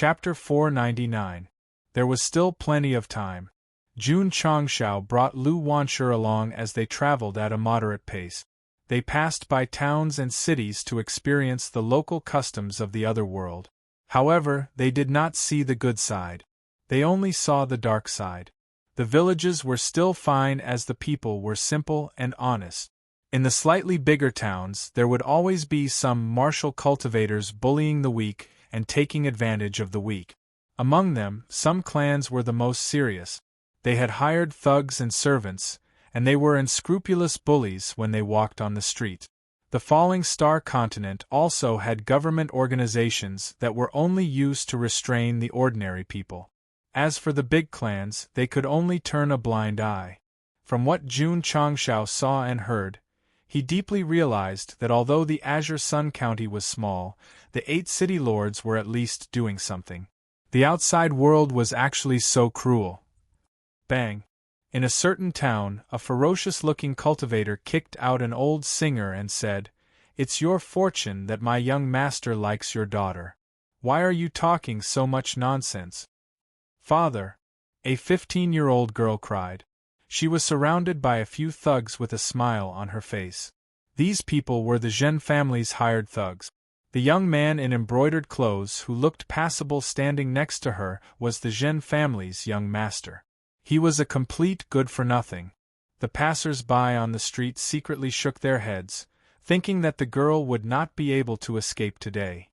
Chapter 499. There was still plenty of time. Jun Changshao brought Lu Wanshi along as they traveled at a moderate pace. They passed by towns and cities to experience the local customs of the other world. However, they did not see the good side. They only saw the dark side. The villages were still fine as the people were simple and honest. In the slightly bigger towns, there would always be some martial cultivators bullying the weak and taking advantage of the weak. Among them, some clans were the most serious. They had hired thugs and servants, and they were unscrupulous bullies when they walked on the street. The Falling Star continent also had government organizations that were only used to restrain the ordinary people. As for the big clans, they could only turn a blind eye. From what Jun Changshao saw and heard, he deeply realized that although the Azure Sun County was small, the 8 city lords were at least doing something. The outside world was actually so cruel. Bang! In a certain town, a ferocious-looking cultivator kicked out an old singer and said, "It's your fortune that my young master likes your daughter. Why are you talking so much nonsense?" "Father!" a 15-year-old girl cried. She was surrounded by a few thugs with a smile on her face. These people were the Zhen family's hired thugs. The young man in embroidered clothes who looked passable standing next to her was the Zhen family's young master. He was a complete good-for-nothing. The passers-by on the street secretly shook their heads, thinking that the girl would not be able to escape today.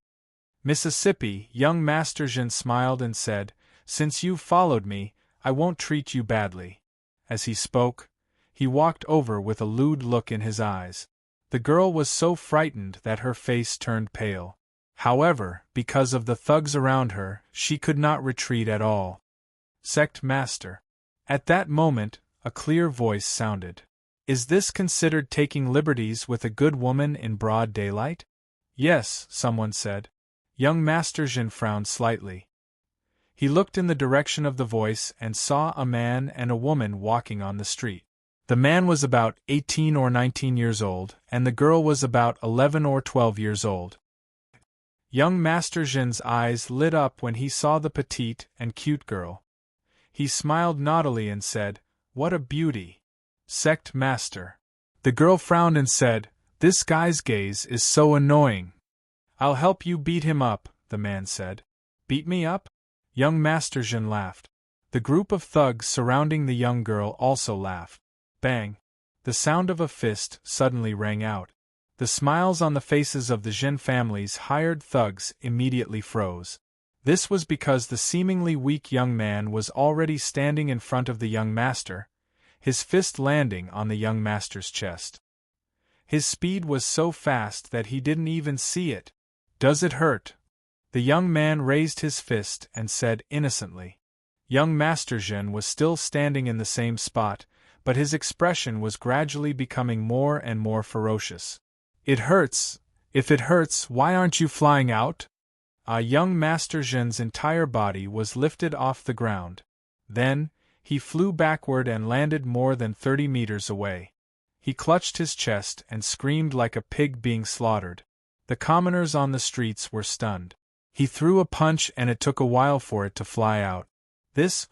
"Mississippi," young Master Zhen smiled and said, "Since you've followed me, I won't treat you badly." As he spoke, he walked over with a lewd look in his eyes. The girl was so frightened that her face turned pale. However, because of the thugs around her, she could not retreat at all. "Sect Master." At that moment, a clear voice sounded. "Is this considered taking liberties with a good woman in broad daylight?" "Yes," someone said. Young Master Zhen frowned slightly. He looked in the direction of the voice and saw a man and a woman walking on the street. The man was about 18 or 19 years old, and the girl was about 11 or 12 years old. Young Master Zhen's eyes lit up when he saw the petite and cute girl. He smiled naughtily and said, "What a beauty! Sect Master." The girl frowned and said, "This guy's gaze is so annoying." "I'll help you beat him up," the man said. "Beat me up?" Young Master Zhen laughed. The group of thugs surrounding the young girl also laughed. Bang! The sound of a fist suddenly rang out. The smiles on the faces of the Zhen family's hired thugs immediately froze. This was because the seemingly weak young man was already standing in front of the young master, his fist landing on the young master's chest. His speed was so fast that he didn't even see it. "Does it hurt?" The young man raised his fist and said innocently. Young Master Zhen was still standing in the same spot, but his expression was gradually becoming more and more ferocious. "It hurts. If it hurts, why aren't you flying out?" Young Master Zhen's entire body was lifted off the ground. Then, he flew backward and landed more than 30 meters away. He clutched his chest and screamed like a pig being slaughtered. The commoners on the streets were stunned. He threw a punch and it took a while for it to fly out.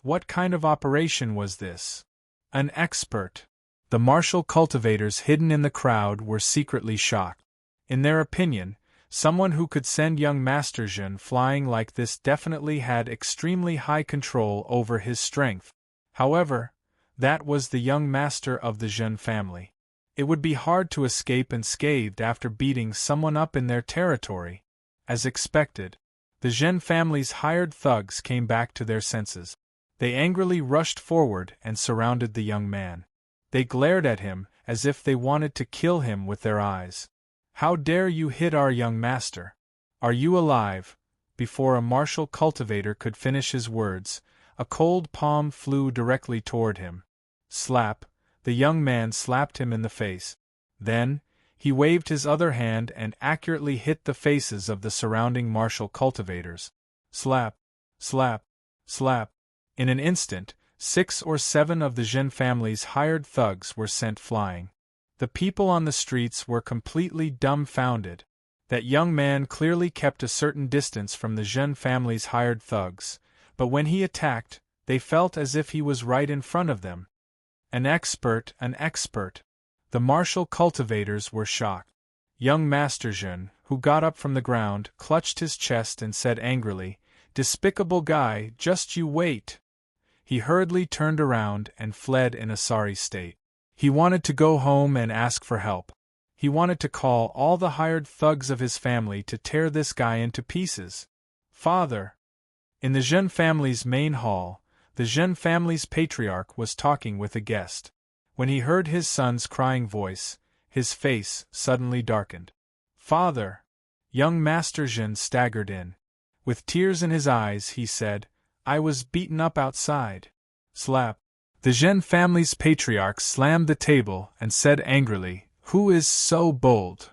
What kind of operation was this? An expert. The martial cultivators hidden in the crowd were secretly shocked. In their opinion, someone who could send young Master Zhen flying like this definitely had extremely high control over his strength. However, that was the young master of the Zhen family. It would be hard to escape unscathed after beating someone up in their territory. As expected, the Zhen family's hired thugs came back to their senses. They angrily rushed forward and surrounded the young man. They glared at him as if they wanted to kill him with their eyes. "How dare you hit our young master? Are you alive?" Before a martial cultivator could finish his words, a cold palm flew directly toward him. Slap! The young man slapped him in the face. Then, he waved his other hand and accurately hit the faces of the surrounding martial cultivators. Slap! Slap! Slap! In an instant, 6 or 7 of the Zhen family's hired thugs were sent flying. The people on the streets were completely dumbfounded. That young man clearly kept a certain distance from the Zhen family's hired thugs, but when he attacked, they felt as if he was right in front of them. An expert, an expert. The martial cultivators were shocked. Young Master Zhen, who got up from the ground, clutched his chest and said angrily, "Despicable guy, just you wait." He hurriedly turned around and fled in a sorry state. He wanted to go home and ask for help. He wanted to call all the hired thugs of his family to tear this guy into pieces. "Father!" In the Zhen family's main hall, the Zhen family's patriarch was talking with a guest. When he heard his son's crying voice, his face suddenly darkened. "Father!" Young Master Zhen staggered in. With tears in his eyes, he said, "I was beaten up outside." Slap! The Zhen family's patriarch slammed the table and said angrily, "Who is so bold?"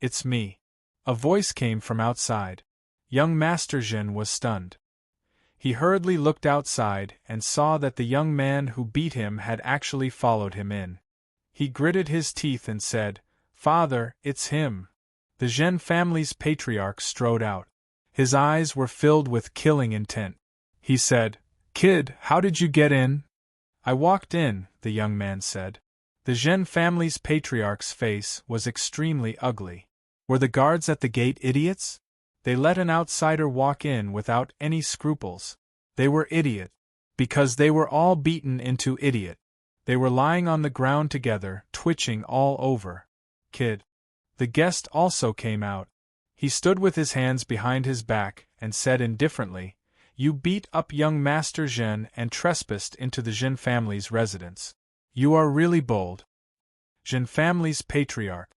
"It's me." A voice came from outside. Young Master Zhen was stunned. He hurriedly looked outside and saw that the young man who beat him had actually followed him in. He gritted his teeth and said, "Father, it's him." The Zhen family's patriarch strode out. His eyes were filled with killing intent. He said, "Kid, how did you get in?" "I walked in," the young man said. The Zhen family's patriarch's face was extremely ugly. Were the guards at the gate idiots? They let an outsider walk in without any scruples. They were idiot. Because they were all beaten into idiot. They were lying on the ground together, twitching all over. "Kid." The guest also came out. He stood with his hands behind his back and said indifferently, "You beat up young Master Zhen and trespassed into the Zhen family's residence. You are really bold." "Zhen family's patriarch,"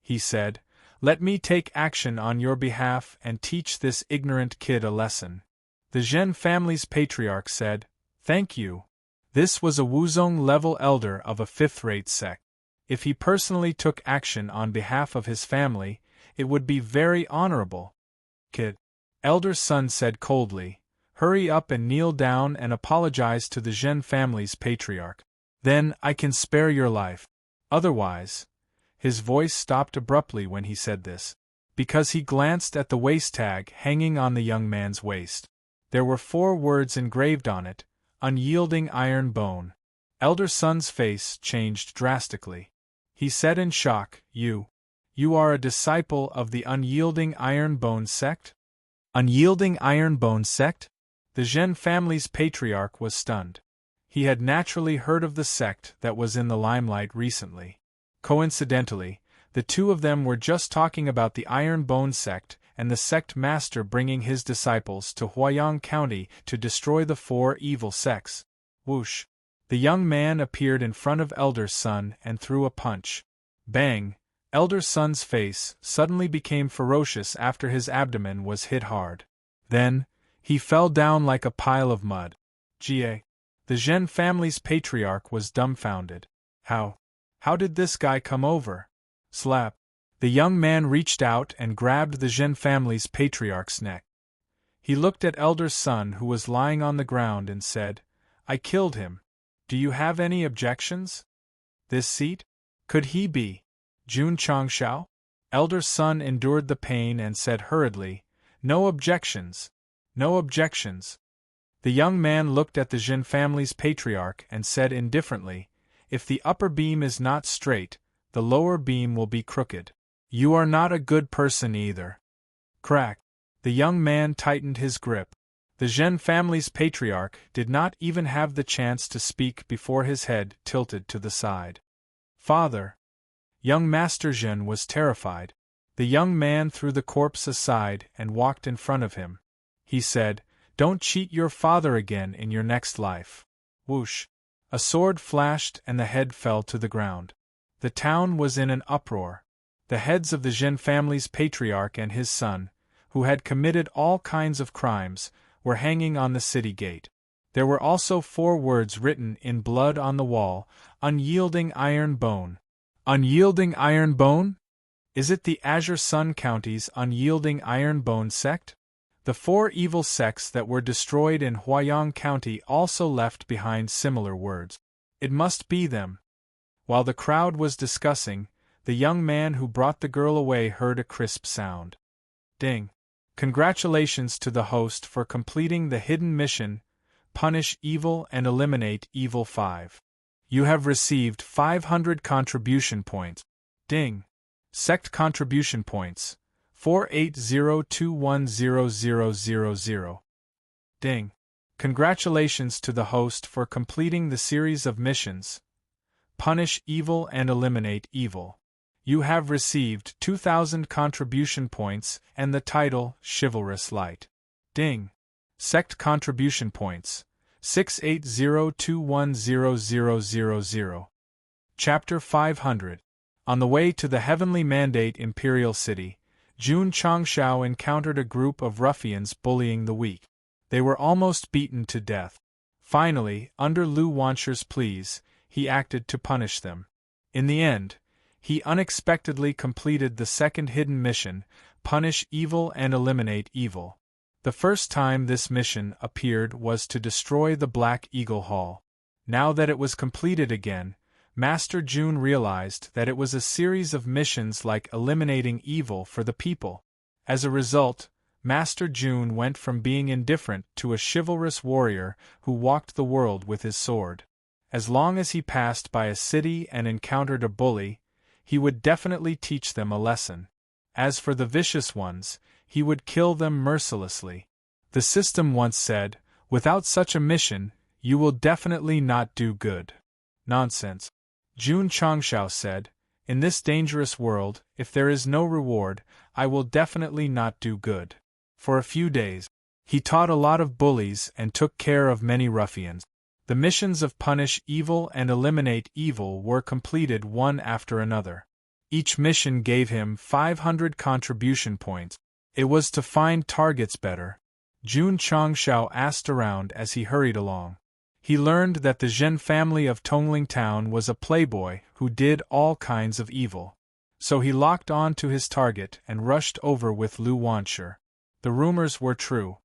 he said, "let me take action on your behalf and teach this ignorant kid a lesson." The Zhen family's patriarch said, "Thank you." This was a Wuzong-level elder of a fifth-rate sect. If he personally took action on behalf of his family, it would be very honorable. "Kid," elder's son said coldly, "hurry up and kneel down and apologize to the Zhen family's patriarch. Then I can spare your life. Otherwise—" His voice stopped abruptly when he said this, because he glanced at the waist tag hanging on the young man's waist. There were 4 words engraved on it, "Unyielding Iron Bone." Elder son's face changed drastically. He said in shock, You are a disciple of the Unyielding Iron Bone Sect?" "Unyielding Iron Bone Sect?" The Zhen family's patriarch was stunned. He had naturally heard of the sect that was in the limelight recently. Coincidentally, the two of them were just talking about the Iron Bone Sect and the sect master bringing his disciples to Huayang County to destroy the 4 evil sects. Whoosh! The young man appeared in front of Elder's son and threw a punch. Bang! Elder's son's face suddenly became ferocious after his abdomen was hit hard. Then, he fell down like a pile of mud. Ga. The Zhen family's patriarch was dumbfounded. How did this guy come over? Slap! The young man reached out and grabbed the Zhen family's patriarch's neck. He looked at Elder's son who was lying on the ground and said, "I killed him. Do you have any objections? This seat? Could he be Jun Changshao?" Elder's son endured the pain and said hurriedly, "No objections. No objections." The young man looked at the Zhen family's patriarch and said indifferently, "If the upper beam is not straight, the lower beam will be crooked. You are not a good person either." Crack! The young man tightened his grip. The Zhen family's patriarch did not even have the chance to speak before his head tilted to the side. "Father!" Young Master Zhen was terrified. The young man threw the corpse aside and walked in front of him. He said, "Don't cheat your father again in your next life." Whoosh! A sword flashed and the head fell to the ground. The town was in an uproar. The heads of the Zhen family's patriarch and his son, who had committed all kinds of crimes, were hanging on the city gate. There were also 4 words written in blood on the wall, "Unyielding Iron Bone." Unyielding Iron Bone? Is it the Azure Sun County's Unyielding Iron Bone Sect? The 4 evil sects that were destroyed in Huayang County also left behind similar words. It must be them. While the crowd was discussing, The young man who brought the girl away heard a crisp sound. Ding! Congratulations to the host for completing the hidden mission, Punish Evil and Eliminate Evil 5. You have received 500 contribution points. Ding! Sect contribution points, 480210000. Ding! Congratulations to the host for completing the series of missions, Punish Evil and Eliminate Evil. You have received 2000 contribution points and the title Chivalrous Light. Ding! Sect contribution points, 680210000. Chapter 500. On the way to the Heavenly Mandate Imperial City, Jun Changshao encountered a group of ruffians bullying the weak. They were almost beaten to death. Finally, under Lu Wansher's pleas, he acted to punish them. In the end, he unexpectedly completed the second hidden mission, Punish Evil and Eliminate Evil. The first time this mission appeared was to destroy the Black Eagle Hall. Now that it was completed again, Master Jun realized that it was a series of missions like eliminating evil for the people. As a result, Master Jun went from being indifferent to a chivalrous warrior who walked the world with his sword. As long as he passed by a city and encountered a bully, he would definitely teach them a lesson. As for the vicious ones, he would kill them mercilessly. The system once said, "Without such a mission, you will definitely not do good." Nonsense. Jun Changshao said, "In this dangerous world, if there is no reward, I will definitely not do good." For a few days, he taught a lot of bullies and took care of many ruffians. The missions of Punish Evil and Eliminate Evil were completed one after another. Each mission gave him 500 contribution points. It was to find targets better. Jun Changshao asked around as he hurried along. He learned that the Zhen family of Tongling Town was a playboy who did all kinds of evil. So he locked on to his target and rushed over with Lu Wansher. The rumors were true.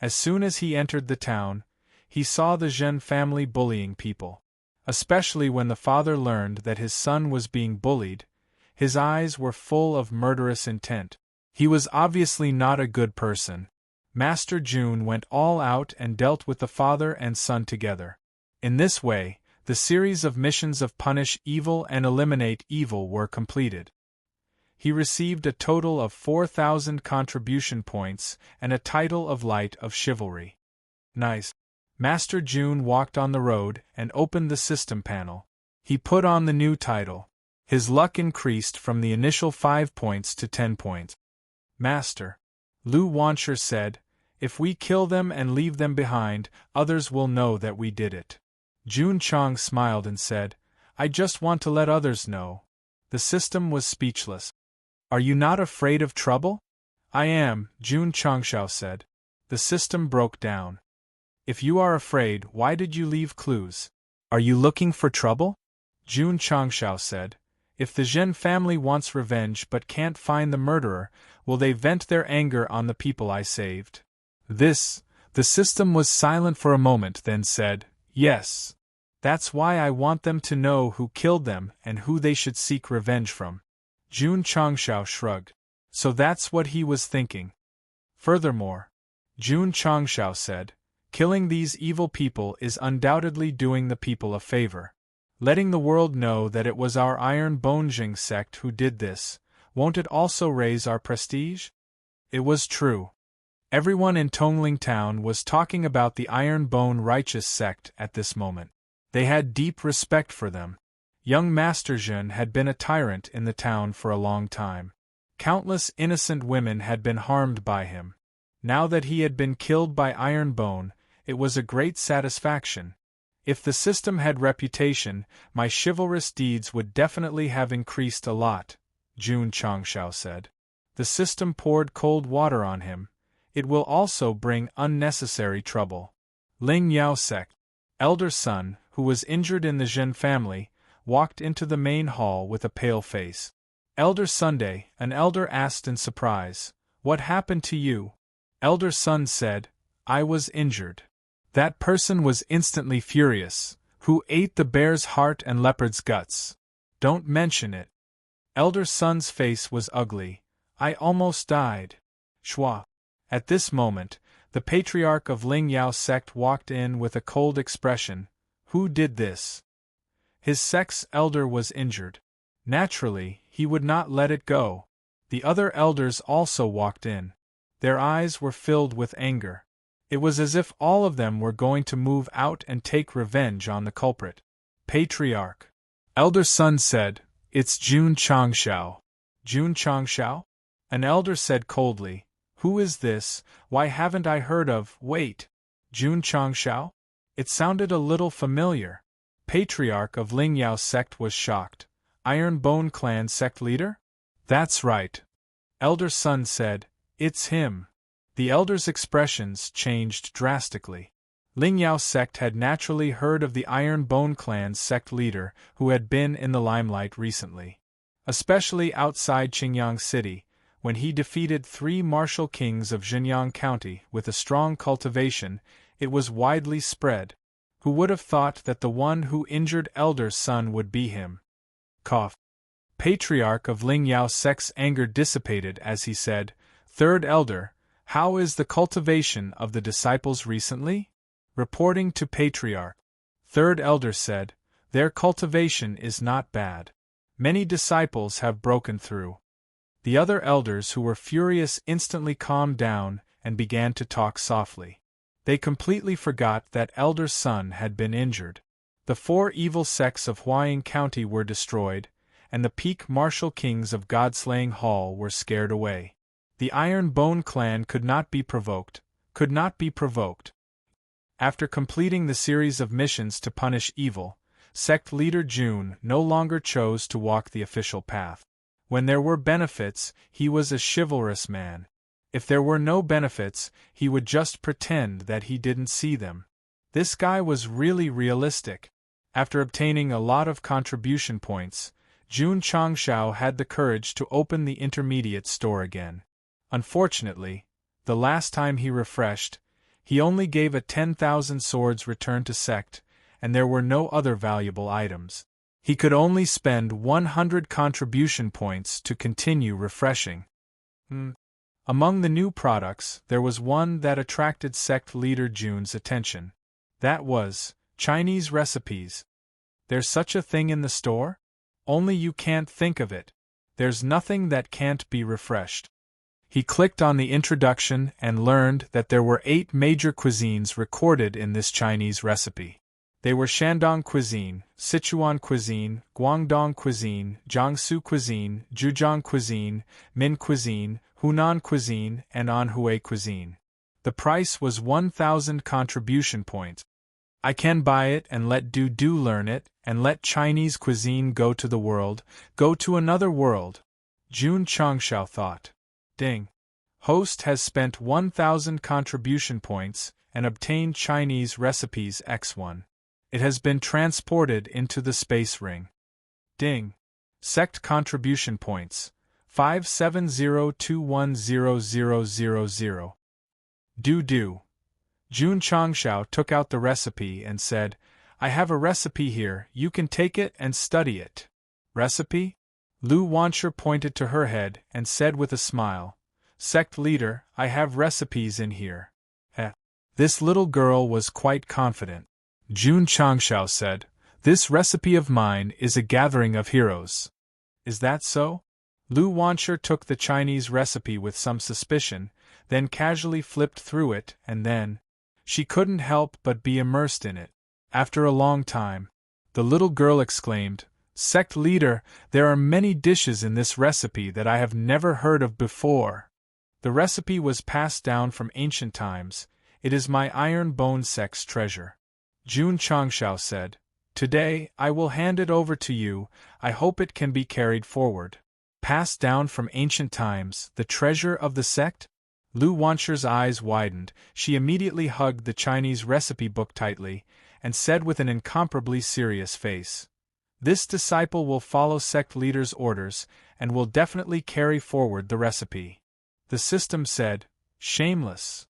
As soon as he entered the town, he saw the Zhen family bullying people. Especially when the father learned that his son was being bullied, his eyes were full of murderous intent. He was obviously not a good person. Master Jun went all out and dealt with the father and son together. In this way, the series of missions of Punish Evil and Eliminate Evil were completed. He received a total of 4,000 contribution points and a title of Light of Chivalry. Nice. Master Jun walked on the road and opened the system panel. He put on the new title. His luck increased from the initial 5 points to 10 points. Master, Lu Wansher said, "If we kill them and leave them behind, others will know that we did it." Jun Chang smiled and said, "I just want to let others know." The system was speechless. "Are you not afraid of trouble?" "I am," Jun Changshao said. The system broke down. "If you are afraid, why did you leave clues? Are you looking for trouble?" Jun Changshao said, "If the Zhen family wants revenge but can't find the murderer, will they vent their anger on the people I saved?" The system was silent for a moment, then said, "Yes. That's why I want them to know who killed them and who they should seek revenge from." Jun Changshao shrugged. So that's what he was thinking. Furthermore, Jun Changshao said, "Killing these evil people is undoubtedly doing the people a favor. Letting the world know that it was our Iron Bonjing sect who did this, won't it also raise our prestige?" It was true. Everyone in Tongling Town was talking about the Iron Bone Righteous sect at this moment. They had deep respect for them. Young Master Zhen had been a tyrant in the town for a long time. Countless innocent women had been harmed by him. Now that he had been killed by Iron Bone, it was a great satisfaction. If the system had reputation, my chivalrous deeds would definitely have increased a lot, Jun Changshao said. The system poured cold water on him. It will also bring unnecessary trouble. Ling Yao Sect, elder son, who was injured in the Zhen family, walked into the main hall with a pale face. "Elder Sunday," an elder asked in surprise, "What happened to you?" Elder Sun said, "I was injured." That person was instantly furious. "Who ate the bear's heart and leopard's guts? Don't mention it." Elder Sun's face was ugly. I almost died. Shua. At this moment, the patriarch of Ling Yao's sect walked in with a cold expression. Who did this? His sect's elder was injured. Naturally, he would not let it go. The other elders also walked in. Their eyes were filled with anger. It was as if all of them were going to move out and take revenge on the culprit. Patriarch. Elder Sun said, "It's Jun Changshao." Jun Changshao? An elder said coldly, "Who is this? Why haven't I heard of—" Wait. Jun Changshao? It sounded a little familiar. Patriarch of Ling Yao's sect was shocked. Iron Bone Clan sect leader? That's right. Elder Sun said, "It's him." The elder's expressions changed drastically. Ling Yao's sect had naturally heard of the Iron Bone Clan's sect leader who had been in the limelight recently. Especially outside Qingyang City, when he defeated 3 martial kings of Xinjiang County with a strong cultivation, it was widely spread. Who would have thought that the one who injured Elder Sun would be him? Cough. Patriarch of Ling Yao's sect's anger dissipated as he said, "Third Elder, how is the cultivation of the disciples recently?" Reporting to Patriarch. Third Elder said, "Their cultivation is not bad. Many disciples have broken through." The other elders who were furious instantly calmed down and began to talk softly. They completely forgot that Elder Sun had been injured. The 4 evil sects of Huaying County were destroyed, and the peak martial kings of Godslaying Hall were scared away. The Iron Bone Clan could not be provoked. After completing the series of missions to punish evil, sect leader Jun no longer chose to walk the official path. When there were benefits, he was a chivalrous man. If there were no benefits, he would just pretend that he didn't see them. This guy was really realistic. After obtaining a lot of contribution points, Jun Changshao had the courage to open the intermediate store again. Unfortunately, the last time he refreshed, he only gave a 10,000 swords return to Sect, and there were no other valuable items. He could only spend 100 contribution points to continue refreshing. Among the new products, there was one that attracted sect leader Jun's attention. That was Chinese recipes. There's such a thing in the store? Only you can't think of it. There's nothing that can't be refreshed. He clicked on the introduction and learned that there were 8 major cuisines recorded in this Chinese recipe. They were Shandong cuisine, Sichuan cuisine, Guangdong cuisine, Jiangsu cuisine, Zhejiang cuisine, Min cuisine, Hunan cuisine, and Anhui cuisine. The price was 1,000 contribution points. I can buy it and let Du learn it, and let Chinese cuisine go to the world, go to another world. Jun Changshao thought. Ding. Host has spent 1,000 contribution points and obtained Chinese recipes X1. It has been transported into the space ring. Ding. Sect contribution points. 570210000. Du. Jun Changshao took out the recipe and said, "I have a recipe here, you can take it and study it." Recipe? Lu Wancher pointed to her head and said with a smile, "Sect leader, I have recipes in here." This little girl was quite confident. Jun Changshao said, "This recipe of mine is a gathering of heroes." Is that so? Lu Wancher took the Chinese recipe with some suspicion, then casually flipped through it, and then she couldn't help but be immersed in it. After a long time, the little girl exclaimed, "Sect leader, there are many dishes in this recipe that I have never heard of before." The recipe was passed down from ancient times. It is my Iron Bone sect's treasure. Jun Changshao said, "Today, I will hand it over to you. I hope it can be carried forward." Passed down from ancient times, the treasure of the sect? Lu Wancher's eyes widened. She immediately hugged the Chinese recipe book tightly, and said with an incomparably serious face, "This disciple will follow sect leader's orders, and will definitely carry forward the recipe." The system said, "Shameless."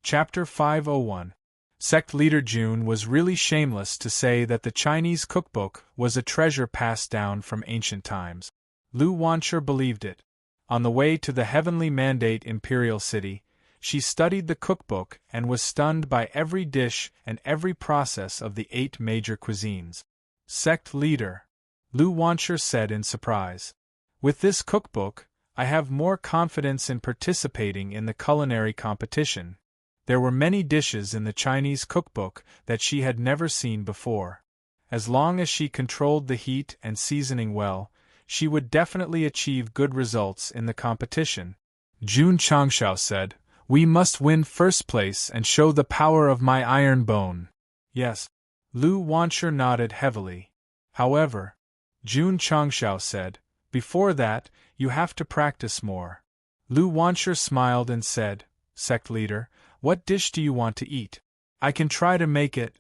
Chapter 501. Sect leader Jun was really shameless to say that the Chinese cookbook was a treasure passed down from ancient times. Lu Wanshur believed it. On the way to the heavenly mandate imperial city, she studied the cookbook and was stunned by every dish and every process of the 8 major cuisines. Sect leader, Lu Wanshur said in surprise. With this cookbook, I have more confidence in participating in the culinary competition. There were many dishes in the Chinese cookbook that she had never seen before. As long as she controlled the heat and seasoning well, she would definitely achieve good results in the competition. Jun Changshao said, "We must win first place and show the power of my iron bone." Yes. Lu Wanshur nodded heavily. However, Jun Changshao said, "Before that, you have to practice more." Lu Wanshur smiled and said, "Sect leader, what dish do you want to eat? I can try to make it."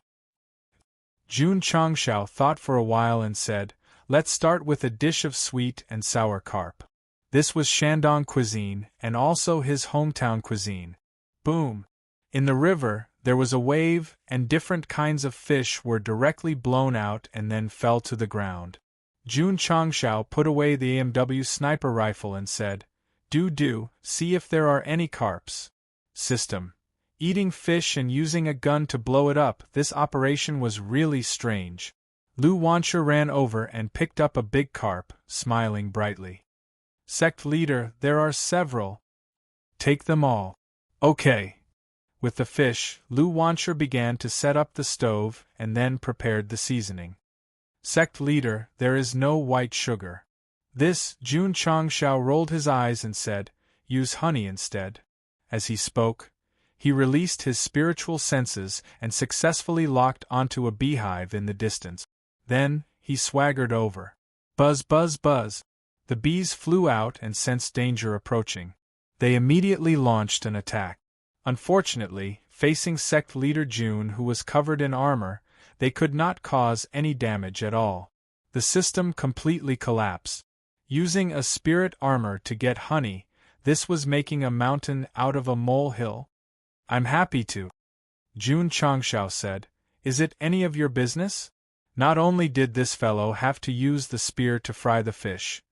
Jun Changshao thought for a while and said, "Let's start with a dish of sweet and sour carp." This was Shandong cuisine and also his hometown cuisine. Boom! In the river, there was a wave, and different kinds of fish were directly blown out and then fell to the ground. Jun Changshao put away the AMW sniper rifle and said, Do, see if there are any carps." System. Eating fish and using a gun to blow it up, this operation was really strange. Lu Wanshur ran over and picked up a big carp, smiling brightly. "Sect leader, there are several. Take them all." "Okay." With the fish, Lu Wanshur began to set up the stove and then prepared the seasoning. "Sect leader, there is no white sugar." This, Jun Changshao rolled his eyes and said, "Use honey instead." As he spoke, he released his spiritual senses and successfully locked onto a beehive in the distance. Then, he swaggered over. Buzz, buzz, buzz. The bees flew out and sensed danger approaching. They immediately launched an attack. Unfortunately, facing sect leader Jun, who was covered in armor, they could not cause any damage at all. The system completely collapsed. Using a spirit armor to get honey, this was making a mountain out of a molehill. "I'm happy to," Jun Changshao said. "Is it any of your business?" Not only did this fellow have to use the spear to fry the fish,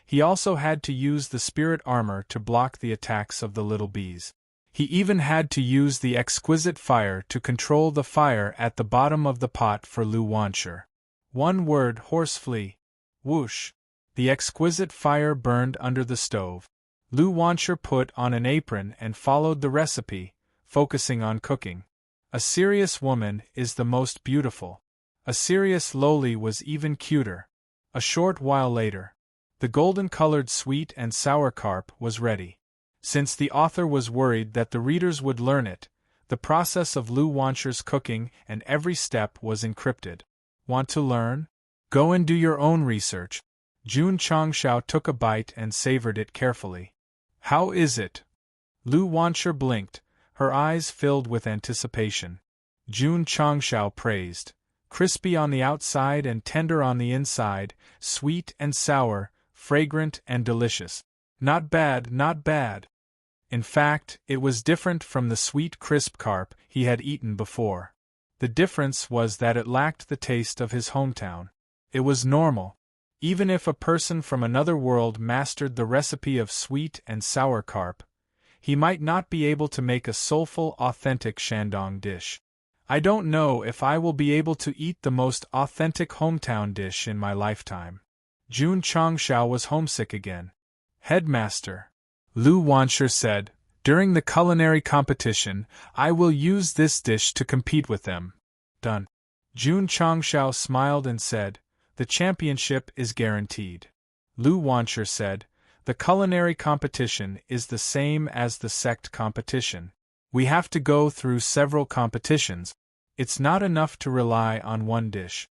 he also had to use the spirit armor to block the attacks of the little bees. He even had to use the exquisite fire to control the fire at the bottom of the pot for Lu Wanshur. One word: horsefly. Whoosh! The exquisite fire burned under the stove. Lu Wanshur put on an apron and followed the recipe, focusing on cooking. A serious woman is the most beautiful. A serious loli was even cuter. A short while later, the golden-colored sweet and sour carp was ready. Since the author was worried that the readers would learn it, the process of Lu Wanshur's cooking and every step was encrypted. Want to learn? Go and do your own research. Jun Changshao took a bite and savored it carefully. "How is it?" Lu Wanshur blinked, her eyes filled with anticipation. Jun Changshao praised. "Crispy on the outside and tender on the inside, sweet and sour, fragrant and delicious. Not bad, not bad." In fact, it was different from the sweet crisp carp he had eaten before. The difference was that it lacked the taste of his hometown. It was normal. Even if a person from another world mastered the recipe of sweet and sour carp, he might not be able to make a soulful, authentic Shandong dish. I don't know if I will be able to eat the most authentic hometown dish in my lifetime. Jun Changshao was homesick again. "Headmaster," Lu Wanshur said, "during the culinary competition, I will use this dish to compete with them." Done. Jun Changshao smiled and said, "The championship is guaranteed." Lu Wanshur said, "The culinary competition is the same as the sect competition. We have to go through several competitions. It's not enough to rely on one dish.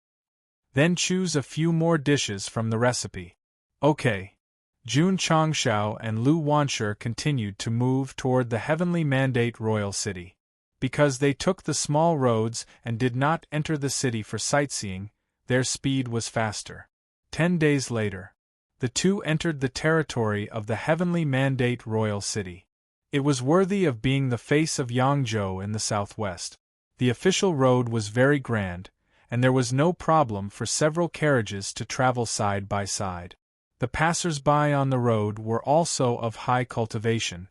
Then choose a few more dishes from the recipe." Okay. Jun Changshao and Lu Wanshur continued to move toward the heavenly mandate royal city. Because they took the small roads and did not enter the city for sightseeing, their speed was faster. 10 days later, the two entered the territory of the heavenly mandate royal city. It was worthy of being the face of Yangzhou in the southwest. The official road was very grand, and there was no problem for several carriages to travel side by side. The passers-by on the road were also of high cultivation.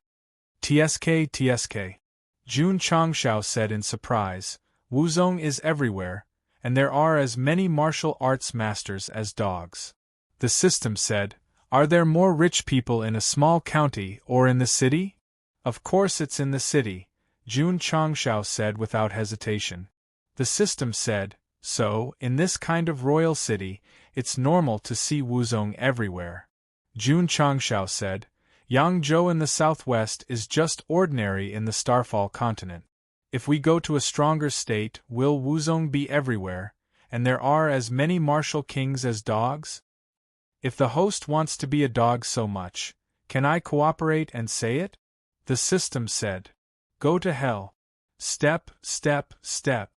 "Tsk, tsk," Jun Changshao said in surprise, "Wuzong is everywhere, and there are as many martial arts masters as dogs." The system said, "Are there more rich people in a small county or in the city?" "Of course it's in the city," Jun Changshao said without hesitation. The system said, "So, in this kind of royal city, it's normal to see Wuzong everywhere." Jun Changshao said, "Yangzhou in the southwest is just ordinary in the Starfall continent. If we go to a stronger state, will Wuzong be everywhere, and there are as many martial kings as dogs? If the host wants to be a dog so much, can I cooperate and say it?" The system said, "Go to hell." Step, step, step.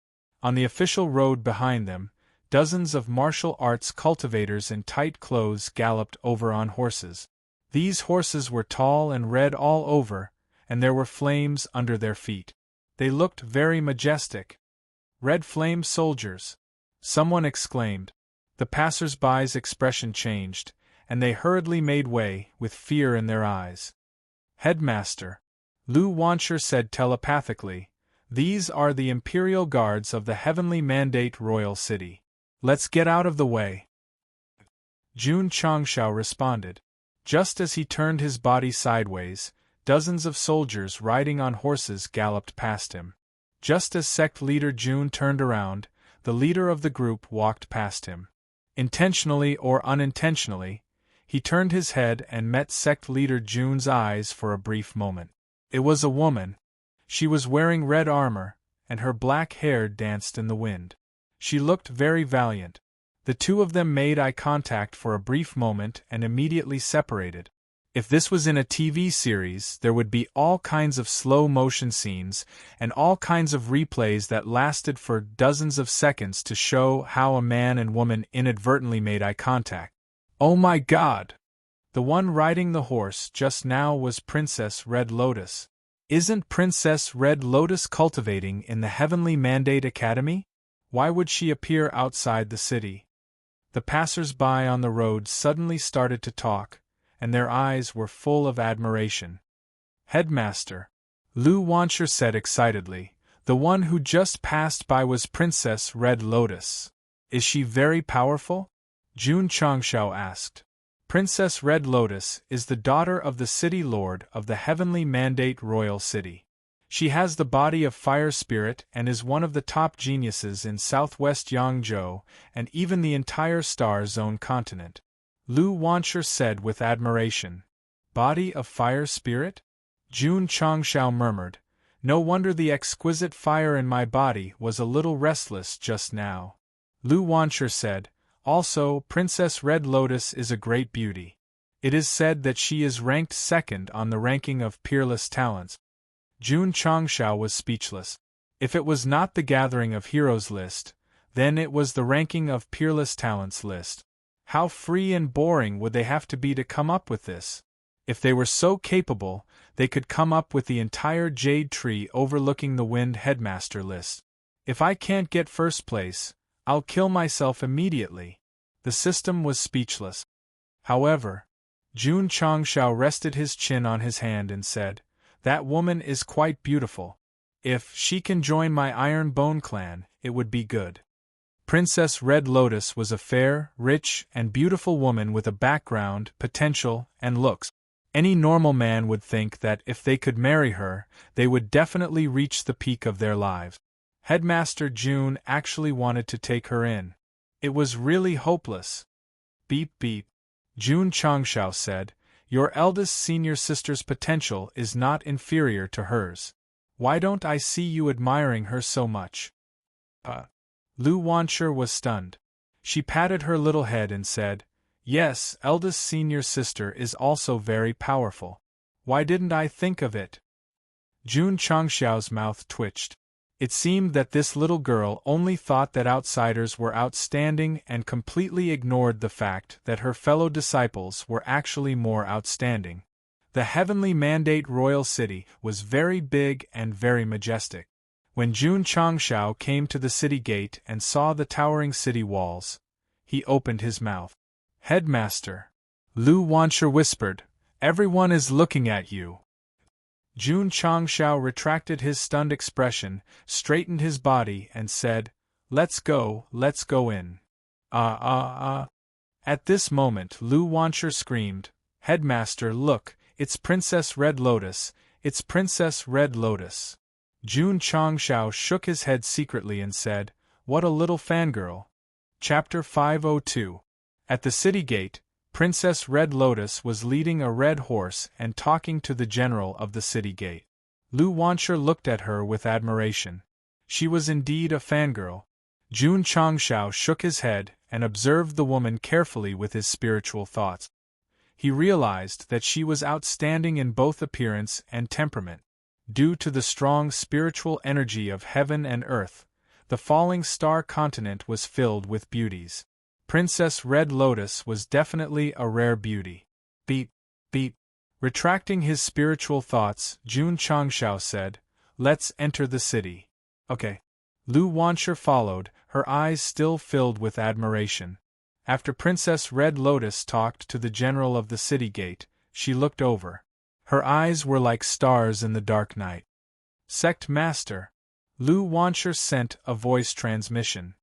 On the official road behind them, dozens of martial arts cultivators in tight clothes galloped over on horses. These horses were tall and red all over, and there were flames under their feet. They looked very majestic. "Red flame soldiers!" someone exclaimed. The passers-by's expression changed, and they hurriedly made way, with fear in their eyes. "Headmaster," Lu Wanshur said telepathically, "these are the Imperial Guards of the Heavenly Mandate Royal City. Let's get out of the way." Jun Changshao responded. Just as he turned his body sideways, dozens of soldiers riding on horses galloped past him. Just as Sect leader Jun turned around, the leader of the group walked past him. Intentionally or unintentionally, he turned his head and met Sect leader Jun's eyes for a brief moment. It was a woman. She was wearing red armor, and her black hair danced in the wind. She looked very valiant. The two of them made eye contact for a brief moment and immediately separated. If this was in a TV series, there would be all kinds of slow-motion scenes and all kinds of replays that lasted for dozens of seconds to show how a man and woman inadvertently made eye contact. Oh my God! The one riding the horse just now was Princess Red Lotus. Isn't Princess Red Lotus cultivating in the Heavenly Mandate Academy? Why would she appear outside the city? The passers-by on the road suddenly started to talk, and their eyes were full of admiration. "Headmaster," Lu Wanshur said excitedly, "the one who just passed by was Princess Red Lotus. Is she very powerful?" Jun Changshao asked. "Princess Red Lotus is the daughter of the city lord of the Heavenly Mandate Royal City. She has the body of fire spirit and is one of the top geniuses in southwest Yangzhou and even the entire Star Zone continent," Lu Wanshur said with admiration. "Body of fire spirit?" Jun Changshao murmured. "No wonder the exquisite fire in my body was a little restless just now." Lu Wanshur said, "Also, Princess Red Lotus is a great beauty. It is said that she is ranked second on the ranking of peerless talents." Jun Changshao was speechless. If it was not the Gathering of Heroes list, then it was the ranking of peerless talents list. How free and boring would they have to be to come up with this? If they were so capable, they could come up with the entire Jade Tree overlooking the Wind Headmaster list. "If I can't get first place, I'll kill myself immediately." The system was speechless. However, Jun Changshao rested his chin on his hand and said, "That woman is quite beautiful. If she can join my Iron Bone clan, it would be good." Princess Red Lotus was a fair, rich, and beautiful woman with a background, potential, and looks. Any normal man would think that if they could marry her, they would definitely reach the peak of their lives. Headmaster Jun actually wanted to take her in. It was really hopeless. "Beep beep," Jun Changshao said, "Your eldest senior sister's potential is not inferior to hers. Why don't I see you admiring her so much?" Lu Wanshur was stunned. She patted her little head and said, "Yes, eldest senior sister is also very powerful. Why didn't I think of it?" Jun Changshao's mouth twitched. It seemed that this little girl only thought that outsiders were outstanding and completely ignored the fact that her fellow disciples were actually more outstanding. The Heavenly Mandate Royal City was very big and very majestic. When Jun Changshao came to the city gate and saw the towering city walls, he opened his mouth. "Headmaster," Lu Wanshi whispered. Everyone is looking at you. Jun Changshao retracted his stunned expression, straightened his body, and said, let's go in. At this moment Lu Wanshi screamed, Headmaster, look, it's Princess Red Lotus, it's Princess Red Lotus. Jun Changshao shook his head secretly and said, what a little fangirl. Chapter 502. At the city gate, Princess Red Lotus was leading a red horse and talking to the general of the city gate. Lu Wanshi looked at her with admiration. She was indeed a fangirl. Jun Changshao shook his head and observed the woman carefully with his spiritual thoughts. He realized that she was outstanding in both appearance and temperament. Due to the strong spiritual energy of heaven and earth, the falling star continent was filled with beauties. Princess Red Lotus was definitely a rare beauty. Beep. Retracting his spiritual thoughts, Jun Changshao said, let's enter the city. Okay. Lu Wanshi followed, her eyes still filled with admiration. After Princess Red Lotus talked to the general of the city gate, she looked over. Her eyes were like stars in the dark night. Sect Master. Lu Wanshi sent a voice transmission.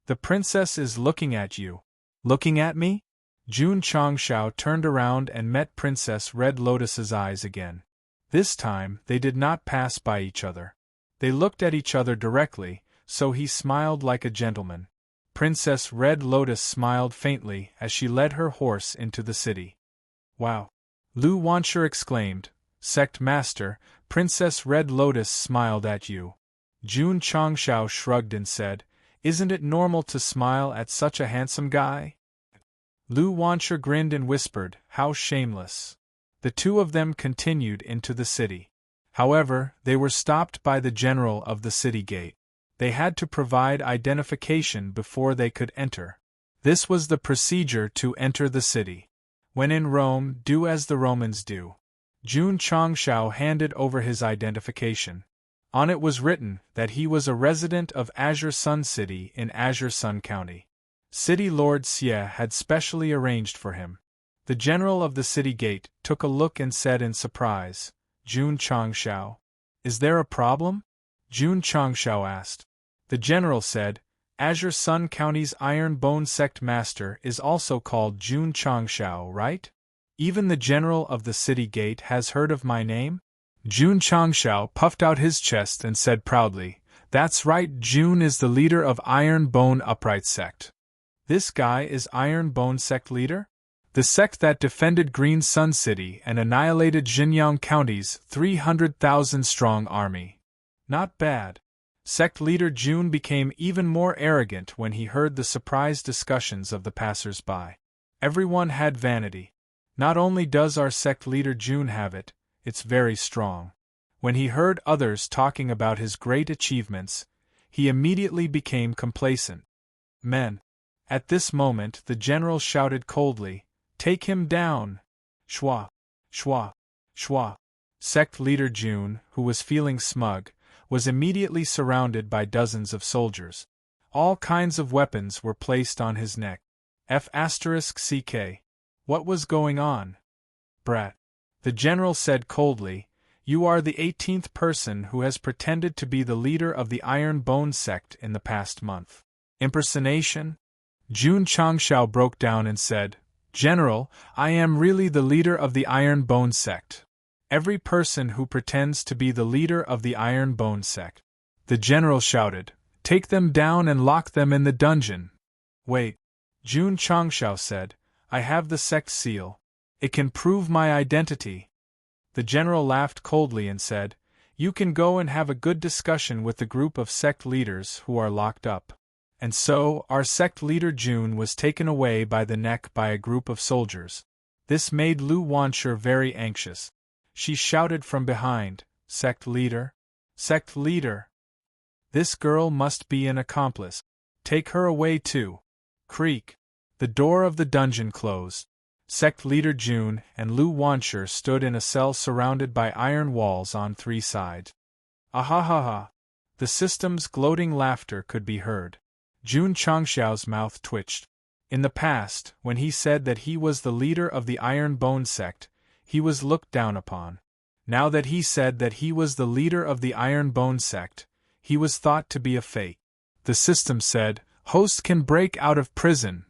The princess is looking at you. Looking at me? Jun Changshao turned around and met Princess Red Lotus's eyes again. This time, they did not pass by each other. They looked at each other directly, so he smiled like a gentleman. Princess Red Lotus smiled faintly as she led her horse into the city. Wow! Lu Wanshi exclaimed, Sect Master, Princess Red Lotus smiled at you. Jun Changshao shrugged and said, isn't it normal to smile at such a handsome guy? Lu Wanshi grinned and whispered, how shameless. The two of them continued into the city. However, they were stopped by the general of the city gate. They had to provide identification before they could enter. This was the procedure to enter the city. When in Rome, do as the Romans do. Jun Changshao handed over his identification. On it was written that he was a resident of Azure Sun City in Azure Sun County. City Lord Xie had specially arranged for him. The general of the city gate took a look and said in surprise, Jun Changshao, is there a problem? Jun Changshao asked. The general said, Azure Sun County's Iron Bone Sect Master is also called Jun Changshao, right? Even the general of the city gate has heard of my name? Jun Changshao puffed out his chest and said proudly, that's right, Jun is the leader of Iron Bone Upright Sect. This guy is Iron Bone Sect leader? The sect that defended Green Sun City and annihilated Xinjiang County's 300,000-strong army. Not bad. Sect leader Jun became even more arrogant when he heard the surprised discussions of the passers-by. Everyone had vanity. Not only does our sect leader Jun have it, it's very strong. When he heard others talking about his great achievements, he immediately became complacent. Men. At this moment the general shouted coldly, take him down! Shwa! Shwa! Shwa! Sect leader Jun, who was feeling smug, was immediately surrounded by dozens of soldiers. All kinds of weapons were placed on his neck. F***CK. What was going on? Brat. The general said coldly, you are the 18th person who has pretended to be the leader of the Iron Bone Sect in the past month. Impersonation? Jun Changshao broke down and said, General, I am really the leader of the Iron Bone Sect. Every person who pretends to be the leader of the Iron Bone Sect. The general shouted, take them down and lock them in the dungeon. Wait. Jun Changshao said, I have the sect seal. It can prove my identity. The general laughed coldly and said, you can go and have a good discussion with the group of sect leaders who are locked up. And so, our sect leader Jun was taken away by the neck by a group of soldiers. This made Lu Wanshi very anxious. She shouted from behind, Sect leader? Sect leader! This girl must be an accomplice. Take her away too. Creak. The door of the dungeon closed. Sect leader Jun and Lu Wanshi stood in a cell surrounded by iron walls on three sides. Ahahaha! The system's gloating laughter could be heard. Jun Changshao's mouth twitched. In the past, when he said that he was the leader of the Iron Bone Sect, he was looked down upon. Now that he said that he was the leader of the Iron Bone Sect, he was thought to be a fake. The system said, "Host can break out of prison.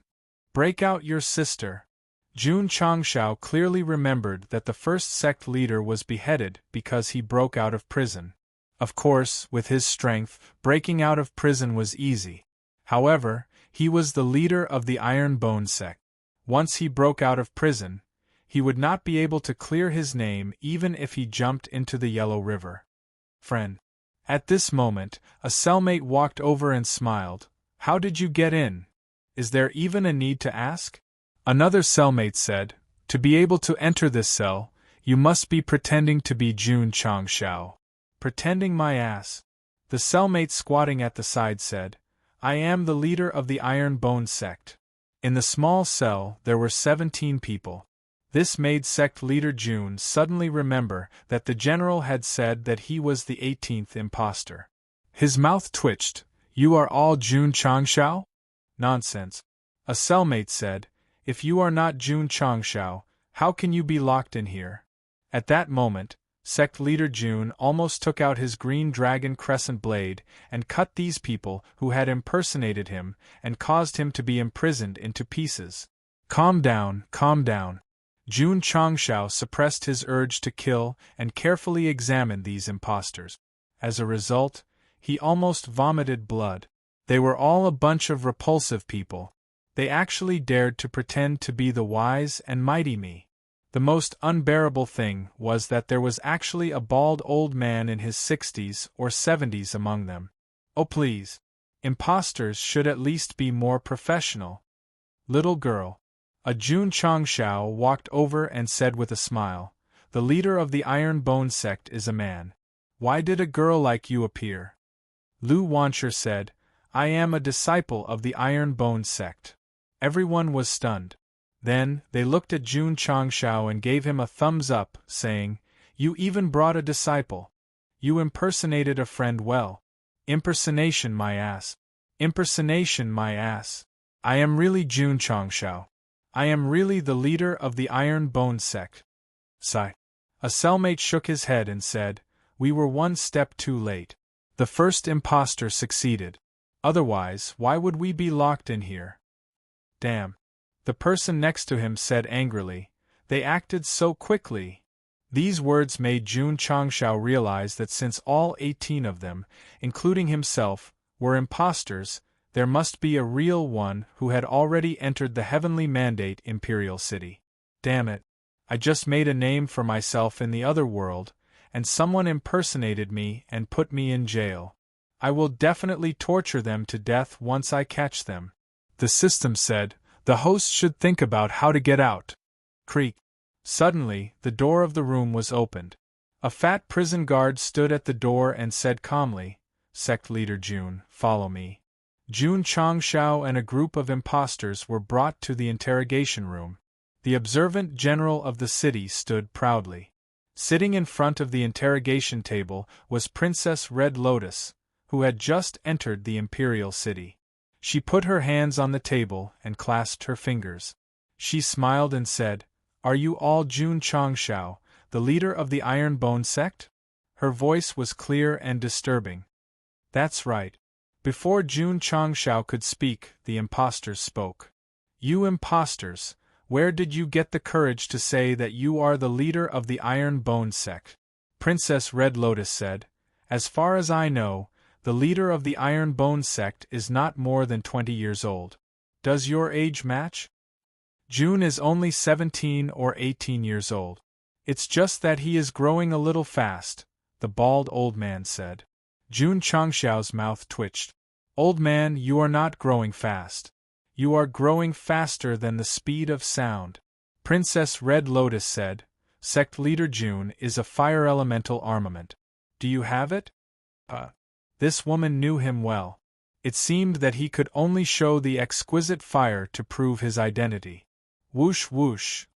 Break out your sister." Jun Changshao clearly remembered that the first sect leader was beheaded because he broke out of prison. Of course, with his strength, breaking out of prison was easy. However, he was the leader of the Iron Bone Sect. Once he broke out of prison, he would not be able to clear his name even if he jumped into the Yellow River. Friend. At this moment, a cellmate walked over and smiled. "How did you get in? Is there even a need to ask?" Another cellmate said, "To be able to enter this cell, you must be pretending to be Jun Changshao." "Pretending my ass." The cellmate squatting at the side said, "I am the leader of the Iron Bone Sect." In the small cell, there were 17 people. This made sect leader Jun suddenly remember that the general had said that he was the 18th imposter. His mouth twitched. "You are all Jun Changshao?" "Nonsense." A cellmate said, "If you are not Jun Changshao, how can you be locked in here?" At that moment, sect leader Jun almost took out his green dragon crescent blade and cut these people who had impersonated him and caused him to be imprisoned into pieces. "Calm down, calm down." Jun Changshao suppressed his urge to kill and carefully examined these impostors. As a result, he almost vomited blood. They were all a bunch of repulsive people. They actually dared to pretend to be the wise and mighty me. The most unbearable thing was that there was actually a bald old man in his 60s or 70s among them. Oh please. Imposters should at least be more professional. Little girl. A Jun Changshao walked over and said with a smile, "The leader of the Iron Bone Sect is a man. Why did a girl like you appear?" Lu Wancher said, "I am a disciple of the Iron Bone Sect." Everyone was stunned. Then, they looked at Jun Changshao and gave him a thumbs up, saying, "You even brought a disciple. You impersonated a friend well." "Impersonation my ass. Impersonation my ass. I am really Jun Changshao. I am really the leader of the Iron Bone Sect." Sigh. A cellmate shook his head and said, "We were one step too late. The first imposter succeeded. Otherwise, why would we be locked in here?" "Damn." The person next to him said angrily, "They acted so quickly." These words made Jun Changshao realize that since all 18 of them, including himself, were imposters, there must be a real one who had already entered the heavenly mandate Imperial City. Damn it. I just made a name for myself in the other world, and someone impersonated me and put me in jail. I will definitely torture them to death once I catch them. The system said, "The host should think about how to get out." Creak. Suddenly, the door of the room was opened. A fat prison guard stood at the door and said calmly, "Sect leader Jun, follow me." Jun Changshao and a group of imposters were brought to the interrogation room. The observant general of the city stood proudly. Sitting in front of the interrogation table was Princess Red Lotus, who had just entered the Imperial City. She put her hands on the table and clasped her fingers. She smiled and said, "Are you all Jun Changshao, the leader of the Iron Bone Sect?" Her voice was clear and disturbing. "That's right." Before Jun Changshao could speak, the impostors spoke. "You imposters, where did you get the courage to say that you are the leader of the Iron Bone Sect?" Princess Red Lotus said, "As far as I know, the leader of the Iron Bone Sect is not more than 20 years old. Does your age match?" Jun is only 17 or 18 years old. "It's just that he is growing a little fast," the bald old man said. Jun Changshao's mouth twitched. "Old man, you are not growing fast. You are growing faster than the speed of sound." Princess Red Lotus said, "Sect leader Jun is a fire elemental armament. Do you have it?" This woman knew him well. It seemed that he could only show the exquisite fire to prove his identity. Whoosh whoosh.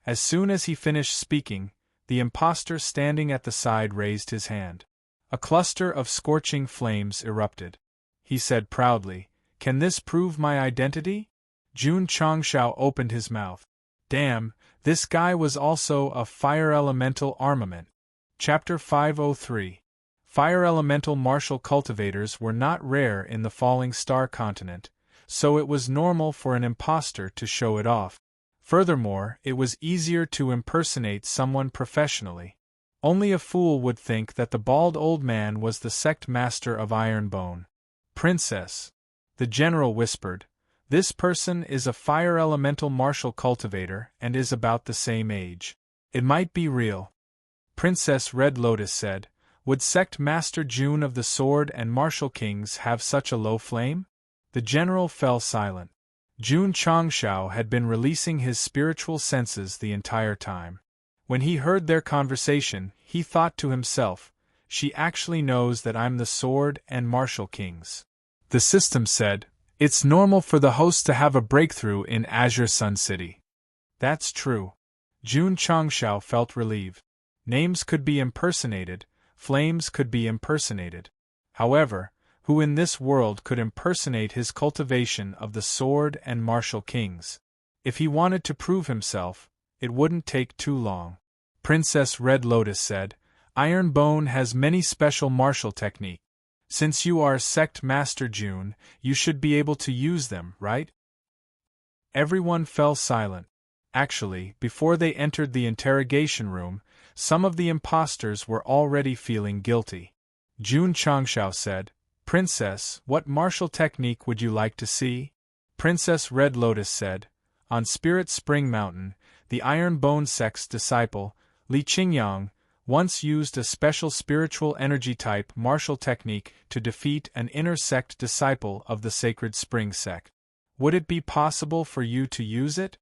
As soon as he finished speaking, the impostor standing at the side raised his hand. A cluster of scorching flames erupted. He said proudly, "Can this prove my identity?" Jun Changshao opened his mouth. Damn, this guy was also a fire elemental armament. Chapter 503. Fire elemental martial cultivators were not rare in the Falling Star continent, so it was normal for an imposter to show it off. Furthermore, it was easier to impersonate someone professionally. Only a fool would think that the bald old man was the sect master of Ironbone. Princess, the general whispered, this person is a fire elemental martial cultivator and is about the same age. It might be real. Princess Red Lotus said, would Sect Master June of the Sword and Martial Kings have such a low flame? The general fell silent. Jun Changshao had been releasing his spiritual senses the entire time. When he heard their conversation, he thought to himself, she actually knows that I'm the Sword and Martial Kings. The system said, it's normal for the host to have a breakthrough in Azure Sun City. That's true. Jun Changshao felt relieved. Names could be impersonated, flames could be impersonated. However, who in this world could impersonate his cultivation of the Sword and Martial Kings? If he wanted to prove himself, it wouldn't take too long. Princess Red Lotus said, Ironbone has many special martial techniques. Since you are Sect Master June, you should be able to use them, right? Everyone fell silent. Actually, before they entered the interrogation room, some of the imposters were already feeling guilty. Jun Changshao said, Princess, what martial technique would you like to see? Princess Red Lotus said, on Spirit Spring Mountain, the Ironbone Sect's disciple, Li Qingyang, once used a special spiritual energy-type martial technique to defeat an inner sect disciple of the Sacred Spring Sect. Would it be possible for you to use it?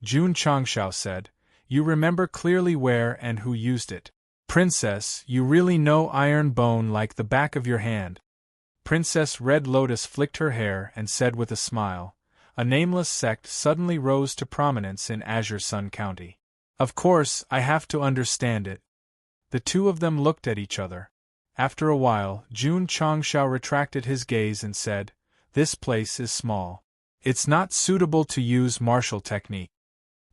Jun Changshao said, you remember clearly where and who used it. Princess, you really know Ironbone like the back of your hand. Princess Red Lotus flicked her hair and said with a smile, a nameless sect suddenly rose to prominence in Azure Sun County. Of course, I have to understand it. The two of them looked at each other. After a while, Jun Changshao retracted his gaze and said, this place is small. It's not suitable to use martial technique.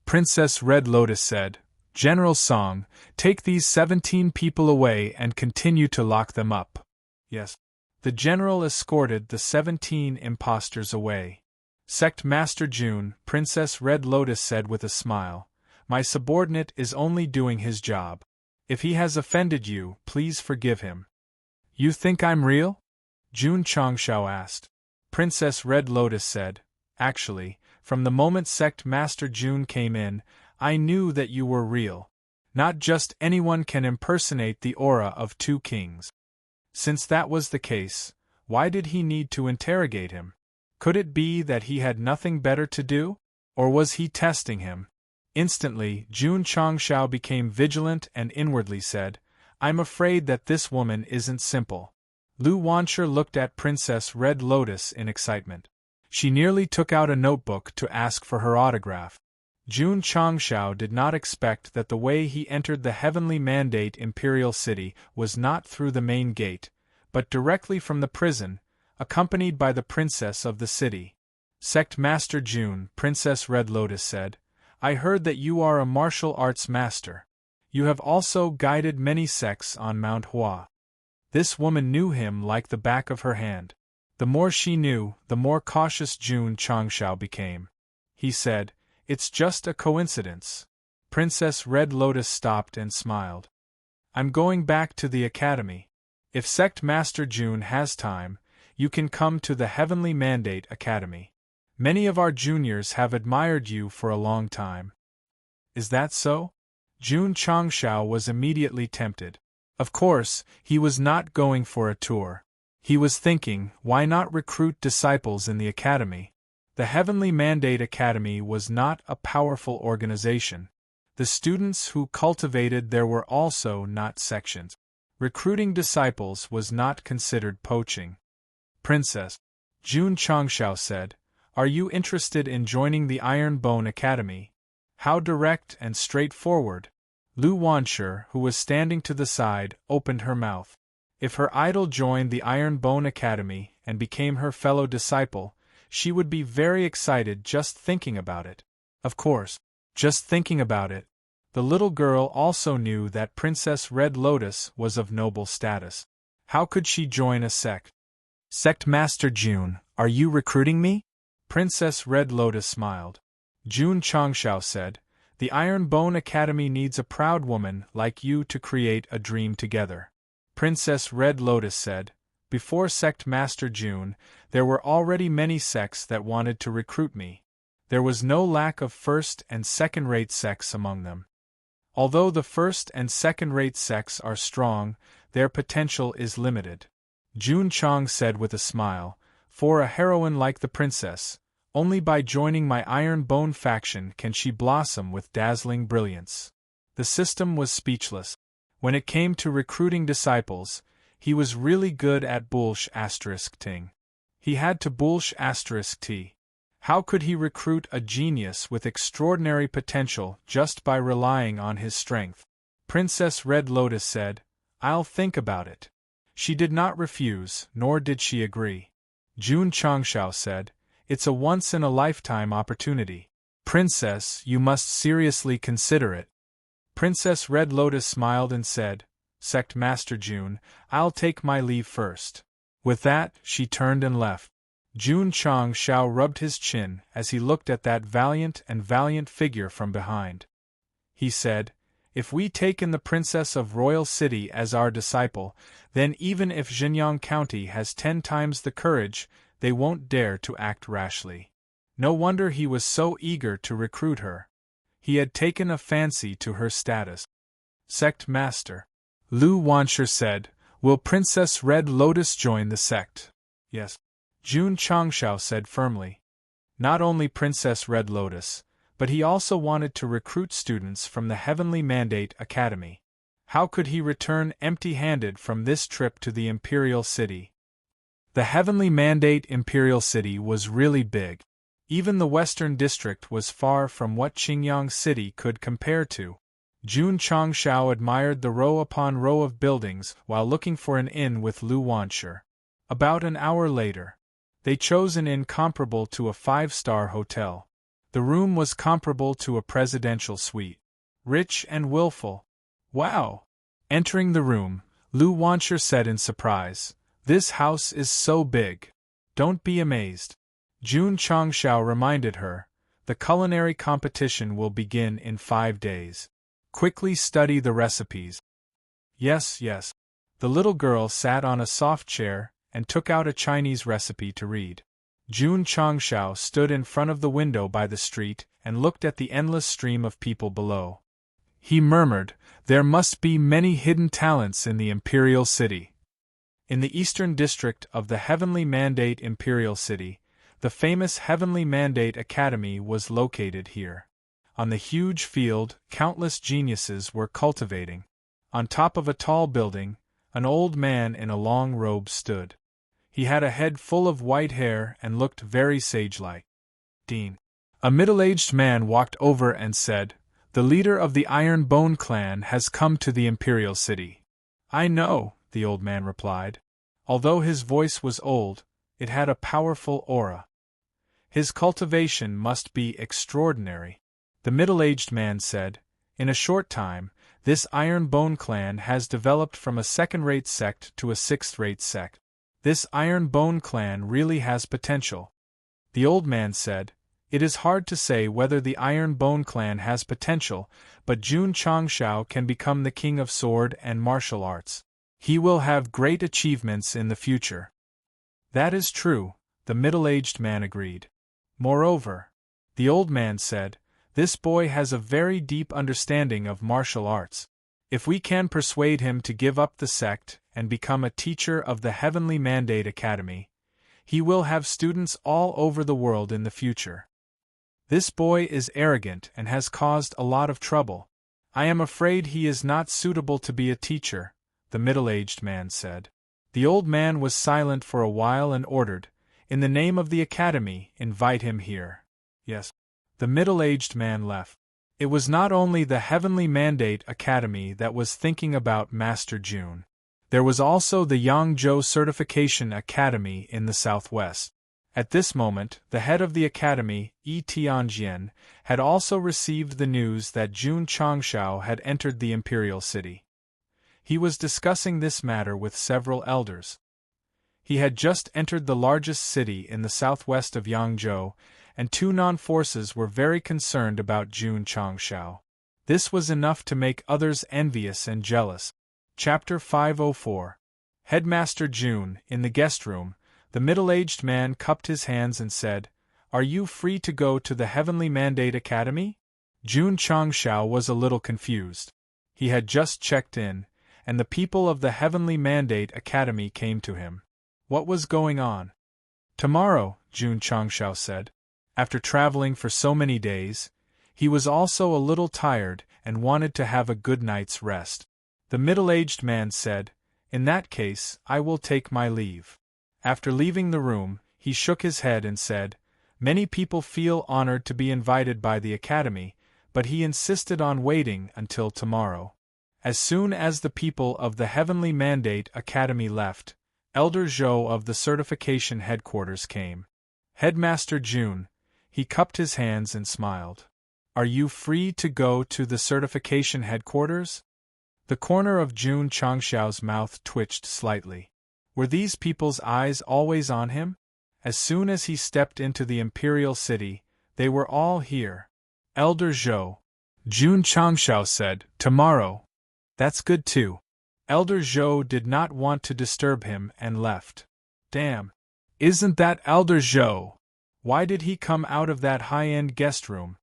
Princess Red Lotus said, General Song, take these 17 people away and continue to lock them up. Yes. The general escorted the 17 imposters away. Sect Master June, Princess Red Lotus said with a smile, my subordinate is only doing his job. If he has offended you, please forgive him. You think I'm real? Jun Changshao asked. Princess Red Lotus said, actually, from the moment Sect Master June came in, I knew that you were real. Not just anyone can impersonate the aura of two kings. Since that was the case, why did he need to interrogate him? Could it be that he had nothing better to do? Or was he testing him? Instantly, Jun Changshao became vigilant and inwardly said, I'm afraid that this woman isn't simple. Lu Wancher looked at Princess Red Lotus in excitement. She nearly took out a notebook to ask for her autograph. Jun Changshao did not expect that the way he entered the Heavenly Mandate Imperial City was not through the main gate, but directly from the prison, accompanied by the princess of the city. Sect Master June, Princess Red Lotus said, I heard that you are a martial arts master. You have also guided many sects on Mount Hua. This woman knew him like the back of her hand. The more she knew, the more cautious Jun Changshao became. He said, it's just a coincidence. Princess Red Lotus stopped and smiled. I'm going back to the academy. If Sect Master June has time, you can come to the Heavenly Mandate Academy. Many of our juniors have admired you for a long time. Is that so? Jun Changshao was immediately tempted. Of course, he was not going for a tour. He was thinking, why not recruit disciples in the academy? The Heavenly Mandate Academy was not a powerful organization. The students who cultivated there were also not sections. Recruiting disciples was not considered poaching. Princess, Jun Changshao said, are you interested in joining the Ironbone Academy? How direct and straightforward. Lu Wancher, who was standing to the side, opened her mouth. If her idol joined the Ironbone Academy and became her fellow disciple, She would be very excited just thinking about it. Of course, just thinking about it. The little girl also knew that Princess Red Lotus was of noble status. How could she join a sect? Sect Master June, are you recruiting me? Princess Red Lotus smiled. June Changshao said, the Iron Bone Academy needs a proud woman like you to create a dream together. Princess Red Lotus said, before Sect Master June, there were already many sects that wanted to recruit me. There was no lack of first and second-rate sects among them. Although the first and second-rate sects are strong, their potential is limited. June Chang said with a smile, for a heroine like the princess, only by joining my Iron Bone faction can she blossom with dazzling brilliance. The system was speechless. When it came to recruiting disciples, he was really good at **ting. He had to **t. How could he recruit a genius with extraordinary potential just by relying on his strength? Princess Red Lotus said, I'll think about it. She did not refuse, nor did she agree. June Changshao said, it's a once-in-a-lifetime opportunity. Princess, you must seriously consider it. Princess Red Lotus smiled and said, Sect Master June, I'll take my leave first. With that, she turned and left. June Changshao rubbed his chin as he looked at that valiant figure from behind. He said, if we take in the Princess of Royal City as our disciple, then even if Xinjiang County has 10 times the courage, they won't dare to act rashly. No wonder he was so eager to recruit her. He had taken a fancy to her status. Sect Master. Lu Wanshi said, will Princess Red Lotus join the sect? Yes. June Changshao said firmly. Not only Princess Red Lotus, but he also wanted to recruit students from the Heavenly Mandate Academy. How could he return empty-handed from this trip to the Imperial City? The Heavenly Mandate Imperial City was really big. Even the Western District was far from what Qingyang City could compare to. June Changshao admired the row upon row of buildings while looking for an inn with Lu Wanshi. About an hour later, they chose an inn comparable to a 5-star hotel. The room was comparable to a presidential suite. Rich and willful. Wow! Entering the room, Lu Wanshi said in surprise, this house is so big. Don't be amazed. June Changshao reminded her, the culinary competition will begin in 5 days. Quickly study the recipes. Yes. The little girl sat on a soft chair and took out a Chinese recipe to read. June Changshao stood in front of the window by the street and looked at the endless stream of people below. He murmured, there must be many hidden talents in the Imperial City. In the eastern district of the Heavenly Mandate Imperial City, the famous Heavenly Mandate Academy was located here. On the huge field, countless geniuses were cultivating. On top of a tall building, an old man in a long robe stood. He had a head full of white hair and looked very sage-like. Dean. A middle-aged man walked over and said, the leader of the Iron Bone clan has come to the Imperial City. I know, the old man replied. Although his voice was old, it had a powerful aura. His cultivation must be extraordinary. The middle-aged man said, in a short time, this Iron Bone clan has developed from a second-rate sect to a 6th-rate sect. This Iron Bone clan really has potential. The old man said, it is hard to say whether the Iron Bone clan has potential, but June Changshao can become the king of sword and martial arts. He will have great achievements in the future. That is true, the middle-aged man agreed. Moreover, the old man said, this boy has a very deep understanding of martial arts. If we can persuade him to give up the sect and become a teacher of the Heavenly Mandate Academy, he will have students all over the world in the future. This boy is arrogant and has caused a lot of trouble. I am afraid he is not suitable to be a teacher, the middle-aged man said. The old man was silent for a while and ordered, in the name of the academy, invite him here. Yes. The middle-aged man left. It was not only the Heavenly Mandate Academy that was thinking about Master June. There was also the Yangzhou Certification Academy in the southwest. At this moment, the head of the academy, Yi Tianjian, had also received the news that Jun Changshao had entered the imperial city. He was discussing this matter with several elders. He had just entered the largest city in the southwest of Yangzhou, and two non-forces were very concerned about Jun Changshao. This was enough to make others envious and jealous. Chapter 504. Headmaster Jun, in the guest room, the middle-aged man cupped his hands and said, "Are you free to go to the Heavenly Mandate Academy?" Jun Changshao was a little confused. He had just checked in, and the people of the Heavenly Mandate Academy came to him. What was going on? "Tomorrow," Jun Changshao said. After traveling for so many days, he was also a little tired and wanted to have a good night's rest. The middle-aged man said, "In that case, I will take my leave." After leaving the room, he shook his head and said, "Many people feel honored to be invited by the academy, but he insisted on waiting until tomorrow." As soon as the people of the Heavenly Mandate Academy left, Elder Zhou of the certification headquarters came. "Headmaster Jun," he cupped his hands and smiled. "Are you free to go to the certification headquarters?" The corner of Jun Changshao's mouth twitched slightly. Were these people's eyes always on him? As soon as he stepped into the imperial city, they were all here. "Elder Zhou," Jun Changshao said, "tomorrow." "That's good too." Elder Zhou did not want to disturb him and left. "Damn. Isn't that Elder Zhou? Why did he come out of that high-end guest room?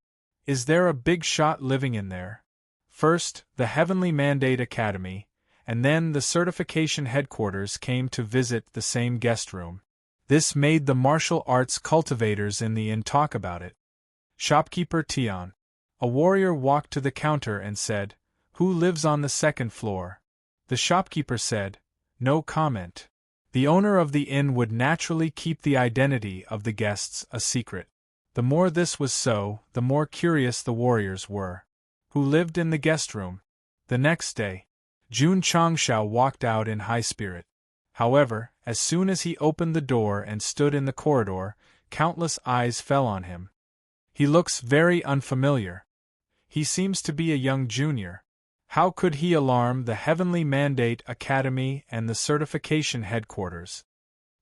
Is there a big shot living in there?" First, the Heavenly Mandate Academy, and then the certification headquarters came to visit the same guest room. This made the martial arts cultivators in the inn talk about it. Shopkeeper Tian, a warrior, walked to the counter and said, "Who lives on the second floor?" The shopkeeper said, "No comment." The owner of the inn would naturally keep the identity of the guests a secret. The more this was so, the more curious the warriors were. Who lived in the guest room? The next day, Jun Changshao walked out in high spirit. However, as soon as he opened the door and stood in the corridor, countless eyes fell on him. He looks very unfamiliar. He seems to be a young junior. How could he alarm the Heavenly Mandate Academy and the certification headquarters?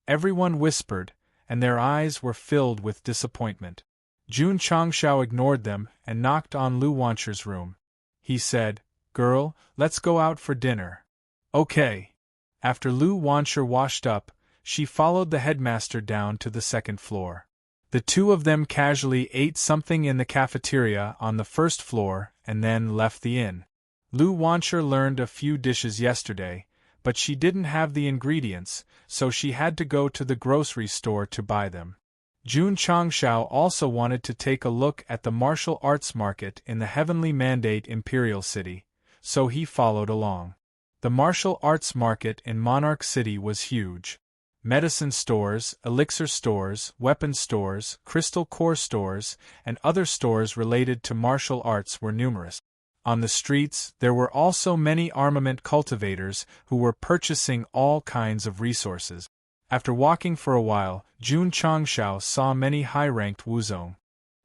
Everyone whispered, and their eyes were filled with disappointment. Jun Changshao ignored them and knocked on Lu Wancher's room. He said, "Girl, let's go out for dinner." "Okay." After Lu Wancher washed up, she followed the headmaster down to the second floor. The two of them casually ate something in the cafeteria on the first floor and then left the inn. Lu Wancher learned a few dishes yesterday, but she didn't have the ingredients, so she had to go to the grocery store to buy them. Jun Changshao also wanted to take a look at the martial arts market in the Heavenly Mandate Imperial City, so he followed along. The martial arts market in Monarch City was huge. Medicine stores, elixir stores, weapon stores, crystal core stores, and other stores related to martial arts were numerous. On the streets, there were also many armament cultivators who were purchasing all kinds of resources. After walking for a while, Jun Changshao saw many high-ranked Wuzong.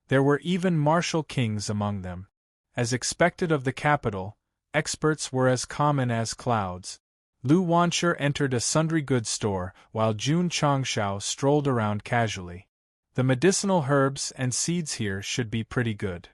There were even martial kings among them. As expected of the capital, experts were as common as clouds. Lu Wancher entered a sundry goods store, while Jun Changshao strolled around casually. The medicinal herbs and seeds here should be pretty good.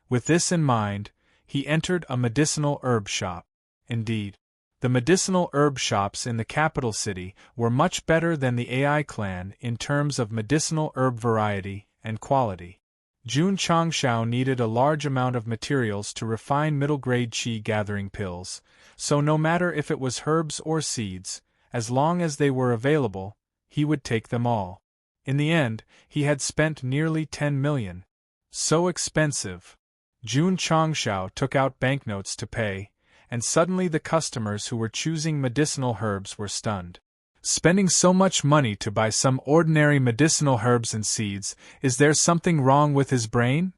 With this in mind, he entered a medicinal herb shop. Indeed, the medicinal herb shops in the capital city were much better than the AI clan in terms of medicinal herb variety and quality. Jun Changshao needed a large amount of materials to refine middle-grade qi gathering pills, so no matter if it was herbs or seeds, as long as they were available, he would take them all. In the end, he had spent nearly 10 million. So expensive. Jun Changshao took out banknotes to pay, and suddenly the customers who were choosing medicinal herbs were stunned. Spending so much money to buy some ordinary medicinal herbs and seeds, is there something wrong with his brain?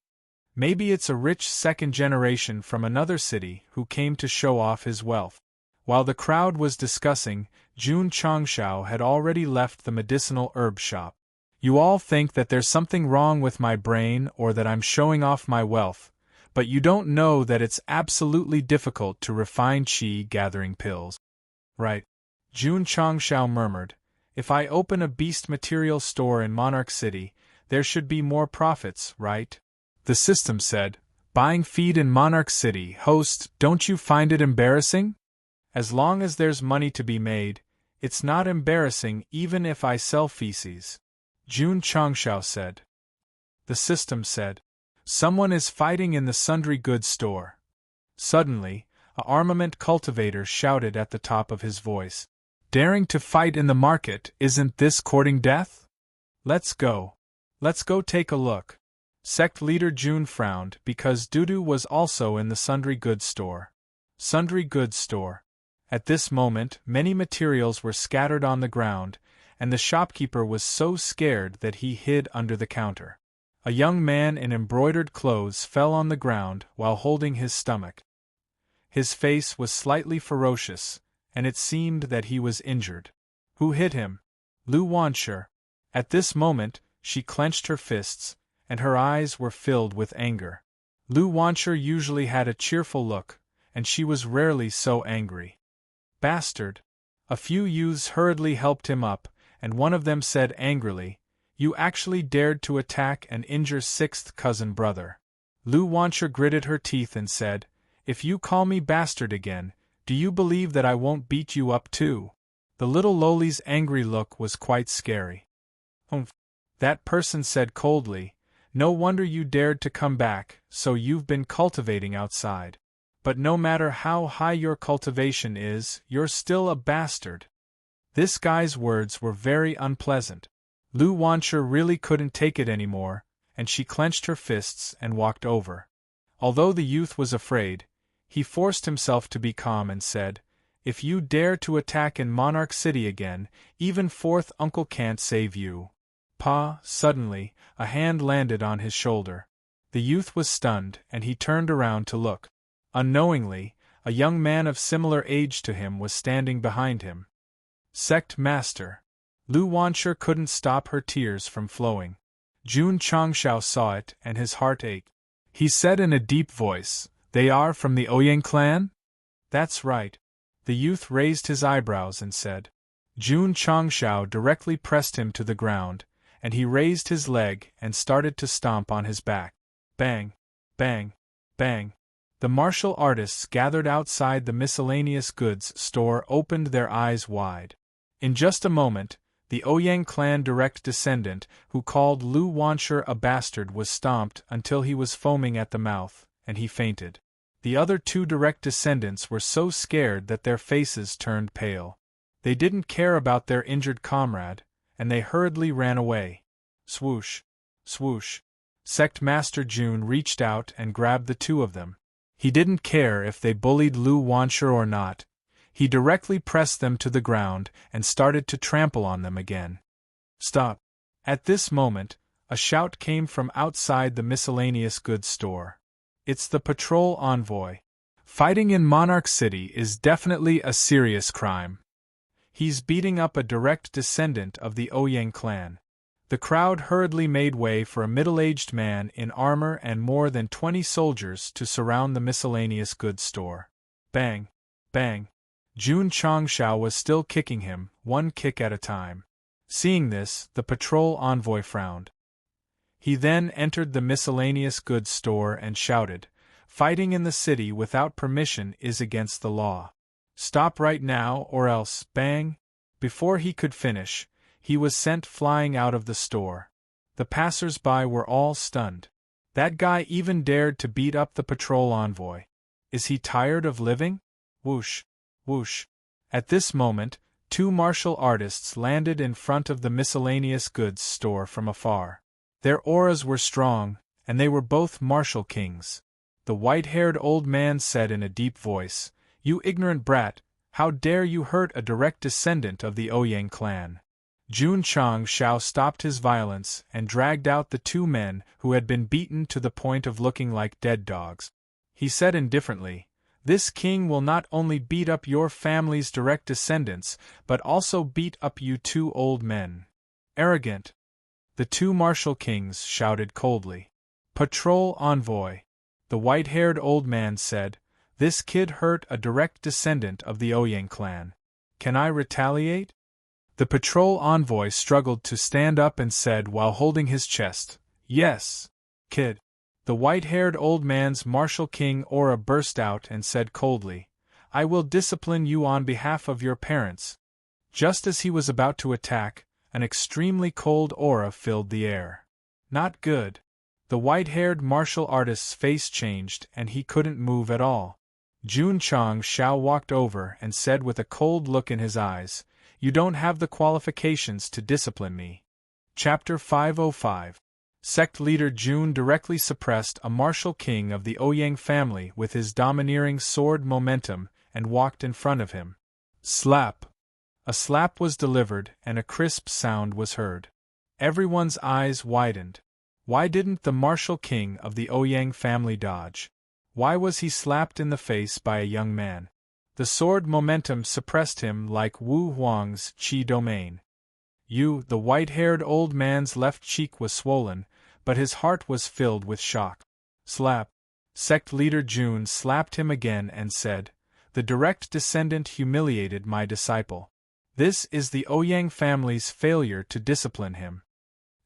Maybe it's a rich second generation from another city who came to show off his wealth. While the crowd was discussing, Jun Changshao had already left the medicinal herb shop. You all think that there's something wrong with my brain or that I'm showing off my wealth, but you don't know that it's absolutely difficult to refine qi gathering pills. Right. Jun Changshao murmured. If I open a beast material store in Monarch City, there should be more profits, right? The system said, buying feed in Monarch City, host, don't you find it embarrassing? As long as there's money to be made, it's not embarrassing even if I sell feces. Jun Changshao said. The system said, someone is fighting in the sundry goods store. Suddenly, a armament cultivator shouted at the top of his voice. Daring to fight in the market, isn't this courting death? Let's go. Let's go take a look. Sect leader Jun frowned because Dudu was also in the sundry goods store. Sundry goods store. At this moment, many materials were scattered on the ground, and the shopkeeper was so scared that he hid under the counter. A young man in embroidered clothes fell on the ground while holding his stomach. His face was slightly ferocious, and it seemed that he was injured. Who hit him? Lu Wanshi. At this moment, she clenched her fists, and her eyes were filled with anger. Lu Wanshi usually had a cheerful look, and she was rarely so angry. Bastard! A few youths hurriedly helped him up, and one of them said angrily, You actually dared to attack and injure sixth cousin brother. Lu Wanshi gritted her teeth and said, If you call me bastard again, do you believe that I won't beat you up too? The little loli's angry look was quite scary. Humph! That person said coldly, No wonder you dared to come back, so you've been cultivating outside. But no matter how high your cultivation is, you're still a bastard. This guy's words were very unpleasant. Lu Wanshi really couldn't take it anymore, and she clenched her fists and walked over. Although the youth was afraid, he forced himself to be calm and said, If you dare to attack in Monarch City again, even fourth uncle can't save you. Pa! Suddenly, a hand landed on his shoulder. The youth was stunned, and he turned around to look. Unknowingly, a young man of similar age to him was standing behind him. Sect Master. Lu Wanshi couldn't stop her tears from flowing. Jun Changshao saw it, and his heart ached. He said in a deep voice, They are from the Ouyang clan? That's right. The youth raised his eyebrows and said. Jun Changshao directly pressed him to the ground, and he raised his leg and started to stomp on his back. Bang! Bang! Bang! The martial artists gathered outside the miscellaneous goods store opened their eyes wide. In just a moment, the Ouyang clan direct descendant, who called Lu Wanshi a bastard, was stomped until he was foaming at the mouth, and he fainted. The other two direct descendants were so scared that their faces turned pale. They didn't care about their injured comrade, and they hurriedly ran away. Swoosh! Swoosh! Sect Master Jun reached out and grabbed the two of them. He didn't care if they bullied Lu Wanshi or not. He directly pressed them to the ground and started to trample on them again. Stop! At this moment, a shout came from outside the miscellaneous goods store. It's the patrol envoy. Fighting in Monarch City is definitely a serious crime. He's beating up a direct descendant of the Ouyang clan. The crowd hurriedly made way for a middle-aged man in armor and more than 20 soldiers to surround the miscellaneous goods store. Bang! Bang! Jun Changshao was still kicking him, one kick at a time. Seeing this, the patrol envoy frowned. He then entered the miscellaneous goods store and shouted, Fighting in the city without permission is against the law. Stop right now or else, bang! Before he could finish, he was sent flying out of the store. The passers-by were all stunned. That guy even dared to beat up the patrol envoy. Is he tired of living? Whoosh! Whoosh! At this moment, two martial artists landed in front of the miscellaneous goods store from afar. Their auras were strong, and they were both martial kings. The white-haired old man said in a deep voice, You ignorant brat, how dare you hurt a direct descendant of the Ouyang clan? Jun Changshao stopped his violence and dragged out the two men who had been beaten to the point of looking like dead dogs. He said indifferently, This king will not only beat up your family's direct descendants, but also beat up you two old men. Arrogant! The two martial kings shouted coldly. Patrol envoy. The white-haired old man said, "This kid hurt a direct descendant of the Ouyang clan. Can I retaliate?" The patrol envoy struggled to stand up and said while holding his chest, "Yes, kid." The white-haired old man's martial king aura burst out and said coldly, "I will discipline you on behalf of your parents." Just as he was about to attack, an extremely cold aura filled the air. Not good. The white-haired martial artist's face changed and he couldn't move at all. Jun Changshao walked over and said with a cold look in his eyes, "You don't have the qualifications to discipline me." Chapter 505. Sect leader Jun directly suppressed a martial king of the Ouyang family with his domineering sword momentum and walked in front of him. Slap! A slap was delivered and a crisp sound was heard. Everyone's eyes widened. Why didn't the martial king of the Ouyang family dodge? Why was he slapped in the face by a young man? The sword momentum suppressed him like Wu Huang's Qi domain. The white-haired old man's left cheek was swollen, but his heart was filled with shock. Slap! Sect leader Jun slapped him again and said, "The direct descendant humiliated my disciple. This is the Ouyang family's failure to discipline him."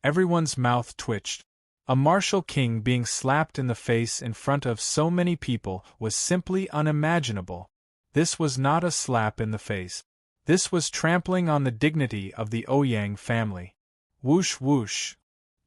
Everyone's mouth twitched. A martial king being slapped in the face in front of so many people was simply unimaginable. This was not a slap in the face. This was trampling on the dignity of the Ouyang family. Whoosh whoosh.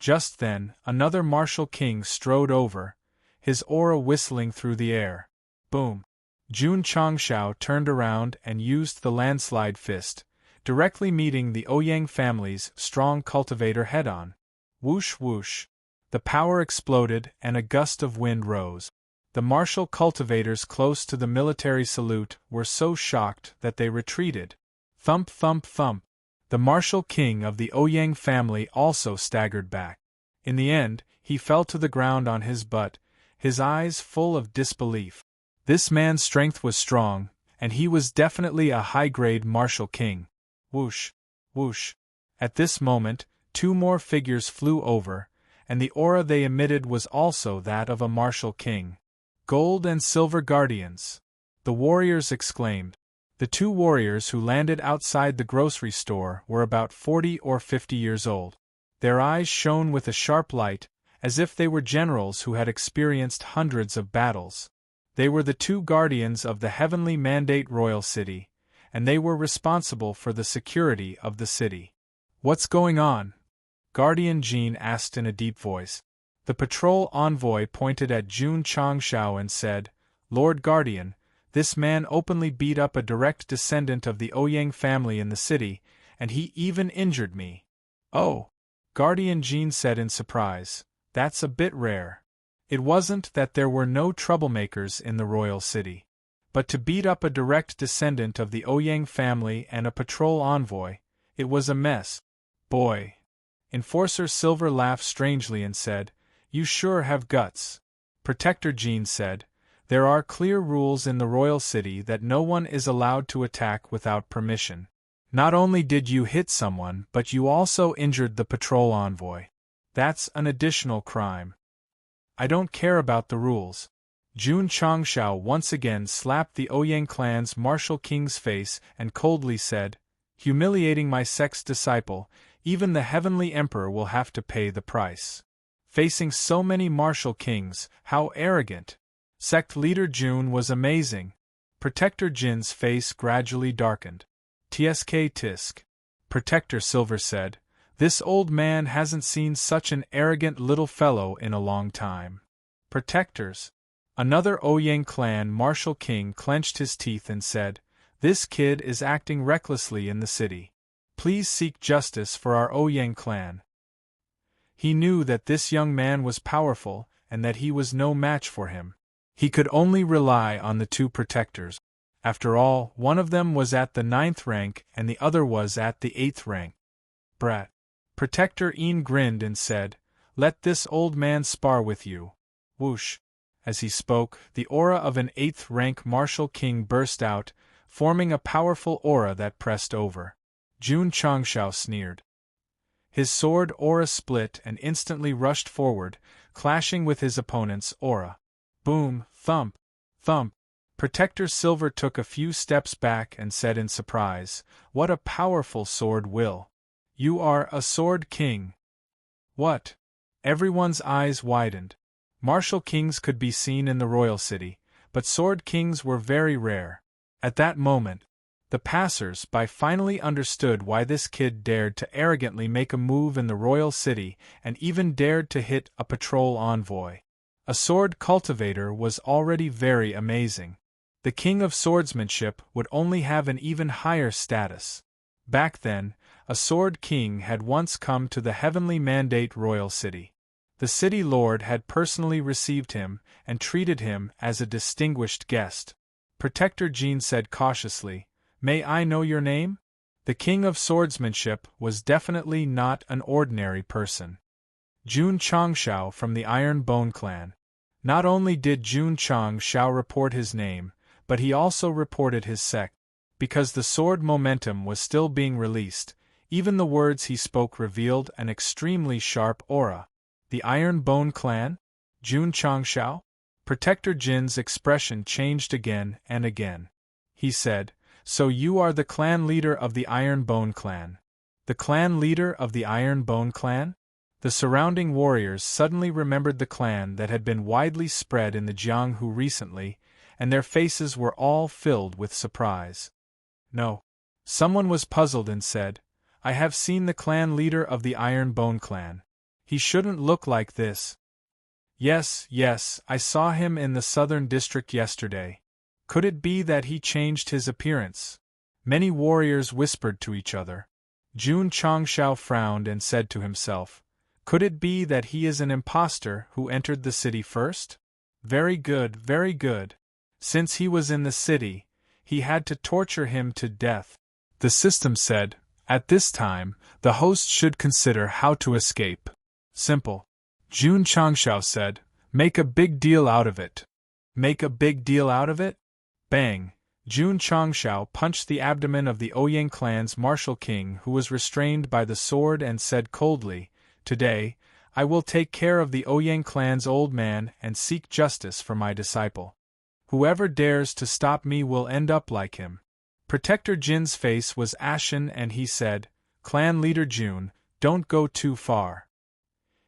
Just then, another martial king strode over, his aura whistling through the air. Boom! Jun Changshao turned around and used the landslide fist, directly meeting the Ouyang family's strong cultivator head-on. Whoosh whoosh. The power exploded and a gust of wind rose. The martial cultivators close to the military salute were so shocked that they retreated. Thump thump thump. The martial king of the Ouyang family also staggered back. In the end, he fell to the ground on his butt, his eyes full of disbelief. This man's strength was strong, and he was definitely a high-grade martial king. Whoosh, whoosh. At this moment, two more figures flew over, and the aura they emitted was also that of a martial king. Gold and silver guardians! The warriors exclaimed. The two warriors who landed outside the grocery store were about 40 or 50 years old. Their eyes shone with a sharp light, as if they were generals who had experienced hundreds of battles. They were the two guardians of the Heavenly Mandate Royal City, and they were responsible for the security of the city. "What's going on?" Guardian Jean asked in a deep voice. The patrol envoy pointed at Jun Changshao and said, "Lord Guardian, this man openly beat up a direct descendant of the Ouyang family in the city, and he even injured me." "Oh," Guardian Jean said in surprise, "that's a bit rare. It wasn't that there were no troublemakers in the royal city. But to beat up a direct descendant of the Ouyang family and a patrol envoy, it was a mess. Boy." Enforcer Silver laughed strangely and said, "You sure have guts." Protector Jean said, "There are clear rules in the royal city that no one is allowed to attack without permission. Not only did you hit someone, but you also injured the patrol envoy. That's an additional crime." "I don't care about the rules." Jun Changshao once again slapped the Ouyang clan's martial king's face and coldly said, "Humiliating my sect's disciple, even the Heavenly Emperor will have to pay the price. Facing so many martial kings, how arrogant!" Sect leader Jun was amazing. Protector Jin's face gradually darkened. "Tsk tisk." Protector Silver said, "This old man hasn't seen such an arrogant little fellow in a long time." "Protectors." Another Ouyang clan martial king clenched his teeth and said, "This kid is acting recklessly in the city. Please seek justice for our Ouyang clan." He knew that this young man was powerful and that he was no match for him. He could only rely on the two protectors. After all, one of them was at the 9th rank and the other was at the 8th rank. "Brat." Protector Een grinned and said, "Let this old man spar with you." Whoosh. As he spoke, the aura of an 8th rank martial king burst out, forming a powerful aura that pressed over. Jun Changshao sneered. His sword aura split and instantly rushed forward, clashing with his opponent's aura. Boom, thump, thump. Protector Silver took a few steps back and said in surprise, "What a powerful sword will! You are a sword king." "What?" Everyone's eyes widened. Martial kings could be seen in the royal city, but sword kings were very rare. At that moment, the passers-by finally understood why this kid dared to arrogantly make a move in the royal city and even dared to hit a patrol envoy. A sword cultivator was already very amazing. The king of swordsmanship would only have an even higher status. Back then, a sword king had once come to the heavenly mandate royal city. The city lord had personally received him and treated him as a distinguished guest. Protector Jean said cautiously, "May I know your name?" The king of swordsmanship was definitely not an ordinary person. Jun Changshao from the Iron Bone clan. Not only did Jun Changshao report his name, but he also reported his sect. Because the sword momentum was still being released, even the words he spoke revealed an extremely sharp aura. The Iron Bone clan? Jun Changshao? Protector Jin's expression changed again and again. He said, "So you are the clan leader of the Iron Bone clan." The clan leader of the Iron Bone clan? The surrounding warriors suddenly remembered the clan that had been widely spread in the Jianghu recently, and their faces were all filled with surprise. "No." Someone was puzzled and said, "I have seen the clan leader of the Iron Bone clan. He shouldn't look like this." Yes, I saw him in the southern district yesterday. Could it be that he changed his appearance?" Many warriors whispered to each other. Jun Changshao frowned and said to himself, "Could it be that he is an impostor who entered the city first? Very good, very good. Since he was in the city, he had to torture him to death." The system said, "At this time, the host should consider how to escape." Simple. Jun Changshao said, "Make a big deal out of it." Make a big deal out of it? Bang! Jun Changshao punched the abdomen of the Ouyang clan's martial king who was restrained by the sword and said coldly, "Today, I will take care of the Ouyang clan's old man and seek justice for my disciple. Whoever dares to stop me will end up like him." Protector Jin's face was ashen and he said, "Clan leader Jun, don't go too far."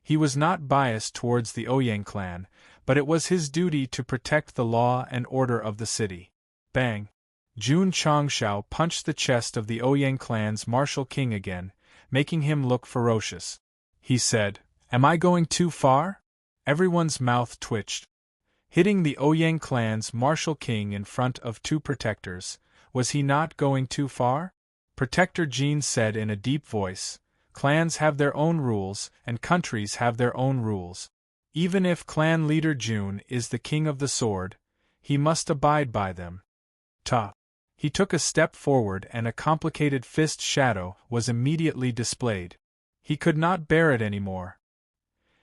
He was not biased towards the Ouyang clan, but it was his duty to protect the law and order of the city. Bang! Jun Changshao punched the chest of the Ouyang clan's martial king again, making him look ferocious. He said, "Am I going too far?" Everyone's mouth twitched. Hitting the Ouyang clan's martial king in front of two protectors, was he not going too far? Protector Jean said in a deep voice, "Clans have their own rules and countries have their own rules. Even if clan leader Jun is the king of the sword, he must abide by them." Ta! He took a step forward and a complicated fist shadow was immediately displayed. He could not bear it anymore.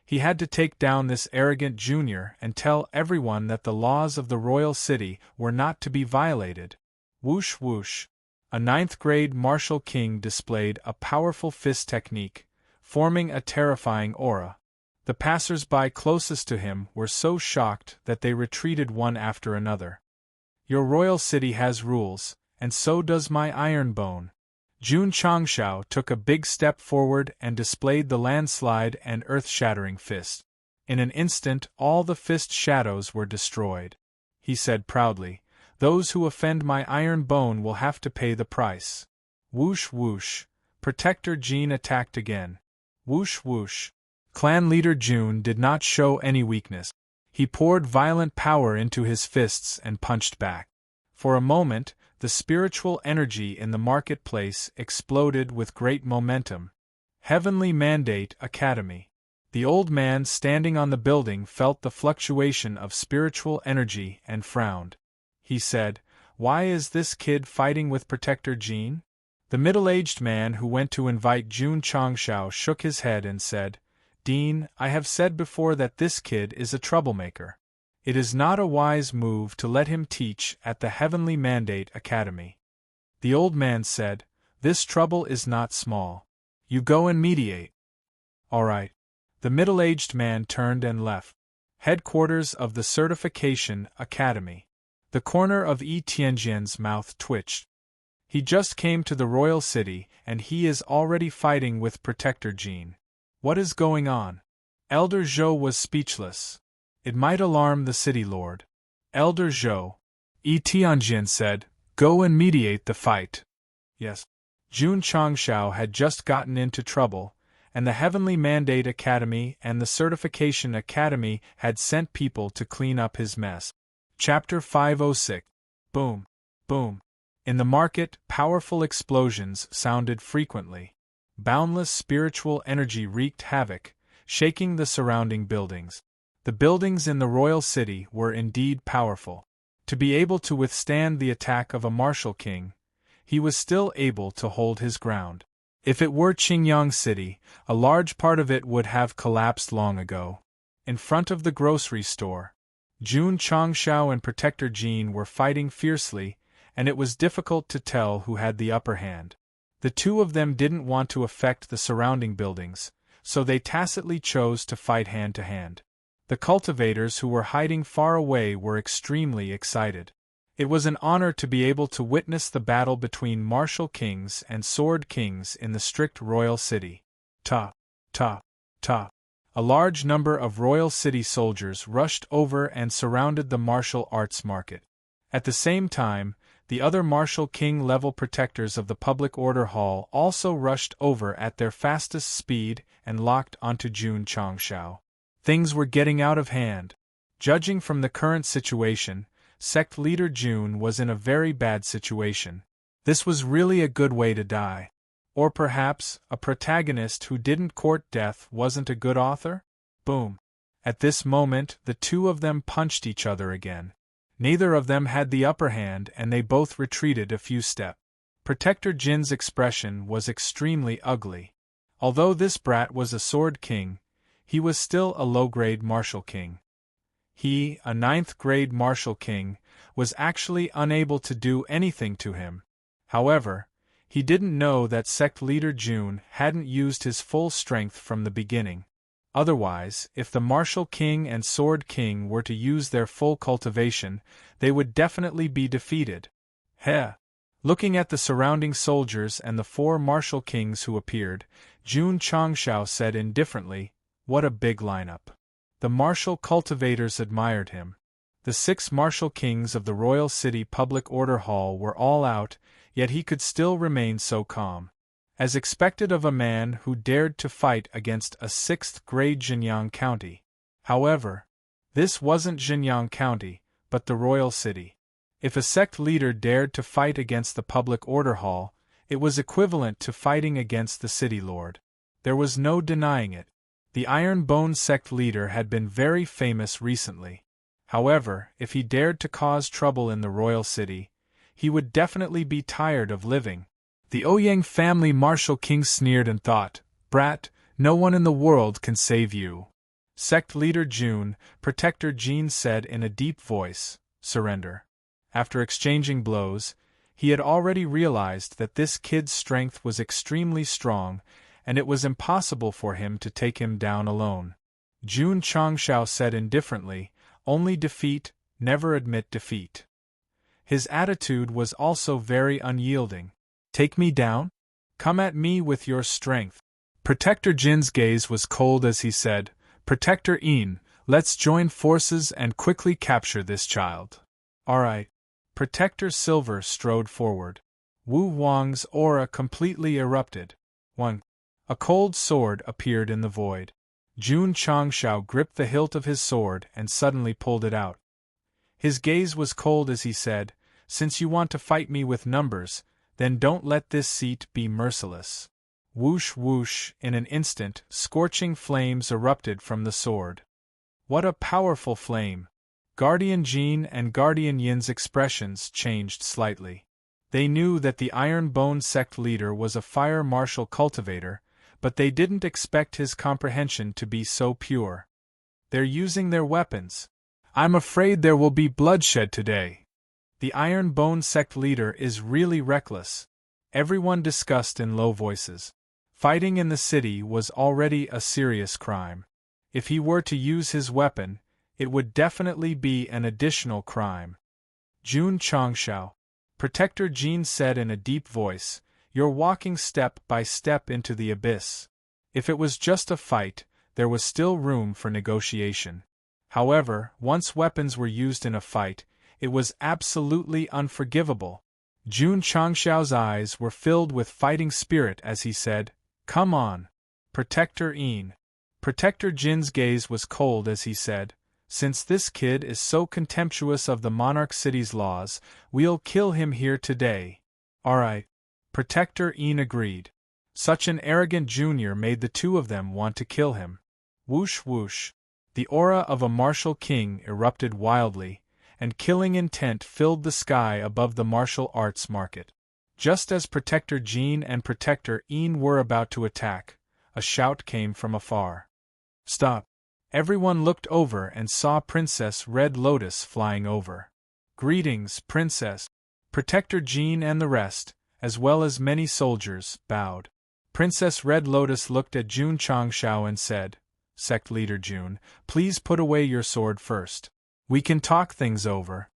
He had to take down this arrogant junior and tell everyone that the laws of the royal city were not to be violated. Whoosh whoosh! A 9th-grade martial king displayed a powerful fist technique, forming a terrifying aura. The passers-by closest to him were so shocked that they retreated one after another. "Your royal city has rules, and so does my iron bone." Jun Changshao took a big step forward and displayed the landslide and earth-shattering fist. In an instant all the fist shadows were destroyed. He said proudly, "Those who offend my iron bone will have to pay the price." Whoosh whoosh! Protector Jean attacked again. Whoosh whoosh! Clan leader Jun did not show any weakness. He poured violent power into his fists and punched back. For a moment, the spiritual energy in the marketplace exploded with great momentum. Heavenly Mandate Academy. The old man standing on the building felt the fluctuation of spiritual energy and frowned. He said, "Why is this kid fighting with Protector Jean?" The middle-aged man who went to invite Jun Changshao shook his head and said, "Dean, I have said before that this kid is a troublemaker. It is not a wise move to let him teach at the Heavenly Mandate Academy." The old man said, "This trouble is not small. You go and mediate." All right. The middle-aged man turned and left. Headquarters of the Certification Academy. The corner of Yi Tianjian's mouth twitched. He just came to the royal city, and he is already fighting with Protector Jean. What is going on? Elder Zhou was speechless. It might alarm the city lord. Elder Zhou, Yi Tianjian said, go and mediate the fight. Yes. Jun Changshao had just gotten into trouble, and the Heavenly Mandate Academy and the Certification Academy had sent people to clean up his mess. Chapter 506. Boom. Boom. In the market, powerful explosions sounded frequently. Boundless spiritual energy wreaked havoc, shaking the surrounding buildings. The buildings in the royal city were indeed powerful. To be able to withstand the attack of a martial king, he was still able to hold his ground. If it were Qingyang City, a large part of it would have collapsed long ago. In front of the grocery store, Jun Changshao and Protector Jean were fighting fiercely, and it was difficult to tell who had the upper hand. The two of them didn't want to affect the surrounding buildings, so they tacitly chose to fight hand to hand. The cultivators who were hiding far away were extremely excited. It was an honor to be able to witness the battle between martial kings and sword kings in the strict royal city. Ta, ta, ta. A large number of royal city soldiers rushed over and surrounded the martial arts market. At the same time, the other martial king-level protectors of the public order hall also rushed over at their fastest speed and locked onto Jun Changshao. Things were getting out of hand. Judging from the current situation, Sect leader Jun was in a very bad situation. This was really a good way to die. Or perhaps, a protagonist who didn't court death wasn't a good author? Boom. At this moment, the two of them punched each other again. Neither of them had the upper hand and they both retreated a few steps. Protector Jin's expression was extremely ugly. Although this brat was a sword king, he was still a low-grade martial king. He, a 9th-grade martial king, was actually unable to do anything to him. However, he didn't know that sect leader Jun hadn't used his full strength from the beginning. Otherwise, if the martial king and sword king were to use their full cultivation, they would definitely be defeated. Heh! Looking at the surrounding soldiers and the 4 martial kings who appeared, Jun Changshao said indifferently, "What a big lineup." The martial cultivators admired him. The 6 martial kings of the royal city public order hall were all out, yet he could still remain so calm. As expected of a man who dared to fight against a 6th-grade Jinyang County. However, this wasn't Jinyang County, but the royal city. If a sect leader dared to fight against the public order hall, it was equivalent to fighting against the city lord. There was no denying it. The Iron Bone sect leader had been very famous recently. However, if he dared to cause trouble in the royal city, he would definitely be tired of living. The Ouyang family martial king sneered and thought, "Brat, no one in the world can save you." Sect leader Jun, Protector Jean said in a deep voice, "Surrender." After exchanging blows, he had already realized that this kid's strength was extremely strong, and it was impossible for him to take him down alone. Jun Changshao said indifferently, "Only defeat, never admit defeat." His attitude was also very unyielding. "Take me down? Come at me with your strength." Protector Jin's gaze was cold as he said, "Protector Yin, let's join forces and quickly capture this child." "Alright." Protector Silver strode forward. Wu Wang's aura completely erupted. 1. A cold sword appeared in the void. Jun Changshao gripped the hilt of his sword and suddenly pulled it out. His gaze was cold as he said, "Since you want to fight me with numbers, then don't let this seat be merciless." Whoosh whoosh, in an instant, scorching flames erupted from the sword. What a powerful flame! Guardian Jean and Guardian Yin's expressions changed slightly. They knew that the Iron Bone sect leader was a fire martial cultivator, but they didn't expect his comprehension to be so pure. "They're using their weapons. I'm afraid there will be bloodshed today. The Iron Bone sect leader is really reckless," everyone discussed in low voices. Fighting in the city was already a serious crime. If he were to use his weapon, it would definitely be an additional crime. Jun Changshao, Protector Jean said in a deep voice, "You're walking step by step into the abyss." If it was just a fight, there was still room for negotiation. However, once weapons were used in a fight, it was absolutely unforgivable. Jun Changshao's eyes were filled with fighting spirit as he said, "Come on, Protector Yin." Protector Jin's gaze was cold as he said, "Since this kid is so contemptuous of the Monarch City's laws, we'll kill him here today." "Alright." Protector Yin agreed. Such an arrogant junior made the two of them want to kill him. Whoosh whoosh. The aura of a martial king erupted wildly, and killing intent filled the sky above the martial arts market. Just as Protector Jean and Protector Yin were about to attack, a shout came from afar. "Stop!" Everyone looked over and saw Princess Red Lotus flying over. "Greetings, Princess." Protector Jean and the rest, as well as many soldiers, bowed. Princess Red Lotus looked at Jun Changshao and said, "Sect Leader Jun, please put away your sword first. We can talk things over."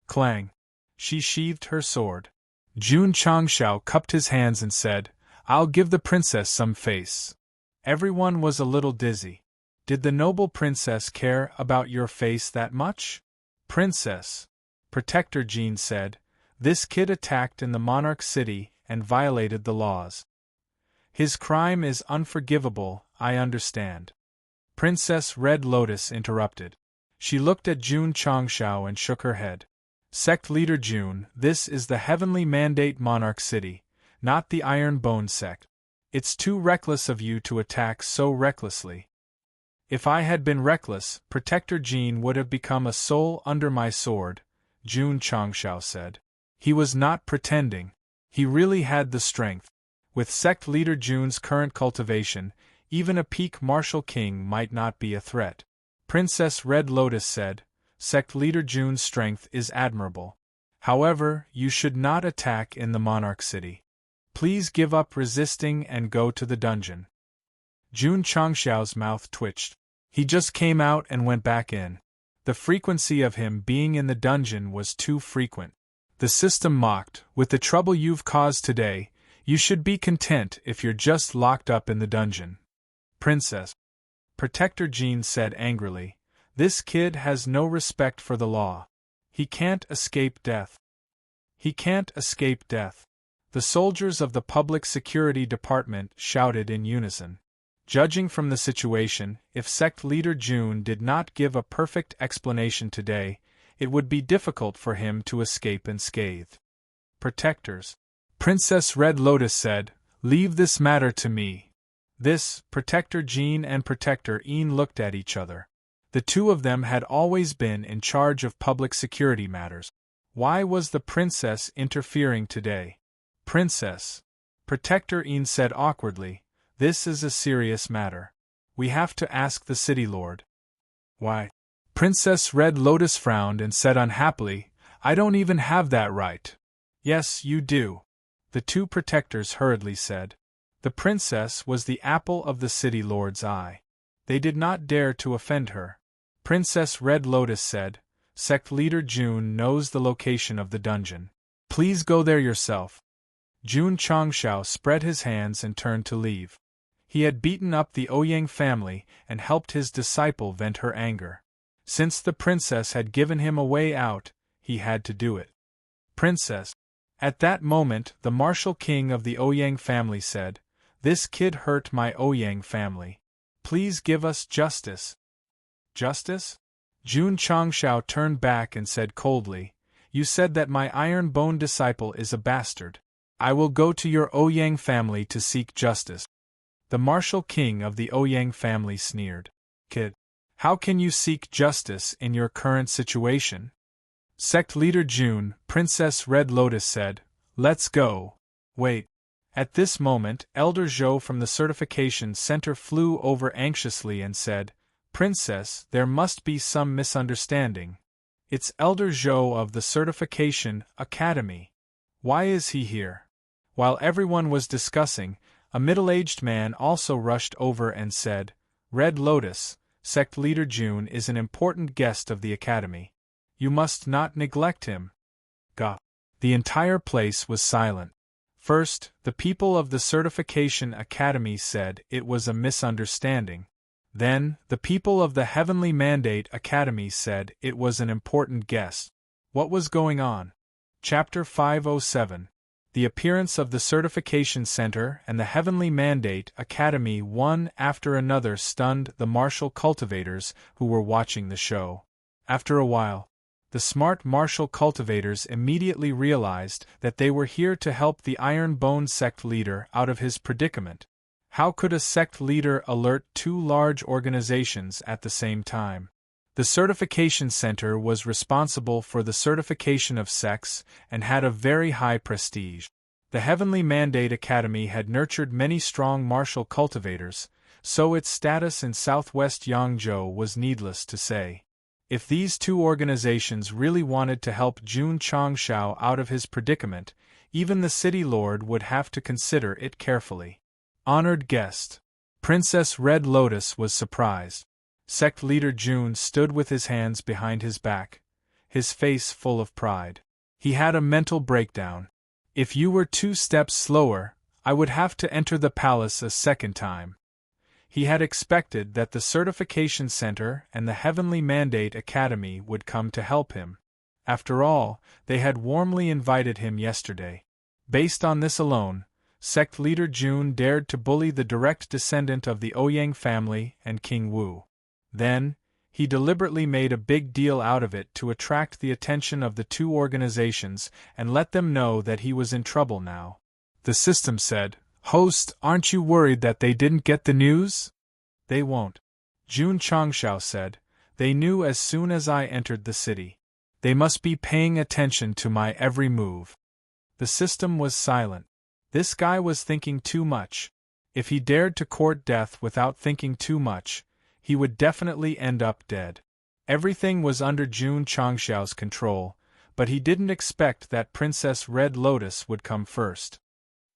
Clang! She sheathed her sword. Jun Changshao cupped his hands and said, "I'll give the princess some face." Everyone was a little dizzy. "Did the noble princess care about your face that much?" "Princess," Protector Jean said, "this kid attacked in the Monarch City and violated the laws. His crime is unforgivable, I understand." Princess Red Lotus interrupted. She looked at Jun Changshao and shook her head. "Sect Leader Jun, this is the Heavenly Mandate Monarch City, not the Iron Bone Sect. It's too reckless of you to attack so recklessly." "If I had been reckless, Protector Jean would have become a soul under my sword," Jun Changshao said. He was not pretending. He really had the strength. With Sect Leader Jun's current cultivation, even a peak martial king might not be a threat. Princess Red Lotus said, "Sect Leader Jun's strength is admirable. However, you should not attack in the Monarch City. Please give up resisting and go to the dungeon." Jun Changshao's mouth twitched. He just came out and went back in. The frequency of him being in the dungeon was too frequent. The system mocked, "With the trouble you've caused today, you should be content if you're just locked up in the dungeon." "Princess," Protector Jean said angrily, "this kid has no respect for the law. He can't escape death." "He can't escape death." The soldiers of the Public Security Department shouted in unison. Judging from the situation, if Sect Leader Jun did not give a perfect explanation today, it would be difficult for him to escape unscathed. "Protectors," Princess Red Lotus said, "leave this matter to me." This, Protector Jean and Protector Yin looked at each other. The two of them had always been in charge of public security matters. Why was the princess interfering today? "Princess," Protector Yin said awkwardly, "this is a serious matter. We have to ask the city lord." "Why?" Princess Red Lotus frowned and said unhappily, "I don't even have that right." "Yes, you do," the two protectors hurriedly said. The princess was the apple of the city lord's eye. They did not dare to offend her. Princess Red Lotus said, "Sect Leader Jun knows the location of the dungeon. Please go there yourself." Jun Changshao spread his hands and turned to leave. He had beaten up the Ouyang family and helped his disciple vent her anger. Since the princess had given him a way out, he had to do it. "Princess." At that moment, the martial king of the Ouyang family said, "This kid hurt my Ouyang family. Please give us justice." "Justice?" Jun Changshao turned back and said coldly, "You said that my Iron Bone disciple is a bastard. I will go to your Ouyang family to seek justice." The martial king of the Ouyang family sneered. "Kid, how can you seek justice in your current situation?" Sect Leader Jun, Princess Red Lotus said, "Let's go." "Wait." At this moment, Elder Zhou from the Certification Center flew over anxiously and said, "Princess, there must be some misunderstanding. It's Elder Zhou of the Certification Academy. Why is he here?" While everyone was discussing, A middle-aged man also rushed over and said, "Red Lotus, Sect Leader June is an important guest of the Academy. You must not neglect him." Gah! The entire place was silent. First, the people of the Certification Academy said it was a misunderstanding. Then, the people of the Heavenly Mandate Academy said it was an important guest. What was going on? Chapter 507. The appearance of the Certification Center and the Heavenly Mandate Academy one after another stunned the martial cultivators who were watching the show. After a while, the smart martial cultivators immediately realized that they were here to help the Iron Bone sect leader out of his predicament. How could a sect leader alert two large organizations at the same time? The Certification Center was responsible for the certification of sects and had a very high prestige. The Heavenly Mandate Academy had nurtured many strong martial cultivators, so its status in southwest Yangzhou was needless to say. If these two organizations really wanted to help Jun Changshao out of his predicament, even the city lord would have to consider it carefully. Honored guest. Princess Red Lotus was surprised. Sect Leader Jun stood with his hands behind his back, his face full of pride. He had a mental breakdown. If you were 2 steps slower, I would have to enter the palace a second time. He had expected that the Certification Center and the Heavenly Mandate Academy would come to help him. After all, they had warmly invited him yesterday. Based on this alone, Sect Leader Jun dared to bully the direct descendant of the Ouyang family and King Wu. Then, he deliberately made a big deal out of it to attract the attention of the two organizations and let them know that he was in trouble now. The system said, "Host, aren't you worried that they didn't get the news?" "They won't," Jun Changshao said. "They knew as soon as I entered the city. They must be paying attention to my every move." The system was silent. This guy was thinking too much. If he dared to court death without thinking too much, he would definitely end up dead. Everything was under Jun Changshao's control, but he didn't expect that Princess Red Lotus would come first.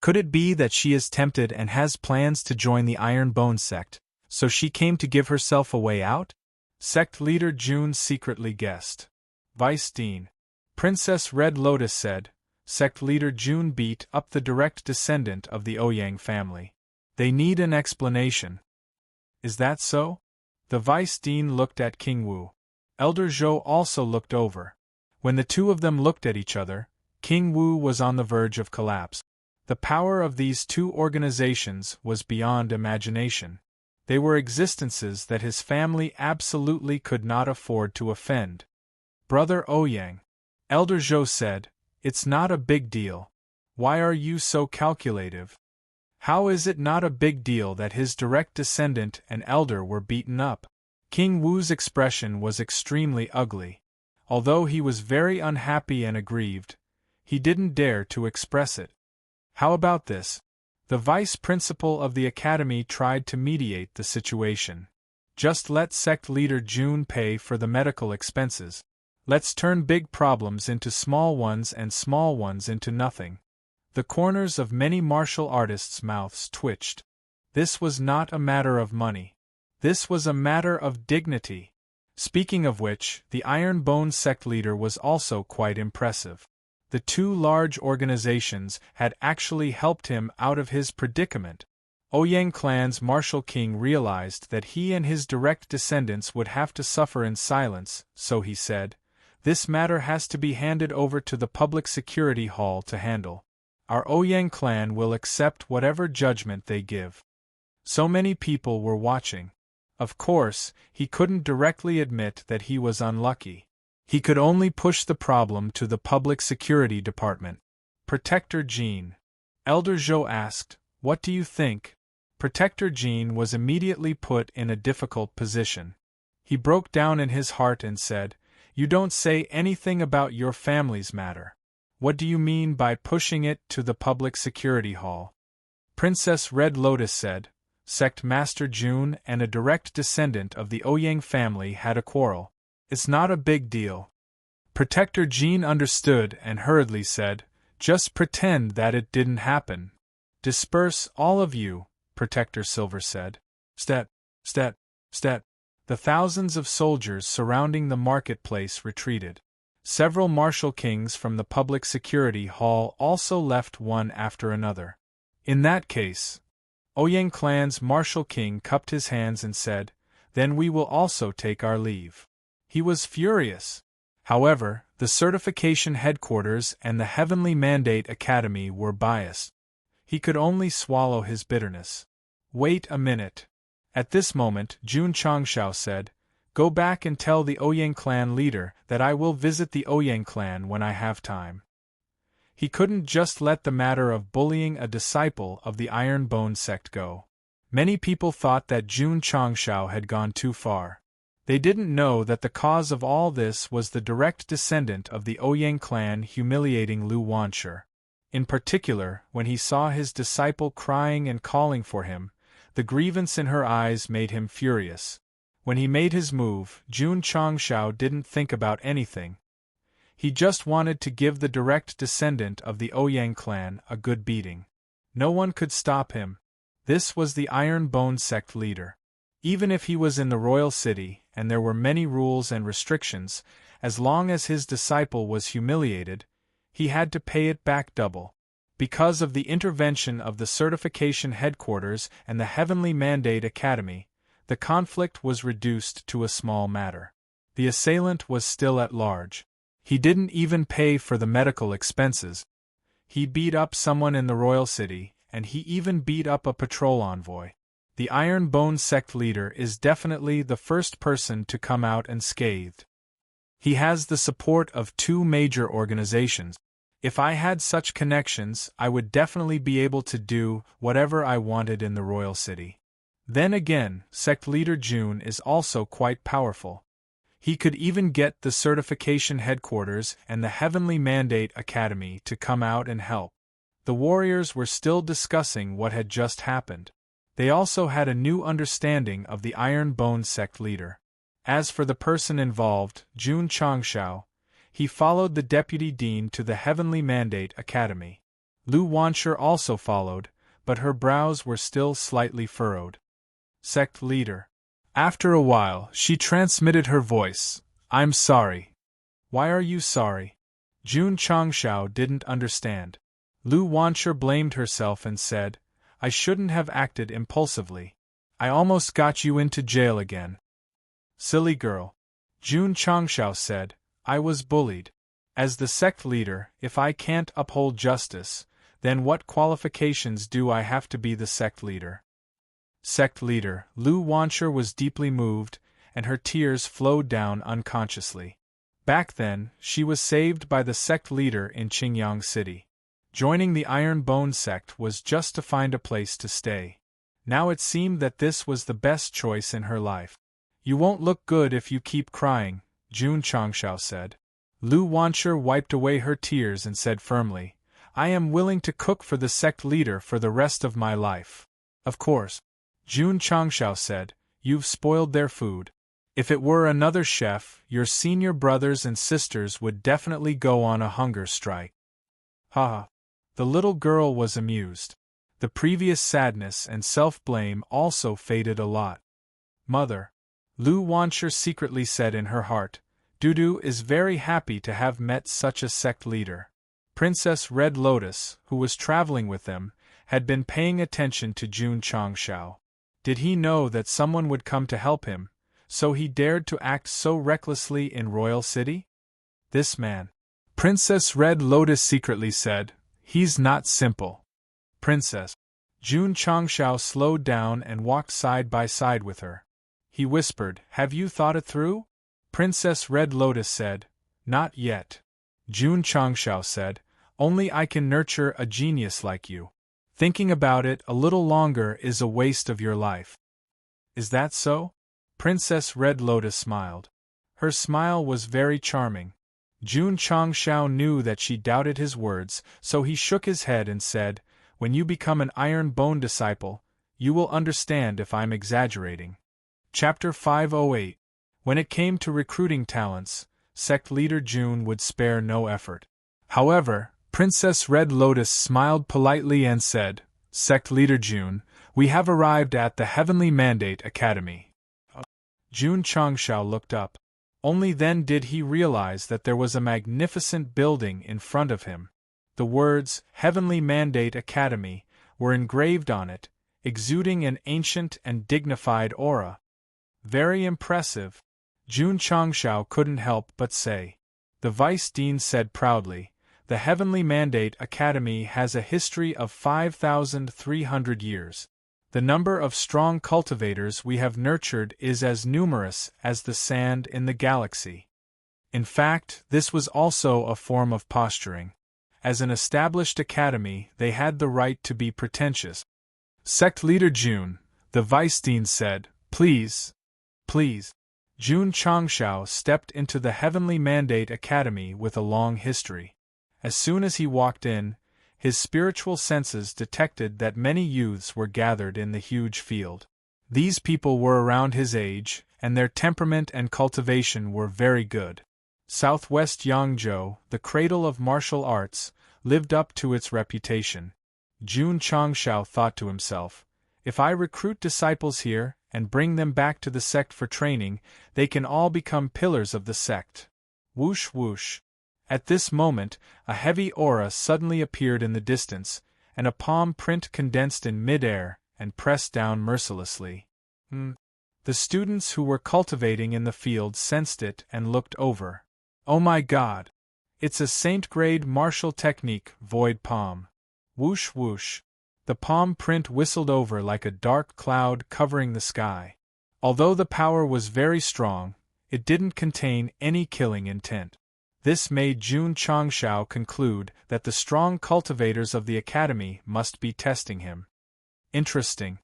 Could it be that she is tempted and has plans to join the Iron Bone sect, so she came to give herself a way out? Sect leader Jun secretly guessed. Vice Dean. Princess Red Lotus said, Sect leader Jun beat up the direct descendant of the Ouyang family. They need an explanation. Is that so? The Vice Dean looked at King Wu. Elder Zhou also looked over. When the two of them looked at each other, King Wu was on the verge of collapse. The power of these two organizations was beyond imagination. They were existences that his family absolutely could not afford to offend. Brother Ouyang, Elder Zhou said, it's not a big deal. Why are you so calculative? How is it not a big deal that his direct descendant and elder were beaten up? King Wu's expression was extremely ugly. Although he was very unhappy and aggrieved, he didn't dare to express it. How about this? The vice principal of the academy tried to mediate the situation. Just let sect leader Jun pay for the medical expenses. Let's turn big problems into small ones and small ones into nothing. The corners of many martial artists' mouths twitched. This was not a matter of money. This was a matter of dignity. Speaking of which, the Iron Bone sect leader was also quite impressive. The two large organizations had actually helped him out of his predicament. Ouyang clan's martial king realized that he and his direct descendants would have to suffer in silence, so he said, "This matter has to be handed over to the Public Security Hall to handle. Our Ouyang clan will accept whatever judgment they give." So many people were watching. Of course, he couldn't directly admit that he was unlucky. He could only push the problem to the Public Security Department. Protector Jean. Elder Zhou asked, "What do you think?" Protector Jean was immediately put in a difficult position. He broke down in his heart and said, "You don't say anything about your family's matter. What do you mean by pushing it to the Public Security Hall?" Princess Red Lotus said, Sect Master Jun and a direct descendant of the Ouyang family had a quarrel. It's not a big deal. Protector Jean understood and hurriedly said, "Just pretend that it didn't happen." Disperse, all of you, Protector Silver said. Step, step, step. The thousands of soldiers surrounding the marketplace retreated. Several martial kings from the public security hall also left one after another. In that case, Ouyang clan's martial king cupped his hands and said, "Then we will also take our leave." He was furious. However, the certification headquarters and the Heavenly Mandate Academy were biased. He could only swallow his bitterness. Wait a minute. At this moment, Jun Changshao said, "Go back and tell the Ouyang clan leader that I will visit the Ouyang clan when I have time." He couldn't just let the matter of bullying a disciple of the Iron Bone sect go. Many people thought that Jun Changshao had gone too far. They didn't know that the cause of all this was the direct descendant of the Ouyang clan humiliating Lu Wanshi. In particular, when he saw his disciple crying and calling for him, the grievance in her eyes made him furious. When he made his move, Jun Changshao didn't think about anything. He just wanted to give the direct descendant of the Ouyang clan a good beating. No one could stop him. This was the Iron Bone sect leader. Even if he was in the royal city, and there were many rules and restrictions, as long as his disciple was humiliated, he had to pay it back double. Because of the intervention of the certification headquarters and the Heavenly Mandate Academy, the conflict was reduced to a small matter. The assailant was still at large. He didn't even pay for the medical expenses. He beat up someone in the royal city, and he even beat up a patrol envoy. The Iron Bone sect leader is definitely the first person to come out unscathed. He has the support of 2 major organizations. If I had such connections, I would definitely be able to do whatever I wanted in the royal city. Then again, sect leader Jun is also quite powerful. He could even get the certification headquarters and the Heavenly Mandate Academy to come out and help. The warriors were still discussing what had just happened. They also had a new understanding of the Iron Bone sect leader. As for the person involved, Jun Changshao, he followed the deputy dean to the Heavenly Mandate Academy. Lu Wanshi also followed, but her brows were still slightly furrowed. Sect leader. After a while, she transmitted her voice. "I'm sorry." "Why are you sorry?" Jun Changshao didn't understand. Lu Wanshi blamed herself and said, "I shouldn't have acted impulsively. I almost got you into jail again." "Silly girl." Jun Changshao said, "I was bullied. As the sect leader, if I can't uphold justice, then what qualifications do I have to be the sect leader?" Sect leader, Lu Wanshi was deeply moved, and her tears flowed down unconsciously. Back then, she was saved by the sect leader in Qingyang City. Joining the Iron Bone sect was just to find a place to stay. Now it seemed that this was the best choice in her life. "You won't look good if you keep crying," Jun Changshao said. Lu Wanshi wiped away her tears and said firmly, "I am willing to cook for the sect leader for the rest of my life." "Of course." Jun Changshao said, "You've spoiled their food. If it were another chef, your senior brothers and sisters would definitely go on a hunger strike." "Ha!" The little girl was amused. The previous sadness and self-blame also faded a lot. "Mother," Lu Wanshi secretly said in her heart, "Dudu is very happy to have met such a sect leader." Princess Red Lotus, who was traveling with them, had been paying attention to Jun Changshao. Did he know that someone would come to help him, so he dared to act so recklessly in Royal City? This man, Princess Red Lotus secretly said, "He's not simple." "Princess." Jun Changshao slowed down and walked side by side with her. He whispered, "Have you thought it through?" Princess Red Lotus said, "Not yet." Jun Changshao said, "Only I can nurture a genius like you. Thinking about it a little longer is a waste of your life." "Is that so?" Princess Red Lotus smiled. Her smile was very charming. Jun Changshao knew that she doubted his words, so he shook his head and said, "When you become an Iron Bone disciple, you will understand if I'm exaggerating." Chapter 508. When it came to recruiting talents, sect leader Jun would spare no effort. However, Princess Red Lotus smiled politely and said, Sect Leader June, we have arrived at the Heavenly Mandate Academy. June Changshao looked up. Only then did he realize that there was a magnificent building in front of him. The words, Heavenly Mandate Academy, were engraved on it, exuding an ancient and dignified aura. Very impressive, June Changshao couldn't help but say. The Vice Dean said proudly, the Heavenly Mandate Academy has a history of 5,300 years. The number of strong cultivators we have nurtured is as numerous as the sand in the galaxy. In fact, this was also a form of posturing. As an established academy, they had the right to be pretentious. Sect Leader June, the Vice Dean said, please. June Changshao stepped into the Heavenly Mandate Academy with a long history. As soon as he walked in, his spiritual senses detected that many youths were gathered in the huge field. These people were around his age, and their temperament and cultivation were very good. Southwest Yangzhou, the cradle of martial arts, lived up to its reputation. June Changshao thought to himself, if I recruit disciples here and bring them back to the sect for training, they can all become pillars of the sect. Whoosh whoosh. At this moment, a heavy aura suddenly appeared in the distance, and a palm print condensed in mid-air and pressed down mercilessly. The students who were cultivating in the field sensed it and looked over. Oh my God! It's a saint-grade martial technique, void palm. Whoosh whoosh. The palm print whistled over like a dark cloud covering the sky. Although the power was very strong, it didn't contain any killing intent. This made June Changshao conclude that the strong cultivators of the academy must be testing him. Interesting.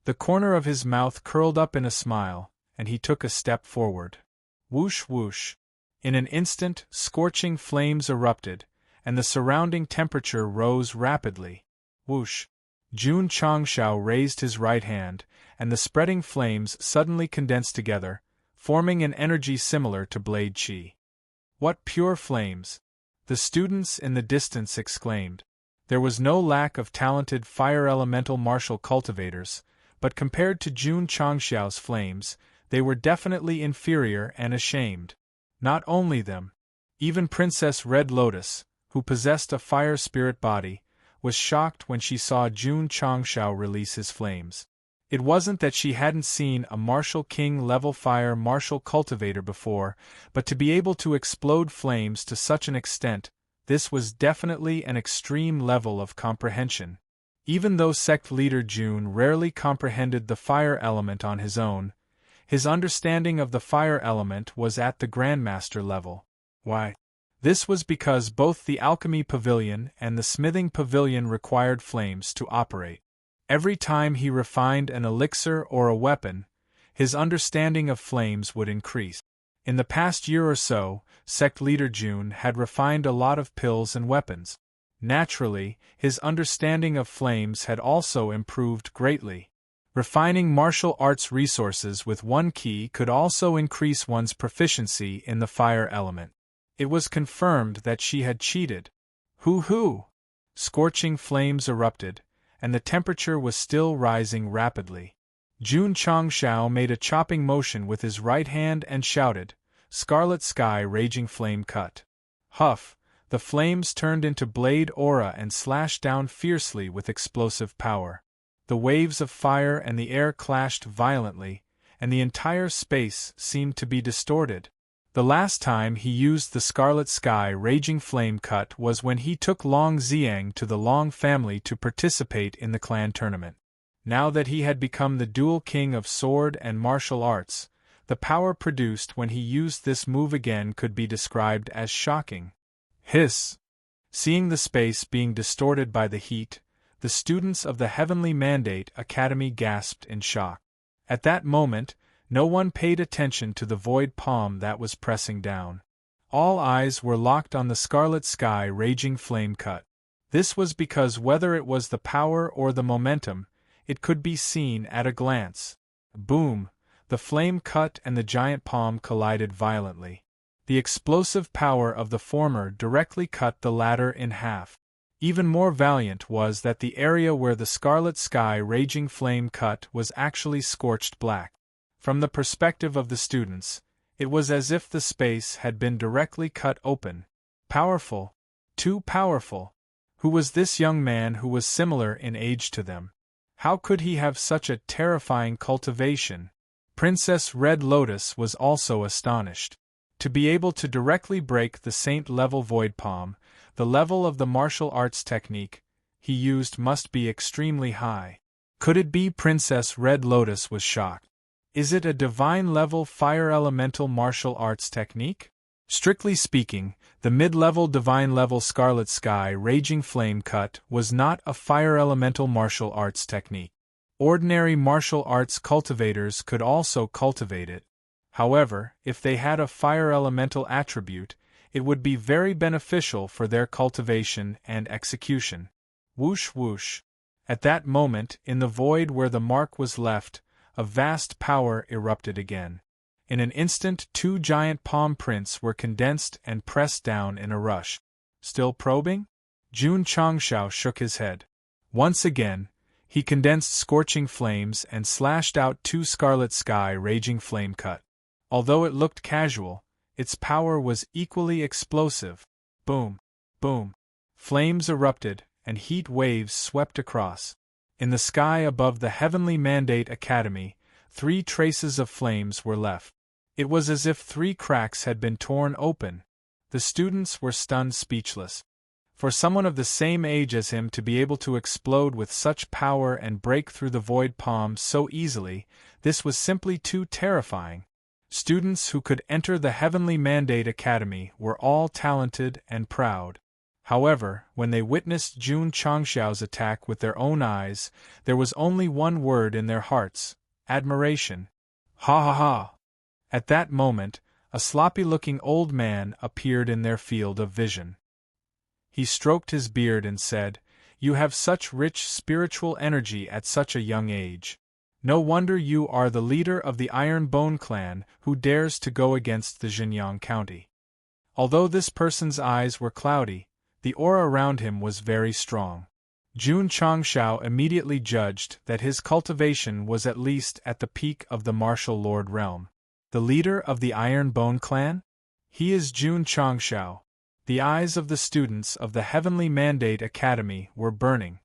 The corner of his mouth curled up in a smile, and he took a step forward. Whoosh whoosh. In an instant, scorching flames erupted, and the surrounding temperature rose rapidly. Whoosh. June Changshao raised his right hand, and the spreading flames suddenly condensed together, forming an energy similar to blade qi. What pure flames! The students in the distance exclaimed. There was no lack of talented fire elemental martial cultivators, but compared to June Changshao's flames, they were definitely inferior and ashamed. Not only them. Even Princess Red Lotus, who possessed a fire spirit body, was shocked when she saw June Changshao release his flames. It wasn't that she hadn't seen a martial king level fire martial cultivator before, but to be able to explode flames to such an extent, this was definitely an extreme level of comprehension. Even though sect leader June rarely comprehended the fire element on his own, his understanding of the fire element was at the Grandmaster level. Why? This was because both the Alchemy Pavilion and the Smithing Pavilion required flames to operate. Every time he refined an elixir or a weapon, his understanding of flames would increase. In the past year or so, sect leader June had refined a lot of pills and weapons. Naturally, his understanding of flames had also improved greatly. Refining martial arts resources with one key could also increase one's proficiency in the fire element. It was confirmed that she had cheated. Hoo-hoo! Scorching flames erupted, and the temperature was still rising rapidly. June Changshao made a chopping motion with his right hand and shouted, "Scarlet Sky Raging Flame Cut." Huff! The flames turned into blade aura and slashed down fiercely with explosive power. The waves of fire and the air clashed violently, and the entire space seemed to be distorted. The last time he used the Scarlet Sky Raging Flame Cut was when he took Long Xiang to the Long family to participate in the clan tournament. Now that he had become the dual king of sword and martial arts, the power produced when he used this move again could be described as shocking. Hiss! Seeing the space being distorted by the heat, the students of the Heavenly Mandate Academy gasped in shock. At that moment, no one paid attention to the void palm that was pressing down. All eyes were locked on the Scarlet Sky Raging Flame Cut. This was because whether it was the power or the momentum, it could be seen at a glance. Boom! The flame cut and the giant palm collided violently. The explosive power of the former directly cut the latter in half. Even more valiant was that the area where the scarlet sky raging flame cut was actually scorched black. From the perspective of the students, it was as if the space had been directly cut open. Powerful. Too powerful. Who was this young man who was similar in age to them? How could he have such a terrifying cultivation? Princess Red Lotus was also astonished. To be able to directly break the saint-level void palm, the level of the martial arts technique he used must be extremely high. Could it be? Princess Red Lotus was shocked. Is it a divine-level fire elemental martial arts technique? Strictly speaking, the mid-level divine-level Scarlet Sky Raging Flame Cut was not a fire elemental martial arts technique. Ordinary martial arts cultivators could also cultivate it. However, if they had a fire elemental attribute, it would be very beneficial for their cultivation and execution. Whoosh whoosh. At that moment, in the void where the mark was left, a vast power erupted again. In an instant, 2 giant palm prints were condensed and pressed down in a rush. Still probing? Jun Changshao shook his head. Once again, he condensed scorching flames and slashed out 2 scarlet sky raging flame cut. Although it looked casual, its power was equally explosive. Boom! Boom! Flames erupted, and heat waves swept across. In the sky above the Heavenly Mandate Academy, 3 traces of flames were left. It was as if 3 cracks had been torn open. The students were stunned speechless. For someone of the same age as him to be able to explode with such power and break through the void palm so easily, this was simply too terrifying. Students who could enter the Heavenly Mandate Academy were all talented and proud. However, when they witnessed Jun Changshao's attack with their own eyes, there was only one word in their hearts: admiration. Ha ha ha! At that moment, a sloppy-looking old man appeared in their field of vision. He stroked his beard and said, "You have such rich spiritual energy at such a young age. No wonder you are the leader of the Iron Bone clan who dares to go against the Xinjiang County." Although this person's eyes were cloudy, the aura around him was very strong. Jun Changshao immediately judged that his cultivation was at least at the peak of the martial lord realm. The leader of the Iron Bone clan? He is Jun Changshao. The eyes of the students of the Heavenly Mandate Academy were burning.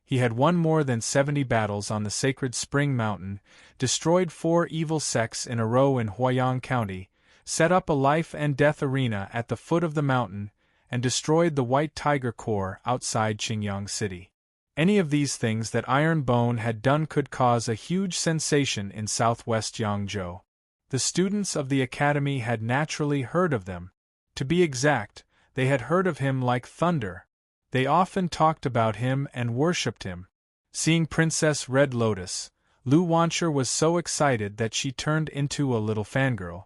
He had won more than 70 battles on the sacred Spring Mountain, destroyed 4 evil sects in a row in Huayang County, set up a life and death arena at the foot of the mountain, and destroyed the White Tiger Corps outside Qingyang City. Any of these things that Iron Bone had done could cause a huge sensation in southwest Yangzhou. The students of the academy had naturally heard of them. To be exact, they had heard of him like thunder. They often talked about him and worshipped him. Seeing Princess Red Lotus, Lu Wancher was so excited that she turned into a little fangirl.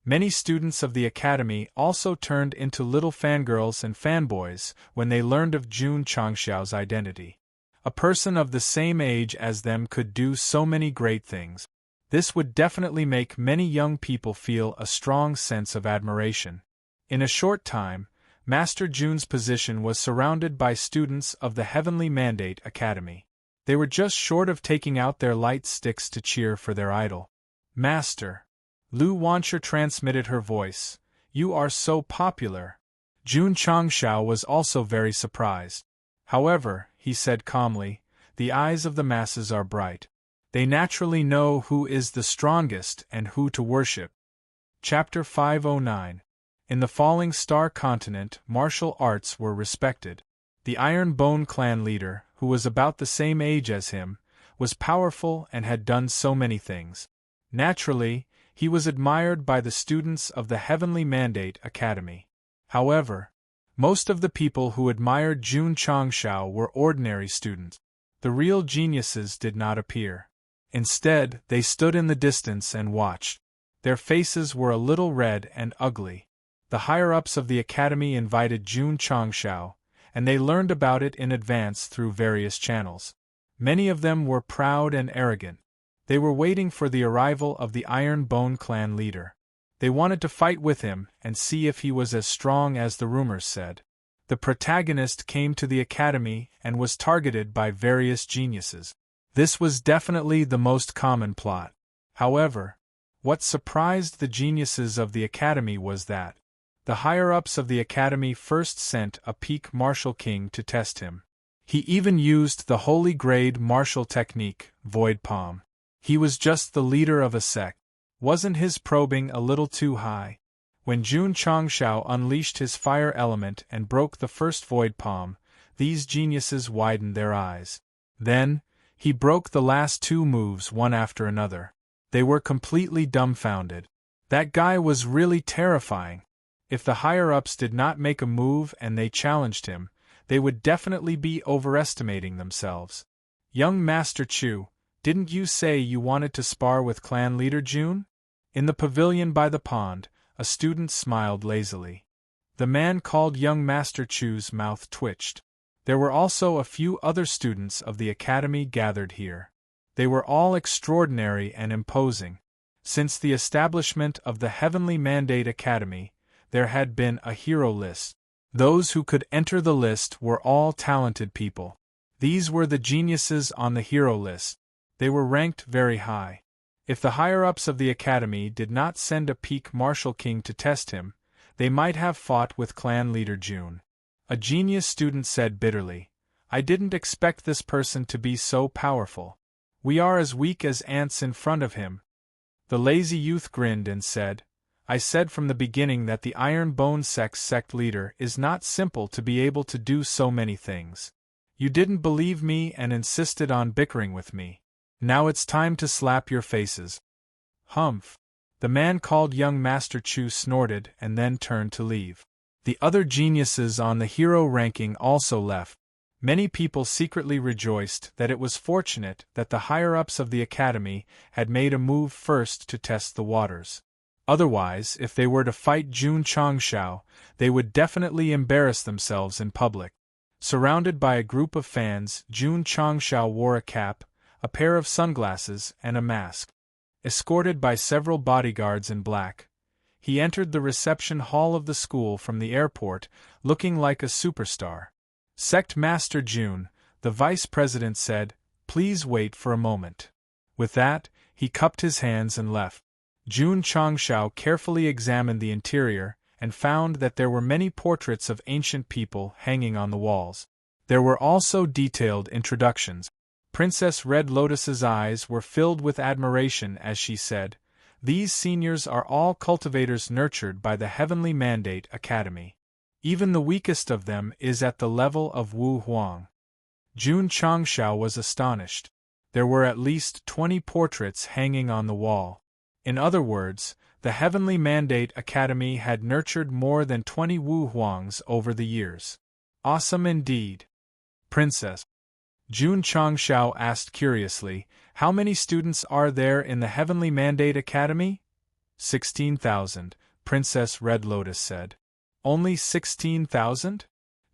Many students of the academy also turned into little fangirls and fanboys when they learned of Jun Changshao's identity. A person of the same age as them could do so many great things. This would definitely make many young people feel a strong sense of admiration. In a short time, Master Jun's position was surrounded by students of the Heavenly Mandate Academy. They were just short of taking out their light sticks to cheer for their idol. "Master," Lu Wancher transmitted her voice, "you are so popular." Jun Changshao was also very surprised. However, he said calmly, "The eyes of the masses are bright. They naturally know who is the strongest and who to worship." Chapter 509. In the Falling Star Continent, martial arts were respected. The Iron Bone clan leader, who was about the same age as him, was powerful and had done so many things. Naturally, he was admired by the students of the Heavenly Mandate Academy. However, most of the people who admired Jun Changshao were ordinary students. The real geniuses did not appear. Instead, they stood in the distance and watched. Their faces were a little red and ugly. The higher-ups of the academy invited Jun Changshao, and they learned about it in advance through various channels. Many of them were proud and arrogant. They were waiting for the arrival of the Iron Bone clan leader. They wanted to fight with him and see if he was as strong as the rumors said. The protagonist came to the academy and was targeted by various geniuses. This was definitely the most common plot. However, what surprised the geniuses of the academy was that the higher-ups of the academy first sent a peak martial king to test him. He even used the holy grade martial technique, void palm. He was just the leader of a sect. Wasn't his probing a little too high? When Jun Changshao unleashed his fire element and broke the first void palm, these geniuses widened their eyes. Then, he broke the last two moves one after another. They were completely dumbfounded. That guy was really terrifying. If the higher-ups did not make a move and they challenged him, they would definitely be overestimating themselves. Young Master Chu, didn't you say you wanted to spar with clan leader Jun? In the pavilion by the pond, a student smiled lazily. The man called young Master Chu's mouth twitched. There were also a few other students of the academy gathered here. They were all extraordinary and imposing. Since the establishment of the Heavenly Mandate Academy, there had been a hero list. Those who could enter the list were all talented people. These were the geniuses on the hero list. They were ranked very high. If the higher-ups of the academy did not send a peak martial king to test him, they might have fought with clan leader Jun. A genius student said bitterly, "I didn't expect this person to be so powerful. We are as weak as ants in front of him." The lazy youth grinned and said, "I said from the beginning that the Iron Bone Sect's sect leader is not simple to be able to do so many things. You didn't believe me and insisted on bickering with me. Now it's time to slap your faces." Humph. The man called young Master Chu snorted and then turned to leave. The other geniuses on the hero ranking also left. Many people secretly rejoiced that it was fortunate that the higher-ups of the academy had made a move first to test the waters. Otherwise, if they were to fight Jun Changshao, they would definitely embarrass themselves in public. Surrounded by a group of fans, Jun Changshao wore a cap, a pair of sunglasses, and a mask. Escorted by several bodyguards in black, he entered the reception hall of the school from the airport, looking like a superstar. "Sect Master Jun," the vice president said, "please wait for a moment." With that, he cupped his hands and left. Jun Changshao carefully examined the interior and found that there were many portraits of ancient people hanging on the walls. There were also detailed introductions. Princess Red Lotus's eyes were filled with admiration as she said, "These seniors are all cultivators nurtured by the Heavenly Mandate Academy. Even the weakest of them is at the level of Wu Huang." Jun Changshao was astonished. There were at least 20 portraits hanging on the wall. In other words, the Heavenly Mandate Academy had nurtured more than 20 Wu Huangs over the years. Awesome indeed. "Princess," Jun Changshao asked curiously, "how many students are there in the Heavenly Mandate Academy?" 16,000, Princess Red Lotus said. "Only 16,000?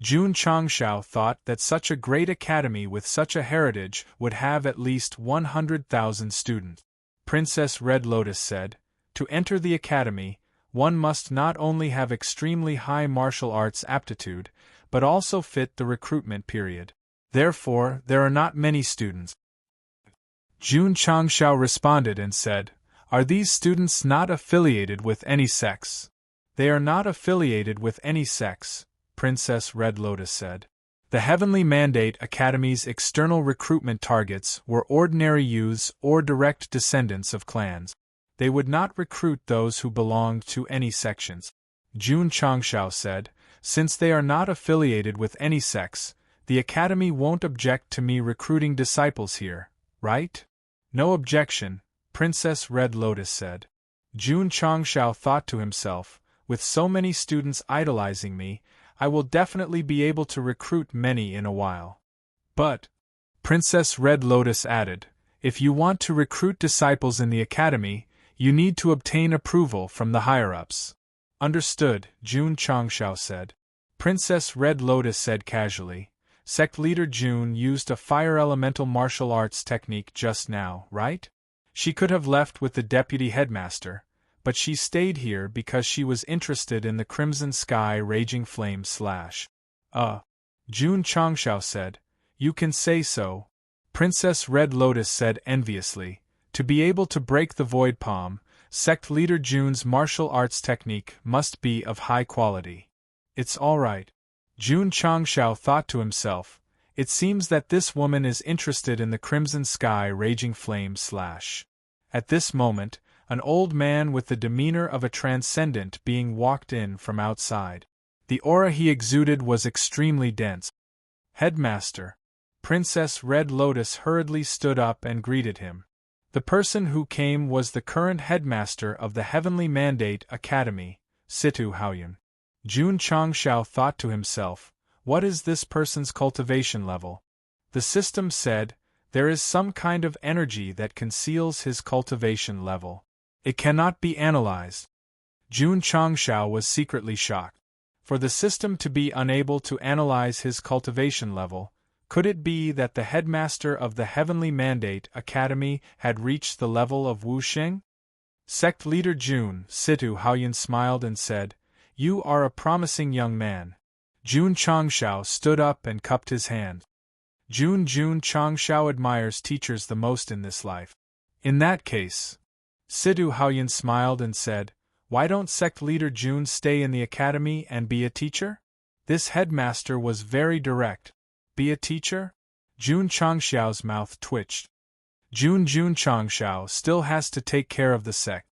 Jun Changshao thought that such a great academy with such a heritage would have at least 100,000 students. Princess Red Lotus said, "To enter the academy, one must not only have extremely high martial arts aptitude, but also fit the recruitment period. Therefore, there are not many students." Jun Changshao responded and said, "Are these students not affiliated with any sects?" "They are not affiliated with any sects," Princess Red Lotus said. The Heavenly Mandate Academy's external recruitment targets were ordinary youths or direct descendants of clans. They would not recruit those who belonged to any sections. Jun Changshao said, "Since they are not affiliated with any sects, the academy won't object to me recruiting disciples here, right?" "No objection," Princess Red Lotus said. Jun Changshao thought to himself, "With so many students idolizing me, I will definitely be able to recruit many in a while." "But," Princess Red Lotus added, "if you want to recruit disciples in the academy, you need to obtain approval from the higher-ups." "Understood," Jun Changshao said. Princess Red Lotus said casually, "Sect leader Jun used a fire elemental martial arts technique just now, right? She could have left with the deputy headmaster, but she stayed here because she was interested in the Crimson Sky Raging Flame /. Jun Changshao said. You can say so. Princess Red Lotus said enviously. To be able to break the void palm, Sect leader Jun's martial arts technique must be of high quality. It's all right. Jun Changshao thought to himself. It seems that this woman is interested in the crimson sky raging flame / At this moment, an old man with the demeanor of a transcendent being walked in from outside. The aura he exuded was extremely dense. Headmaster. Princess Red Lotus hurriedly stood up and greeted him. The person who came was the current headmaster of the Heavenly Mandate Academy, Situ Haoyun. Jun Changshao thought to himself, what is this person's cultivation level? The system said, there is some kind of energy that conceals his cultivation level. It cannot be analyzed. Jun Changshao was secretly shocked. For the system to be unable to analyze his cultivation level, could it be that the headmaster of the Heavenly Mandate Academy had reached the level of Wu Sheng? Sect leader Jun Situ Haoyun smiled and said, you are a promising young man. Jun Changshao stood up and cupped his hand. Jun Changshao admires teachers the most in this life. In that case, Situ Haoyun smiled and said, why don't Sect leader Jun stay in the academy and be a teacher? This headmaster was very direct. Be a teacher? Jun Changshao's mouth twitched. Jun Changshao still has to take care of the sect.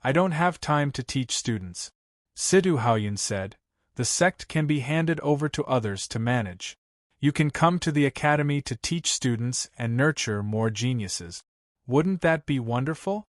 I don't have time to teach students. Situ Haoyun said, the sect can be handed over to others to manage. You can come to the academy to teach students and nurture more geniuses. Wouldn't that be wonderful?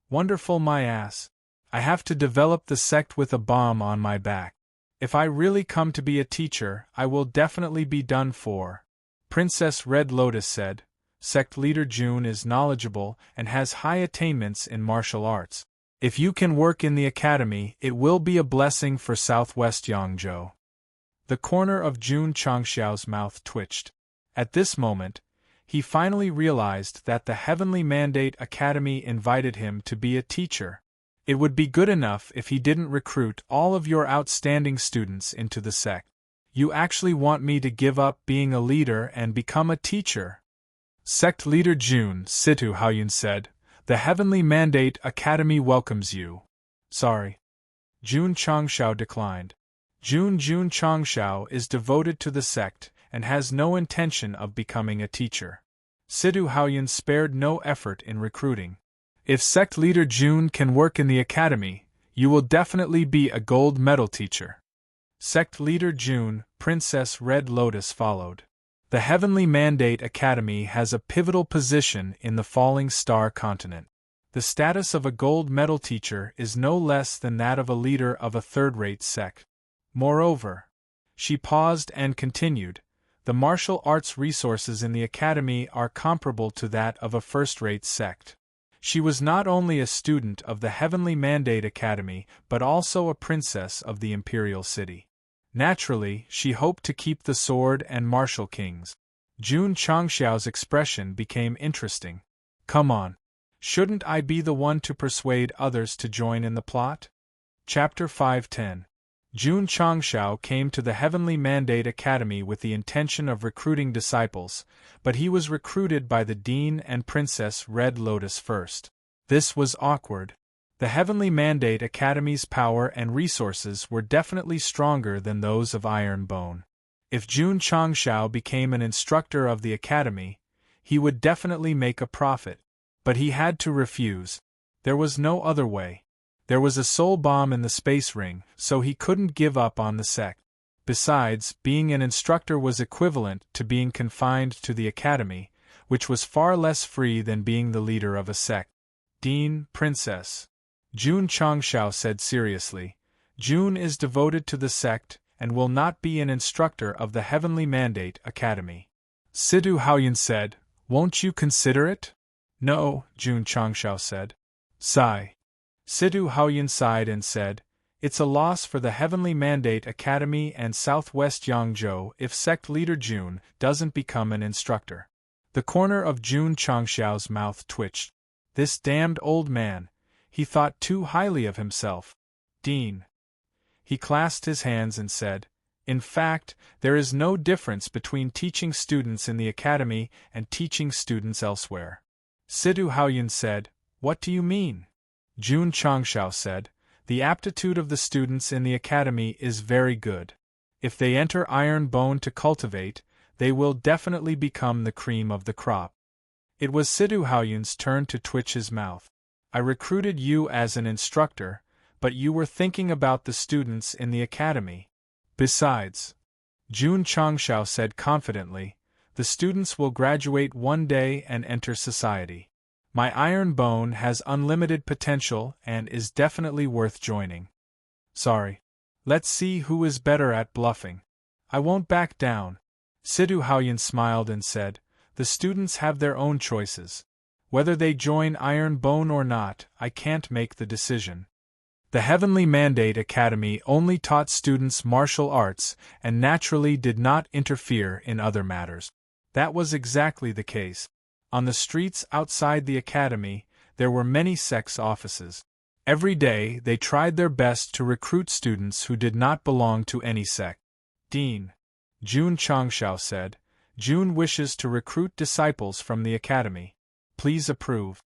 Wonderful my ass. I have to develop the sect with a bomb on my back. If I really come to be a teacher, I will definitely be done for. Princess Red Lotus said, Sect leader Jun is knowledgeable and has high attainments in martial arts. If you can work in the academy, it will be a blessing for Southwest Yangzhou. The corner of Jun Changshao's mouth twitched. At this moment, he finally realized that the Heavenly Mandate Academy invited him to be a teacher. It would be good enough if he didn't recruit all of your outstanding students into the sect. You actually want me to give up being a leader and become a teacher? Sect leader Jun Situ Haoyun said, the Heavenly Mandate Academy welcomes you. Sorry. Jun Changshao declined. Jun Changshao is devoted to the sect and has no intention of becoming a teacher. Situ Haoyun spared no effort in recruiting. If sect leader Jun can work in the academy, you will definitely be a gold medal teacher. Sect leader Jun, Princess Red Lotus followed. The Heavenly Mandate Academy has a pivotal position in the Falling Star continent. The status of a gold medal teacher is no less than that of a leader of a third-rate sect. Moreover, she paused and continued, the martial arts resources in the academy are comparable to that of a first-rate sect. She was not only a student of the Heavenly Mandate Academy but also a princess of the Imperial City. Naturally, she hoped to keep the sword and martial kings. Jun Changshao's expression became interesting. Come on. Shouldn't I be the one to persuade others to join in the plot? Chapter 510. Jun Changshao came to the Heavenly Mandate Academy with the intention of recruiting disciples, but he was recruited by the Dean and Princess Red Lotus first. This was awkward. The Heavenly Mandate Academy's power and resources were definitely stronger than those of Iron Bone. If Jun Changshao became an instructor of the academy, he would definitely make a profit. But he had to refuse. There was no other way. There was a soul bomb in the space ring, so he couldn't give up on the sect. Besides, being an instructor was equivalent to being confined to the academy, which was far less free than being the leader of a sect. Dean, Princess. Jun Changshao said seriously, Jun is devoted to the sect and will not be an instructor of the Heavenly Mandate Academy. Situ Haoyun said, won't you consider it? No, Jun Changshao said. Sigh. Situ Haoyun sighed and said, it's a loss for the Heavenly Mandate Academy and Southwest Yangzhou if sect leader Jun doesn't become an instructor. The corner of Jun Changshao's mouth twitched. This damned old man. He thought too highly of himself. Dean. He clasped his hands and said, In fact, there is no difference between teaching students in the academy and teaching students elsewhere. Sidhu Haoyun said, "What do you mean?" Jun Changshao said, "The aptitude of the students in the academy is very good. If they enter Iron Bone to cultivate, they will definitely become the cream of the crop." It was Sidhu Haoyun's turn to twitch his mouth. "I recruited you as an instructor, but you were thinking about the students in the academy. Besides," Jun Changshao said confidently, "the students will graduate one day and enter society. My Iron Bone has unlimited potential and is definitely worth joining. Sorry. Let's see who is better at bluffing. I won't back down." Sidhu Haoyun smiled and said, "The students have their own choices. Whether they join Iron Bone or not, I can't make the decision. The Heavenly Mandate Academy only taught students martial arts and naturally did not interfere in other matters." That was exactly the case. On the streets outside the academy, there were many Sect's offices. Every day they tried their best to recruit students who did not belong to any sect. "Dean," Jun Changshao said, "Jun wishes to recruit disciples from the academy. Please approve."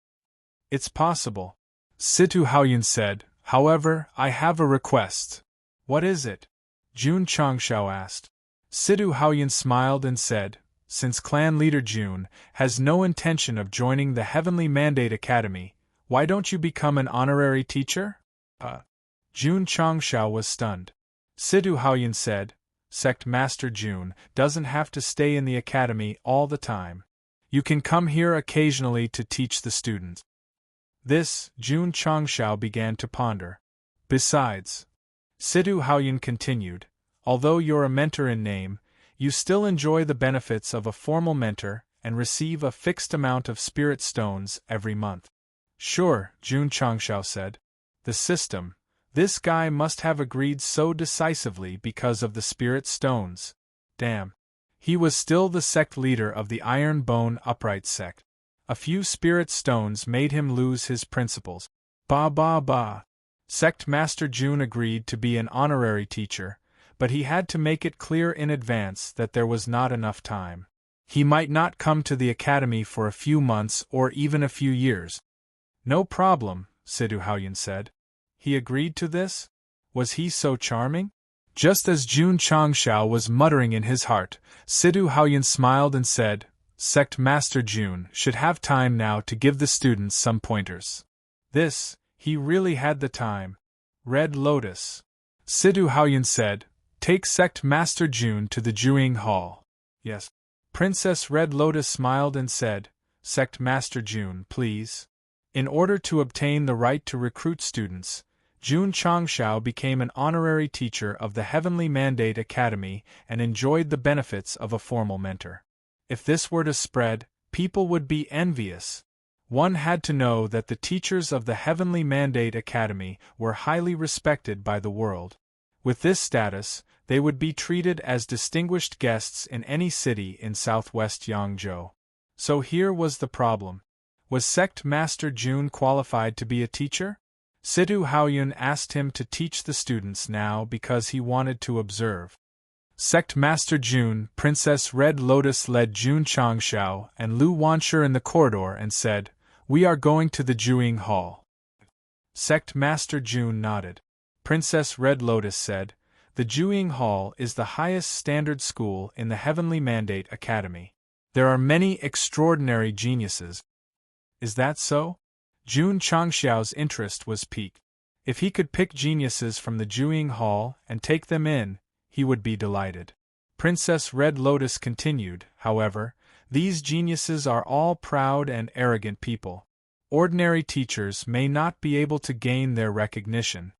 "It's possible," Sidhu Haoyun said. "However, I have a request." "What is it?" Jun Changshao asked. Sidhu Haoyun smiled and said, "Since clan leader Jun has no intention of joining the Heavenly Mandate Academy, why don't you become an honorary teacher?" Jun Changshao was stunned. Sidhu Haoyun said, "Sect Master Jun doesn't have to stay in the academy all the time. You can come here occasionally to teach the students." This, Jun Changshao began to ponder. "Besides," Sidhu Haoyun continued, "although you're a mentor in name, you still enjoy the benefits of a formal mentor and receive a fixed amount of spirit stones every month." "Sure," Jun Changshao said. "The system. This guy must have agreed so decisively because of the spirit stones. Damn. He was still the sect leader of the Iron Bone Upright sect. A few spirit stones made him lose his principles. Ba. Sect Master Jun agreed to be an honorary teacher, but he had to make it clear in advance that there was not enough time. He might not come to the academy for a few months or even a few years. "No problem," Sidhu Haoyun said. "He agreed to this? Was he so charming?" Just as Jun Changshao was muttering in his heart, Sidhu Haoyun smiled and said, "Sect Master Jun should have time now to give the students some pointers." This, he really had the time. "Red Lotus," Sidhu Haoyun said, "take Sect Master Jun to the Juing Hall." "Yes." Princess Red Lotus smiled and said, "Sect Master Jun, please." In order to obtain the right to recruit students, Jun Changshao became an honorary teacher of the Heavenly Mandate Academy and enjoyed the benefits of a formal mentor. If this were to spread, people would be envious. One had to know that the teachers of the Heavenly Mandate Academy were highly respected by the world. With this status, they would be treated as distinguished guests in any city in southwest Yangzhou. So here was the problem. Was Sect Master Jun qualified to be a teacher? Sidhu Haoyun asked him to teach the students now because he wanted to observe. Sect Master Jun, Princess Red Lotus led Jun Changshao and Lu Wanshi in the corridor and said, "We are going to the Juing Hall." Sect Master Jun nodded. Princess Red Lotus said, "The Juing Hall is the highest standard school in the Heavenly Mandate Academy. There are many extraordinary geniuses." "Is that so?" Jun Changshao's interest was piqued. If he could pick geniuses from the Juing Hall and take them in, he would be delighted. Princess Red Lotus continued, "However, these geniuses are all proud and arrogant people. Ordinary teachers may not be able to gain their recognition."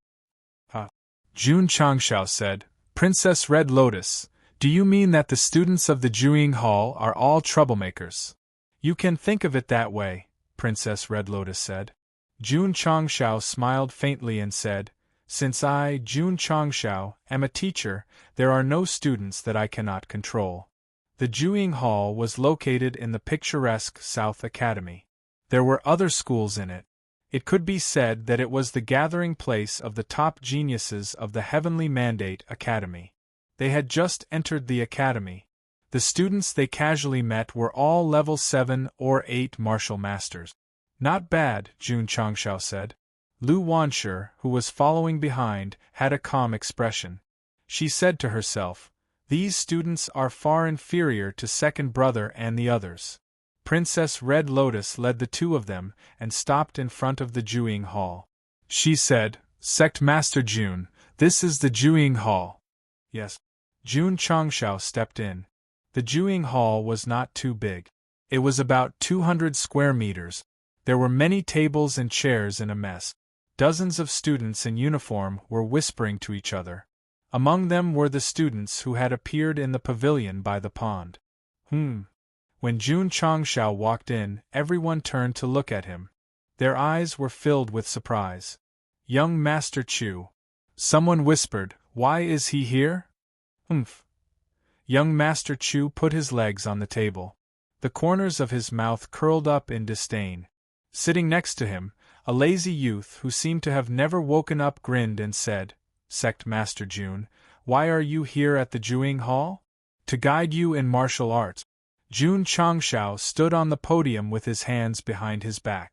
Jun Changshao said, "Princess Red Lotus, do you mean that the students of the Juing Hall are all troublemakers?" "You can think of it that way," Princess Red Lotus said. Jun Changshao smiled faintly and said, "Since I, Jun Changshao, am a teacher, there are no students that I cannot control." The Juing Hall was located in the picturesque South Academy. There were other schools in it. It could be said that it was the gathering place of the top geniuses of the Heavenly Mandate Academy. They had just entered the academy. The students they casually met were all level 7 or 8 martial masters. Not bad, Jun Changshao said. Lu Wanshi, who was following behind, had a calm expression. She said to herself, "These students are far inferior to second brother and the others." Princess Red Lotus led the two of them and stopped in front of the Jueying Hall. She said, "Sect Master Jun, this is the Jueying Hall." "Yes." Jun Changshao stepped in. The Jueying Hall was not too big. It was about 200 square meters. There were many tables and chairs in a mess. Dozens of students in uniform were whispering to each other. Among them were the students who had appeared in the pavilion by the pond. When Jun Changshao walked in, everyone turned to look at him. Their eyes were filled with surprise. "Young Master Chu." Someone whispered, "Why is he here?" Young Master Chu put his legs on the table. The corners of his mouth curled up in disdain. Sitting next to him, a lazy youth who seemed to have never woken up grinned and said, "Sect Master Jun, why are you here at the Jueying Hall?" "To guide you in martial arts." Jun Changshao stood on the podium with his hands behind his back.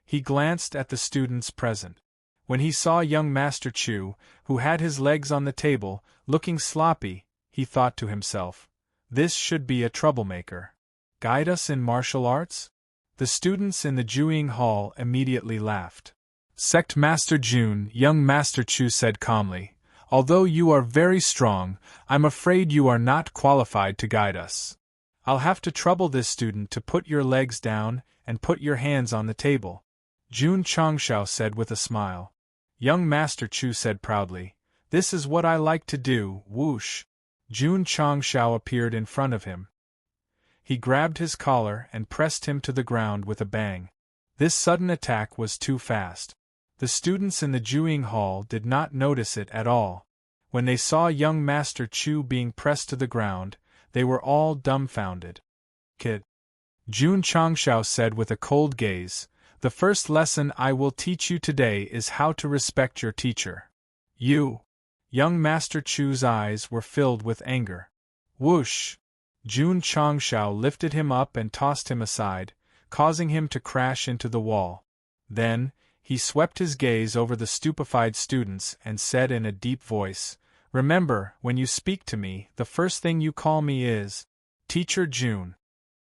He glanced at the students present. When he saw young Master Chu, who had his legs on the table, looking sloppy, he thought to himself, "This should be a troublemaker. Guide us in martial arts?" The students in the Jueying Hall immediately laughed. "Sect Master Jun," young Master Chu said calmly, "although you are very strong, I'm afraid you are not qualified to guide us. I'll have to trouble this student to put your legs down and put your hands on the table." Jun Changshao said with a smile. Young Master Chu said proudly, "This is what I like to do." Whoosh! Jun Changshao appeared in front of him. He grabbed his collar and pressed him to the ground with a bang. This sudden attack was too fast. The students in the Jueying Hall did not notice it at all. When they saw young Master Chu being pressed to the ground, they were all dumbfounded. "Kid," Jun Changshao said with a cold gaze, "the first lesson I will teach you today is how to respect your teacher." "You!" Young Master Chu's eyes were filled with anger. Whoosh! Jun Changshao lifted him up and tossed him aside, causing him to crash into the wall. Then, he swept his gaze over the stupefied students and said in a deep voice, "Remember, when you speak to me, the first thing you call me is Teacher Jun."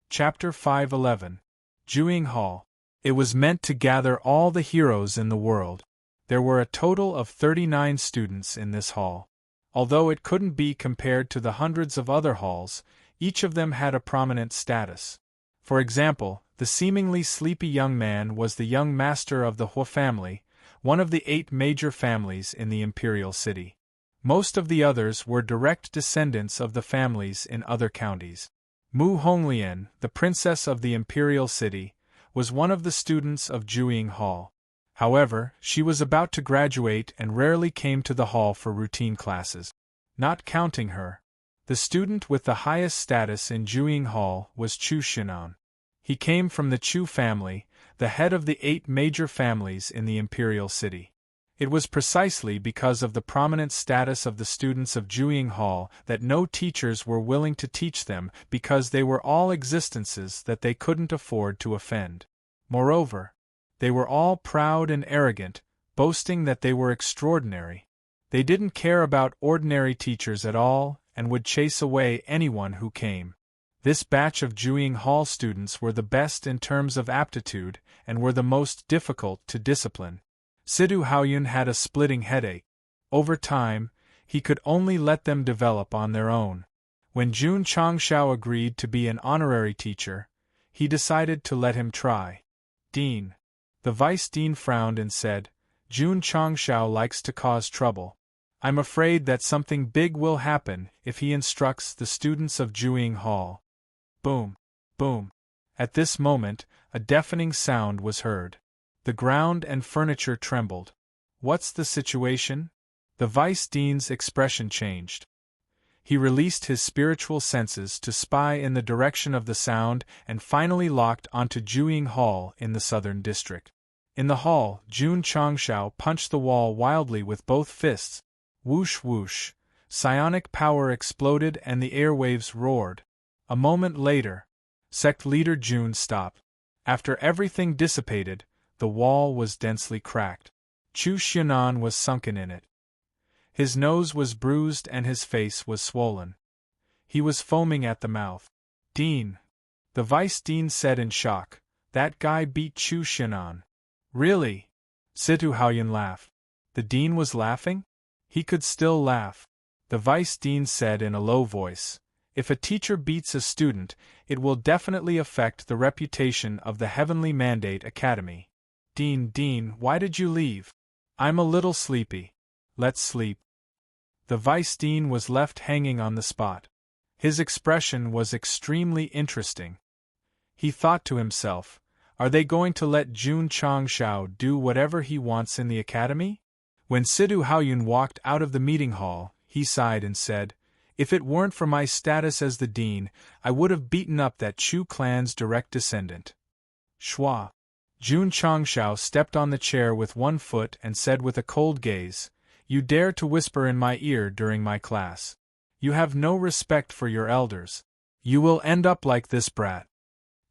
Chapter 511. Jueying Hall. It was meant to gather all the heroes in the world. There were a total of 39 students in this hall. Although it couldn't be compared to the hundreds of other halls, each of them had a prominent status. For example, the seemingly sleepy young man was the young master of the Hua family, one of the 8 major families in the imperial city. Most of the others were direct descendants of the families in other counties. Mu Honglian, the princess of the imperial city, was one of the students of Jueying Hall. However, she was about to graduate and rarely came to the hall for routine classes. Not counting her, the student with the highest status in Jueying Hall was Chu Shinan. He came from the Chu family, the head of the 8 major families in the imperial city. It was precisely because of the prominent status of the students of Jueying Hall that no teachers were willing to teach them because they were all existences that they couldn't afford to offend. Moreover, they were all proud and arrogant, boasting that they were extraordinary. They didn't care about ordinary teachers at all and would chase away anyone who came. This batch of Jueying Hall students were the best in terms of aptitude and were the most difficult to discipline. Sidu Haoyun had a splitting headache. Over time, he could only let them develop on their own. When Jun Changshao agreed to be an honorary teacher, he decided to let him try. "Dean." The vice dean frowned and said, "Jun Changshao likes to cause trouble. I'm afraid that something big will happen if he instructs the students of Jueying Hall." Boom! Boom! At this moment, a deafening sound was heard. The ground and furniture trembled. "What's the situation?" The vice dean's expression changed. He released his spiritual senses to spy in the direction of the sound and finally locked onto Jueying Hall in the southern district. In the hall, Jun Changshao punched the wall wildly with both fists. Whoosh whoosh! Psionic power exploded and the airwaves roared. A moment later, Sect leader June stopped. After everything dissipated, the wall was densely cracked. Chu Xianan was sunken in it. His nose was bruised and his face was swollen. He was foaming at the mouth. Dean, the vice dean said in shock, that guy beat Chu Xianan. Really? Situ Haoyan laughed. The dean was laughing? He could still laugh. The vice dean said in a low voice, if a teacher beats a student, it will definitely affect the reputation of the Heavenly Mandate Academy. Dean, why did you leave? I'm a little sleepy. Let's sleep. The vice dean was left hanging on the spot. His expression was extremely interesting. He thought to himself, are they going to let Jun Changshao do whatever he wants in the academy? When Situ Haoyun walked out of the meeting hall, he sighed and said, if it weren't for my status as the dean, I would have beaten up that Chu clan's direct descendant. Shua. Jun Changshao stepped on the chair with one foot and said with a cold gaze, you dare to whisper in my ear during my class. You have no respect for your elders. You will end up like this brat.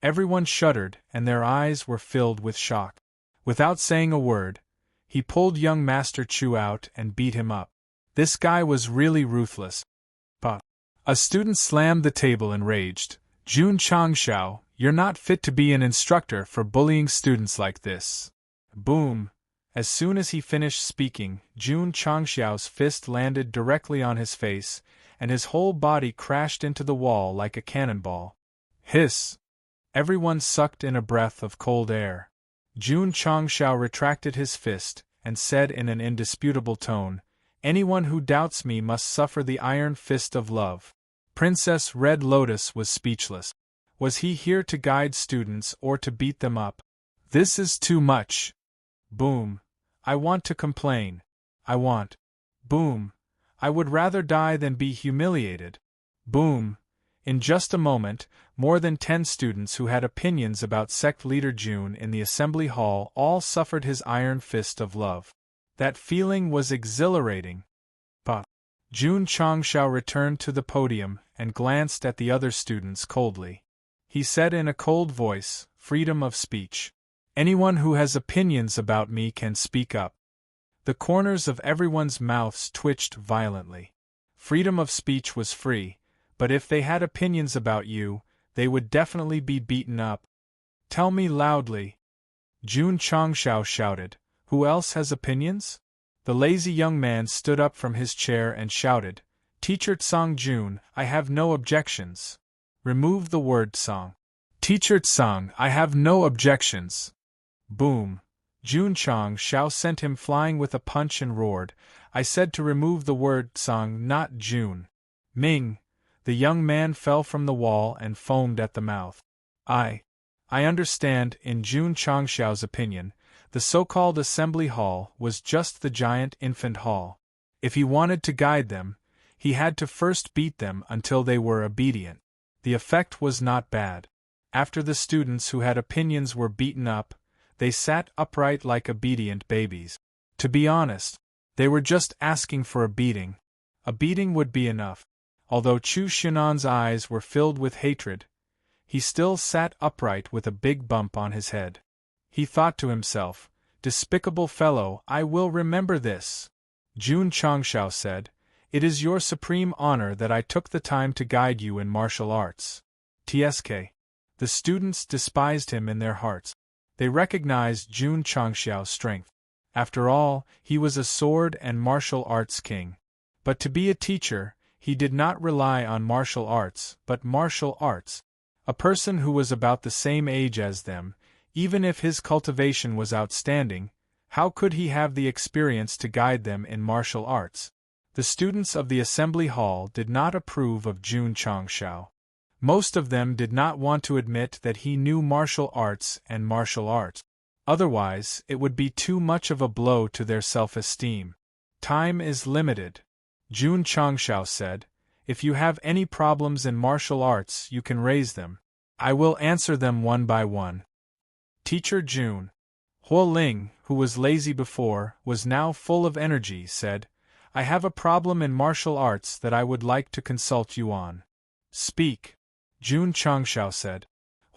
Everyone shuddered and their eyes were filled with shock. Without saying a word, he pulled young Master Chu out and beat him up. This guy was really ruthless. But a student slammed the table enraged. Jun Changshao, you're not fit to be an instructor for bullying students like this. Boom! As soon as he finished speaking, Jun Changshao's fist landed directly on his face, and his whole body crashed into the wall like a cannonball. Hiss! Everyone sucked in a breath of cold air. Jun Changshao retracted his fist, and said in an indisputable tone, anyone who doubts me must suffer the iron fist of love. Princess Red Lotus was speechless. Was he here to guide students or to beat them up? This is too much. Boom. I want to complain. Boom. I would rather die than be humiliated. Boom. In just a moment, more than 10 students who had opinions about sect leader June in the assembly hall all suffered his iron fist of love. That feeling was exhilarating. But Jun Changshao returned to the podium and glanced at the other students coldly. He said in a cold voice, freedom of speech. Anyone who has opinions about me can speak up. The corners of everyone's mouths twitched violently. Freedom of speech was free, but if they had opinions about you, they would definitely be beaten up. Tell me loudly. Jun Changshao shouted. Who else has opinions? The lazy young man stood up from his chair and shouted, Teacher Tsang Jun, I have no objections. Remove the word song. Teacher Tsang, I have no objections. Boom. Jun Changshao sent him flying with a punch and roared, I said to remove the word song, not June. Ming. The young man fell from the wall and foamed at the mouth. I understand, in Jun Changshao's opinion, the so-called assembly hall was just the giant infant hall. If he wanted to guide them, he had to first beat them until they were obedient. The effect was not bad. After the students who had opinions were beaten up, they sat upright like obedient babies. To be honest, they were just asking for a beating. A beating would be enough. Although Chu Xinan's eyes were filled with hatred, he still sat upright with a big bump on his head. He thought to himself, despicable fellow, I will remember this. Jun Changshao said, it is your supreme honor that I took the time to guide you in martial arts. TSK. The students despised him in their hearts. They recognized Jun Changshao's strength. After all, he was a sword and martial arts king. But to be a teacher, he did not rely on martial arts, but martial arts. A person who was about the same age as them, even if his cultivation was outstanding, how could he have the experience to guide them in martial arts? The students of the assembly hall did not approve of Jun Changshao. Most of them did not want to admit that he knew martial arts and martial arts. Otherwise, it would be too much of a blow to their self-esteem. Time is limited. Jun Changshao said, if you have any problems in martial arts, you can raise them. I will answer them one by one. Teacher Jun. Huo Ling, who was lazy before, was now full of energy, said, I have a problem in martial arts that I would like to consult you on. Speak, Jun Changshao said.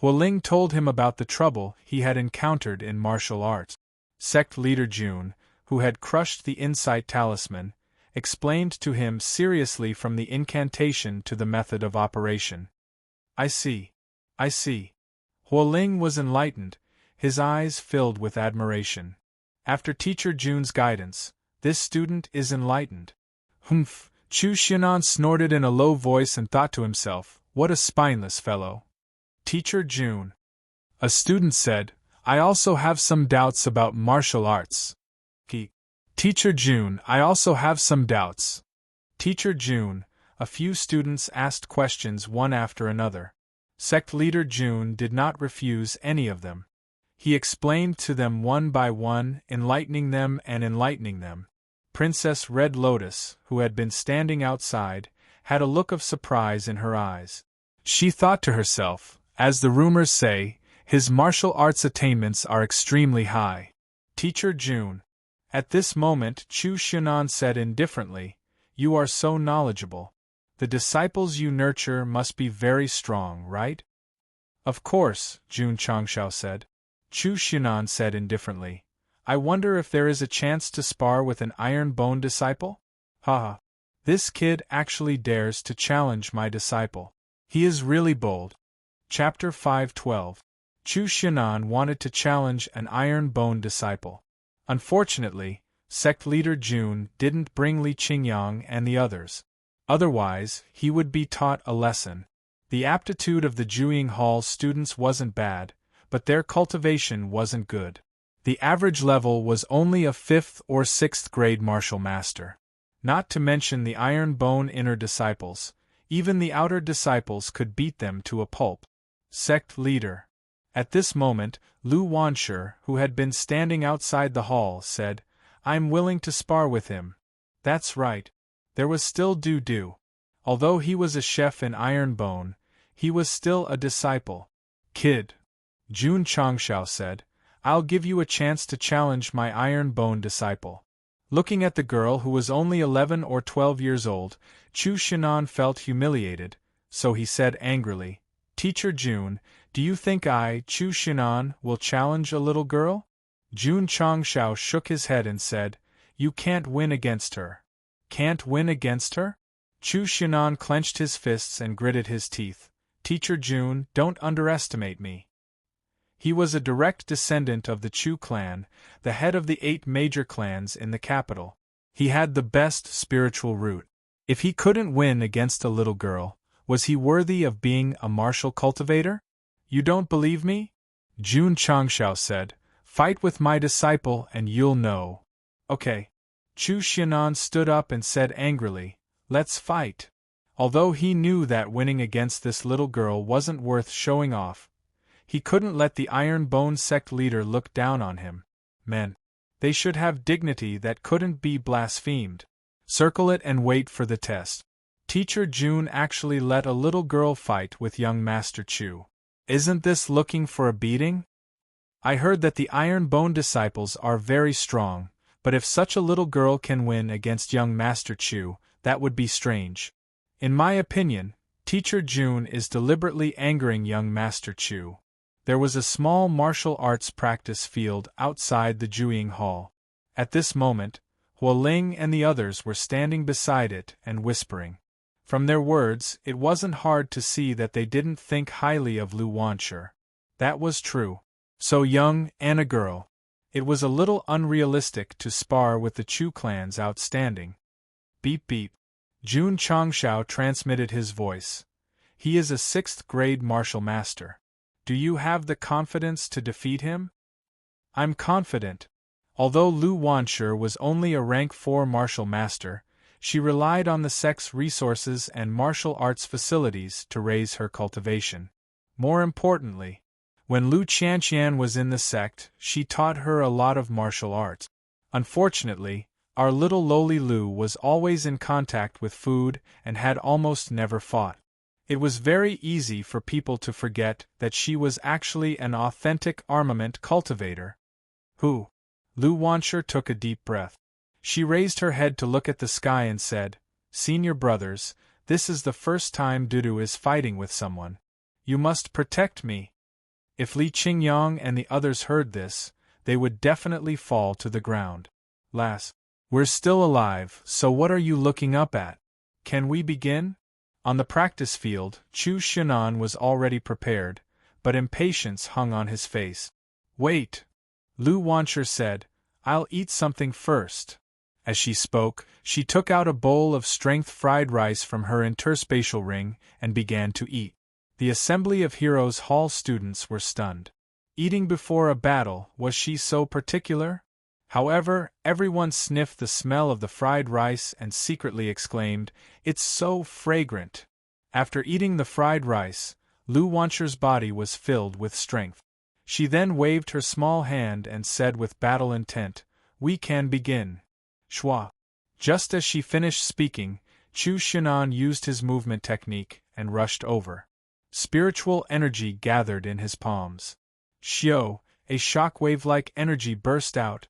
Hualing told him about the trouble he had encountered in martial arts. Sect leader Jun, who had crushed the insight talisman, explained to him seriously from the incantation to the method of operation. I see. I see. Hualing was enlightened, his eyes filled with admiration. After teacher Jun's guidance, this student is enlightened. Humph! Chu Xianan snorted in a low voice and thought to himself, what a spineless fellow. Teacher Jun. A student said, I also have some doubts about martial arts. Teacher Jun, I also have some doubts. Teacher Jun, a few students asked questions one after another. Sect leader Jun did not refuse any of them. He explained to them one by one, enlightening them and enlightening them. Princess Red Lotus, who had been standing outside, had a look of surprise in her eyes. She thought to herself, as the rumors say, his martial arts attainments are extremely high. Teacher Jun. At this moment Chu Xianan said indifferently, you are so knowledgeable. The disciples you nurture must be very strong, right? Of course, Jun Changshao said. Chu Xianan said indifferently, I wonder if there is a chance to spar with an iron bone disciple? Haha. This kid actually dares to challenge my disciple. He is really bold. Chapter 5:12. Chu Xianan wanted to challenge an iron bone disciple. Unfortunately, sect leader Jun didn't bring Li Qingyang and the others. Otherwise, he would be taught a lesson. The aptitude of the Juying Hall students wasn't bad, but their cultivation wasn't good. The average level was only a 5th or 6th grade martial master. Not to mention the iron bone inner disciples, even the outer disciples could beat them to a pulp. Sect leader. At this moment, Lu Wanshi, who had been standing outside the hall, said, I'm willing to spar with him. That's right. There was still Du. Although he was a chef in iron bone, he was still a disciple. Kid. Jun Changshao said, I'll give you a chance to challenge my iron bone disciple. Looking at the girl who was only 11 or 12 years old, Chu Xianan felt humiliated, so he said angrily, Teacher Jun, do you think I, Chu Xianan, will challenge a little girl? Jun Changshao shook his head and said, You can't win against her. Can't win against her? Chu Xianan clenched his fists and gritted his teeth. Teacher Jun, don't underestimate me. He was a direct descendant of the Chu clan, the head of the 8 major clans in the capital. He had the best spiritual root. If he couldn't win against a little girl, was he worthy of being a martial cultivator? You don't believe me? Jun Changshao said, Fight with my disciple and you'll know. Okay. Chu Xianan stood up and said angrily, Let's fight. Although he knew that winning against this little girl wasn't worth showing off, he couldn't let the Iron Bone sect leader look down on him. Men. They should have dignity that couldn't be blasphemed. Circle it and wait for the test. Teacher Jun actually let a little girl fight with young Master Chu. Isn't this looking for a beating? I heard that the Iron Bone disciples are very strong, but if such a little girl can win against young Master Chu, that would be strange. In my opinion, Teacher Jun is deliberately angering young Master Chu. There was a small martial arts practice field outside the Juying Hall. At this moment, Hualing and the others were standing beside it and whispering. From their words, it wasn't hard to see that they didn't think highly of Lu Wanshi. That was true. So young, and a girl. It was a little unrealistic to spar with the Chu clan's outstanding. Beep beep. Jun Changshao transmitted his voice. He is a 6th grade martial master. Do you have the confidence to defeat him? I'm confident. Although Lu Wanshi was only a rank 4 martial master, she relied on the sect's resources and martial arts facilities to raise her cultivation. More importantly, when Lu Qianqian was in the sect, she taught her a lot of martial arts. Unfortunately, our little lowly Lu was always in contact with food and had almost never fought. It was very easy for people to forget that she was actually an authentic armament cultivator. Who? Lu Wanshi took a deep breath. She raised her head to look at the sky and said, "Senior brothers, this is the first time Dudu is fighting with someone. You must protect me." If Li Qingyong and the others heard this, they would definitely fall to the ground. "Lass, we're still alive, so what are you looking up at? Can we begin?" On the practice field, Chu Shinan was already prepared, but impatience hung on his face. "Wait," Lu Wancher said, "I'll eat something first." As she spoke, she took out a bowl of strength fried rice from her interspatial ring and began to eat. The Assembly of Heroes Hall students were stunned. Eating before a battle, was she so particular? However, everyone sniffed the smell of the fried rice and secretly exclaimed, "It's so fragrant." After eating the fried rice, Lu Wancher's body was filled with strength. She then waved her small hand and said with battle intent, "We can begin." Shua. Just as she finished speaking, Chu Shinan used his movement technique and rushed over. Spiritual energy gathered in his palms. Xiao, a shockwave-like energy burst out.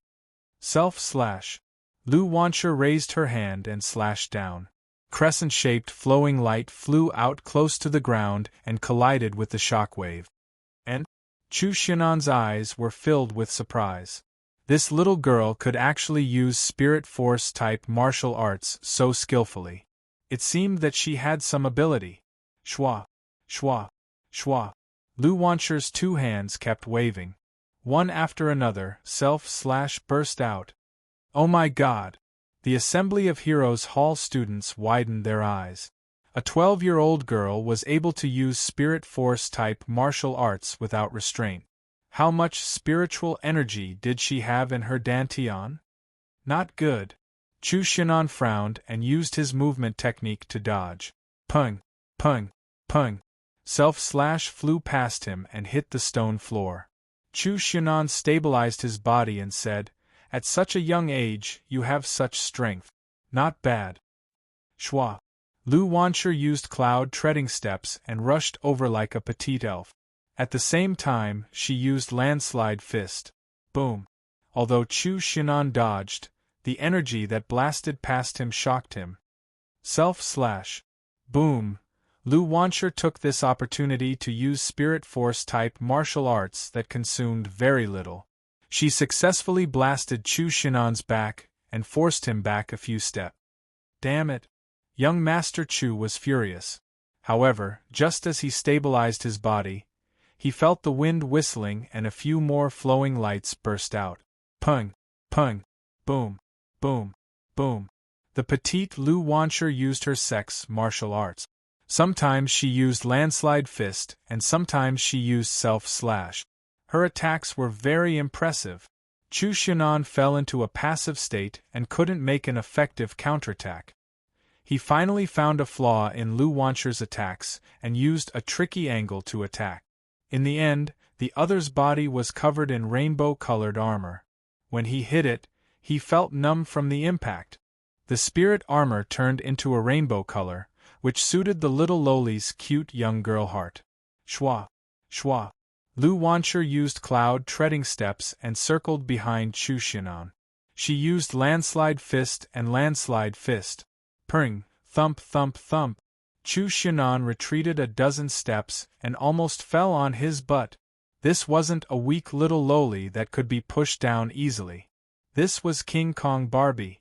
Self-slash. Lu Wancher raised her hand and slashed down. Crescent-shaped flowing light flew out close to the ground and collided with the shockwave. And Chu Shinan's eyes were filled with surprise. This little girl could actually use spirit force-type martial arts so skillfully. It seemed that she had some ability. Shua, shua, shua. Lu Wancher's two hands kept waving. One after another, self-slash burst out. Oh my God! The Assembly of Heroes Hall students widened their eyes. A 12-year-old girl was able to use spirit force-type martial arts without restraint. How much spiritual energy did she have in her dantian? Not good. Chu Shinan frowned and used his movement technique to dodge. Pung, pung, pung. Self-slash flew past him and hit the stone floor. Chu Shinan stabilized his body and said, "At such a young age, you have such strength. Not bad." Shua. Lu Wancher used cloud treading steps and rushed over like a petite elf. At the same time, she used landslide fist. Boom. Although Chu Shinan dodged, the energy that blasted past him shocked him. Self-slash. Boom. Lu Wancher took this opportunity to use spirit force-type martial arts that consumed very little. She successfully blasted Chu Shinan's back and forced him back a few steps. Damn it! Young Master Chu was furious. However, just as he stabilized his body, he felt the wind whistling and a few more flowing lights burst out. Pung, pung, boom, boom, boom. The petite Lu Wancher used her Sect's martial arts. Sometimes she used landslide fist and sometimes she used self-slash. Her attacks were very impressive. Chu Shinan fell into a passive state and couldn't make an effective counterattack. He finally found a flaw in Lu Wancher's attacks and used a tricky angle to attack. In the end, the other's body was covered in rainbow-colored armor. When he hit it, he felt numb from the impact. The spirit armor turned into a rainbow color, which suited the little lowly's cute young girl heart. Shua, shua. Lu Wancher used cloud treading steps and circled behind Chu Shinan. She used landslide fist and landslide fist. Purring, thump thump thump. Chu Shinan retreated a dozen steps and almost fell on his butt. This wasn't a weak little lowly that could be pushed down easily. This was King Kong Barbie.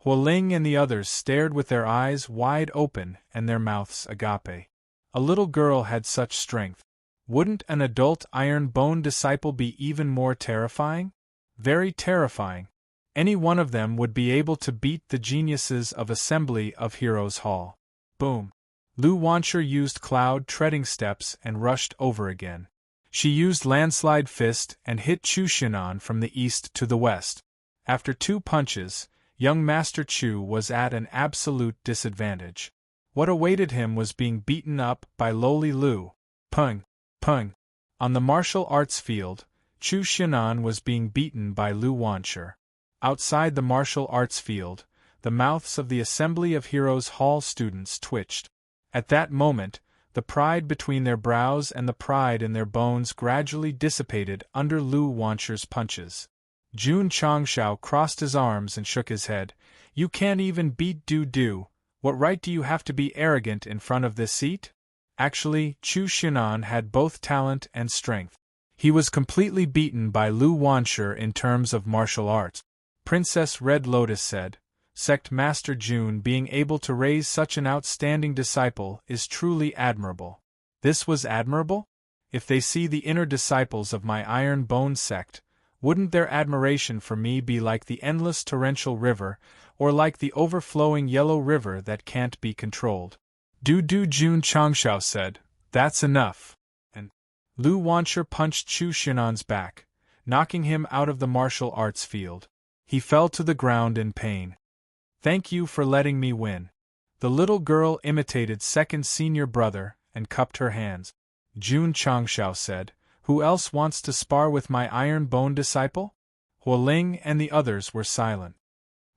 Hualing and the others stared with their eyes wide open and their mouths agape. A little girl had such strength. Wouldn't an adult iron bone disciple be even more terrifying? Very terrifying. Any one of them would be able to beat the geniuses of Assembly of Heroes Hall. Boom. Lu Wancher used cloud treading steps and rushed over again. She used landslide fist and hit Chu Shinan from the east to the west. After two punches, young Master Chu was at an absolute disadvantage. What awaited him was being beaten up by lowly Lu. Pung, pung. On the martial arts field, Chu Shinan was being beaten by Lu Wancher. Outside the martial arts field, the mouths of the Assembly of Heroes Hall students twitched. At that moment, the pride between their brows and the pride in their bones gradually dissipated under Lu Wancher's punches. Jun Changshao crossed his arms and shook his head. You can't even beat Du. What right do you have to be arrogant in front of this seat? Actually, Chu Xunan had both talent and strength. He was completely beaten by Lu Wanshi in terms of martial arts. Princess Red Lotus said, Sect Master Jun being able to raise such an outstanding disciple is truly admirable. This was admirable? If they see the inner disciples of my Iron Bone sect, wouldn't their admiration for me be like the endless torrential river, or like the overflowing yellow river that can't be controlled? Jun Changshao said, That's enough. And Lu Wanshi punched Chu Xunan's back, knocking him out of the martial arts field. He fell to the ground in pain. Thank you for letting me win. The little girl imitated second senior brother and cupped her hands. Jun Changshao said, Who else wants to spar with my Iron Bone disciple? Huoling and the others were silent.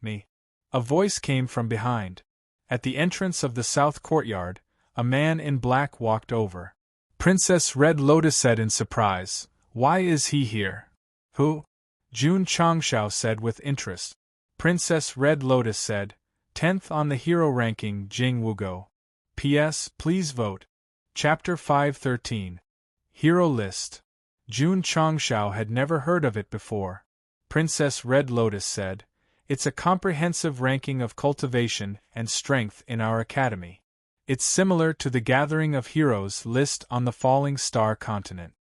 Me. A voice came from behind. At the entrance of the south courtyard, a man in black walked over. Princess Red Lotus said in surprise, Why is he here? Who? Jun Changshao said with interest. Princess Red Lotus said, 10th on the hero ranking Jing Wugo. P.S. Please vote. Chapter 513. Hero List. Jun Changshao had never heard of it before. Princess Red Lotus said, It's a comprehensive ranking of cultivation and strength in our academy. It's similar to the Gathering of Heroes list on the Falling Star continent.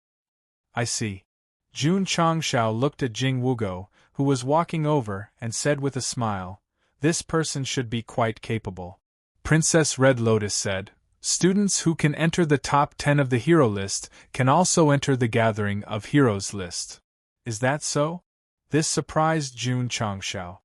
I see. Jun Changshao looked at Jing Wugo, who was walking over, and said with a smile, This person should be quite capable. Princess Red Lotus said, Students who can enter the top 10 of the hero list can also enter the Gathering of Heroes list. Is that so? This surprised Jun Changshao.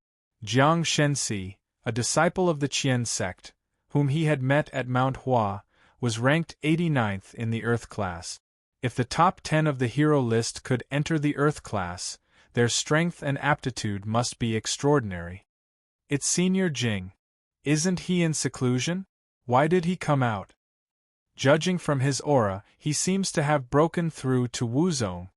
Jiang Shenxi, a disciple of the Qian sect, whom he had met at Mount Hua, was ranked 89th in the Earth class. If the top 10 of the hero list could enter the Earth class, their strength and aptitude must be extraordinary. It's Senior Jing. Isn't he in seclusion? Why did he come out? Judging from his aura, he seems to have broken through to Wuzong.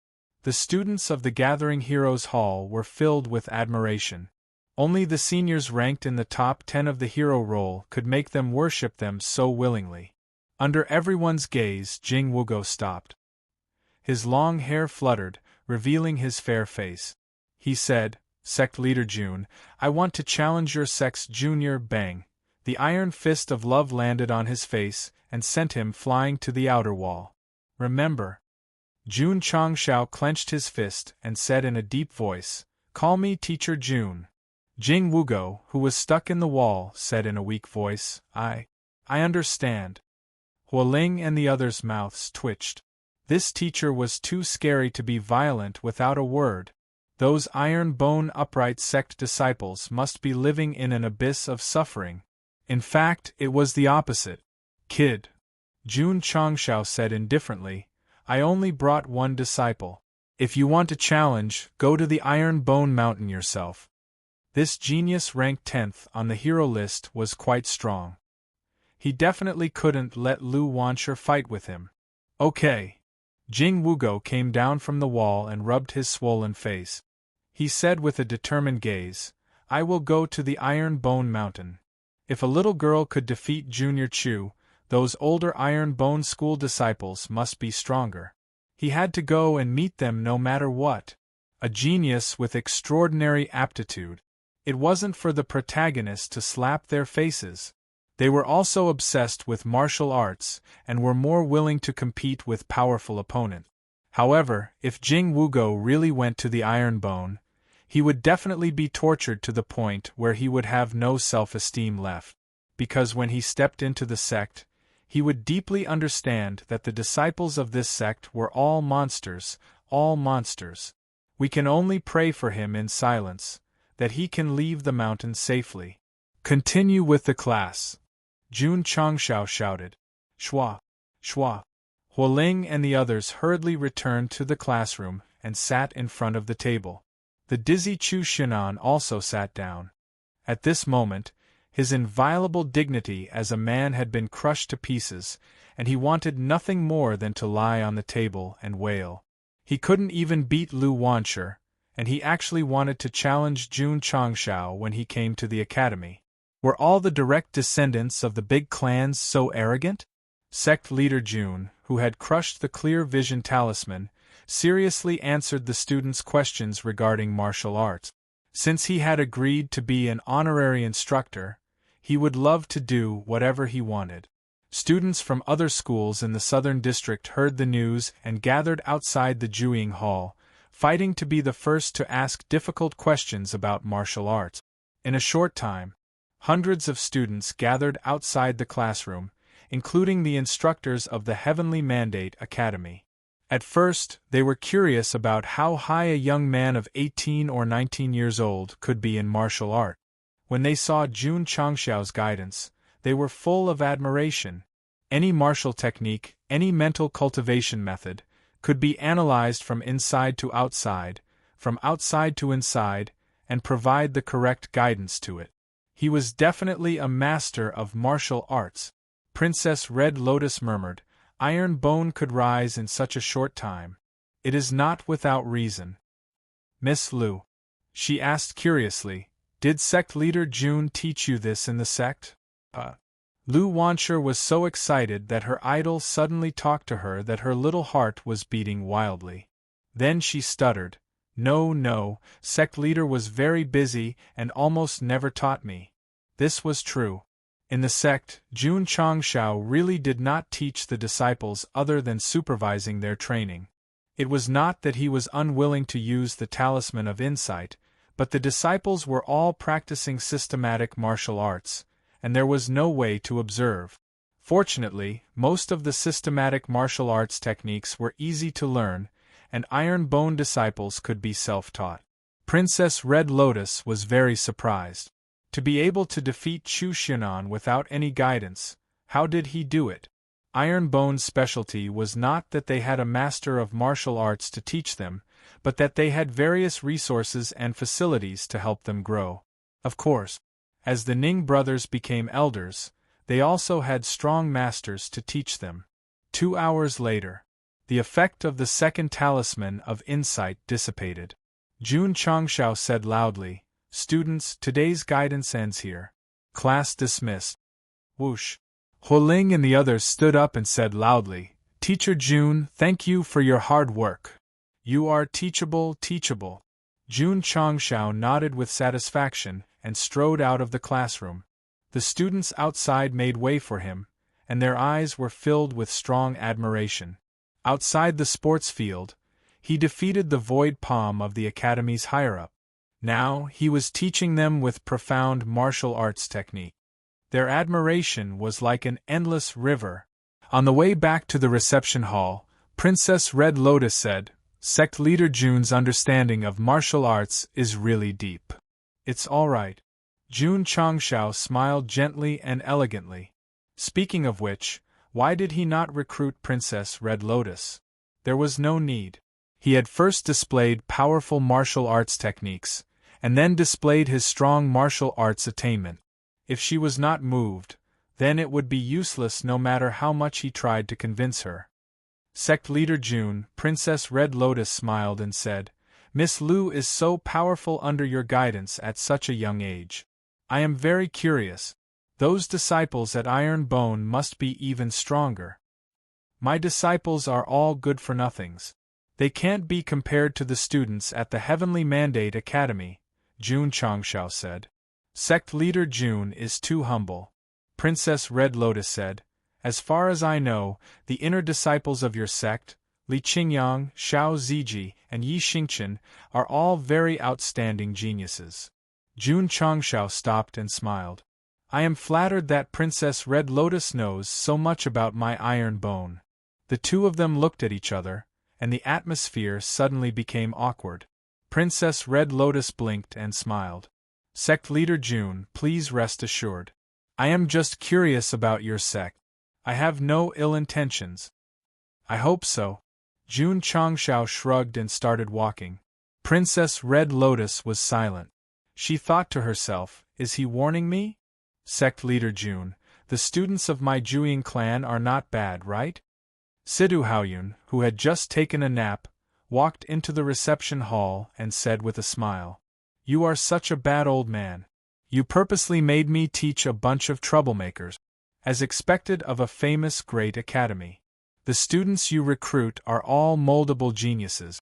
The students of the Gathering Heroes Hall were filled with admiration. Only the seniors ranked in the top 10 of the hero roll could make them worship them so willingly. Under everyone's gaze, Jing Wugo stopped. His long hair fluttered, revealing his fair face. He said, Sect Leader Jun, I want to challenge your sect's junior. Bang. The iron fist of love landed on his face and sent him flying to the outer wall. Remember. Jun Changshao clenched his fist and said in a deep voice, Call me Teacher Jun. Jing Wugo, who was stuck in the wall, said in a weak voice, I understand. Huoling and the others' mouths twitched. This teacher was too scary to be violent without a word. Those Iron Bone upright sect disciples must be living in an abyss of suffering. In fact, it was the opposite. Kid. Jun Changshao said indifferently, I only brought one disciple. If you want a challenge, go to the Iron Bone Mountain yourself. This genius ranked 10th on the hero list was quite strong. He definitely couldn't let Lu Wanshi fight with him. Okay. Jing Wugo came down from the wall and rubbed his swollen face. He said with a determined gaze, I will go to the Iron Bone Mountain. If a little girl could defeat Junior Chu, those older Iron Bone school disciples must be stronger. He had to go and meet them no matter what. A genius with extraordinary aptitude. It wasn't for the protagonist to slap their faces. They were also obsessed with martial arts and were more willing to compete with powerful opponents. However, if Jing Wugo really went to the Iron Bone, he would definitely be tortured to the point where he would have no self-esteem left. Because when he stepped into the sect, he would deeply understand that the disciples of this sect were all monsters, all monsters. We can only pray for him in silence, that he can leave the mountain safely. Continue with the class. Jun Changshao shouted. Shua, shua. Huoling and the others hurriedly returned to the classroom and sat in front of the table. The dizzy Chu Xunan also sat down. At this moment, his inviolable dignity as a man had been crushed to pieces, and he wanted nothing more than to lie on the table and wail. He couldn't even beat Lu Wanshi, and he actually wanted to challenge Jun Changshao when he came to the academy. Were all the direct descendants of the big clans so arrogant? Sect leader Jun, who had crushed the clear vision talisman, seriously answered the students' questions regarding martial arts. Since he had agreed to be an honorary instructor, he would love to do whatever he wanted. Students from other schools in the southern district heard the news and gathered outside the Jueying Hall, fighting to be the first to ask difficult questions about martial arts. In a short time, hundreds of students gathered outside the classroom, including the instructors of the Heavenly Mandate Academy. At first, they were curious about how high a young man of 18 or 19 years old could be in martial art. When they saw Jun Changshao's guidance, they were full of admiration. Any martial technique, any mental cultivation method, could be analyzed from inside to outside, from outside to inside, and provide the correct guidance to it. He was definitely a master of martial arts. Princess Red Lotus murmured, "Iron Bone could rise in such a short time. It is not without reason." "Miss Lu," she asked curiously, "did sect leader Jun teach you this in the sect?" Lu Wancher was so excited that her idol suddenly talked to her that her little heart was beating wildly. Then she stuttered, No, sect leader was very busy and almost never taught me." This was true. In the sect, Jun Changshao really did not teach the disciples other than supervising their training. It was not that he was unwilling to use the talisman of insight, but the disciples were all practicing systematic martial arts, and there was no way to observe. Fortunately, most of the systematic martial arts techniques were easy to learn, and Iron Bone disciples could be self-taught. Princess Red Lotus was very surprised. To be able to defeat Chu Xianan without any guidance, how did he do it? Iron Bone's specialty was not that they had a master of martial arts to teach them, but that they had various resources and facilities to help them grow. Of course, as the Ning brothers became elders, they also had strong masters to teach them. 2 hours later, the effect of the second talisman of insight dissipated. Jun Changshao said loudly, "Students, today's guidance ends here. Class dismissed." Whoosh! Huling and the others stood up and said loudly, "Teacher Jun, thank you for your hard work. You are teachable. Jun Changshao nodded with satisfaction and strode out of the classroom. The students outside made way for him, and their eyes were filled with strong admiration. Outside the sports field, he defeated the void palm of the academy's higher-up. Now he was teaching them with profound martial arts technique. Their admiration was like an endless river. On the way back to the reception hall, Princess Red Lotus said, "Sect leader Jun's understanding of martial arts is really deep." "It's all right." Jun Changshao smiled gently and elegantly. Speaking of which, why did he not recruit Princess Red Lotus? There was no need. He had first displayed powerful martial arts techniques, and then displayed his strong martial arts attainment. If she was not moved, then it would be useless no matter how much he tried to convince her. Sect leader Jun, Princess Red Lotus smiled and said, "Miss Lu is so powerful under your guidance at such a young age. I am very curious. Those disciples at Iron Bone must be even stronger." "My disciples are all good-for-nothings. They can't be compared to the students at the Heavenly Mandate Academy," Jun Changshao said. "Sect leader Jun is too humble." Princess Red Lotus said, "As far as I know, the inner disciples of your sect, Li Qingyang, Xiao Ziji, and Yi Xingchen, are all very outstanding geniuses." Jun Changshao stopped and smiled. "I am flattered that Princess Red Lotus knows so much about my Iron Bone." The two of them looked at each other, and the atmosphere suddenly became awkward. Princess Red Lotus blinked and smiled. "Sect leader Jun, please rest assured. I am just curious about your sect. I have no ill intentions." "I hope so." Jun Changshao shrugged and started walking. Princess Red Lotus was silent. She thought to herself, "Is he warning me? Sect leader Jun, the students of my Jueying clan are not bad, right?" Sidu Haoyun, who had just taken a nap, walked into the reception hall and said with a smile, "You are such a bad old man. You purposely made me teach a bunch of troublemakers, as expected of a famous great academy. The students you recruit are all moldable geniuses."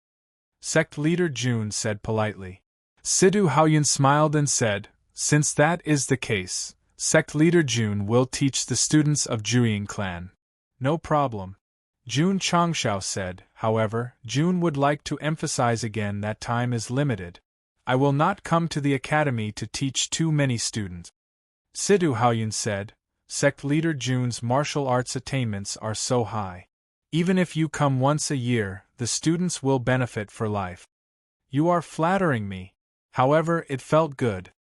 Sect leader June said politely. Sidhu Haoyun smiled and said, "Since that is the case, Sect leader June will teach the students of Juying clan." "No problem." June Changshao said. However, June would like to emphasize again that time is limited. "I will not come to the academy to teach too many students." Sidhu Haoyun said, "Sect leader June's martial arts attainments are so high. Even if you come once a year, the students will benefit for life." "You are flattering me." However, it felt good.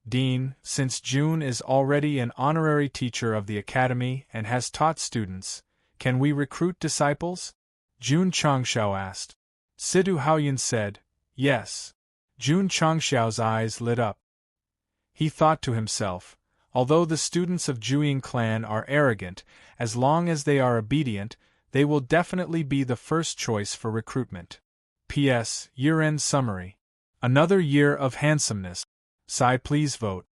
"Dean, since June is already an honorary teacher of the academy and has taught students, can we recruit disciples?" June Changshao asked. Sidhu Haoyun said, "Yes." June Changshao's eyes lit up. He thought to himself, although the students of Juying clan are arrogant, as long as they are obedient, they will definitely be the first choice for recruitment. P.S. Year-end Summary. Another year of handsomeness. Sai, please vote.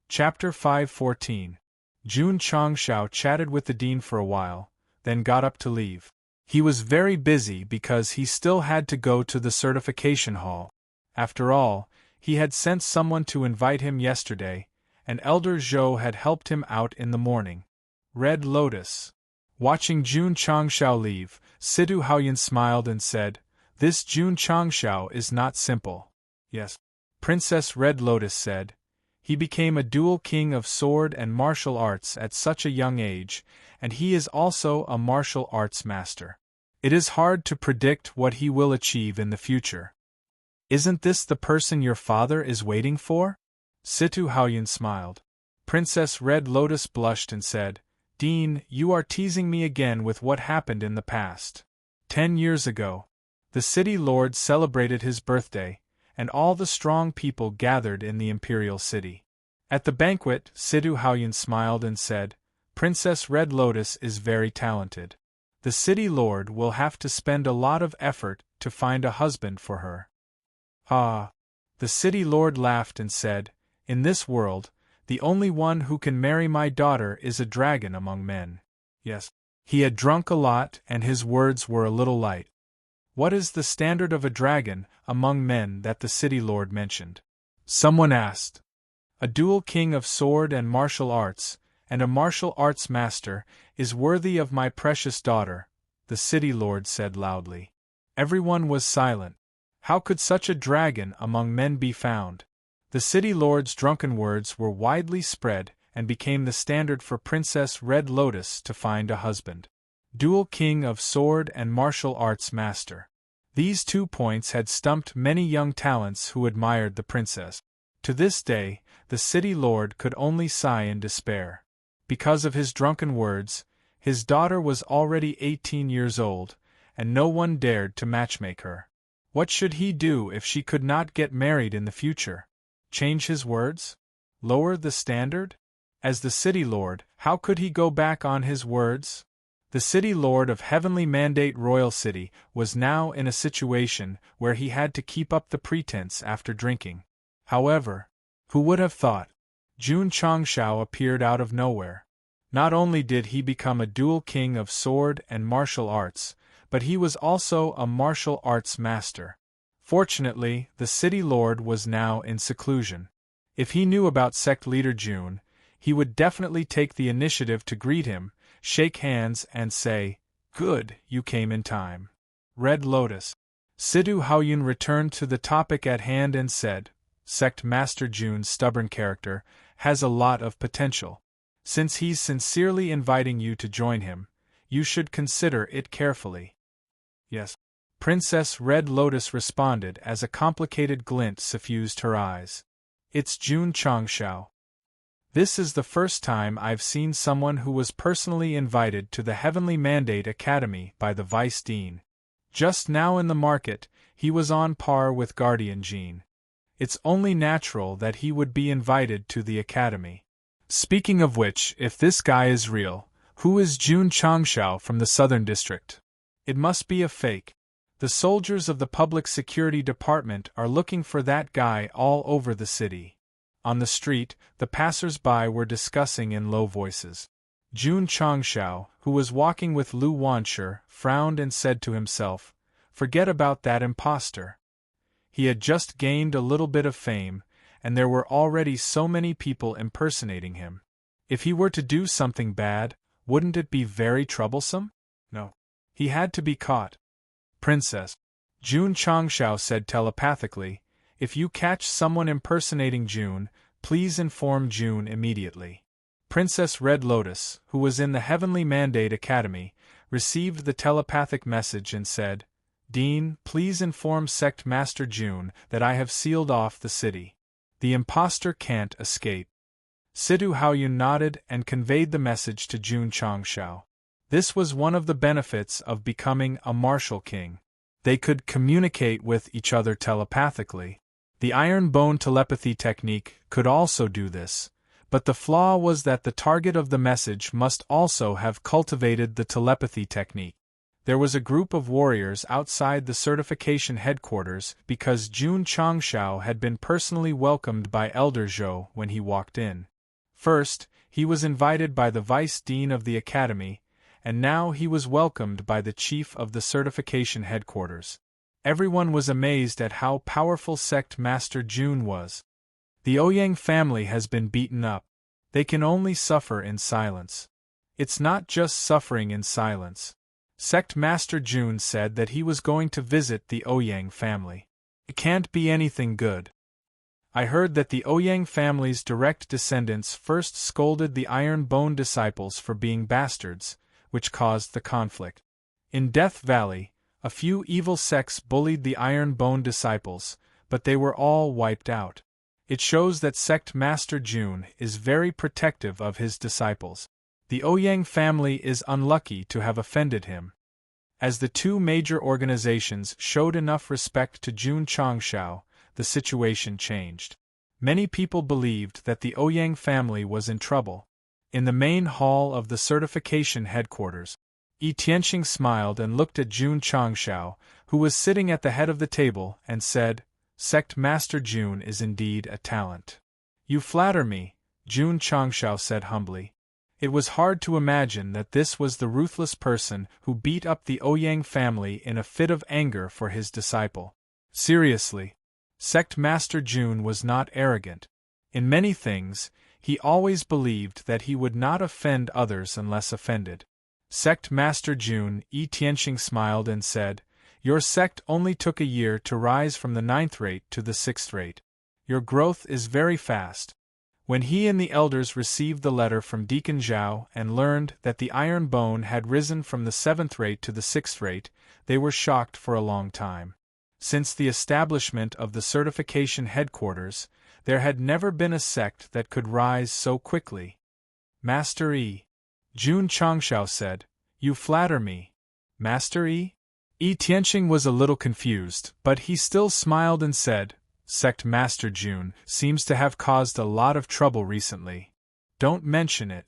Chapter 514. June Changshao chatted with the dean for a while, then got up to leave. He was very busy because he still had to go to the certification hall. After all, he had sent someone to invite him yesterday, and Elder Zhou had helped him out in the morning. Red Lotus. Watching June Changshao leave, Sidhu Haoyun smiled and said, "This June Changshao is not simple." "Yes," Princess Red Lotus said. "He became a dual king of sword and martial arts at such a young age, and he is also a martial arts master. It is hard to predict what he will achieve in the future." "Isn't this the person your father is waiting for?" Sidhu Haoyun smiled. Princess Red Lotus blushed and said, "Dean, you are teasing me again with what happened in the past. 10 years ago, the city lord celebrated his birthday, and all the strong people gathered in the imperial city. At the banquet, Sidhu Haoyun smiled and said, Princess Red Lotus is very talented. The city lord will have to spend a lot of effort to find a husband for her." "Ah." The city lord laughed and said, "In this world, the only one who can marry my daughter is a dragon among men." Yes. He had drunk a lot and his words were a little light. "What is the standard of a dragon among men that the city lord mentioned?" someone asked. "A dual king of sword and martial arts, and a martial arts master, is worthy of my precious daughter," the city lord said loudly. Everyone was silent. How could such a dragon among men be found? The city lord's drunken words were widely spread and became the standard for Princess Red Lotus to find a husband. Dual king of sword and martial arts master. These 2 points had stumped many young talents who admired the princess. To this day, the city lord could only sigh in despair. Because of his drunken words, his daughter was already 18 years old, and no one dared to matchmake her. What should he do if she could not get married in the future? Change his words? Lower the standard? As the city lord, how could he go back on his words? The city lord of Heavenly Mandate Royal City was now in a situation where he had to keep up the pretense after drinking. However, who would have thought? June Changshao appeared out of nowhere. Not only did he become a dual king of sword and martial arts, but he was also a martial arts master. Fortunately, the city lord was now in seclusion. If he knew about sect leader June, he would definitely take the initiative to greet him, shake hands and say, "Good, you came in time." Red Lotus. Sidhu Haoyun returned to the topic at hand and said, "Sect Master June's stubborn character has a lot of potential. Since he's sincerely inviting you to join him, you should consider it carefully." "Yes," Princess Red Lotus responded as a complicated glint suffused her eyes. "It's June Changshao. This is the first time I've seen someone who was personally invited to the Heavenly Mandate Academy by the Vice Dean. Just now in the market, he was on par with Guardian Jean. It's only natural that he would be invited to the academy. Speaking of which, if this guy is real, who is June Changshao from the Southern District? It must be a fake." The soldiers of the Public Security Department are looking for that guy all over the city. On the street, the passers-by were discussing in low voices. Jun Changshao, who was walking with Lu Wanshi, frowned and said to himself, "Forget about that impostor." He had just gained a little bit of fame, and there were already so many people impersonating him. If he were to do something bad, wouldn't it be very troublesome? No. He had to be caught. "Princess," Jun Changshao said telepathically, "if you catch someone impersonating June, please inform June immediately." Princess Red Lotus, who was in the Heavenly Mandate Academy, received the telepathic message and said, "Dean, please inform Sect Master June that I have sealed off the city. The impostor can't escape." Situ Haoyun nodded and conveyed the message to Jun Changshao. This was one of the benefits of becoming a martial king. They could communicate with each other telepathically. The iron bone telepathy technique could also do this, but the flaw was that the target of the message must also have cultivated the telepathy technique. There was a group of warriors outside the certification headquarters because Jun Changshao had been personally welcomed by Elder Zhou when he walked in. First, he was invited by the vice dean of the academy, and now he was welcomed by the chief of the certification headquarters. Everyone was amazed at how powerful Sect Master June was. "The Ouyang family has been beaten up. They can only suffer in silence." "It's not just suffering in silence." Sect Master June said that he was going to visit the Ouyang family. "It can't be anything good. I heard that the Ouyang family's direct descendants first scolded the Iron Bone disciples for being bastards, which caused the conflict. In Death Valley, a few evil sects bullied the Iron Bone disciples, but they were all wiped out. It shows that Sect Master June is very protective of his disciples. The Ouyang family is unlucky to have offended him." As the two major organizations showed enough respect to Jun Changshao, the situation changed. Many people believed that the Ouyang family was in trouble. In the main hall of the certification headquarters, Yi Tianqing smiled and looked at Jun Changshao, who was sitting at the head of the table, and said, "Sect Master June is indeed a talent." "You flatter me," Jun Changshao said humbly. It was hard to imagine that this was the ruthless person who beat up the Ouyang family in a fit of anger for his disciple. Seriously, Sect Master June was not arrogant. In many things, he always believed that he would not offend others unless offended. Sect Master June, Yi Tianqing smiled and said, "Your sect only took a year to rise from the 9th rate to the 6th rate. Your growth is very fast." When he and the elders received the letter from Deacon Zhao and learned that the Iron Bone had risen from the 7th rate to the 6th rate, they were shocked for a long time. Since the establishment of the certification headquarters, there had never been a sect that could rise so quickly. "Master Yi," Jun Changshao said, "you flatter me." "Master Yi?" Yi Tianqing was a little confused, but he still smiled and said, "Sect Master June seems to have caused a lot of trouble recently." "Don't mention it,"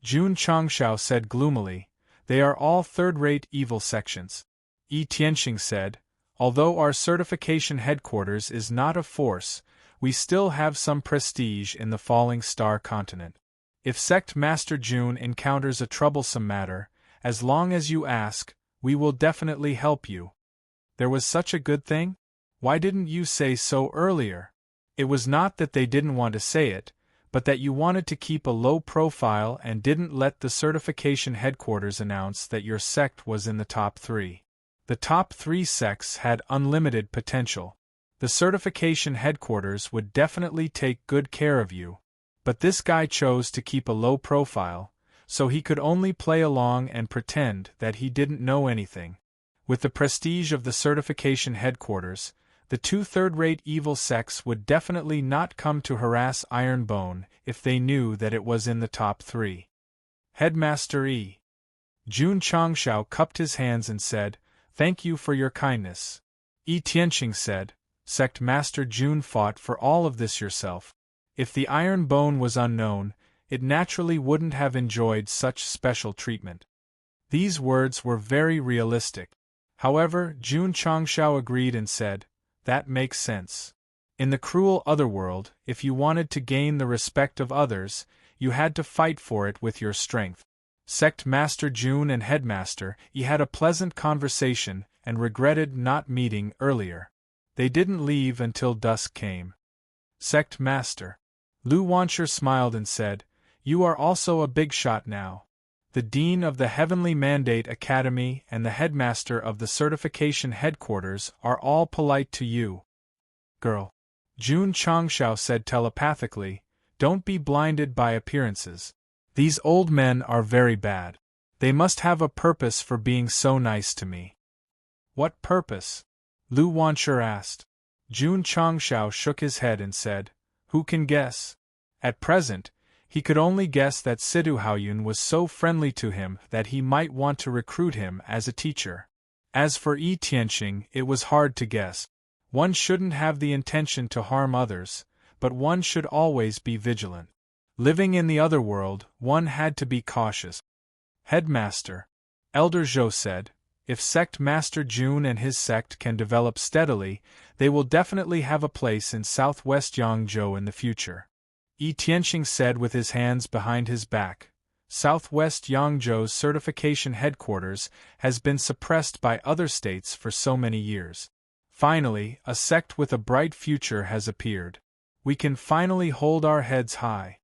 Jun Changshao said gloomily. "They are all third-rate evil sections." Yi Tianqing said, "Although our certification headquarters is not a force, we still have some prestige in the Falling Star continent. If Sect Master June encounters a troublesome matter, as long as you ask, we will definitely help you." "There was such a good thing? Why didn't you say so earlier?" "It was not that they didn't want to say it, but that you wanted to keep a low profile and didn't let the certification headquarters announce that your sect was in the top 3. The top 3 sects had unlimited potential. The certification headquarters would definitely take good care of you. But this guy chose to keep a low profile, so he could only play along and pretend that he didn't know anything. With the prestige of the certification headquarters, the 2 third-rate evil sects would definitely not come to harass Iron Bone if they knew that it was in the top 3. "Headmaster Yi." Jun Changshao cupped his hands and said, "Thank you for your kindness." Yi Tianqing said, "Sect Master June fought for all of this yourself. If the Iron Bone was unknown, it naturally wouldn't have enjoyed such special treatment." These words were very realistic. However, Jun Changshao agreed and said, "That makes sense. In the cruel otherworld, if you wanted to gain the respect of others, you had to fight for it with your strength." Sect Master Jun and Headmaster Yi had a pleasant conversation and regretted not meeting earlier. They didn't leave until dusk came. Sect Master Lu Wancher smiled and said, "You are also a big shot now. The Dean of the Heavenly Mandate Academy and the Headmaster of the Certification Headquarters are all polite to you." "Girl," Jun Changshao said telepathically, "don't be blinded by appearances. These old men are very bad. They must have a purpose for being so nice to me." "What purpose?" Lu Wancher asked. Jun Changshao shook his head and said, "Who can guess?" At present, he could only guess that Sidu Haoyun was so friendly to him that he might want to recruit him as a teacher. As for Yi Tianxing, it was hard to guess. One shouldn't have the intention to harm others, but one should always be vigilant. Living in the other world, one had to be cautious. "Headmaster," Elder Zhou said, "if Sect Master Jun and his sect can develop steadily, they will definitely have a place in southwest Yangzhou in the future." Yi Tianxing said with his hands behind his back, "Southwest Yangzhou's certification headquarters has been suppressed by other states for so many years. Finally, a sect with a bright future has appeared. We can finally hold our heads high."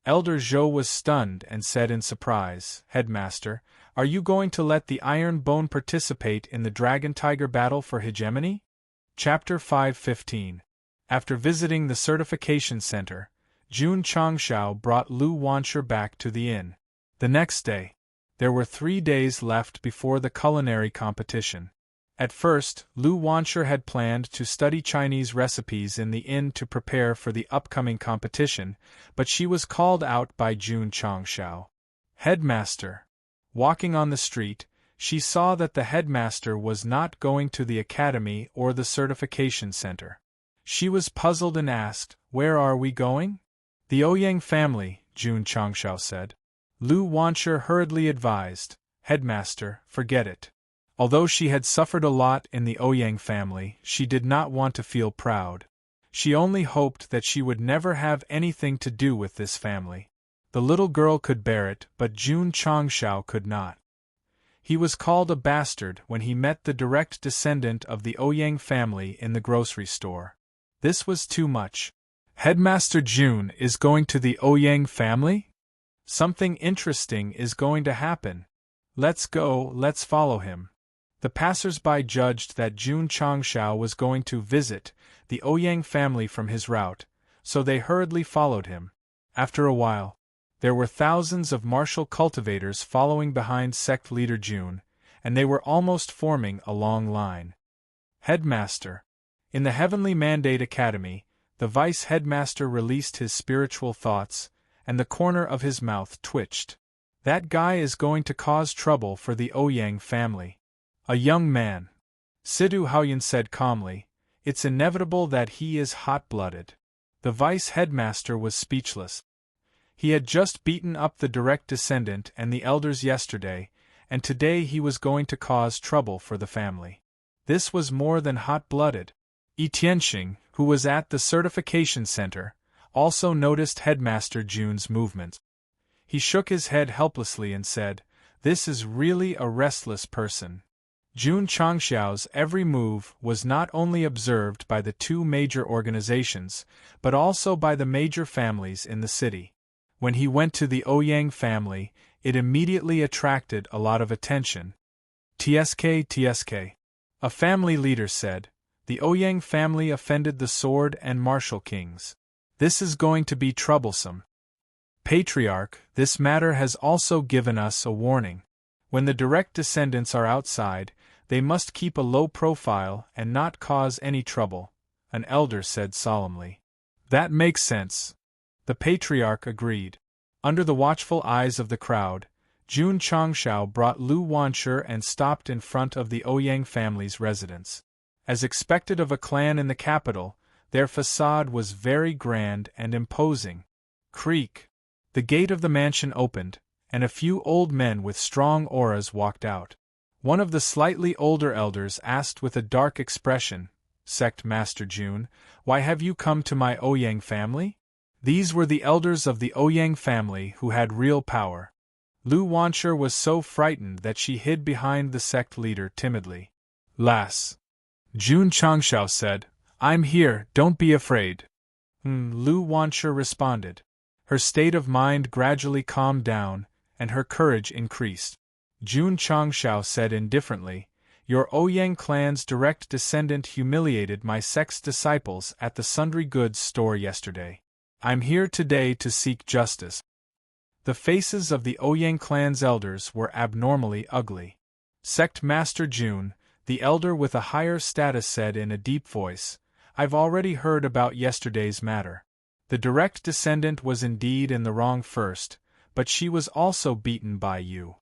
Elder Zhou was stunned and said in surprise, "Headmaster, are you going to let the Iron Bone participate in the Dragon Tiger battle for hegemony?" Chapter 5:15. After visiting the certification center, Jun Changshao brought Lu Wancher back to the inn. The next day, there were 3 days left before the culinary competition. At first, Lu Wancher had planned to study Chinese recipes in the inn to prepare for the upcoming competition, but she was called out by Jun Changshao. "Headmaster." Walking on the street, she saw that the headmaster was not going to the academy or the certification center. She was puzzled and asked, "Where are we going?" "The Ouyang family," Jun Changshao said. Lu Wancher hurriedly advised, "Headmaster, forget it." Although she had suffered a lot in the Ouyang family, she did not want to feel proud. She only hoped that she would never have anything to do with this family. The little girl could bear it, but Jun Changshao could not. He was called a bastard when he met the direct descendant of the Ouyang family in the grocery store. This was too much. "Headmaster Jun is going to the Ouyang family? Something interesting is going to happen. Let's go, let's follow him." The passers-by judged that Jun Changshao was going to visit the Ouyang family from his route, so they hurriedly followed him. After a while, there were thousands of martial cultivators following behind sect leader Jun, and they were almost forming a long line. "Headmaster." In the Heavenly Mandate Academy, the vice-headmaster released his spiritual thoughts, and the corner of his mouth twitched. "That guy is going to cause trouble for the Ouyang family." "A young man," Sidu Haoyun said calmly, "it's inevitable that he is hot-blooded." The vice-headmaster was speechless. He had just beaten up the direct descendant and the elders yesterday, and today he was going to cause trouble for the family. This was more than hot-blooded. Yi Tianxing, who was at the certification center, also noticed Headmaster Jun's movements. He shook his head helplessly and said, "This is really a restless person." Jun Changshao's every move was not only observed by the 2 major organizations, but also by the major families in the city. When he went to the Ouyang family, it immediately attracted a lot of attention. TSK. A family leader said, "The Ouyang family offended the sword and martial kings. This is going to be troublesome. Patriarch, this matter has also given us a warning. When the direct descendants are outside, they must keep a low profile and not cause any trouble," an elder said solemnly. "That makes sense," the patriarch agreed. Under the watchful eyes of the crowd, Jun Changshao brought Lu Wancher and stopped in front of the Ouyang family's residence. As expected of a clan in the capital, their facade was very grand and imposing. Creak! The gate of the mansion opened, and a few old men with strong auras walked out. One of the slightly older elders asked with a dark expression, Sect Master Jun, why have you come to my Ouyang family? These were the elders of the Ouyang family who had real power. Lu Wanshur was so frightened that she hid behind the sect leader timidly. Lass. Jun Changshao said, I'm here, don't be afraid. Lu Wanshur responded. Her state of mind gradually calmed down, and her courage increased. Jun Changshao said indifferently, Your Ouyang clan's direct descendant humiliated my sect's disciples at the sundry goods store yesterday. I'm here today to seek justice. The faces of the Ouyang clan's elders were abnormally ugly. Sect Master Jun, the elder with a higher status, said in a deep voice, I've already heard about yesterday's matter. The direct descendant was indeed in the wrong first, but she was also beaten by you.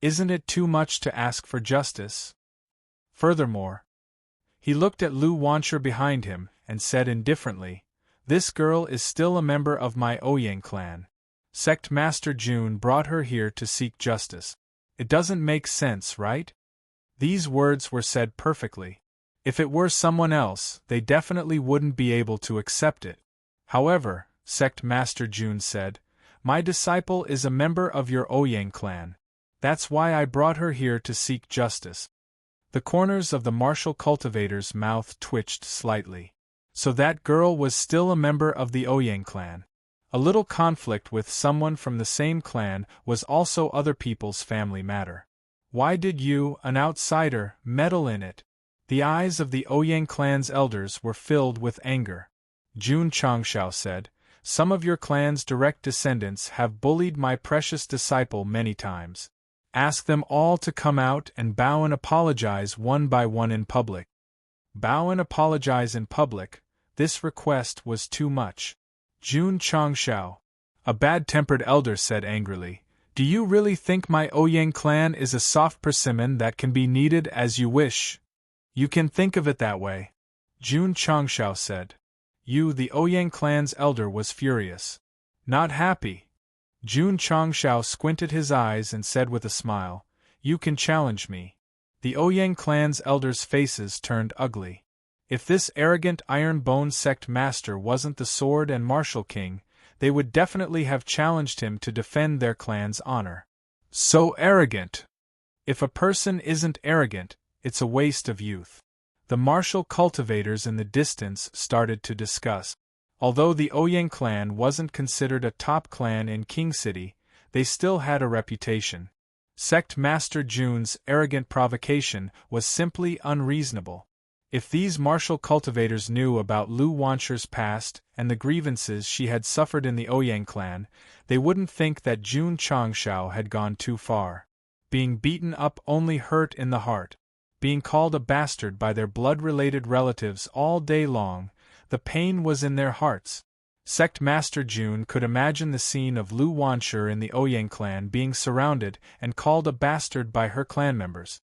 Isn't it too much to ask for justice? Furthermore, he looked at Lu Wanshur behind him and said indifferently, This girl is still a member of my Ouyang clan. Sect Master Jun brought her here to seek justice. It doesn't make sense, right? These words were said perfectly. If it were someone else, they definitely wouldn't be able to accept it. However, Sect Master Jun said, My disciple is a member of your Ouyang clan. That's why I brought her here to seek justice. The corners of the martial cultivator's mouth twitched slightly. So that girl was still a member of the Ouyang clan. A little conflict with someone from the same clan was also other people's family matter. Why did you, an outsider, meddle in it? The eyes of the Ouyang clan's elders were filled with anger. Jun Changshao said, Some of your clan's direct descendants have bullied my precious disciple many times. Ask them all to come out and bow and apologize one by one in public. Bow and apologize in public, this request was too much. Jun Changshao, a bad-tempered elder, said angrily, Do you really think my Ouyang clan is a soft persimmon that can be kneaded as you wish? You can think of it that way. Jun Changshao said. You, the Ouyang clan's elder, was furious. Not happy. Jun Changshao squinted his eyes and said with a smile, You can challenge me. The Ouyang clan's elders' faces turned ugly. If this arrogant iron-boned sect master wasn't the sword and martial king, they would definitely have challenged him to defend their clan's honor. So arrogant! If a person isn't arrogant, it's a waste of youth. The martial cultivators in the distance started to discuss. Although the Ouyang clan wasn't considered a top clan in King City, they still had a reputation. Sect Master Jun's arrogant provocation was simply unreasonable. If these martial cultivators knew about Lu Wanshur's past and the grievances she had suffered in the Ouyang clan, they wouldn't think that Jun Changshao had gone too far. Being beaten up only hurt in the heart. Being called a bastard by their blood-related relatives all day long, the pain was in their hearts. Sect Master Jun could imagine the scene of Lu Wanshur in the Ouyang clan being surrounded and called a bastard by her clan members.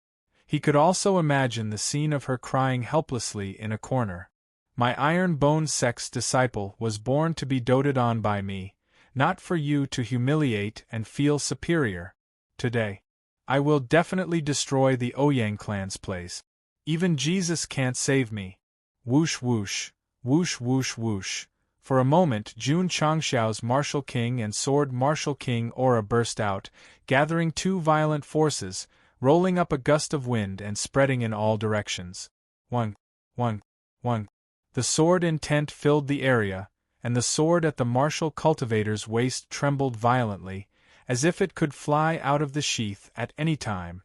He could also imagine the scene of her crying helplessly in a corner. My iron-boned sect's disciple was born to be doted on by me, not for you to humiliate and feel superior. Today, I will definitely destroy the Ouyang clan's place. Even Jesus can't save me. Whoosh whoosh, whoosh whoosh whoosh. For a moment Jun Changshao's martial king and sword martial king aura burst out, gathering two violent forces, rolling up a gust of wind and spreading in all directions. One. The sword intent filled the area, and the sword at the martial cultivator's waist trembled violently, as if it could fly out of the sheath at any time.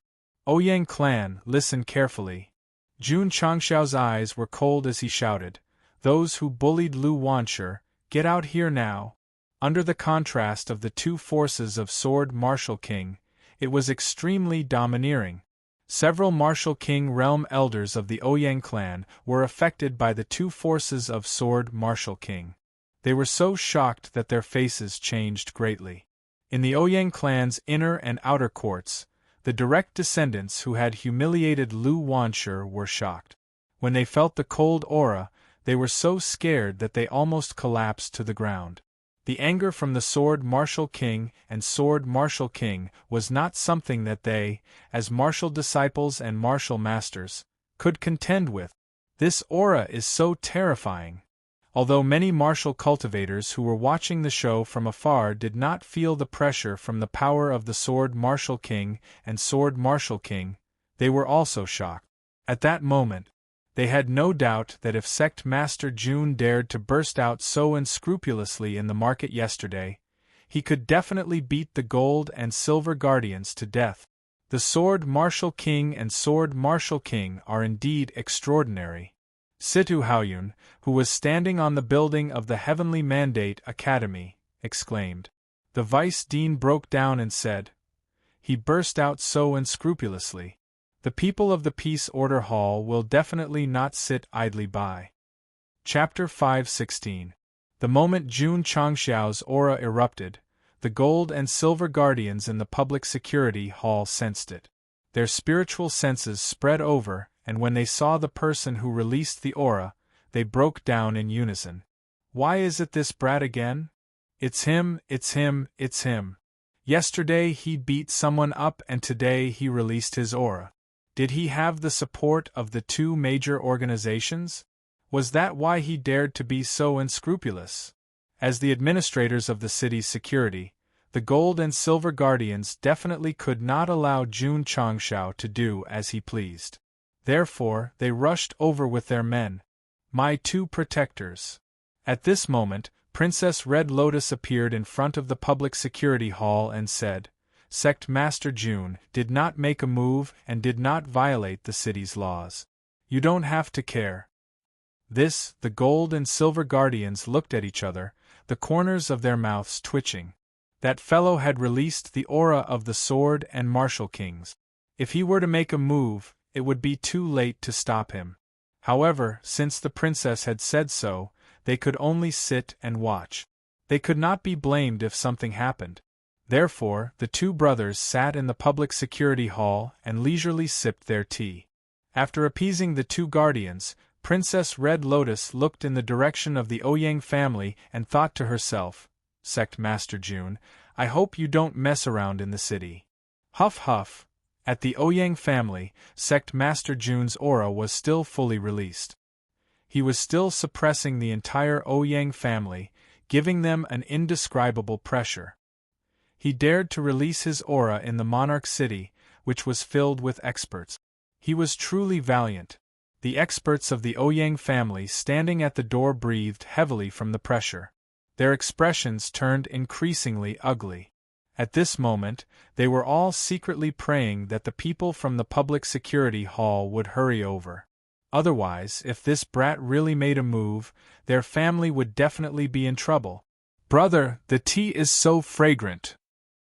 Ouyang clan, listen carefully. Jun Changshao's eyes were cold as he shouted, Those who bullied Lu Wanshur, get out here now. Under the contrast of the two forces of sword martial king, it was extremely domineering. Several martial king realm elders of the Ouyang clan were affected by the two forces of sword martial king. They were so shocked that their faces changed greatly. In the Ouyang clan's inner and outer courts, the direct descendants who had humiliated Lu Wanshur were shocked. When they felt the cold aura, they were so scared that they almost collapsed to the ground. The anger from the Sword Martial King and Sword Martial King was not something that they, as martial disciples and martial masters, could contend with. This aura is so terrifying. Although many martial cultivators who were watching the show from afar did not feel the pressure from the power of the Sword Martial King and Sword Martial King, they were also shocked. At that moment, they had no doubt that if Sect Master June dared to burst out so unscrupulously in the market yesterday, he could definitely beat the Gold and Silver Guardians to death. The Sword Martial King and Sword Martial King are indeed extraordinary. Situ Haoyun, who was standing on the building of the Heavenly Mandate Academy, exclaimed. The Vice Dean broke down and said, "He burst out so unscrupulously. The people of the Peace Order Hall will definitely not sit idly by." Chapter 5:16. The moment Jun Changxiao's aura erupted, the Gold and Silver Guardians in the Public Security Hall sensed it. Their spiritual senses spread over, and when they saw the person who released the aura, they broke down in unison. "Why is it this brat again? It's him, it's him, it's him. Yesterday he beat someone up and today he released his aura. Did he have the support of the two major organizations? Was that why he dared to be so unscrupulous?" As the administrators of the city's security, the Gold and Silver Guardians definitely could not allow Jun Changxiao to do as he pleased. Therefore, they rushed over with their men. "My two protectors." At this moment, Princess Red Lotus appeared in front of the Public Security Hall and said, "Sect Master June did not make a move and did not violate the city's laws. You don't have to care." The Gold and Silver Guardians looked at each other, the corners of their mouths twitching. That fellow had released the aura of the Sword and Martial Kings. If he were to make a move, it would be too late to stop him. However, since the princess had said so, they could only sit and watch. They could not be blamed if something happened. Therefore, the two brothers sat in the Public Security Hall and leisurely sipped their tea. After appeasing the two guardians, Princess Red Lotus looked in the direction of the Ouyang family and thought to herself, "Sect Master June, I hope you don't mess around in the city." Huff huff. At the Ouyang family, Sect Master June's aura was still fully released. He was still suppressing the entire Ouyang family, giving them an indescribable pressure. He dared to release his aura in the monarch city, which was filled with experts. He was truly valiant. The experts of the Ouyang family standing at the door breathed heavily from the pressure. Their expressions turned increasingly ugly. At this moment, they were all secretly praying that the people from the Public Security Hall would hurry over. Otherwise, if this brat really made a move, their family would definitely be in trouble. "Brother, the tea is so fragrant."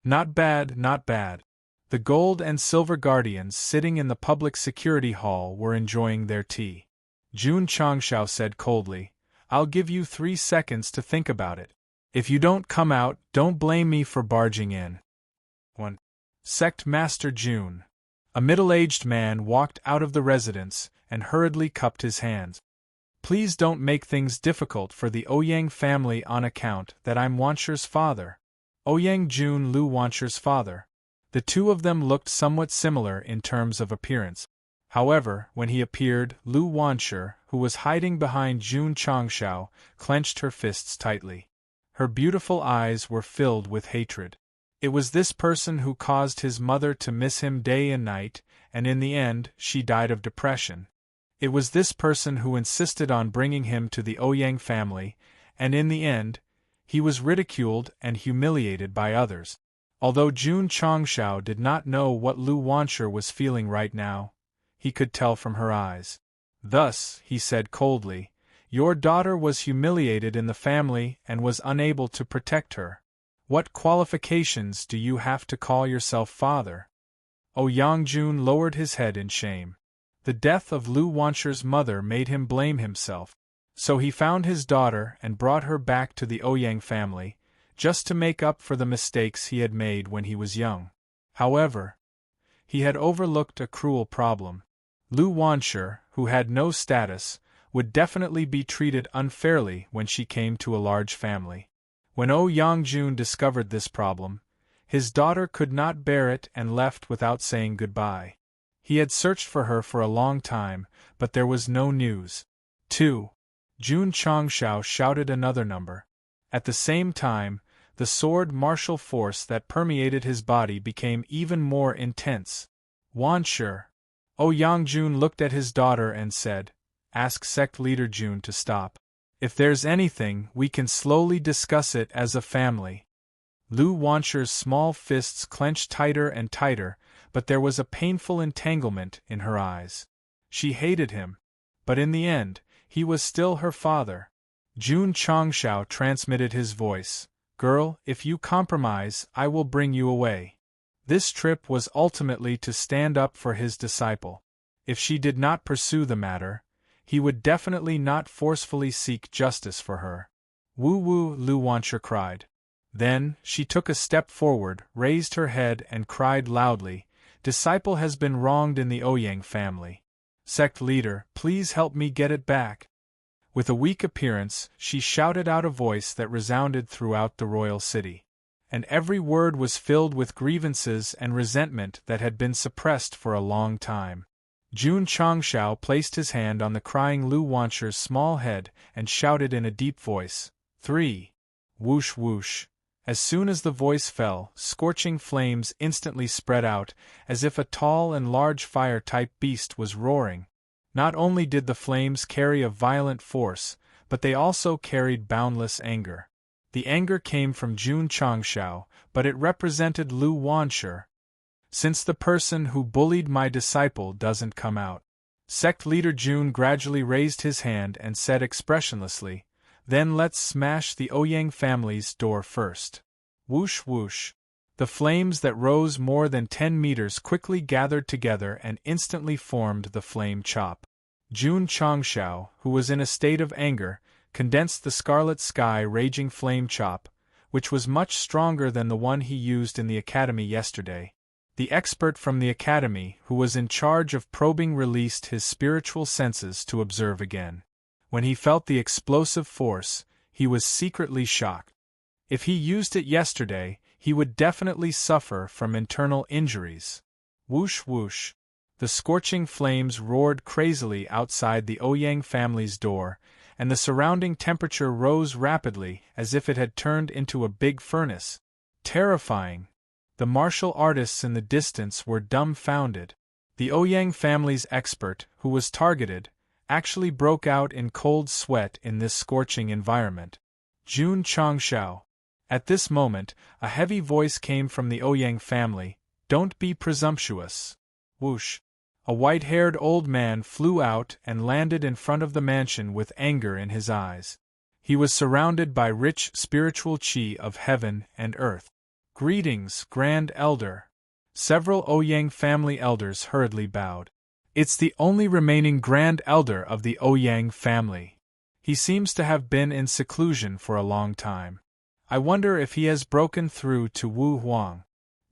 "Not bad, not bad." The Gold and Silver Guardians sitting in the Public Security Hall were enjoying their tea. Jun Changxiao said coldly, "I'll give you 3 seconds to think about it. If you don't come out, don't blame me for barging in." 1. Sect Master June. A middle-aged man walked out of the residence and hurriedly cupped his hands. "Please don't make things difficult for the Ouyang family on account that I'm Wansher's father." Ouyang Jun Lu Wansher's father. The two of them looked somewhat similar in terms of appearance. However, when he appeared, Lu Wansher, who was hiding behind Jun Changxiao, clenched her fists tightly. Her beautiful eyes were filled with hatred. It was this person who caused his mother to miss him day and night, and in the end, she died of depression. It was this person who insisted on bringing him to the Ouyang family, and in the end, he was ridiculed and humiliated by others. Although Jun Changxiao did not know what Lu Wansher was feeling right now, he could tell from her eyes. Thus, he said coldly, "Your daughter was humiliated in the family and was unable to protect her. What qualifications do you have to call yourself father?" Ouyang Jun lowered his head in shame. The death of Lu Wansher's mother made him blame himself. So he found his daughter and brought her back to the Ouyang family, just to make up for the mistakes he had made when he was young. However, he had overlooked a cruel problem. Lu Wansher, who had no status, would definitely be treated unfairly when she came to a large family. When Yangjun discovered this problem, his daughter could not bear it and left without saying goodbye. He had searched for her for a long time, but there was no news. 2. Jun Changshao shouted another number. At the same time, the sword martial force that permeated his body became even more intense. Wanshi. Yangjun looked at his daughter and said, "Ask sect leader Jun to stop. If there's anything, we can slowly discuss it as a family." Lu Wanshi's small fists clenched tighter and tighter, but there was a painful entanglement in her eyes. She hated him, but in the end, he was still her father. Jun Changshao transmitted his voice, "Girl, if you compromise, I will bring you away." This trip was ultimately to stand up for his disciple. If she did not pursue the matter, he would definitely not forcefully seek justice for her. "Woo woo," Lu Wanshi cried. Then, she took a step forward, raised her head and cried loudly, "Disciple has been wronged in the Ouyang family. Sect leader, please help me get it back." With a weak appearance, she shouted out a voice that resounded throughout the royal city. And every word was filled with grievances and resentment that had been suppressed for a long time. Jun Changshao placed his hand on the crying Lu Wanshi's small head and shouted in a deep voice, 3. Whoosh whoosh. As soon as the voice fell, scorching flames instantly spread out, as if a tall and large fire-type beast was roaring. Not only did the flames carry a violent force, but they also carried boundless anger. The anger came from Jun Changshao, but it represented Lu Wanshi. "Since the person who bullied my disciple doesn't come out." Sect leader Jun gradually raised his hand and said expressionlessly, "Then let's smash the Ouyang family's door first." Whoosh whoosh. The flames that rose more than 10 meters quickly gathered together and instantly formed the flame chop. Jun Changshao, who was in a state of anger, condensed the scarlet sky raging flame chop, which was much stronger than the one he used in the academy yesterday. The expert from the academy who was in charge of probing released his spiritual senses to observe again. When he felt the explosive force, he was secretly shocked. If he used it yesterday, he would definitely suffer from internal injuries. Whoosh whoosh. The scorching flames roared crazily outside the Ouyang family's door, and the surrounding temperature rose rapidly as if it had turned into a big furnace. Terrifying. The martial artists in the distance were dumbfounded. The Ouyang family's expert, who was targeted, actually broke out in cold sweat in this scorching environment. Jun Changshao. At this moment, a heavy voice came from the Ouyang family, "Don't be presumptuous." Whoosh. A white-haired old man flew out and landed in front of the mansion with anger in his eyes. He was surrounded by rich spiritual qi of heaven and earth. "Greetings, Grand Elder." Several Ouyang family elders hurriedly bowed. "It's the only remaining Grand Elder of the Ouyang family. He seems to have been in seclusion for a long time. I wonder if he has broken through to Wu Huang.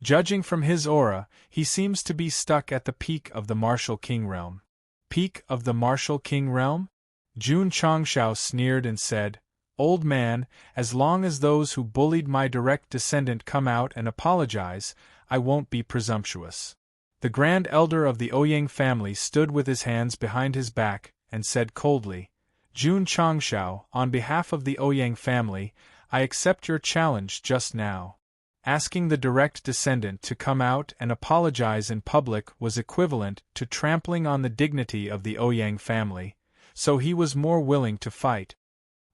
Judging from his aura, he seems to be stuck at the peak of the Martial King realm." "Peak of the Martial King realm?" Jun Changshao sneered and said, "Old man, as long as those who bullied my direct descendant come out and apologize, I won't be presumptuous." The Grand Elder of the Ouyang family stood with his hands behind his back and said coldly, "Jun Changshao, on behalf of the Ouyang family, I accept your challenge just now." Asking the direct descendant to come out and apologize in public was equivalent to trampling on the dignity of the Ouyang family, so he was more willing to fight.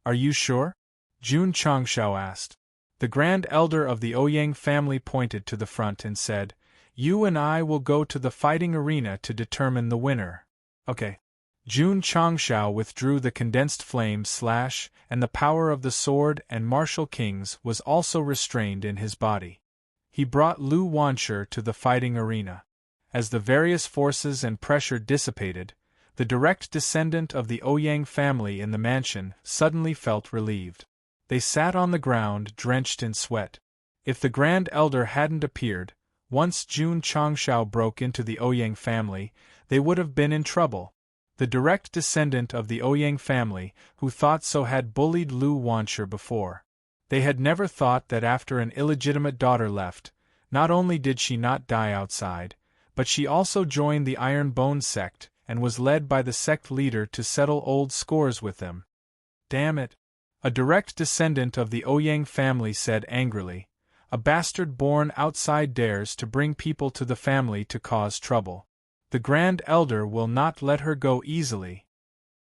"Are you sure?" Jun Changshao asked. The Grand Elder of the Ouyang family pointed to the front and said, "You and I will go to the fighting arena to determine the winner." "Okay." Jun Changshao withdrew the condensed flame slash, and the power of the sword and martial kings was also restrained in his body. He brought Lu Wanshi to the fighting arena. As the various forces and pressure dissipated, the direct descendant of the Ouyang family in the mansion suddenly felt relieved. They sat on the ground drenched in sweat. If the Grand Elder hadn't appeared, once Jun Changshao broke into the Ouyang family, they would have been in trouble. The direct descendant of the Ouyang family, who thought so, had bullied Lu Wanshi before. They had never thought that after an illegitimate daughter left, not only did she not die outside, but she also joined the Iron Bone sect and was led by the sect leader to settle old scores with them. Damn it! A direct descendant of the Ouyang family said angrily. A bastard born outside dares to bring people to the family to cause trouble. The Grand Elder will not let her go easily.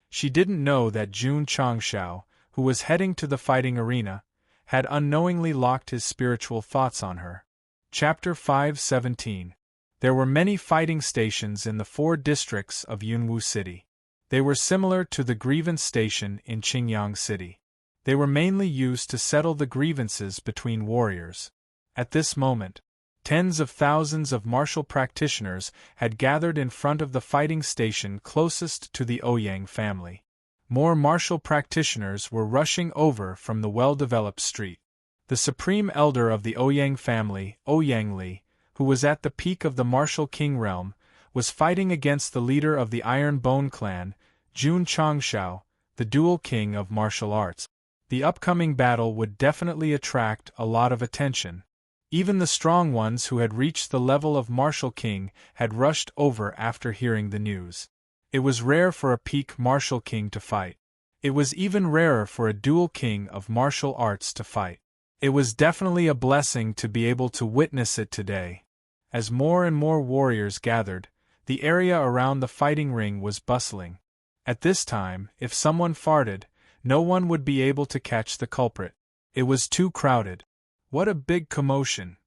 She didn't know that Jun Changshao, who was heading to the fighting arena, had unknowingly locked his spiritual thoughts on her. Chapter 5:17. There were many fighting stations in the 4 districts of Yunwu City. They were similar to the grievance station in Qingyang City. They were mainly used to settle the grievances between warriors. At this moment, tens of thousands of martial practitioners had gathered in front of the fighting station closest to the Ouyang family. More martial practitioners were rushing over from the well-developed street. The supreme elder of the Ouyang family, Ouyang Li, who was at the peak of the martial king realm, was fighting against the leader of the Iron Bone clan, Jun Changshao, the dual king of martial arts. The upcoming battle would definitely attract a lot of attention. Even the strong ones who had reached the level of martial king had rushed over after hearing the news. It was rare for a peak martial king to fight. It was even rarer for a dual king of martial arts to fight. It was definitely a blessing to be able to witness it today. As more and more warriors gathered, the area around the fighting ring was bustling. At this time, if someone farted, no one would be able to catch the culprit. It was too crowded. What a big commotion!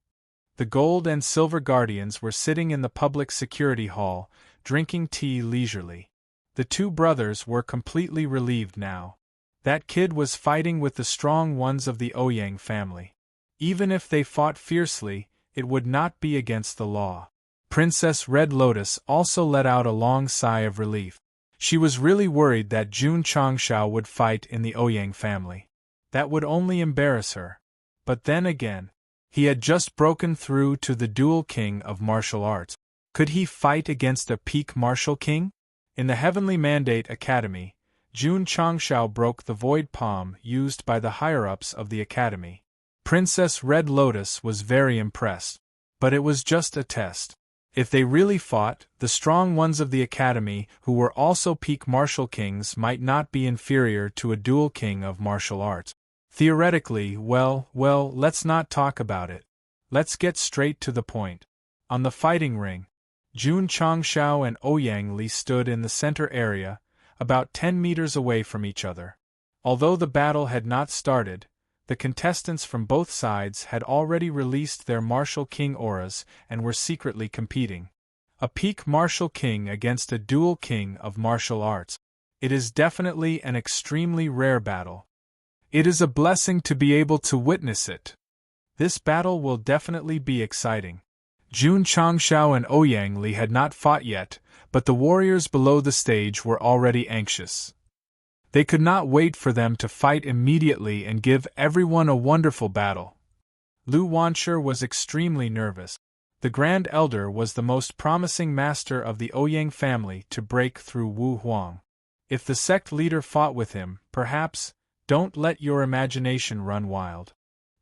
The gold and silver guardians were sitting in the public security hall, drinking tea leisurely. The 2 brothers were completely relieved now. That kid was fighting with the strong ones of the Ouyang family. Even if they fought fiercely, it would not be against the law. Princess Red Lotus also let out a long sigh of relief. She was really worried that Jun Changshao would fight in the Ouyang family. That would only embarrass her. But then again, he had just broken through to the dual king of martial arts. Could he fight against a peak martial king? In the Heavenly Mandate Academy, Jun Changshao broke the void palm used by the higher-ups of the academy. Princess Red Lotus was very impressed. But it was just a test. If they really fought, the strong ones of the academy who were also peak martial kings might not be inferior to a dual king of martial arts. Theoretically, well, let's not talk about it. Let's get straight to the point. On the fighting ring, Jun Changshao and Ouyang Li stood in the center area, about 10 meters away from each other. Although the battle had not started, the contestants from both sides had already released their martial king auras and were secretly competing. A peak martial king against a dual king of martial arts. It is definitely an extremely rare battle. It is a blessing to be able to witness it. This battle will definitely be exciting. Jun Changshao and Ouyang Li had not fought yet, but the warriors below the stage were already anxious. They could not wait for them to fight immediately and give everyone a wonderful battle. Lu Wanshi was extremely nervous. The Grand Elder was the most promising master of the Ouyang family to break through Wu Huang. If the sect leader fought with him, perhaps. Don't let your imagination run wild.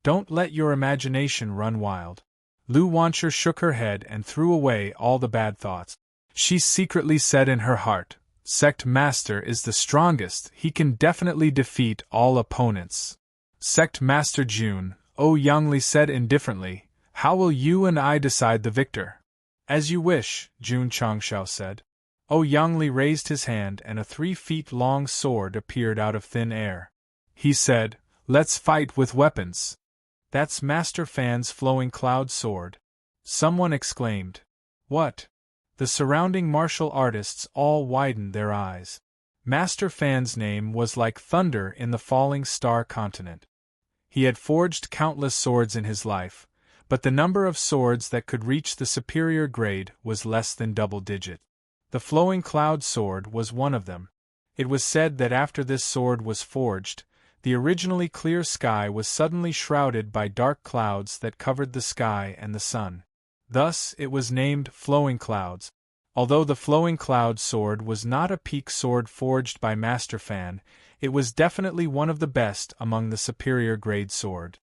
Don't let your imagination run wild. Lu Wanshi shook her head and threw away all the bad thoughts. She secretly said in her heart, Sect Master is the strongest, he can definitely defeat all opponents. Sect Master Jun, Ouyang Li said indifferently, how will you and I decide the victor? As you wish, Jun Changshao said. Ouyang Li raised his hand and a 3-feet-long sword appeared out of thin air. He said, let's fight with weapons. That's Master Fan's flowing cloud sword. Someone exclaimed. What? The surrounding martial artists all widened their eyes. Master Fan's name was like thunder in the falling star continent. He had forged countless swords in his life, but the number of swords that could reach the superior grade was less than double-digit. The flowing cloud sword was one of them. It was said that after this sword was forged, the originally clear sky was suddenly shrouded by dark clouds that covered the sky and the sun. Thus, it was named Flowing Clouds. Although the Flowing Cloud sword was not a peak sword forged by Master Fan, It was definitely one of the best among the superior grade sword.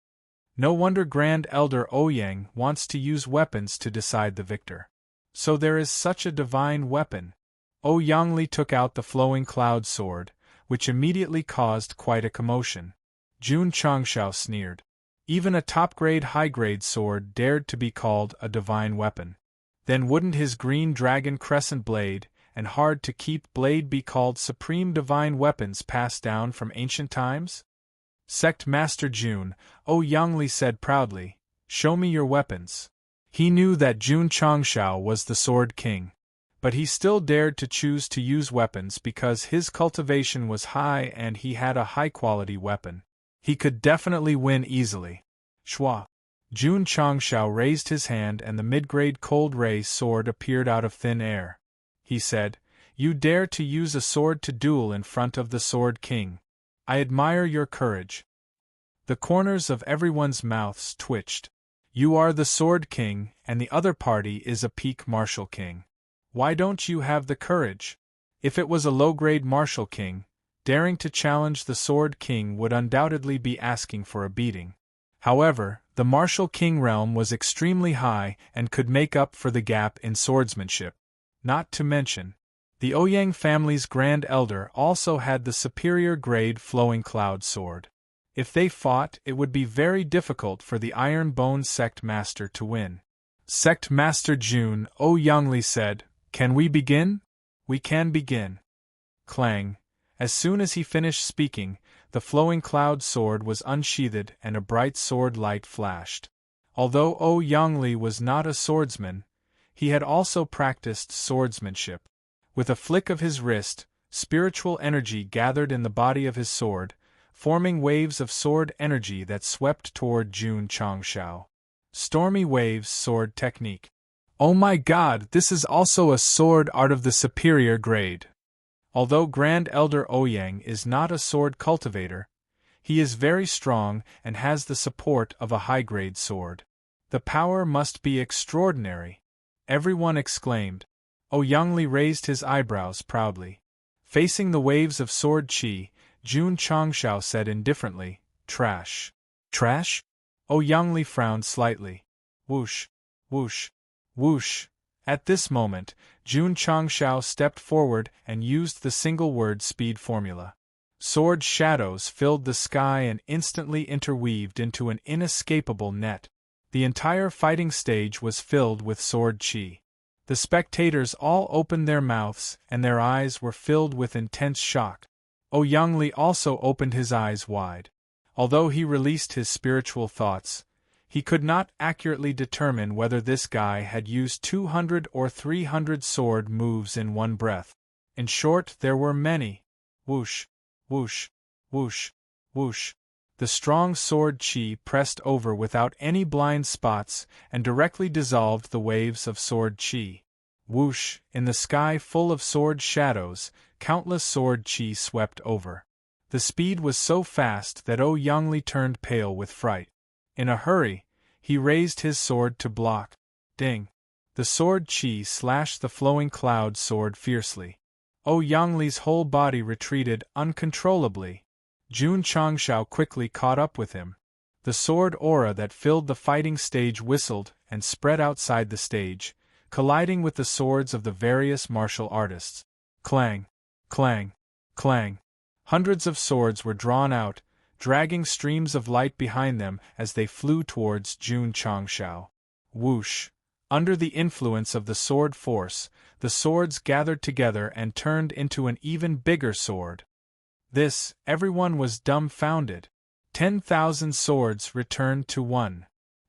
No wonder Grand Elder Ouyang wants to use weapons to decide the victor. So there is such a divine weapon. Ouyang took out the flowing cloud sword, which immediately caused quite a commotion. Jun Changshao sneered. Even a top-grade high-grade sword dared to be called a divine weapon. Then wouldn't his green dragon crescent blade and hard-to-keep blade be called supreme divine weapons passed down from ancient times? Sect Master Jun, Ouyang said proudly, "Show me your weapons." He knew that Jun Changshao was the Sword King, but he still dared to choose to use weapons because his cultivation was high and he had a high-quality weapon. He could definitely win easily. Shua. Jun Changshao raised his hand and the mid-grade cold ray sword appeared out of thin air. He said, "You dare to use a sword to duel in front of the Sword King. I admire your courage." The corners of everyone's mouths twitched. You are the Sword King, and the other party is a peak Martial King. Why don't you have the courage? If it was a low-grade Martial King, daring to challenge the Sword King would undoubtedly be asking for a beating. However, the Martial King realm was extremely high and could make up for the gap in swordsmanship. Not to mention, the Ouyang family's Grand Elder also had the superior grade flowing cloud sword. If they fought, it would be very difficult for the Iron Bone Sect Master to win. Sect Master Jun, Ouyang said, "Can we begin?" "We can begin." Clang. As soon as he finished speaking, the flowing cloud sword was unsheathed and a bright sword light flashed. Although Ouyang was not a swordsman, he had also practiced swordsmanship. With a flick of his wrist, spiritual energy gathered in the body of his sword, forming waves of sword energy that swept toward Jun Changshao. Stormy Waves Sword Technique. Oh my god, this is also a sword art of the superior grade. Although Grand Elder Ouyang is not a sword cultivator, he is very strong and has the support of a high-grade sword. The power must be extraordinary. Everyone exclaimed. Ouyang raised his eyebrows proudly. Facing the waves of sword chi, Jun Changshao said indifferently, "Trash." "Trash?" Ouyang frowned slightly. Whoosh, whoosh, whoosh. At this moment, Jun Changshao stepped forward and used the single-word speed formula. Sword shadows filled the sky and instantly interweaved into an inescapable net. The entire fighting stage was filled with sword chi. The spectators all opened their mouths and their eyes were filled with intense shock. Ouyang also opened his eyes wide. Although he released his spiritual thoughts, he could not accurately determine whether this guy had used 200 or 300 sword moves in one breath. In short, there were many. Whoosh, whoosh, whoosh, whoosh. The strong sword chi pressed over without any blind spots and directly dissolved the waves of sword chi. Whoosh, in the sky full of sword shadows, countless sword chi swept over. The speed was so fast that Ouyang turned pale with fright. In a hurry, he raised his sword to block. Ding! The sword chi slashed the flowing cloud sword fiercely. Ouyang's whole body retreated uncontrollably. Jun Changshao quickly caught up with him. The sword aura that filled the fighting stage whistled and spread outside the stage, colliding with the swords of the various martial artists. Clang! Clang! Clang! Hundreds of swords were drawn out, dragging streams of light behind them as they flew towards Jun Changshao. Whoosh! Under the influence of the sword force, the swords gathered together and turned into an even bigger sword. This, everyone was dumbfounded. 10,000 swords returned to one.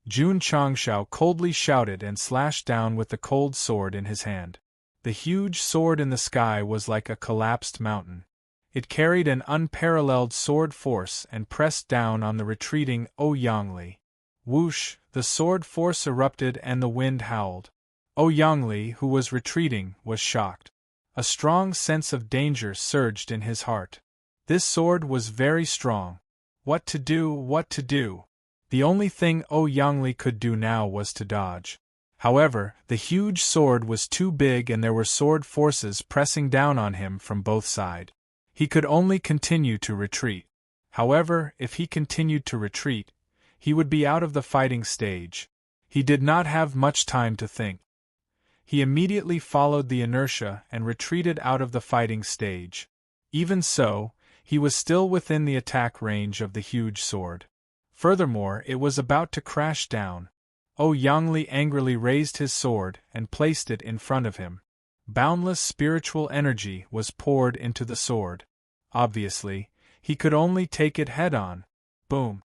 Jun Changshao coldly shouted and slashed down with the cold sword in his hand. The huge sword in the sky was like a collapsed mountain. It carried an unparalleled sword force and pressed down on the retreating Ouyang. Whoosh! The sword force erupted and the wind howled. Ouyang, who was retreating, was shocked. A strong sense of danger surged in his heart. This sword was very strong. What to do, what to do? The only thing Ouyang could do now was to dodge. However, the huge sword was too big and there were sword forces pressing down on him from both sides. He could only continue to retreat. However, if he continued to retreat, he would be out of the fighting stage. He did not have much time to think. He immediately followed the inertia and retreated out of the fighting stage. Even so, he was still within the attack range of the huge sword. Furthermore, it was about to crash down. Yangli angrily raised his sword and placed it in front of him. Boundless spiritual energy was poured into the sword. Obviously, he could only take it head-on. Boom!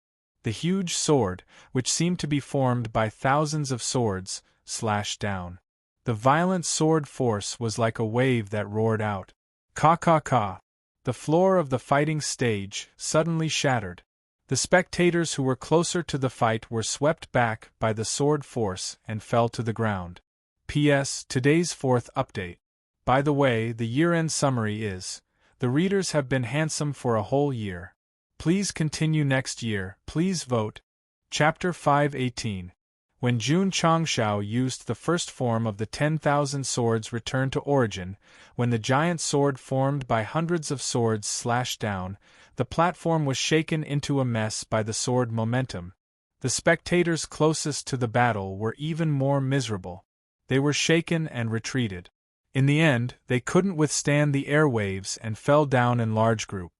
The huge sword, which seemed to be formed by thousands of swords, slashed down. The violent sword force was like a wave that roared out. Ka. The floor of the fighting stage suddenly shattered. The spectators who were closer to the fight were swept back by the sword force and fell to the ground. P.S. Today's fourth update. By the way, the year-end summary is, the readers have been handsome for a whole year. Please continue next year, please vote. Chapter 518. When Jun Changshao used the first form of the 10,000 swords returned to origin, when the giant sword formed by hundreds of swords slashed down, the platform was shaken into a mess by the sword momentum. The spectators closest to the battle were even more miserable. They were shaken and retreated. In the end, they couldn't withstand the airwaves and fell down in large groups.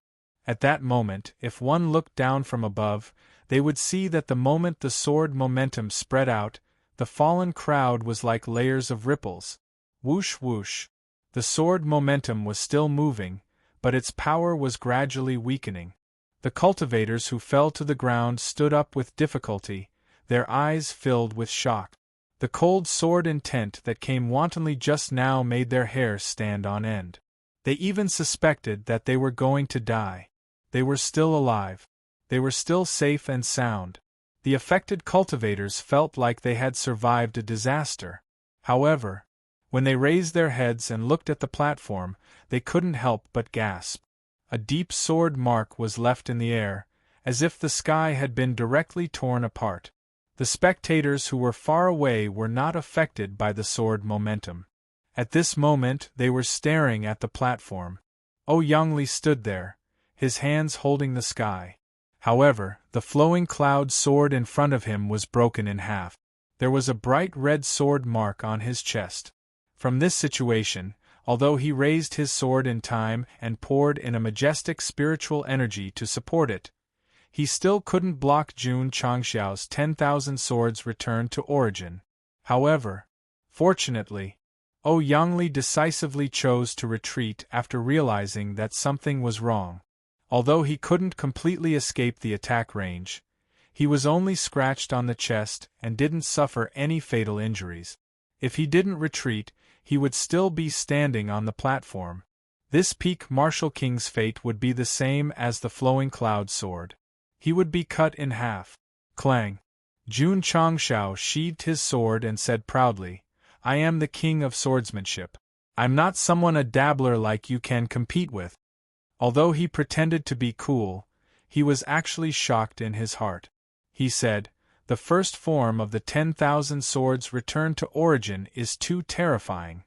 At that moment, if one looked down from above, they would see that the moment the sword momentum spread out, the fallen crowd was like layers of ripples. Whoosh whoosh. The sword momentum was still moving, but its power was gradually weakening. The cultivators who fell to the ground stood up with difficulty, their eyes filled with shock. The cold sword intent that came wantonly just now made their hair stand on end. They even suspected that they were going to die. They were still alive. They were still safe and sound. The affected cultivators felt like they had survived a disaster. However, when they raised their heads and looked at the platform, they couldn't help but gasp. A deep sword mark was left in the air, as if the sky had been directly torn apart. The spectators who were far away were not affected by the sword momentum. At this moment they were staring at the platform. Yangli stood there, his hands holding the sky. However, the flowing cloud sword in front of him was broken in half. There was a bright red sword mark on his chest. From this situation, although he raised his sword in time and poured in a majestic spiritual energy to support it, he still couldn't block Jun Changshao's 10,000 swords returned to origin. However, fortunately, Yangli decisively chose to retreat after realizing that something was wrong. Although he couldn't completely escape the attack range, he was only scratched on the chest and didn't suffer any fatal injuries. If he didn't retreat, he would still be standing on the platform. This peak martial king's fate would be the same as the flowing cloud sword. He would be cut in half. Clang! Jun Changshao sheathed his sword and said proudly, "I am the king of swordsmanship. I'm not someone a dabbler like you can compete with." Although he pretended to be cool, he was actually shocked in his heart. He said, "The first form of the 10,000 swords returned to origin is too terrifying."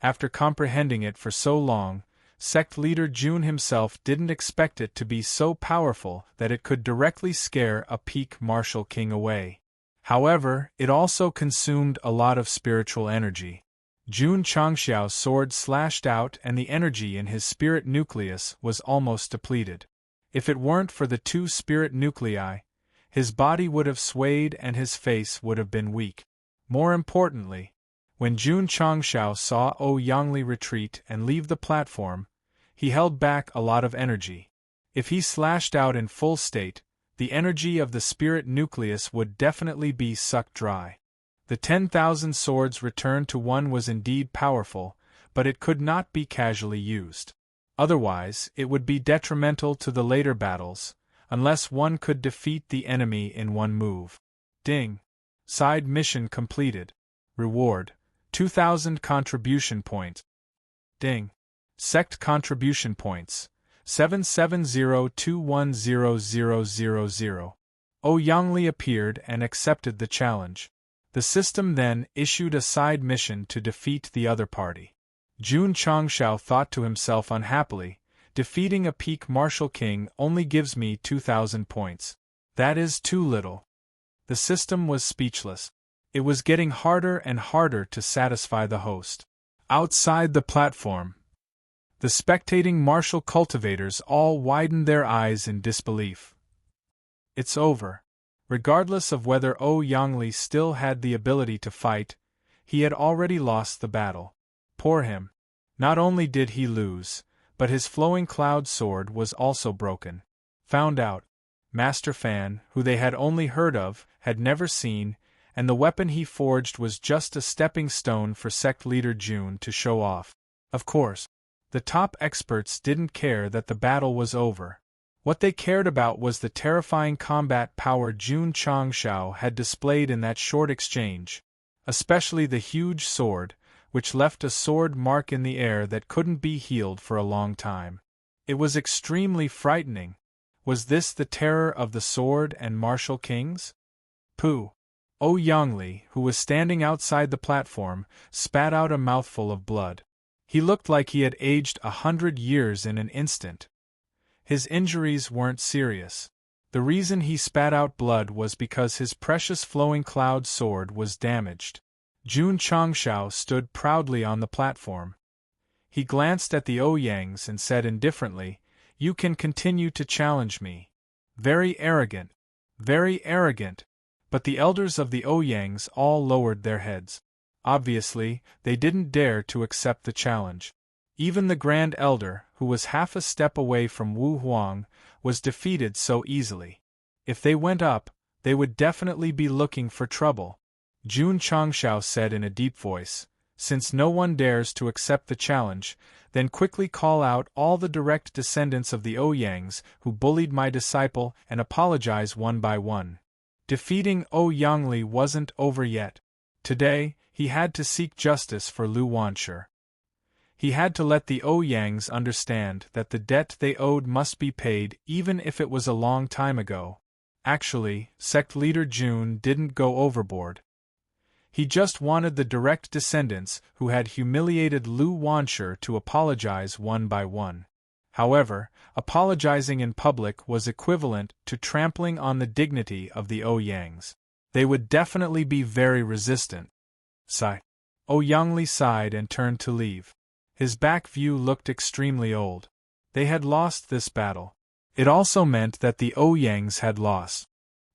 After comprehending it for so long, Sect leader Jun himself didn't expect it to be so powerful that it could directly scare a peak martial king away. However, it also consumed a lot of spiritual energy. Jun Changshao's sword slashed out and the energy in his spirit nucleus was almost depleted. If it weren't for the 2 spirit nuclei, his body would have swayed and his face would have been weak. More importantly, when Jun Changshao saw Yangli retreat and leave the platform, he held back a lot of energy. If he slashed out in full state, the energy of the spirit nucleus would definitely be sucked dry. The 10,000 swords returned to one was indeed powerful, but it could not be casually used. Otherwise, it would be detrimental to the later battles, unless one could defeat the enemy in one move. Ding! Side mission completed. Reward: 2,000 contribution points. Ding! Sect contribution points: 770210000. Yangli appeared and accepted the challenge. The system then issued a side mission to defeat the other party. Jun Changshao thought to himself unhappily, Defeating a peak martial king only gives me 2,000 points. That is too little. The system was speechless. It was getting harder and harder to satisfy the host. Outside the platform, the spectating martial cultivators all widened their eyes in disbelief. It's over. Regardless of whether Yangli still had the ability to fight, he had already lost the battle. Poor him. Not only did he lose, but his flowing cloud sword was also broken. Found out. Master Fan, who they had only heard of, had never seen, and the weapon he forged was just a stepping stone for sect leader June to show off. Of course, the top experts didn't care that the battle was over. What they cared about was the terrifying combat power June Changshao had displayed in that short exchange, especially the huge sword, which left a sword mark in the air that couldn't be healed for a long time. It was extremely frightening. Was this the terror of the sword and martial kings? Pooh! Yangli, who was standing outside the platform, spat out a mouthful of blood. He looked like he had aged 100 years in an instant. His injuries weren't serious. The reason he spat out blood was because his precious flowing cloud sword was damaged. June Changshao stood proudly on the platform. He glanced at the Ouyang's and said indifferently, "You can continue to challenge me." Very arrogant. Very arrogant. But the elders of the Ouyang's all lowered their heads. Obviously, they didn't dare to accept the challenge. Even the Grand Elder, who was half a step away from Wu Huang, was defeated so easily. If they went up, they would definitely be looking for trouble. June Changshao said in a deep voice, "Since no one dares to accept the challenge, then quickly call out all the direct descendants of the Ouyang's who bullied my disciple and apologize one by one." Defeating Yangli wasn't over yet. Today, he had to seek justice for Lu Wanshi. He had to let the Ouyang's understand that the debt they owed must be paid even if it was a long time ago. Actually, sect leader June didn't go overboard. He just wanted the direct descendants who had humiliated Lu Wanshi to apologize one by one. However, apologizing in public was equivalent to trampling on the dignity of the Ouyang's. They would definitely be very resistant. Sigh. Yangli sighed and turned to leave. His back view looked extremely old. They had lost this battle. It also meant that the Ouyang's had lost.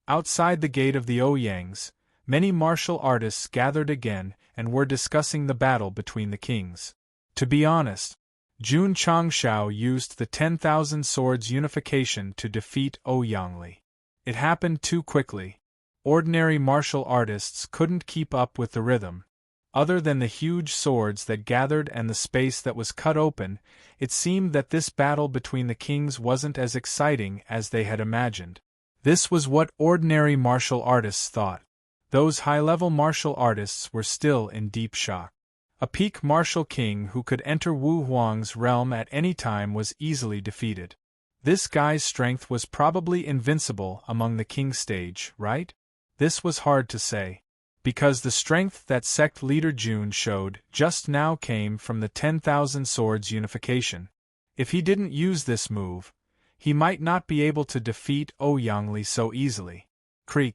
Outside the gate of the Ouyang's, many martial artists gathered again and were discussing the battle between the kings. To be honest, June Changshao used the 10,000 swords unification to defeat Yangli. It happened too quickly. Ordinary martial artists couldn't keep up with the rhythm. Other than the huge swords that gathered and the space that was cut open, it seemed that this battle between the kings wasn't as exciting as they had imagined. This was what ordinary martial artists thought. Those high-level martial artists were still in deep shock. A peak martial king who could enter Wu Huang's realm at any time was easily defeated. This guy's strength was probably invincible among the king stage, right? This was hard to say, because the strength that sect leader June showed just now came from the 10,000 swords unification. If he didn't use this move, he might not be able to defeat Yangli so easily. Creak.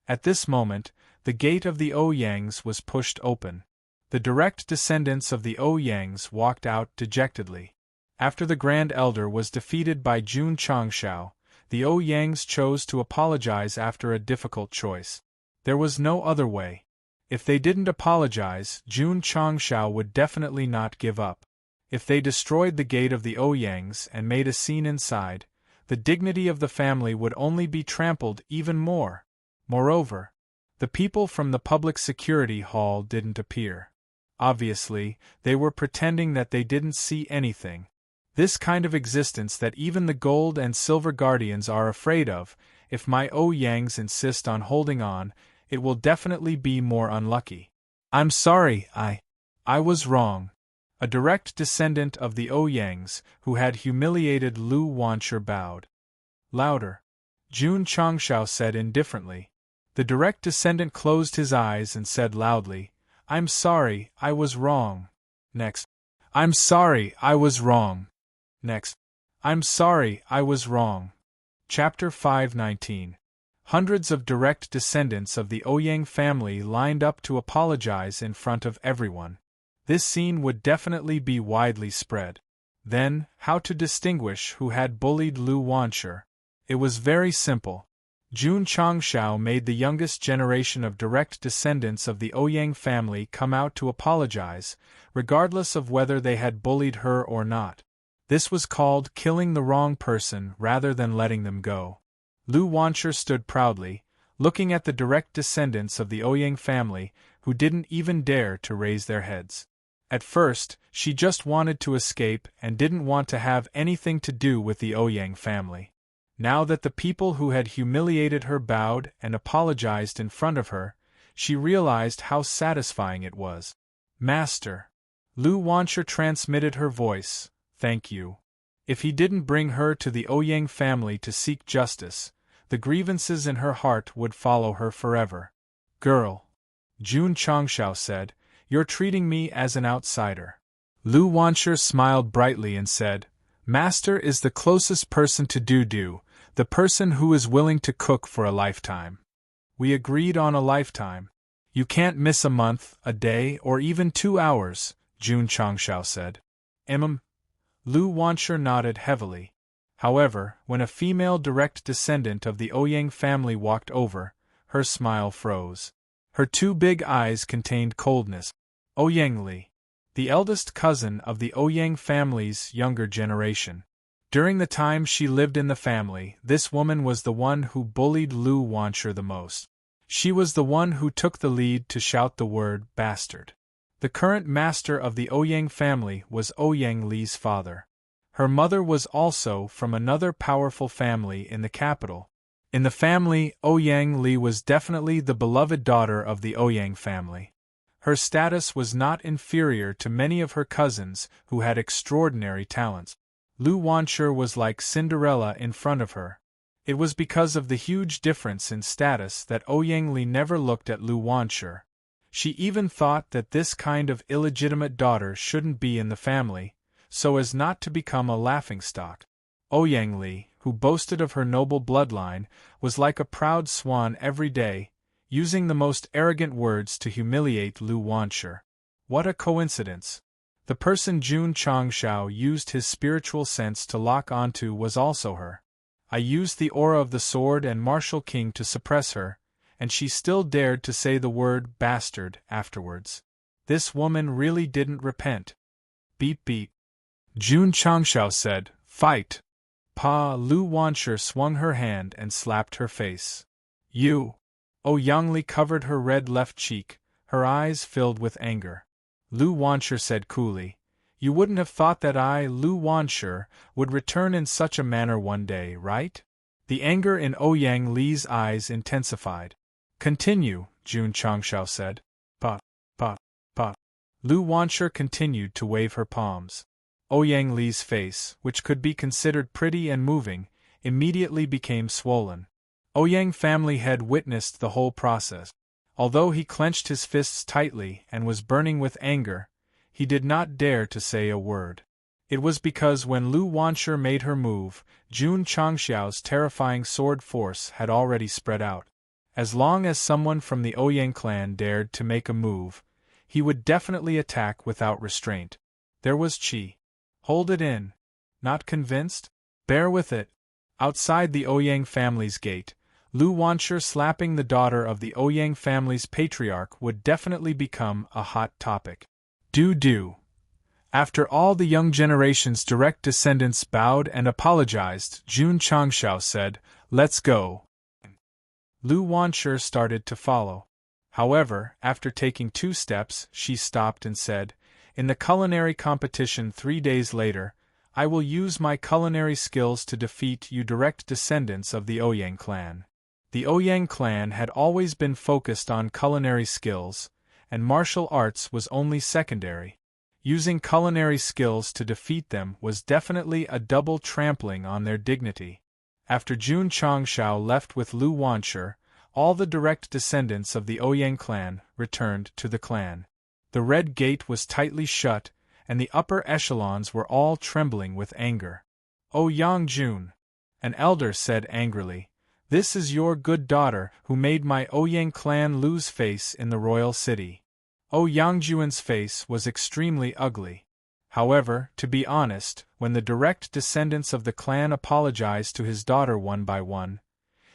At this moment, the gate of the Ouyang's was pushed open. The direct descendants of the Ouyang's walked out dejectedly. After the Grand Elder was defeated by June Changshao, the Ouyang's chose to apologize after a difficult choice. There was no other way. If they didn't apologize, June Changshao would definitely not give up. If they destroyed the gate of the Ouyang's and made a scene inside, the dignity of the family would only be trampled even more. Moreover, the people from the public security hall didn't appear. Obviously, they were pretending that they didn't see anything. This kind of existence that even the gold and silver guardians are afraid of. If my Ouyang's insist on holding on, it will definitely be more unlucky. I'm sorry, I was wrong. A direct descendant of the Ouyang's, who had humiliated Lu Wanshi, bowed. Louder. June Changshao said indifferently. The direct descendant closed his eyes and said loudly, "I'm sorry, I was wrong." Next. "I'm sorry, I was wrong." Next. I'm sorry, I was wrong. Chapter 519. Hundreds of direct descendants of the Ouyang family lined up to apologize in front of everyone. This scene would definitely be widely spread. Then, how to distinguish who had bullied Lu Wanshi? It was very simple. Jun Changshao made the youngest generation of direct descendants of the Ouyang family come out to apologize, regardless of whether they had bullied her or not. This was called killing the wrong person rather than letting them go. Lu Wanshi stood proudly, looking at the direct descendants of the Ouyang family, who didn't even dare to raise their heads. At first, she just wanted to escape and didn't want to have anything to do with the Ouyang family. Now that the people who had humiliated her bowed and apologized in front of her, she realized how satisfying it was. Master. Lu Wanshi transmitted her voice, thank you. If he didn't bring her to the Ouyang family to seek justice, the grievances in her heart would follow her forever. Girl. Jun Changshao said, you're treating me as an outsider. Lu Wanshi smiled brightly and said, Master is the closest person to Dudu, the person who is willing to cook for a lifetime. We agreed on a lifetime. You can't miss a month, a day, or even 2 hours, Jun Changshao said. Lu Wanshi nodded heavily. However, when a female direct descendant of the Ouyang family walked over, her smile froze. Her 2 big eyes contained coldness. Ouyang Li, the eldest cousin of the Ouyang family's younger generation. During the time she lived in the family, this woman was the one who bullied Lu Wanshi the most. She was the one who took the lead to shout the word bastard. The current master of the Ouyang family was Ouyang Li's father. Her mother was also from another powerful family in the capital. In the family, Ouyang Li was definitely the beloved daughter of the Ouyang family. Her status was not inferior to many of her cousins who had extraordinary talents. Lu Wanshi was like Cinderella in front of her. It was because of the huge difference in status that Ouyang Li never looked at Lu Wanshi. She even thought that this kind of illegitimate daughter shouldn't be in the family, so as not to become a laughingstock. Ouyang Li, who boasted of her noble bloodline, was like a proud swan every day, using the most arrogant words to humiliate Lu Wanshi. What a coincidence! The person Jun Changshao used his spiritual sense to lock onto was also her. I used the aura of the sword and martial king to suppress her, and she still dared to say the word bastard afterwards. This woman really didn't repent. Beep beep. Jun Changshao said, fight! Lu Wanshi swung her hand and slapped her face. You! Ouyang Li covered her red left cheek, her eyes filled with anger. Lu Wanshi said coolly, you wouldn't have thought that I, Lu Wanshi, would return in such a manner one day, right? The anger in Ouyang Li's eyes intensified. Continue, Jun Changshao said. Pa. Lu Wanshi continued to wave her palms. Ouyang Li's face, which could be considered pretty and moving, immediately became swollen. Ouyang family had witnessed the whole process. Although he clenched his fists tightly and was burning with anger, he did not dare to say a word. It was because when Lu Wanshi made her move, Jun Changshao's terrifying sword force had already spread out. As long as someone from the Ouyang clan dared to make a move, he would definitely attack without restraint. There was Qi. Hold it in. Not convinced? Bear with it. Outside the Ouyang family's gate, Lu Wanshi slapping the daughter of the Ouyang family's patriarch would definitely become a hot topic. Do. After all the young generation's direct descendants bowed and apologized, Jun Changshao said, let's go. Lu Wanshi started to follow. However, after taking 2 steps, she stopped and said, in the culinary competition 3 days later, I will use my culinary skills to defeat you direct descendants of the Ouyang clan. The Ouyang clan had always been focused on culinary skills, and martial arts was only secondary. Using culinary skills to defeat them was definitely a double trampling on their dignity. After Jun Changshao left with Lu Wanshi, all the direct descendants of the Ouyang clan returned to the clan. The red gate was tightly shut, and the upper echelons were all trembling with anger. "O Yang Jun," an elder said angrily, "this is your good daughter who made my Ouyang clan lose face in the royal city." O Yang Jun's face was extremely ugly. However, to be honest, when the direct descendants of the clan apologized to his daughter one by one,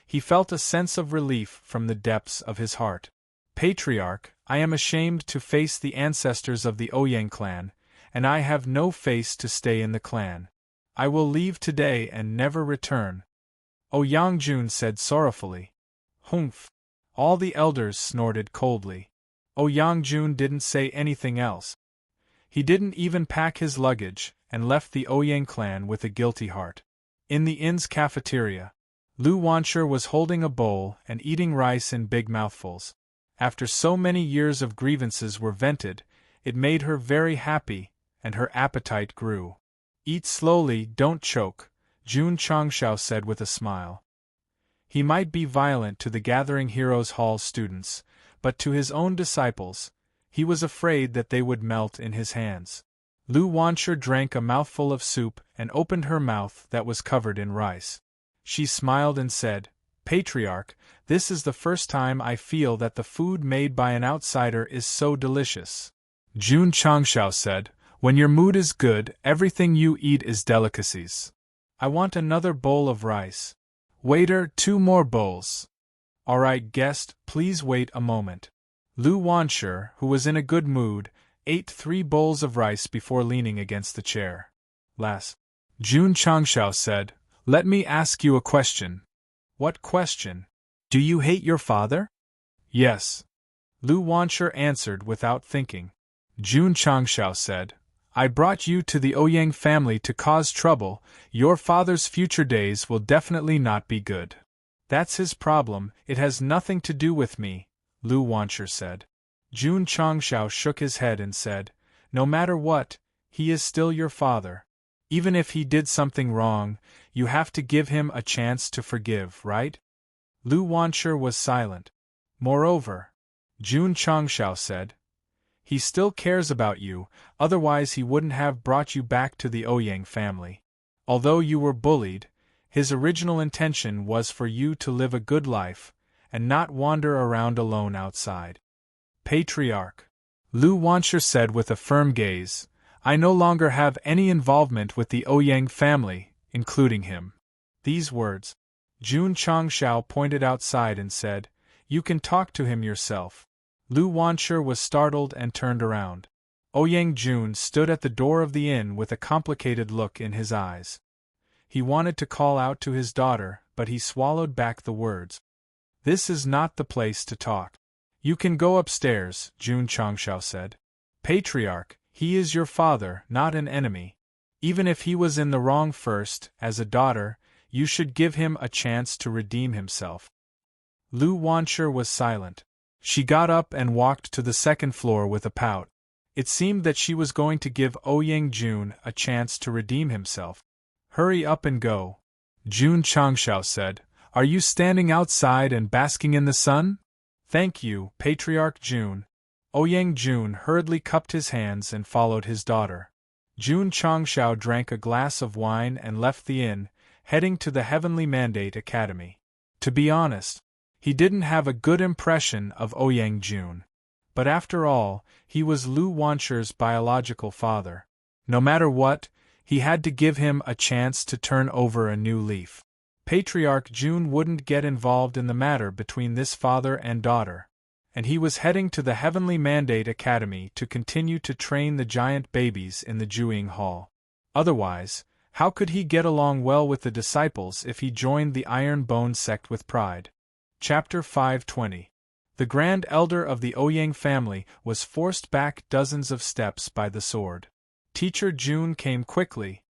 he felt a sense of relief from the depths of his heart. "Patriarch, I am ashamed to face the ancestors of the Ouyang clan, and I have no face to stay in the clan. I will leave today and never return," O Yang Jun said sorrowfully. "Humph!" All the elders snorted coldly. O Yang Jun didn't say anything else. He didn't even pack his luggage, and left the Ouyang clan with a guilty heart. In the inn's cafeteria, Lu Wanshur was holding a bowl and eating rice in big mouthfuls. After so many years of grievances were vented, it made her very happy, and her appetite grew. "Eat slowly, don't choke," Jun Changshao said with a smile. He might be violent to the Gathering Heroes Hall students, but to his own disciples, he was afraid that they would melt in his hands. Lu Wanshur drank a mouthful of soup and opened her mouth that was covered in rice. She smiled and said, "Patriarch, this is the first time I feel that the food made by an outsider is so delicious." Jun Changshao said, "When your mood is good, everything you eat is delicacies. I want another bowl of rice. Waiter, 2 more bowls." "All right, guest, please wait a moment." Lu Wanshur, who was in a good mood, ate 3 bowls of rice before leaning against the chair. "Last," Jun Changshao said, "let me ask you a question." "What question?" "Do you hate your father?" "Yes," Lu Wanshur answered without thinking. Jun Changshao said, "I brought you to the Ouyang family to cause trouble. Your father's future days will definitely not be good." "That's his problem, it has nothing to do with me," Lu Wanshur said. Jun Changshao shook his head and said, "No matter what, he is still your father. Even if he did something wrong, you have to give him a chance to forgive, right?" Lu Wanshur was silent. "Moreover," Jun Changshao said, "he still cares about you, otherwise he wouldn't have brought you back to the Ouyang family. Although you were bullied, his original intention was for you to live a good life, and not wander around alone outside." "Patriarch," Lu Wanshur said with a firm gaze, "I no longer have any involvement with the Ouyang family, including him." These words, Jun Changshao pointed outside and said, "You can talk to him yourself." Lu Wanshur was startled and turned around. Ouyang Jun stood at the door of the inn with a complicated look in his eyes. He wanted to call out to his daughter, but he swallowed back the words. "This is not the place to talk. You can go upstairs," Jun Changshao said. "Patriarch, he is your father, not an enemy. Even if he was in the wrong first, as a daughter, you should give him a chance to redeem himself." Lu Wanshur was silent. She got up and walked to the second floor with a pout. It seemed that she was going to give Ouyang Jun a chance to redeem himself. "Hurry up and go," Jun Changshao said. "Are you standing outside and basking in the sun?" "Thank you, Patriarch Jun." Ouyang Jun hurriedly cupped his hands and followed his daughter. Jun Changshao drank a glass of wine and left the inn, heading to the Heavenly Mandate Academy. To be honest, he didn't have a good impression of Ouyang Jun. But after all, he was Lu Wanshur's biological father. No matter what, he had to give him a chance to turn over a new leaf. Patriarch Jun wouldn't get involved in the matter between this father and daughter, and he was heading to the Heavenly Mandate Academy to continue to train the giant babies in the Jueying Hall. Otherwise, how could he get along well with the disciples if he joined the Iron Bone sect with pride? Chapter 520. The Grand Elder of the Ouyang family was forced back dozens of steps by the sword. Teacher Jun came quickly.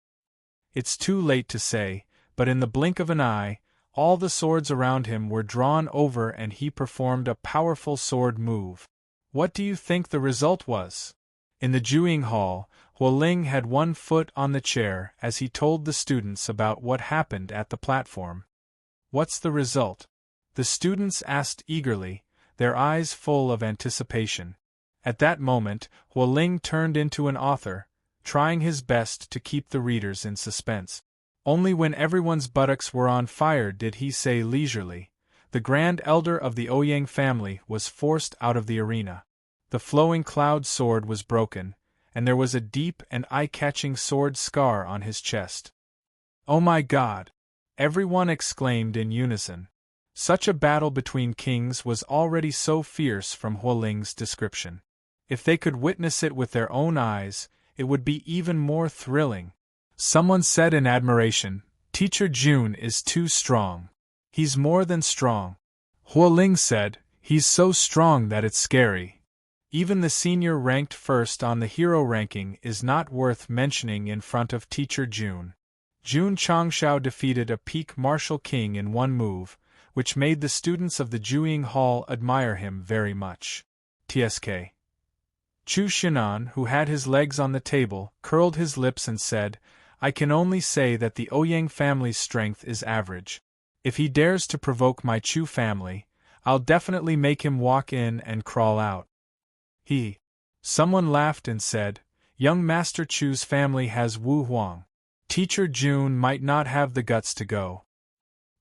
It's too late to say, but in the blink of an eye, all the swords around him were drawn over and he performed a powerful sword move. What do you think the result was? In the Jueying Hall, Huoling had 1 foot on the chair as he told the students about what happened at the platform. "What's the result?" the students asked eagerly, their eyes full of anticipation. At that moment, Huoling turned into an author, trying his best to keep the readers in suspense. Only when everyone's buttocks were on fire did he say leisurely, "The grand elder of the Ouyang family was forced out of the arena." The flowing cloud sword was broken, and there was a deep and eye-catching sword scar on his chest. "Oh my God!" everyone exclaimed in unison. Such a battle between kings was already so fierce from Huoling's description. If they could witness it with their own eyes, it would be even more thrilling. Someone said in admiration, "Teacher Jun is too strong." "He's more than strong." Huoling said, "He's so strong that it's scary." Even the senior ranked first on the hero ranking is not worth mentioning in front of Teacher Jun. Jun Changshao defeated a peak martial king in one move, which made the students of the Juying Hall admire him very much. TSK. Chu Xinan, who had his legs on the table, curled his lips and said, "I can only say that the Ouyang family's strength is average. If he dares to provoke my Chu family, I'll definitely make him walk in and crawl out." Someone laughed and said, "Young Master Chu's family has Wu Huang. Teacher Jun might not have the guts to go."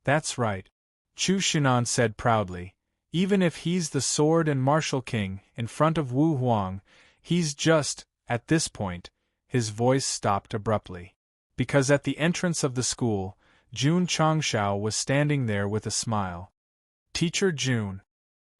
"That's right," Chu Xinan said proudly. "Even if he's the sword and martial king, in front of Wu Huang, he's just..." At this point, his voice stopped abruptly. Because at the entrance of the school, Jun Changshao was standing there with a smile. "Teacher Jun!"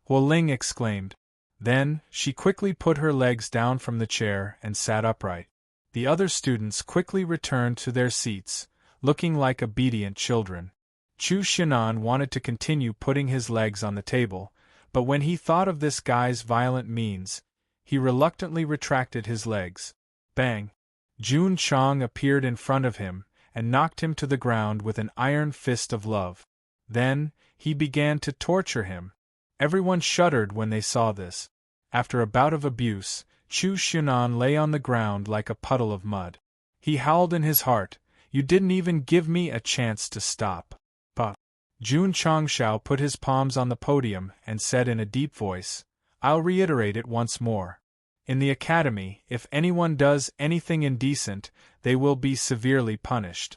Huoling exclaimed. Then, she quickly put her legs down from the chair and sat upright. The other students quickly returned to their seats, looking like obedient children. Chu Xinan wanted to continue putting his legs on the table, but when he thought of this guy's violent means, he reluctantly retracted his legs. Bang! Jun Chang appeared in front of him and knocked him to the ground with an iron fist of love. Then, he began to torture him. Everyone shuddered when they saw this. After a bout of abuse, Chu Xinan lay on the ground like a puddle of mud. He howled in his heart, "You didn't even give me a chance to stop." Jun Changshao put his palms on the podium and said in a deep voice, "I'll reiterate it once more. In the academy, if anyone does anything indecent, they will be severely punished."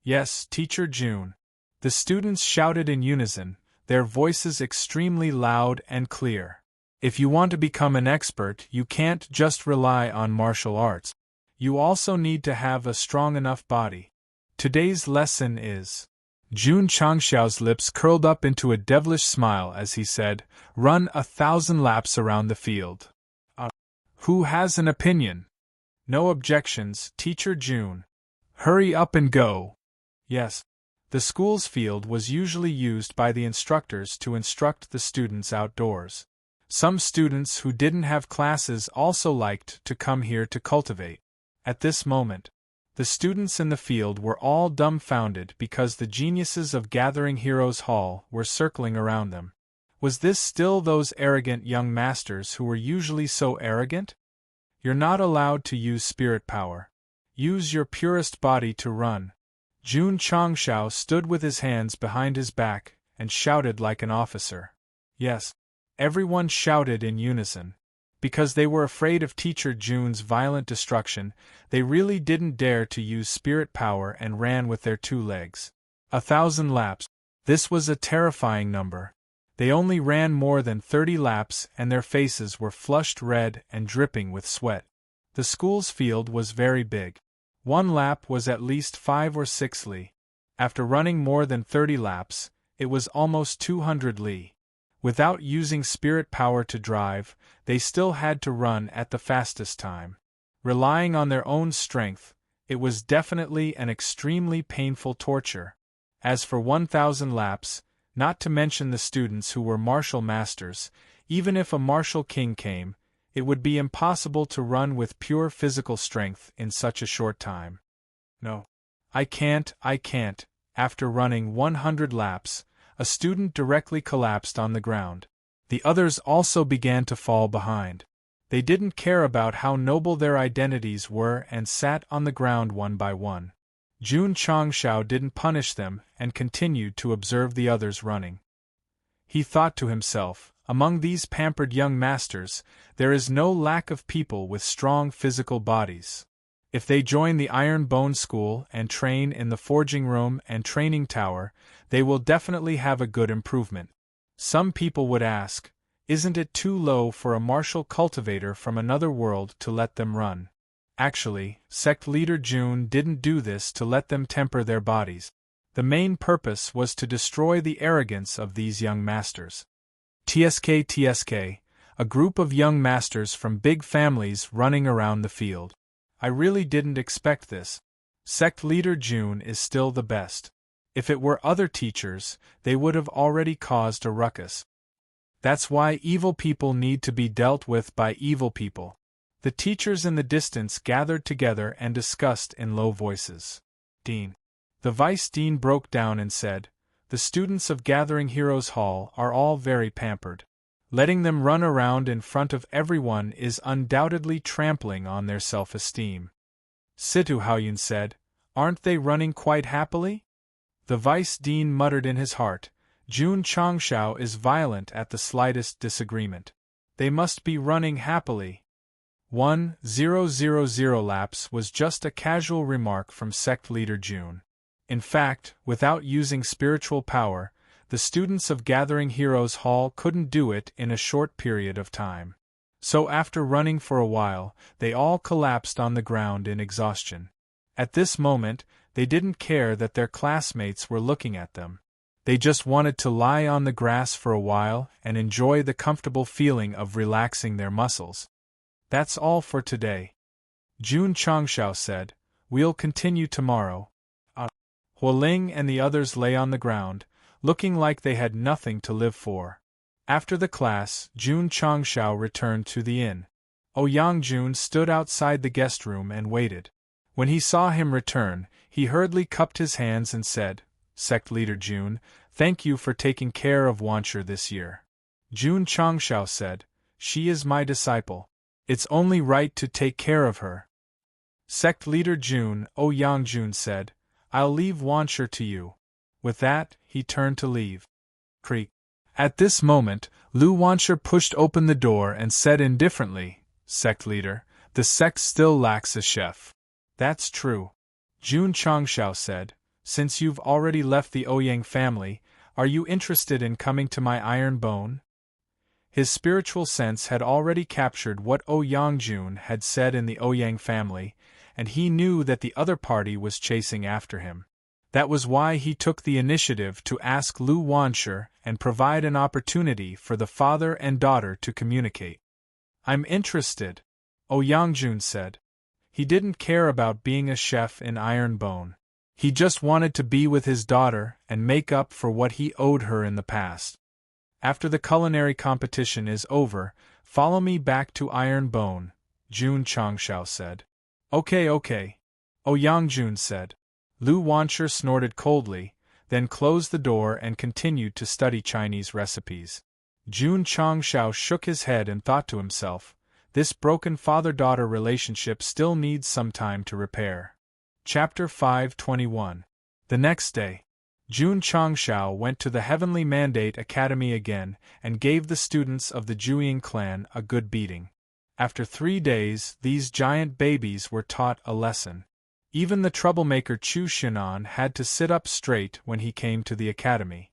"Yes, Teacher Jun." The students shouted in unison, their voices extremely loud and clear. "If you want to become an expert, you can't just rely on martial arts. You also need to have a strong enough body. Today's lesson is..." Jun Changshao's lips curled up into a devilish smile as he said, "Run 1,000 laps around the field." Who has an opinion? No objections, Teacher Jun. Hurry up and go. Yes. The school's field was usually used by the instructors to instruct the students outdoors. Some students who didn't have classes also liked to come here to cultivate. At this moment, the students in the field were all dumbfounded because the geniuses of Gathering Heroes Hall were circling around them. Was this still those arrogant young masters who were usually so arrogant? "You're not allowed to use spirit power. Use your purest body to run." Jun Changshao stood with his hands behind his back and shouted like an officer. Yes. Everyone shouted in unison. Because they were afraid of Teacher Jun's violent destruction, they really didn't dare to use spirit power and ran with their 2 legs. 1,000 laps. This was a terrifying number. They only ran more than 30 laps and their faces were flushed red and dripping with sweat. The school's field was very big. 1 lap was at least 5 or 6 li. After running more than 30 laps, it was almost 200 li. Without using spirit power to drive, they still had to run at the fastest time. Relying on their own strength, it was definitely an extremely painful torture. As for 1,000 laps, not to mention the students who were martial masters, even if a martial king came, it would be impossible to run with pure physical strength in such a short time. No. I can't. After running 100 laps, a student directly collapsed on the ground. The others also began to fall behind. They didn't care about how noble their identities were and sat on the ground one by one. Jun Changshao didn't punish them and continued to observe the others running. He thought to himself, among these pampered young masters, there is no lack of people with strong physical bodies. If they join the Iron Bone School and train in the forging room and training tower, they will definitely have a good improvement. Some people would ask, isn't it too low for a martial cultivator from another world to let them run? Actually, sect leader June didn't do this to let them temper their bodies. The main purpose was to destroy the arrogance of these young masters. TSK, a group of young masters from big families running around the field. I really didn't expect this. Sect leader June is still the best. If it were other teachers, they would have already caused a ruckus. That's why evil people need to be dealt with by evil people. The teachers in the distance gathered together and discussed in low voices. Dean. The vice dean broke down and said, the students of Gathering Heroes Hall are all very pampered. Letting them run around in front of everyone is undoubtedly trampling on their self-esteem. Situ Haoyun said, aren't they running quite happily? The vice dean muttered in his heart, Jun Changshao is violent at the slightest disagreement. They must be running happily. 1000 laps was just a casual remark from sect leader June. In fact, without using spiritual power, the students of Gathering Heroes Hall couldn't do it in a short period of time. So after running for a while, they all collapsed on the ground in exhaustion. At this moment, they didn't care that their classmates were looking at them. They just wanted to lie on the grass for a while and enjoy the comfortable feeling of relaxing their muscles. That's all for today. Jun Changshao said, we'll continue tomorrow. Huoling and the others lay on the ground, looking like they had nothing to live for. After the class, Jun Changshao returned to the inn. Oyangjun stood outside the guest room and waited. When he saw him return, he hurriedly cupped his hands and said, Sect leader Jun, thank you for taking care of Wancher this year. Jun Changshao said, she is my disciple. It's only right to take care of her. Sect leader Jun, Oyangjun said, I'll leave Wancher to you. With that, he turned to leave. Creak. At this moment, Lu Wancher pushed open the door and said indifferently, Sect leader, the sect still lacks a chef. That's true. Jun Changshao said, since you've already left the Ouyang family, are you interested in coming to my iron bone? His spiritual sense had already captured what Oyangjun had said in the Ouyang family, and he knew that the other party was chasing after him. That was why he took the initiative to ask Lu Wancher and provide an opportunity for the father and daughter to communicate. I'm interested, Oyangjun said. He didn't care about being a chef in Iron Bone. He just wanted to be with his daughter and make up for what he owed her in the past. After the culinary competition is over, follow me back to Iron Bone, Jun Changshao said. Okay, Oyangjun said. Lu Wancher snorted coldly, then closed the door and continued to study Chinese recipes. Jun Changshao shook his head and thought to himself, this broken father-daughter relationship still needs some time to repair. Chapter 521. The next day, Jun Changshao went to the Heavenly Mandate Academy again and gave the students of the Juying clan a good beating. After 3 days, these giant babies were taught a lesson. Even the troublemaker Chu Xinan had to sit up straight when he came to the academy.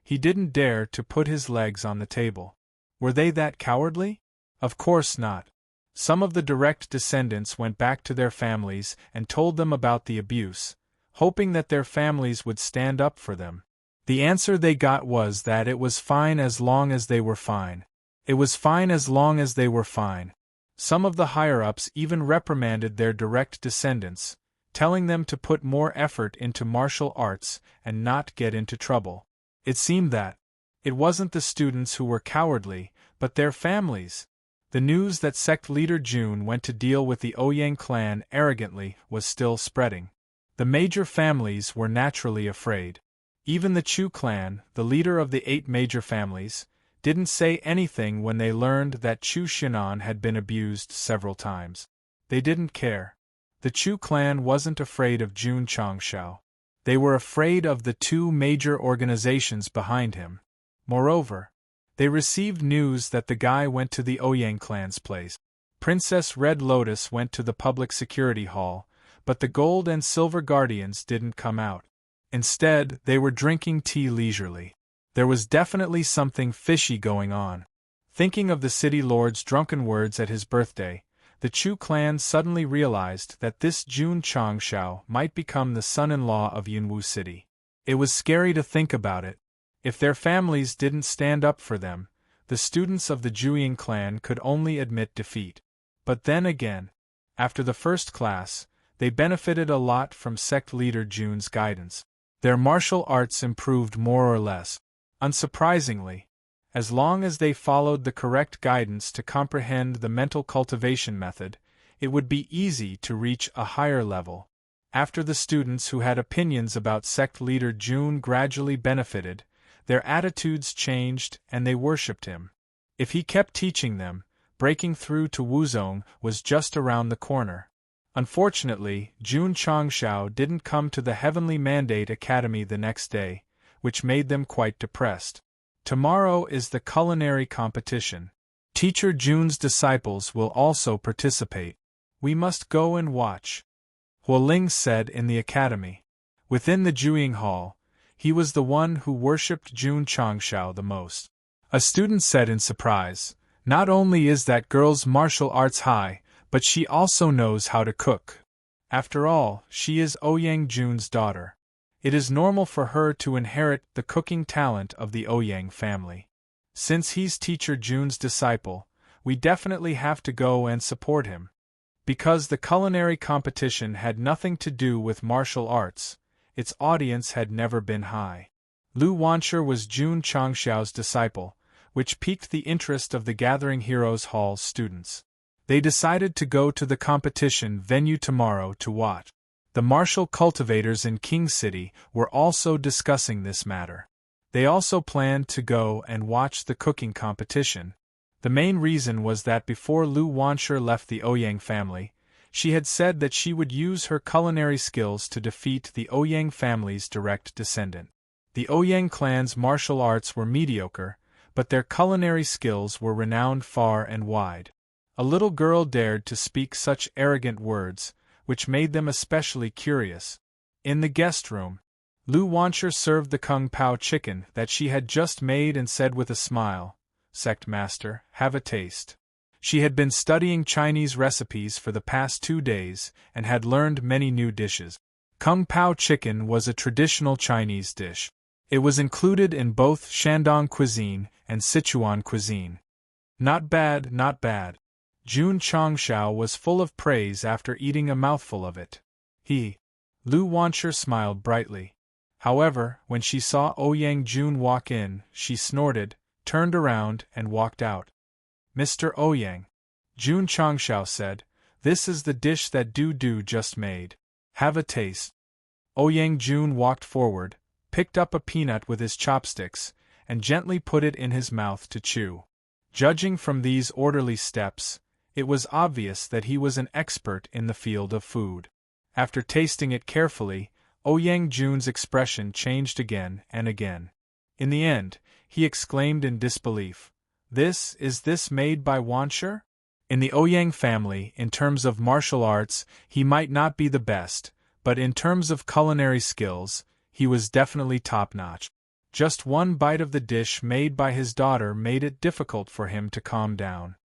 He didn't dare to put his legs on the table. Were they that cowardly? Of course not. Some of the direct descendants went back to their families and told them about the abuse, hoping that their families would stand up for them. The answer they got was that it was fine as long as they were fine. It was fine as long as they were fine. Some of the higher-ups even reprimanded their direct descendants, telling them to put more effort into martial arts and not get into trouble. It seemed that it wasn't the students who were cowardly, but their families. The news that sect leader Jun went to deal with the Ouyang clan arrogantly was still spreading. The major families were naturally afraid. Even the Chu clan, the leader of the 8 major families, didn't say anything when they learned that Chu Xinan had been abused several times. They didn't care. The Chu clan wasn't afraid of Jun Changshao. They were afraid of the 2 major organizations behind him. Moreover, they received news that the guy went to the Ouyang clan's place. Princess Red Lotus went to the public security hall, but the gold and silver guardians didn't come out. Instead, they were drinking tea leisurely. There was definitely something fishy going on. Thinking of the city lord's drunken words at his birthday, the Chu clan suddenly realized that this Jun Changshao might become the son-in-law of Yunwu City. It was scary to think about it. If their families didn't stand up for them, the students of the Zhuang clan could only admit defeat. But then again, after the first class, they benefited a lot from sect leader Jun's guidance. Their martial arts improved more or less. Unsurprisingly, as long as they followed the correct guidance to comprehend the mental cultivation method, it would be easy to reach a higher level. After the students who had opinions about sect leader Jun gradually benefited, their attitudes changed and they worshipped him. If he kept teaching them, breaking through to Wuzong was just around the corner. Unfortunately, Jun Changshao didn't come to the Heavenly Mandate Academy the next day, which made them quite depressed. Tomorrow is the culinary competition. Teacher Jun's disciples will also participate. We must go and watch, Huoling said in the academy. Within the Zhuang Hall, he was the one who worshipped Jun Changshao the most. A student said in surprise, "Not only is that girl's martial arts high, but she also knows how to cook. After all, she is Ouyang Jun's daughter. It is normal for her to inherit the cooking talent of the Ouyang family. Since he's teacher Jun's disciple, we definitely have to go and support him." Because the culinary competition had nothing to do with martial arts, its audience had never been high. Lu Wancher was Jun Changshao's disciple, which piqued the interest of the Gathering Heroes Hall's students. They decided to go to the competition venue tomorrow to watch. The martial cultivators in King City were also discussing this matter. They also planned to go and watch the cooking competition. The main reason was that before Lu Wancher left the Ouyang family, she had said that she would use her culinary skills to defeat the Ouyang family's direct descendant. The Ouyang clan's martial arts were mediocre, but their culinary skills were renowned far and wide. A little girl dared to speak such arrogant words, which made them especially curious. In the guest room, Lu Wancher served the Kung Pao chicken that she had just made and said with a smile, "Sect Master, have a taste." She had been studying Chinese recipes for the past 2 days and had learned many new dishes. Kung Pao chicken was a traditional Chinese dish. It was included in both Shandong cuisine and Sichuan cuisine. Not bad, not bad. Jun Changshao was full of praise after eating a mouthful of it. Lu Wancher smiled brightly. However, when she saw Ouyang Jun walk in, she snorted, turned around and walked out. "Mr. Ouyang," Jun Changshao said, "this is the dish that Du just made. Have a taste." Ouyang Jun walked forward, picked up a peanut with his chopsticks, and gently put it in his mouth to chew. Judging from these orderly steps, it was obvious that he was an expert in the field of food. After tasting it carefully, Ouyang Jun's expression changed again and again. In the end, he exclaimed in disbelief, Is this made by Wancher?" In the Ouyang family, in terms of martial arts, he might not be the best, but in terms of culinary skills, he was definitely top-notch. Just one bite of the dish made by his daughter made it difficult for him to calm down.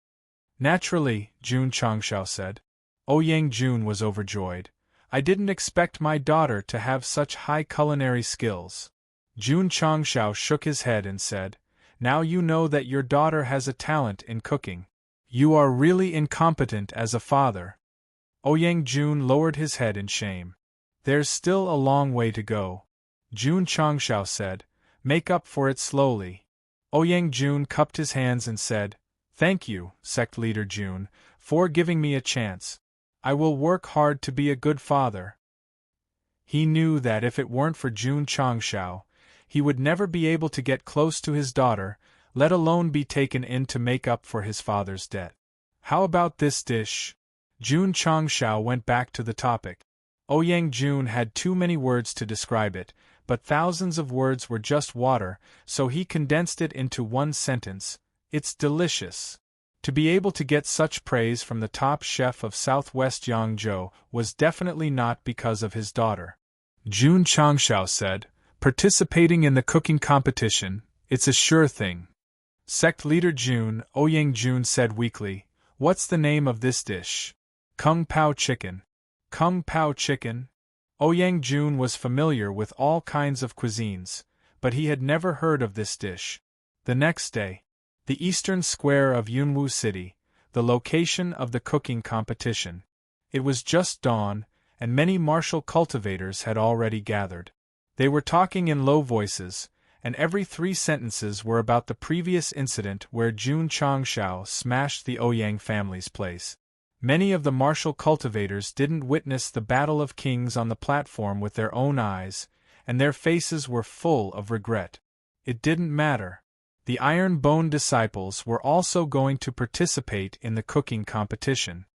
"Naturally," Jun Changshao said. Ouyang Jun was overjoyed. "I didn't expect my daughter to have such high culinary skills." Jun Changshao shook his head and said, "Now you know that your daughter has a talent in cooking. You are really incompetent as a father." Ouyang Jun lowered his head in shame. "There's still a long way to go," Jun Changshao said. "Make up for it slowly." Ouyang Jun cupped his hands and said, "Thank you, sect leader Jun, for giving me a chance. I will work hard to be a good father." He knew that if it weren't for Jun Changshao, he would never be able to get close to his daughter, let alone be taken in to make up for his father's debt. "How about this dish?" Jun Changshao went back to the topic. Ouyang Jun had too many words to describe it, but thousands of words were just water, so he condensed it into one sentence: "It's delicious." To be able to get such praise from the top chef of southwest Yangzhou was definitely not because of his daughter. Jun Changshao said, "Participating in the cooking competition, it's a sure thing." Sect leader Jun Ouyang Jun said weakly, "What's the name of this dish?" Kung Pao chicken. Kung Pao chicken? Ouyang Jun was familiar with all kinds of cuisines, but he had never heard of this dish. The next day, the eastern square of Yunwu City, the location of the cooking competition. It was just dawn, and many martial cultivators had already gathered. They were talking in low voices, and every 3 sentences were about the previous incident where Jun Changshao smashed the Ouyang family's place. Many of the martial cultivators didn't witness the Battle of Kings on the platform with their own eyes, and their faces were full of regret. It didn't matter. The Iron Bone disciples were also going to participate in the cooking competition.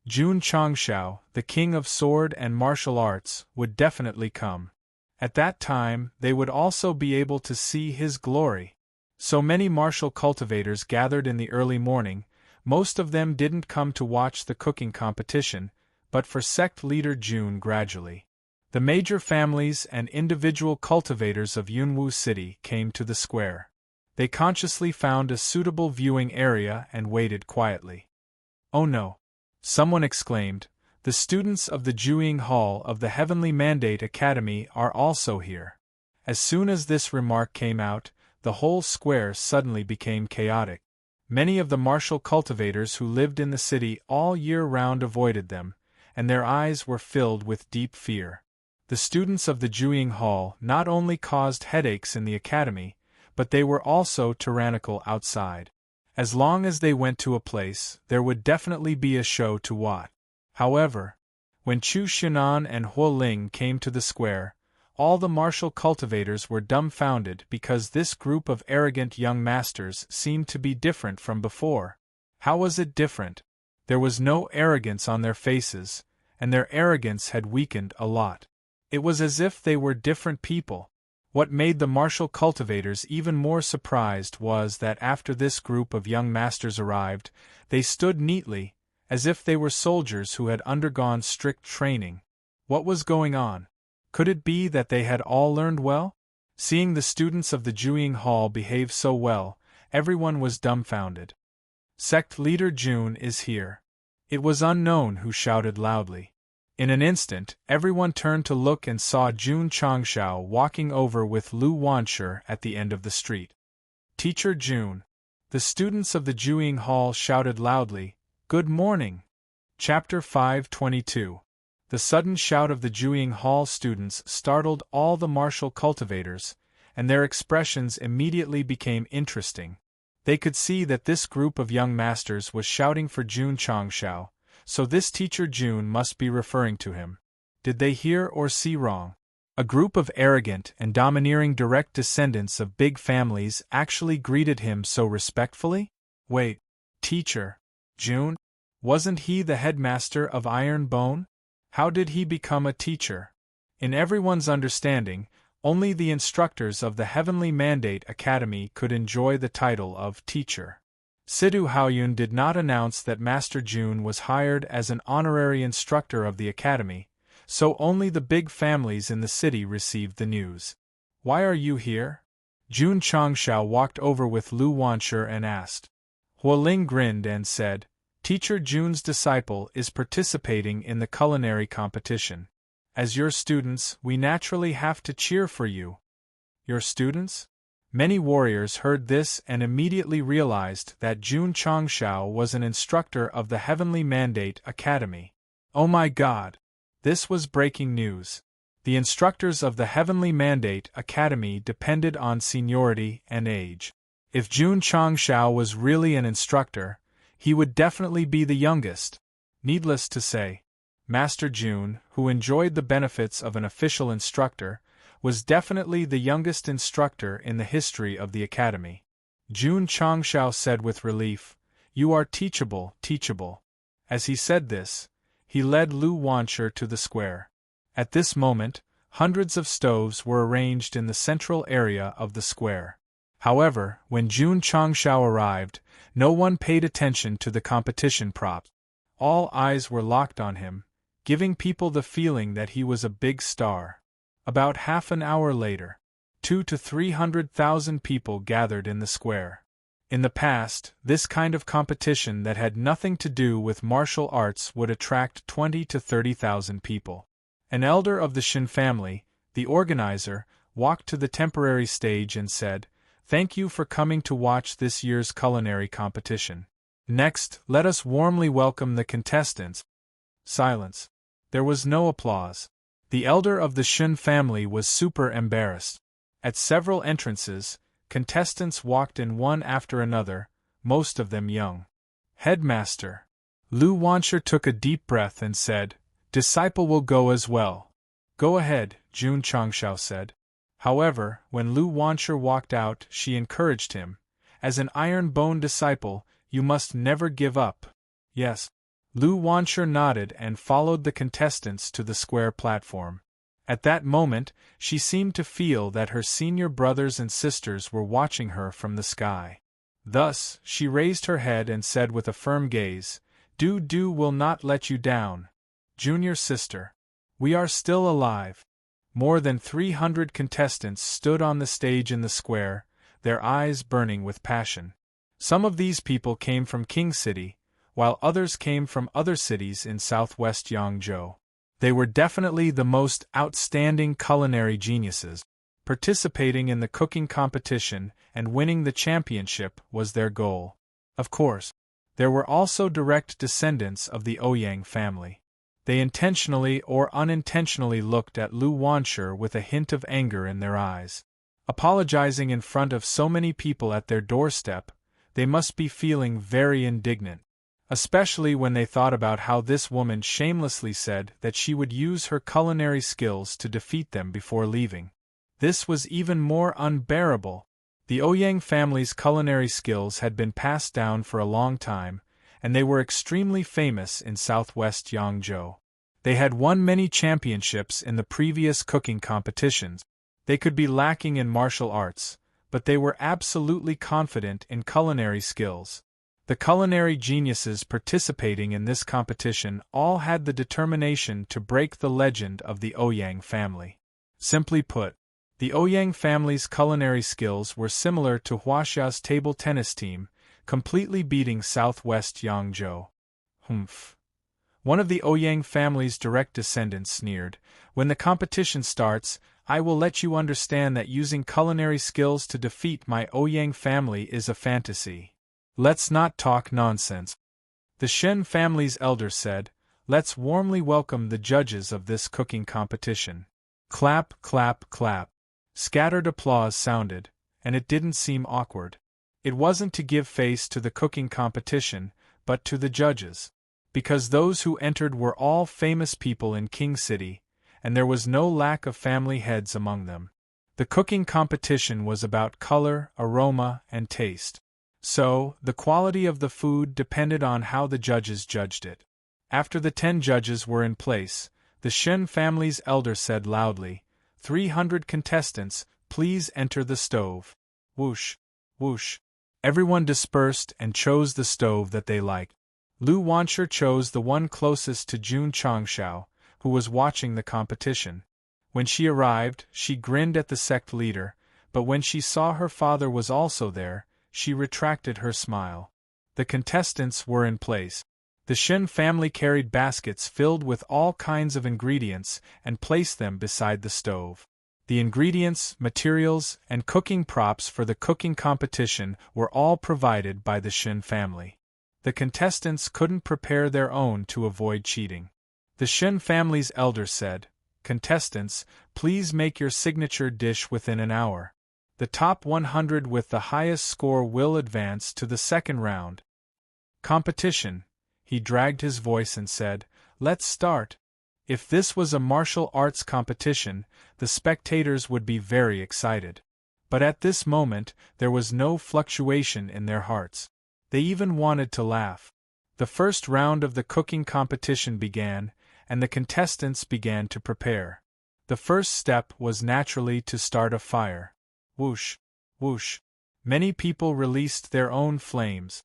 Jun Changshao, the king of sword and martial arts, would definitely come. At that time, they would also be able to see his glory. So many martial cultivators gathered in the early morning. Most of them didn't come to watch the cooking competition, but for sect leader Jun gradually. The major families and individual cultivators of Yunwu City came to the square. They consciously found a suitable viewing area and waited quietly. "Oh no!" someone exclaimed. "The students of the Jueying Hall of the Heavenly Mandate Academy are also here." As soon as this remark came out, the whole square suddenly became chaotic. Many of the martial cultivators who lived in the city all year round avoided them, and their eyes were filled with deep fear. The students of the Jueying Hall not only caused headaches in the academy, but they were also tyrannical outside. As long as they went to a place, there would definitely be a show to watch. However, when Chu Xinan and Huo Ling came to the square, all the martial cultivators were dumbfounded because this group of arrogant young masters seemed to be different from before. How was it different? There was no arrogance on their faces, and their arrogance had weakened a lot. It was as if they were different people. What made the martial cultivators even more surprised was that after this group of young masters arrived, they stood neatly, as if they were soldiers who had undergone strict training. What was going on? Could it be that they had all learned well? Seeing the students of the Jueying Hall behave so well, everyone was dumbfounded. "Sect leader Jun is here." It was unknown who shouted loudly. In an instant, everyone turned to look and saw Jun Changshao walking over with Lu Wanshi at the end of the street. "Teacher Jun." The students of the Jueying Hall shouted loudly, "Good morning!" Chapter 522. The sudden shout of the Jueying Hall students startled all the martial cultivators, and their expressions immediately became interesting. They could see that this group of young masters was shouting for Jun Changshao, so this teacher Jun must be referring to him. Did they hear or see wrong? A group of arrogant and domineering direct descendants of big families actually greeted him so respectfully? Wait, teacher Jun? Wasn't he the headmaster of Iron Bone? How did he become a teacher? In everyone's understanding, only the instructors of the Heavenly Mandate Academy could enjoy the title of teacher. Sidu Haoyun did not announce that Master Jun was hired as an honorary instructor of the academy, so only the big families in the city received the news. "Why are you here?" Jun Changshao walked over with Lu Wanshi and asked. Huo Ling grinned and said, "Teacher Jun's disciple is participating in the culinary competition. As your students, we naturally have to cheer for you." "Your students?" Many warriors heard this and immediately realized that Jun Changshao was an instructor of the Heavenly Mandate Academy. Oh my God! This was breaking news. The instructors of the Heavenly Mandate Academy depended on seniority and age. If Jun Changshao was really an instructor, he would definitely be the youngest. Needless to say, Master Jun, who enjoyed the benefits of an official instructor, was definitely the youngest instructor in the history of the academy. Jun Changshao said with relief, "You are teachable, teachable." As he said this, he led Lu Wanshi to the square. At this moment, hundreds of stoves were arranged in the central area of the square. However, when Jun Changshao arrived, no one paid attention to the competition props. All eyes were locked on him, giving people the feeling that he was a big star. About half an hour later, 200,000 to 300,000 people gathered in the square. In the past, this kind of competition that had nothing to do with martial arts would attract 20,000 to 30,000 people. An elder of the Shen family, the organizer, walked to the temporary stage and said, "Thank you for coming to watch this year's culinary competition. Next, let us warmly welcome the contestants." Silence. There was no applause. The elder of the Shen family was super embarrassed. At several entrances, contestants walked in one after another, most of them young. "Headmaster." Lu Wanshi took a deep breath and said, "Disciple will go as well." "Go ahead," Jun Changshao said. However, when Lu Wanshi walked out, she encouraged him. "As an iron-bone disciple, you must never give up." "Yes." Lu Wanshi nodded and followed the contestants to the square platform. At that moment, she seemed to feel that her senior brothers and sisters were watching her from the sky. Thus, she raised her head and said with a firm gaze, "Du will not let you down. Junior sister. We are still alive." More than 300 contestants stood on the stage in the square, their eyes burning with passion. Some of these people came from King City, while others came from other cities in southwest Yangzhou. They were definitely the most outstanding culinary geniuses. Participating in the cooking competition and winning the championship was their goal. Of course, there were also direct descendants of the Ouyang family. They intentionally or unintentionally looked at Lu Wanshi with a hint of anger in their eyes. Apologizing in front of so many people at their doorstep, they must be feeling very indignant. Especially when they thought about how this woman shamelessly said that she would use her culinary skills to defeat them before leaving. This was even more unbearable. The Ouyang family's culinary skills had been passed down for a long time, and they were extremely famous in southwest Yangzhou. They had won many championships in the previous cooking competitions. They could be lacking in martial arts, but they were absolutely confident in culinary skills. The culinary geniuses participating in this competition all had the determination to break the legend of the Ouyang family. Simply put, the Ouyang family's culinary skills were similar to Huaxia's table tennis team, completely beating southwest Yangzhou. "Humph." One of the Ouyang family's direct descendants sneered, "When the competition starts, I will let you understand that using culinary skills to defeat my Ouyang family is a fantasy. Let's not talk nonsense." The Shen family's elder said, "Let's warmly welcome the judges of this cooking competition." Clap, clap, clap. Scattered applause sounded, and it didn't seem awkward. It wasn't to give face to the cooking competition, but to the judges. Because those who entered were all famous people in King City, and there was no lack of family heads among them. The cooking competition was about color, aroma, and taste. So, the quality of the food depended on how the judges judged it. After the 10 judges were in place, the Shen family's elder said loudly, 300 contestants, please enter the stove." Whoosh, whoosh. Everyone dispersed and chose the stove that they liked. Lu Wanshi chose the one closest to Jun Changshao, who was watching the competition. When she arrived, she grinned at the sect leader, but when she saw her father was also there, she retracted her smile. The contestants were in place. The Shen family carried baskets filled with all kinds of ingredients and placed them beside the stove. The ingredients, materials, and cooking props for the cooking competition were all provided by the Shen family. The contestants couldn't prepare their own to avoid cheating. The Shen family's elder said, "Contestants, please make your signature dish within an hour. The top 100 with the highest score will advance to the second round." "Competition," he dragged his voice and said, "Let's start." If this was a martial arts competition, the spectators would be very excited. But at this moment, there was no fluctuation in their hearts. They even wanted to laugh. The first round of the cooking competition began, and the contestants began to prepare. The first step was naturally to start a fire. Whoosh, whoosh. Many people released their own flames.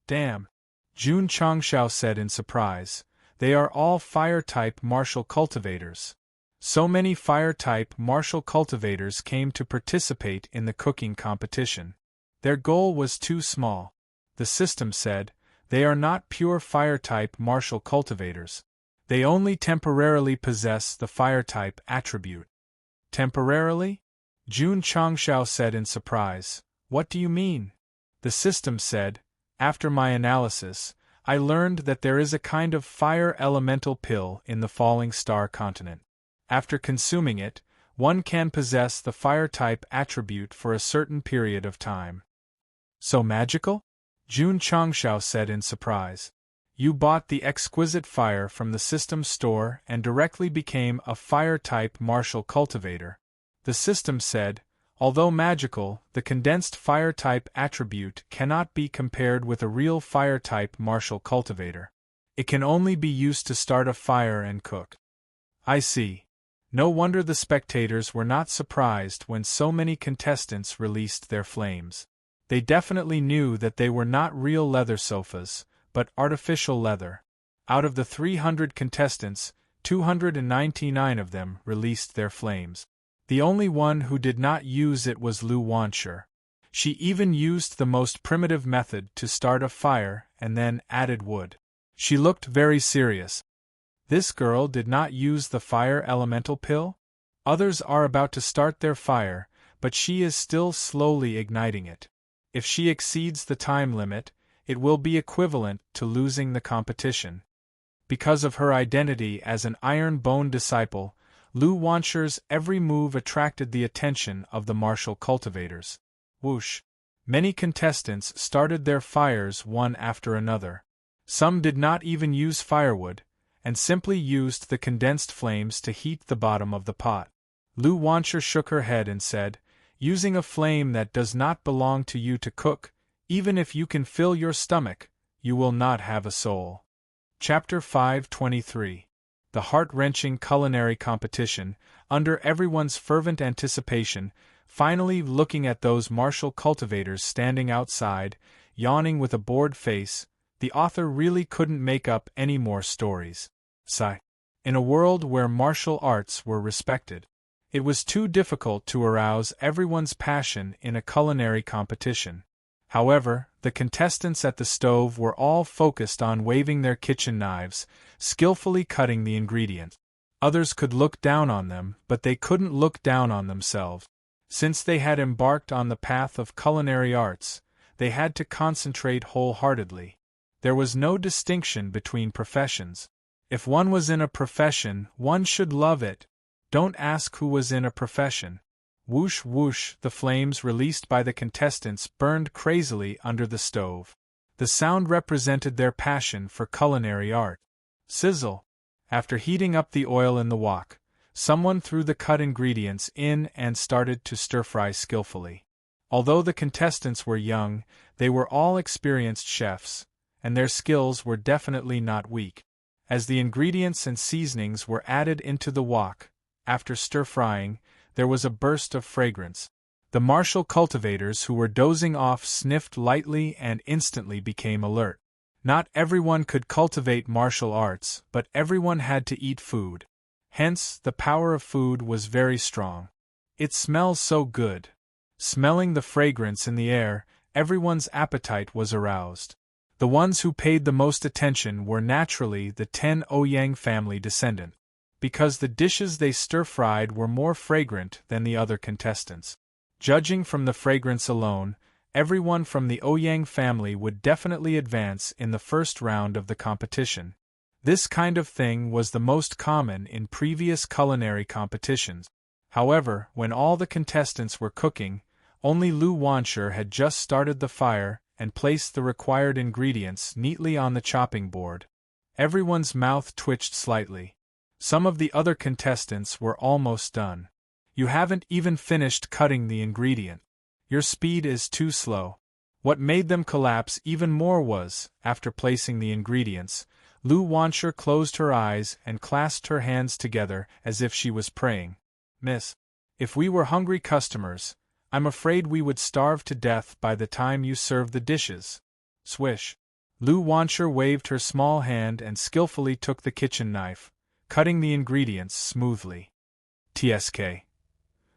Damn! Jun Changshao said in surprise. They are all fire-type martial cultivators. So many fire-type martial cultivators came to participate in the cooking competition. Their goal was too small. The system said, they are not pure fire-type martial cultivators. They only temporarily possess the fire-type attribute. Temporarily? Jun Changshao said in surprise. What do you mean? The system said, after my analysis, I learned that there is a kind of fire elemental pill in the falling star continent. After consuming it, one can possess the fire-type attribute for a certain period of time. So magical? Jun Changshao said in surprise. You bought the exquisite fire from the system store and directly became a fire-type martial cultivator. The system said, although magical, the condensed fire-type attribute cannot be compared with a real fire-type martial cultivator. It can only be used to start a fire and cook. I see. No wonder the spectators were not surprised when so many contestants released their flames. They definitely knew that they were not real leather sofas, but artificial leather. Out of the 300 contestants, 299 of them released their flames. The only one who did not use it was Lu Wanshi. She even used the most primitive method to start a fire and then added wood. She looked very serious. This girl did not use the fire elemental pill? Others are about to start their fire, but she is still slowly igniting it. If she exceeds the time limit, it will be equivalent to losing the competition. Because of her identity as an Iron Bone disciple, Lu Wanshi's every move attracted the attention of the martial cultivators. Whoosh! Many contestants started their fires one after another. Some did not even use firewood, and simply used the condensed flames to heat the bottom of the pot. Lu Wanshi shook her head and said, using a flame that does not belong to you to cook, even if you can fill your stomach, you will not have a soul. Chapter 523. The heart-wrenching culinary competition, under everyone's fervent anticipation, finally looking at those martial cultivators standing outside, yawning with a bored face, the author really couldn't make up any more stories. Sigh. In a world where martial arts were respected, it was too difficult to arouse everyone's passion in a culinary competition. However, the contestants at the stove were all focused on waving their kitchen knives, skillfully cutting the ingredients. Others could look down on them, but they couldn't look down on themselves. Since they had embarked on the path of culinary arts, they had to concentrate wholeheartedly. There was no distinction between professions. If one was in a profession, one should love it. Don't ask who was in a profession. Whoosh whoosh, the flames released by the contestants burned crazily under the stove. The sound represented their passion for culinary art. Sizzle! After heating up the oil in the wok, someone threw the cut ingredients in and started to stir-fry skillfully. Although the contestants were young, they were all experienced chefs, and their skills were definitely not weak. As the ingredients and seasonings were added into the wok, after stir-frying, there was a burst of fragrance. The martial cultivators who were dozing off sniffed lightly and instantly became alert. Not everyone could cultivate martial arts, but everyone had to eat food. Hence, the power of food was very strong. It smells so good. Smelling the fragrance in the air, everyone's appetite was aroused. The ones who paid the most attention were naturally the 10 Ouyang family descendant, because the dishes they stir-fried were more fragrant than the other contestants. Judging from the fragrance alone, everyone from the Ouyang family would definitely advance in the first round of the competition. This kind of thing was the most common in previous culinary competitions. However, when all the contestants were cooking, only Lu Wanshi had just started the fire and placed the required ingredients neatly on the chopping board. Everyone's mouth twitched slightly. Some of the other contestants were almost done. You haven't even finished cutting the ingredient. Your speed is too slow. What made them collapse even more was, after placing the ingredients, Lu Wanshi closed her eyes and clasped her hands together as if she was praying. Miss, if we were hungry customers, I'm afraid we would starve to death by the time you serve the dishes. Swish. Lu Wanshur waved her small hand and skillfully took the kitchen knife, cutting the ingredients smoothly. Tsk.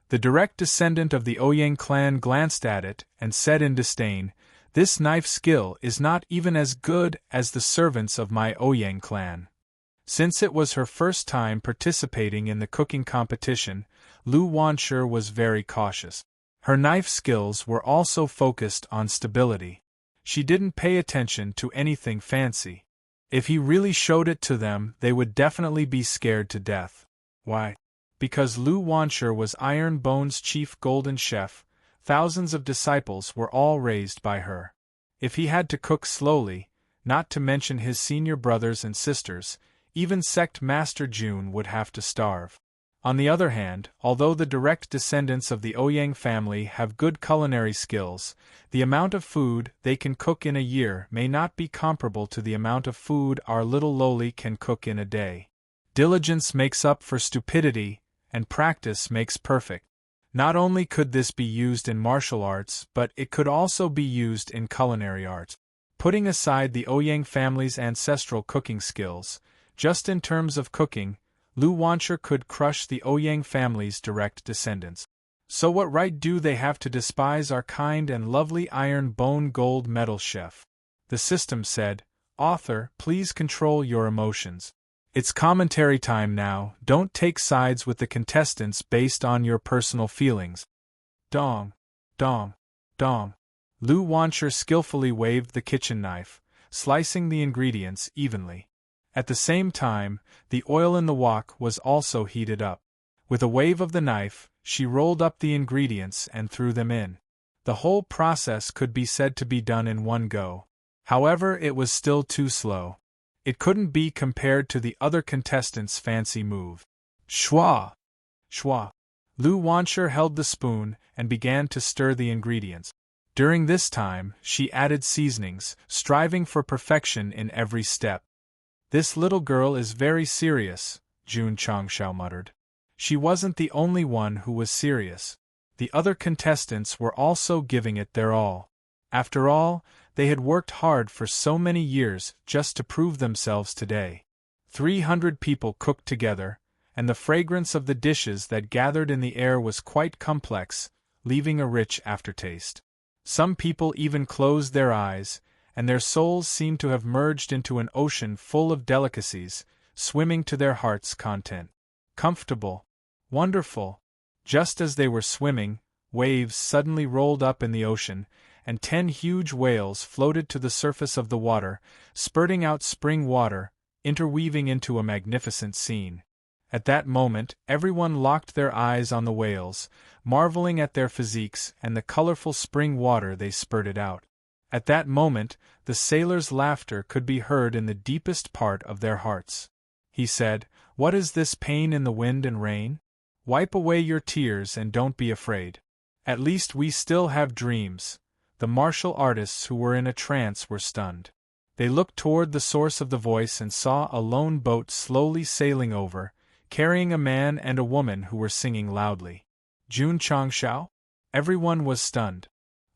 The direct descendant of the Ouyang clan glanced at it and said in disdain, "This knife skill is not even as good as the servants of my Ouyang clan." Since it was her first time participating in the cooking competition, Lu Wanshur was very cautious. Her knife skills were also focused on stability. She didn't pay attention to anything fancy. If he really showed it to them, they would definitely be scared to death. Why? Because Lu Wanshur was Iron Bone's chief golden chef, thousands of disciples were all raised by her. If he had to cook slowly, not to mention his senior brothers and sisters, even Sect Master June would have to starve. On the other hand, although the direct descendants of the Ouyang family have good culinary skills, the amount of food they can cook in a year may not be comparable to the amount of food our little lowly can cook in a day. Diligence makes up for stupidity, and practice makes perfect. Not only could this be used in martial arts, but it could also be used in culinary art. Putting aside the Ouyang family's ancestral cooking skills, just in terms of cooking, Lu Wanshur could crush the Ouyang family's direct descendants. So what right do they have to despise our kind and lovely Iron Bone Gold Medal chef? The system said, "Author, please control your emotions. It's commentary time now, don't take sides with the contestants based on your personal feelings." Dong, dong, dong. Lu Wanshur skillfully waved the kitchen knife, slicing the ingredients evenly. At the same time, the oil in the wok was also heated up. With a wave of the knife, she rolled up the ingredients and threw them in. The whole process could be said to be done in one go. However, it was still too slow. It couldn't be compared to the other contestants' fancy move. Schwa! Schwa! Lu Wanshur held the spoon and began to stir the ingredients. During this time, she added seasonings, striving for perfection in every step. "This little girl is very serious," Jun Changshao muttered. She wasn't the only one who was serious. The other contestants were also giving it their all. After all, they had worked hard for so many years just to prove themselves today. 300 people cooked together, and the fragrance of the dishes that gathered in the air was quite complex, leaving a rich aftertaste. Some people even closed their eyes, and their souls seemed to have merged into an ocean full of delicacies, swimming to their heart's content. Comfortable. Wonderful. Just as they were swimming, waves suddenly rolled up in the ocean, and 10 huge whales floated to the surface of the water, spurting out spring water, interweaving into a magnificent scene. At that moment, everyone locked their eyes on the whales, marveling at their physiques and the colorful spring water they spurted out. At that moment, the sailor's laughter could be heard in the deepest part of their hearts. He said, "What is this pain in the wind and rain? Wipe away your tears and don't be afraid. At least we still have dreams." The martial artists who were in a trance were stunned. They looked toward the source of the voice and saw a lone boat slowly sailing over, carrying a man and a woman who were singing loudly. Jun Changshao? Everyone was stunned.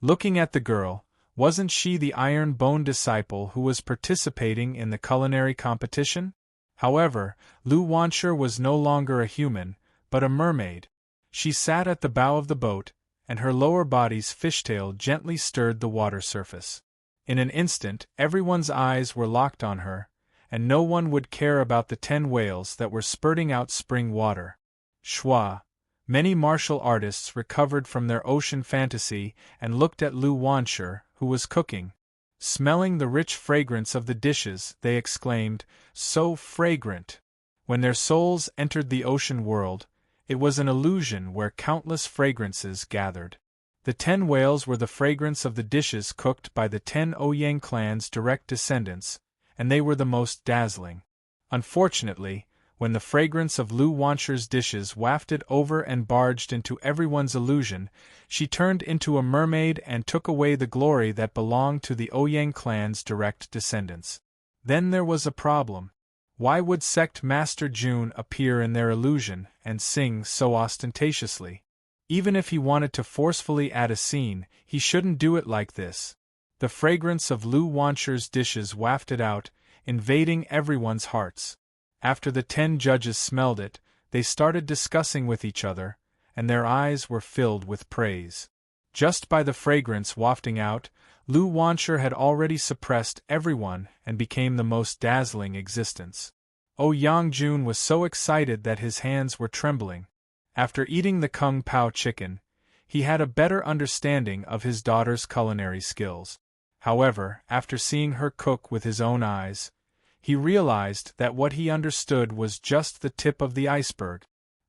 Looking at the girl, wasn't she the Iron Bone disciple who was participating in the culinary competition? However, Lu Wanshur was no longer a human, but a mermaid. She sat at the bow of the boat, and her lower body's fishtail gently stirred the water surface. In an instant, everyone's eyes were locked on her, and no one would care about the 10 whales that were spurting out spring water. Schwa! Many martial artists recovered from their ocean fantasy and looked at Lu Wanshur, who was cooking. Smelling the rich fragrance of the dishes, they exclaimed, "So fragrant!" When their souls entered the ocean world, it was an illusion where countless fragrances gathered. The 10 whales were the fragrance of the dishes cooked by the 10 Ouyang clan's direct descendants, and they were the most dazzling. Unfortunately, when the fragrance of Lu Wanshur's dishes wafted over and barged into everyone's illusion, she turned into a mermaid and took away the glory that belonged to the Ouyang clan's direct descendants. Then there was a problem. Why would Sect Master June appear in their illusion and sing so ostentatiously? Even if he wanted to forcefully add a scene, he shouldn't do it like this. The fragrance of Lu Wansher's dishes wafted out, invading everyone's hearts. After the 10 judges smelled it, they started discussing with each other, and their eyes were filled with praise. Just by the fragrance wafting out, Lu Wansher had already suppressed everyone and became the most dazzling existence. Yang Jun was so excited that his hands were trembling. After eating the Kung Pao chicken, he had a better understanding of his daughter's culinary skills. However, after seeing her cook with his own eyes, he realized that what he understood was just the tip of the iceberg.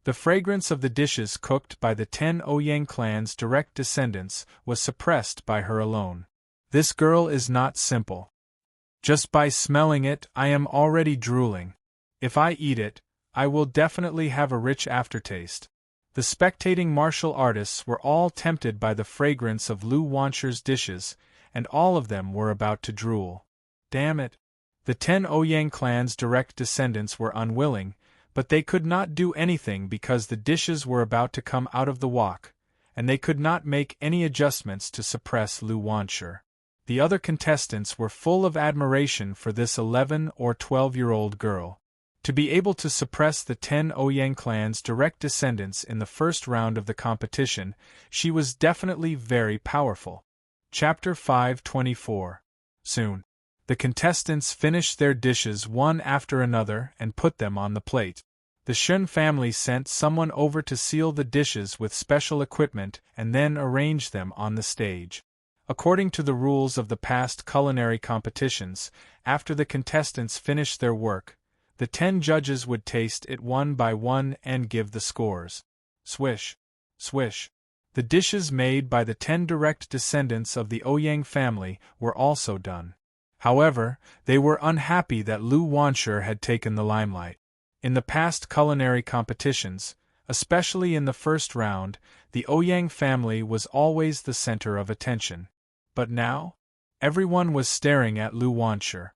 The fragrance of the dishes cooked by the 10 Ouyang clan's direct descendants was suppressed by her alone. This girl is not simple. Just by smelling it, I am already drooling. If I eat it, I will definitely have a rich aftertaste. The spectating martial artists were all tempted by the fragrance of Lu Wansher's dishes, and all of them were about to drool. Damn it! The 10 Ouyang clan's direct descendants were unwilling, but they could not do anything because the dishes were about to come out of the wok, and they could not make any adjustments to suppress Lu Wansher. The other contestants were full of admiration for this 11 or 12-year-old girl. To be able to suppress the 10 Ouyang clan's direct descendants in the first round of the competition, she was definitely very powerful. Chapter 524. Soon, the contestants finished their dishes one after another and put them on the plate. The Shun family sent someone over to seal the dishes with special equipment and then arrange them on the stage. According to the rules of the past culinary competitions, after the contestants finished their work, the 10 judges would taste it one by one and give the scores. Swish, swish. The dishes made by the 10 direct descendants of the Ouyang family were also done. However, they were unhappy that Lu Wansher had taken the limelight. In the past culinary competitions, especially in the first round, the Ouyang family was always the center of attention. But now, everyone was staring at Lu Wansher.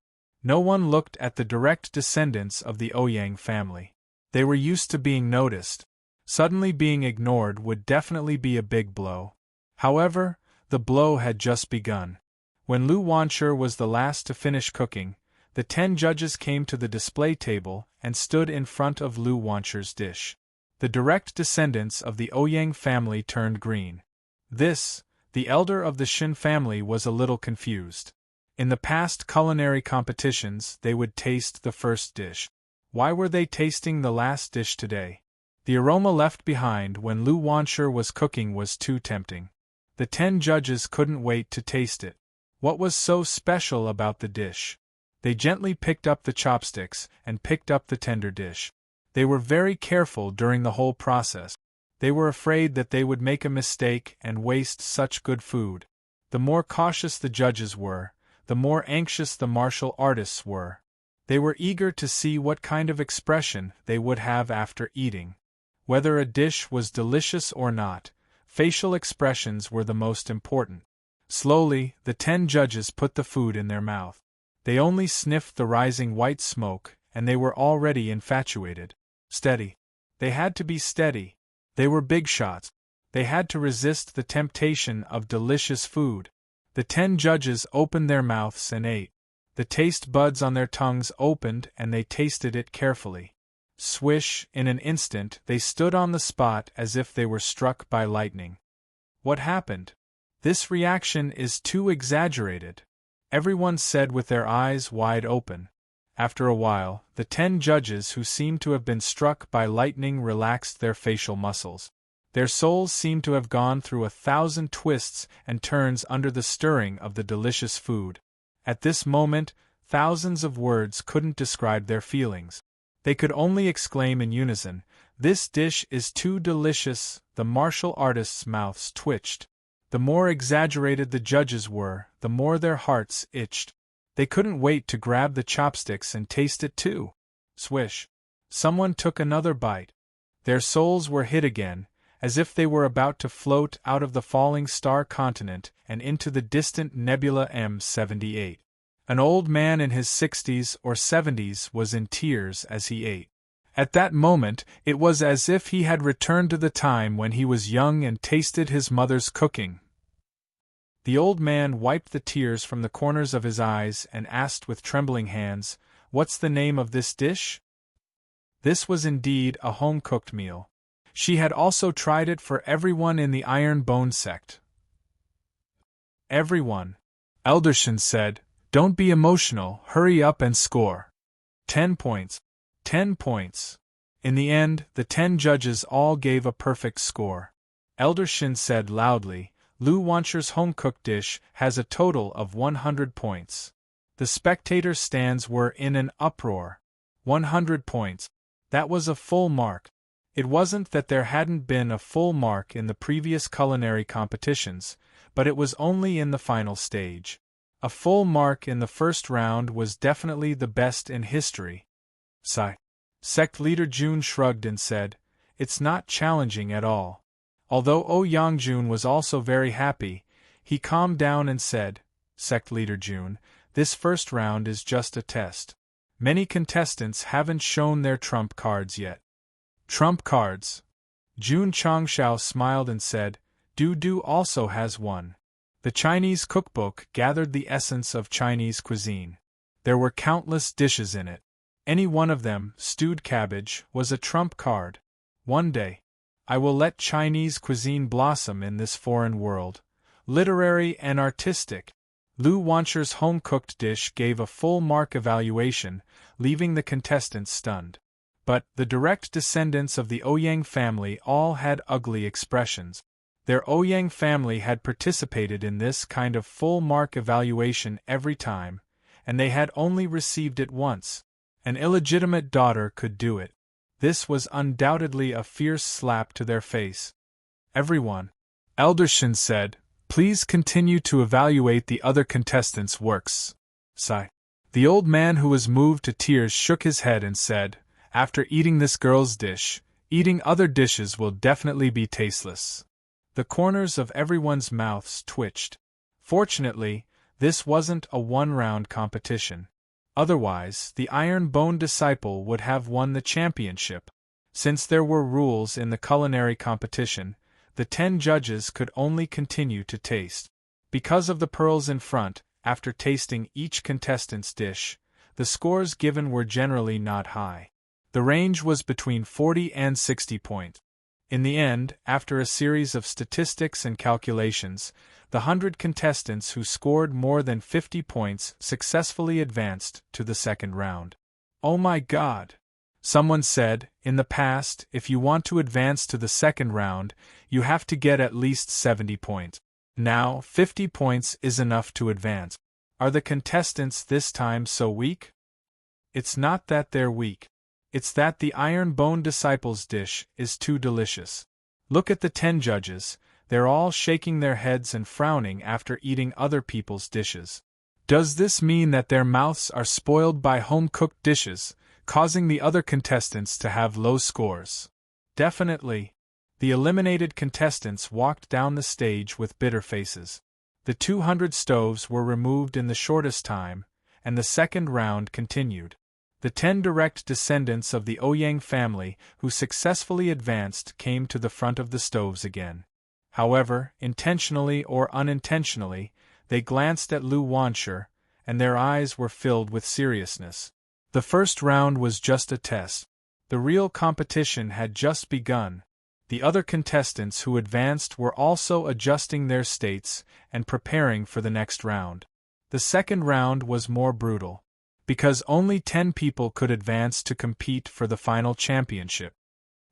No one looked at the direct descendants of the Ouyang family. They were used to being noticed. Suddenly being ignored would definitely be a big blow. However, the blow had just begun. When Lu Wansher was the last to finish cooking, the 10 judges came to the display table and stood in front of Lu Wansher's dish. The direct descendants of the Ouyang family turned green. The elder of the Shin family was a little confused. In the past culinary competitions, they would taste the first dish. Why were they tasting the last dish today? The aroma left behind when Lu Wansher was cooking was too tempting. The 10 judges couldn't wait to taste it. What was so special about the dish? They gently picked up the chopsticks and picked up the tender dish. They were very careful during the whole process. They were afraid that they would make a mistake and waste such good food. The more cautious the judges were, the more anxious the martial artists were. They were eager to see what kind of expression they would have after eating. Whether a dish was delicious or not, facial expressions were the most important. Slowly, the 10 judges put the food in their mouth. They only sniffed the rising white smoke, and they were already infatuated. Steady. They had to be steady. They were big shots. They had to resist the temptation of delicious food. The 10 judges opened their mouths and ate. The taste buds on their tongues opened and they tasted it carefully. Swish, in an instant they stood on the spot as if they were struck by lightning. What happened? This reaction is too exaggerated. Everyone said with their eyes wide open. After a while, the 10 judges who seemed to have been struck by lightning relaxed their facial muscles. Their souls seemed to have gone through 1,000 twists and turns under the stirring of the delicious food. At this moment, thousands of words couldn't describe their feelings. They could only exclaim in unison, "This dish is too delicious." The martial artists' mouths twitched. The more exaggerated the judges were, the more their hearts itched. They couldn't wait to grab the chopsticks and taste it too. Swish. Someone took another bite. Their souls were hit again, as if they were about to float out of the falling star continent and into the distant nebula M78. An old man in his 60s or 70s was in tears as he ate. At that moment, it was as if he had returned to the time when he was young and tasted his mother's cooking. The old man wiped the tears from the corners of his eyes and asked with trembling hands, "What's the name of this dish?" This was indeed a home-cooked meal. She had also tried it for everyone in the Iron Bone sect. Everyone. Eldershin said, "Don't be emotional, hurry up and score." 10 points. 10 points. In the end, the 10 judges all gave a perfect score. Eldershin said loudly, "Lu Wancher's home-cooked dish has a total of 100 points." The spectator stands were in an uproar. 100 points. That was a full mark. It wasn't that there hadn't been a full mark in the previous culinary competitions, but it was only in the final stage. A full mark in the first round was definitely the best in history. Sect leader Jun shrugged and said, "It's not challenging at all." Although Yangjun was also very happy, he calmed down and said, "Sect leader Jun, this first round is just a test. Many contestants haven't shown their trump cards yet." Trump cards? Jun Changshao smiled and said, Du also has one. The Chinese cookbook gathered the essence of Chinese cuisine. There were countless dishes in it. Any one of them, stewed cabbage, was a trump card. One day, I will let Chinese cuisine blossom in this foreign world, literary and artistic. Lu Wancher's home-cooked dish gave a full mark evaluation, leaving the contestants stunned. But the direct descendants of the Ouyang family all had ugly expressions. Their Ouyang family had participated in this kind of full mark evaluation every time, and they had only received it once. An illegitimate daughter could do it. This was undoubtedly a fierce slap to their face. Everyone, Eldershin said, "Please continue to evaluate the other contestants' works." The old man who was moved to tears shook his head and said, "After eating this girl's dish, eating other dishes will definitely be tasteless." The corners of everyone's mouths twitched. Fortunately, this wasn't a one-round competition. Otherwise, the Iron Bone disciple would have won the championship. Since there were rules in the culinary competition, the 10 judges could only continue to taste. Because of the pearls in front, after tasting each contestant's dish, the scores given were generally not high. The range was between 40 and 60 points. In the end, after a series of statistics and calculations, the 100 contestants who scored more than 50 points successfully advanced to the second round. "Oh my God!" Someone said, "In the past, if you want to advance to the second round, you have to get at least 70 points. Now, 50 points is enough to advance. Are the contestants this time so weak?" It's not that they're weak. It's that the Iron Bone disciple's dish is too delicious. Look at the 10 judges, they're all shaking their heads and frowning after eating other people's dishes. Does this mean that their mouths are spoiled by home-cooked dishes, causing the other contestants to have low scores? Definitely. The eliminated contestants walked down the stage with bitter faces. The 200 stoves were removed in the shortest time, and the second round continued. The 10 direct descendants of the Ouyang family who successfully advanced came to the front of the stoves again. However, intentionally or unintentionally, they glanced at Lu Wancher, and their eyes were filled with seriousness. The first round was just a test. The real competition had just begun. The other contestants who advanced were also adjusting their states and preparing for the next round. The second round was more brutal, because only 10 people could advance to compete for the final championship.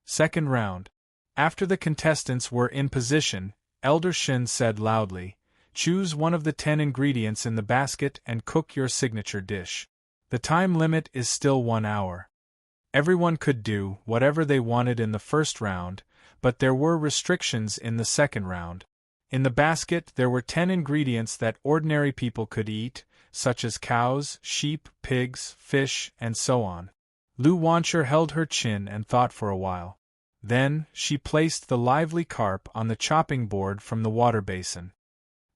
Second round. After the contestants were in position, Elder Shin said loudly, "Choose one of the 10 ingredients in the basket and cook your signature dish. The time limit is still 1 hour." Everyone could do whatever they wanted in the first round, but there were restrictions in the second round. In the basket there were 10 ingredients that ordinary people could eat, such as cows, sheep, pigs, fish, and so on. Lu Wancher held her chin and thought for a while. Then, she placed the lively carp on the chopping board from the water basin.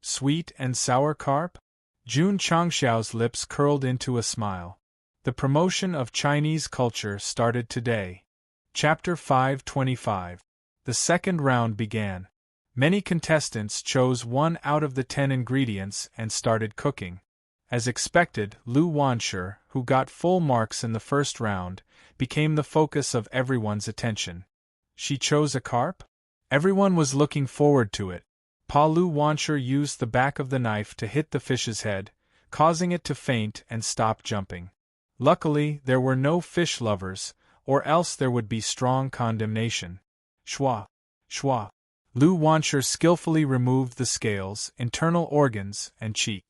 Sweet and sour carp? Jun Changshao's lips curled into a smile. The promotion of Chinese culture started today. Chapter 525. The second round began. Many contestants chose one out of the 10 ingredients and started cooking. As expected, Lu Wanshi, who got full marks in the first round, became the focus of everyone's attention. She chose a carp? Everyone was looking forward to it. Lu Wanshi used the back of the knife to hit the fish's head, causing it to faint and stop jumping. Luckily, there were no fish lovers, or else there would be strong condemnation. Shwa! Shwa! Lu Wanshi skillfully removed the scales, internal organs, and cheek.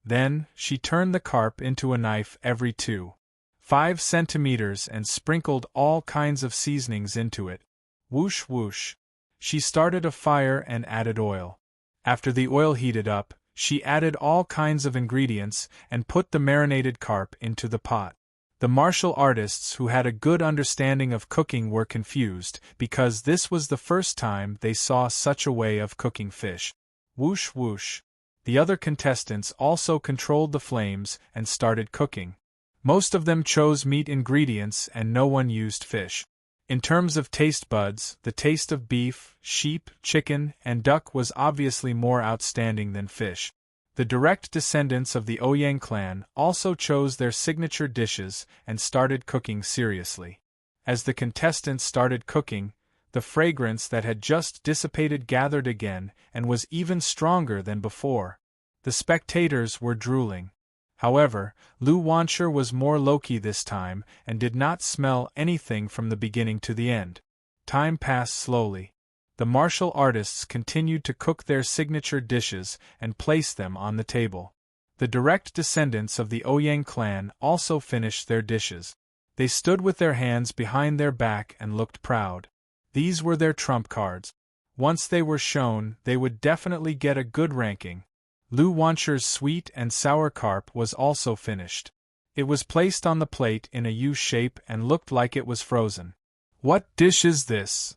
Then, she turned the carp into a knife every 2.5 centimeters and sprinkled all kinds of seasonings into it. Whoosh whoosh. She started a fire and added oil. After the oil heated up, she added all kinds of ingredients and put the marinated carp into the pot. The martial artists who had a good understanding of cooking were confused, because this was the first time they saw such a way of cooking fish. Whoosh whoosh. The other contestants also controlled the flames and started cooking. Most of them chose meat ingredients and no one used fish. In terms of taste buds, the taste of beef, sheep, chicken, and duck was obviously more outstanding than fish. The direct descendants of the Ouyang clan also chose their signature dishes and started cooking seriously. As the contestants started cooking, the fragrance that had just dissipated gathered again and was even stronger than before. The spectators were drooling. However, Lu Wanshi was more low-key this time and did not smell anything from the beginning to the end. Time passed slowly. The martial artists continued to cook their signature dishes and place them on the table. The direct descendants of the Ouyang clan also finished their dishes. They stood with their hands behind their back and looked proud. These were their trump cards. Once they were shown, they would definitely get a good ranking. Lu Wanshi's sweet and sour carp was also finished. It was placed on the plate in a U shape and looked like it was frozen. What dish is this?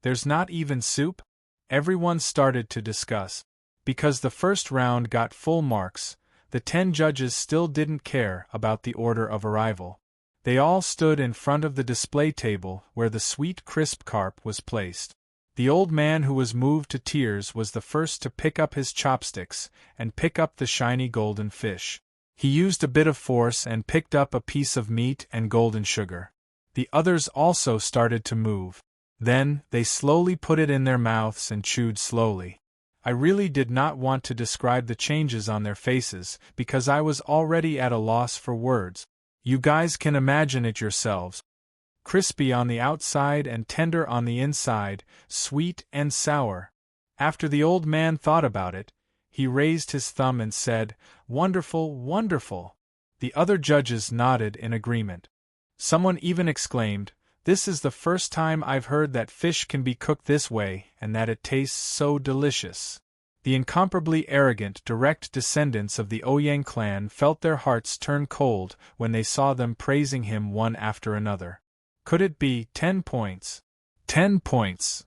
There's not even soup? Everyone started to discuss. Because the first round got full marks, the 10 judges still didn't care about the order of arrival. They all stood in front of the display table where the sweet crisp carp was placed. The old man who was moved to tears was the first to pick up his chopsticks and pick up the shiny golden fish. He used a bit of force and picked up a piece of meat and golden sugar. The others also started to move. Then, they slowly put it in their mouths and chewed slowly. I really did not want to describe the changes on their faces because I was already at a loss for words. You guys can imagine it yourselves. Crispy on the outside and tender on the inside, sweet and sour. After the old man thought about it, he raised his thumb and said, "Wonderful, wonderful." The other judges nodded in agreement. Someone even exclaimed, "This is the first time I've heard that fish can be cooked this way and that it tastes so delicious." The incomparably arrogant direct descendants of the Ouyang clan felt their hearts turn cold when they saw them praising him one after another. Could it be 10 points? 10 points!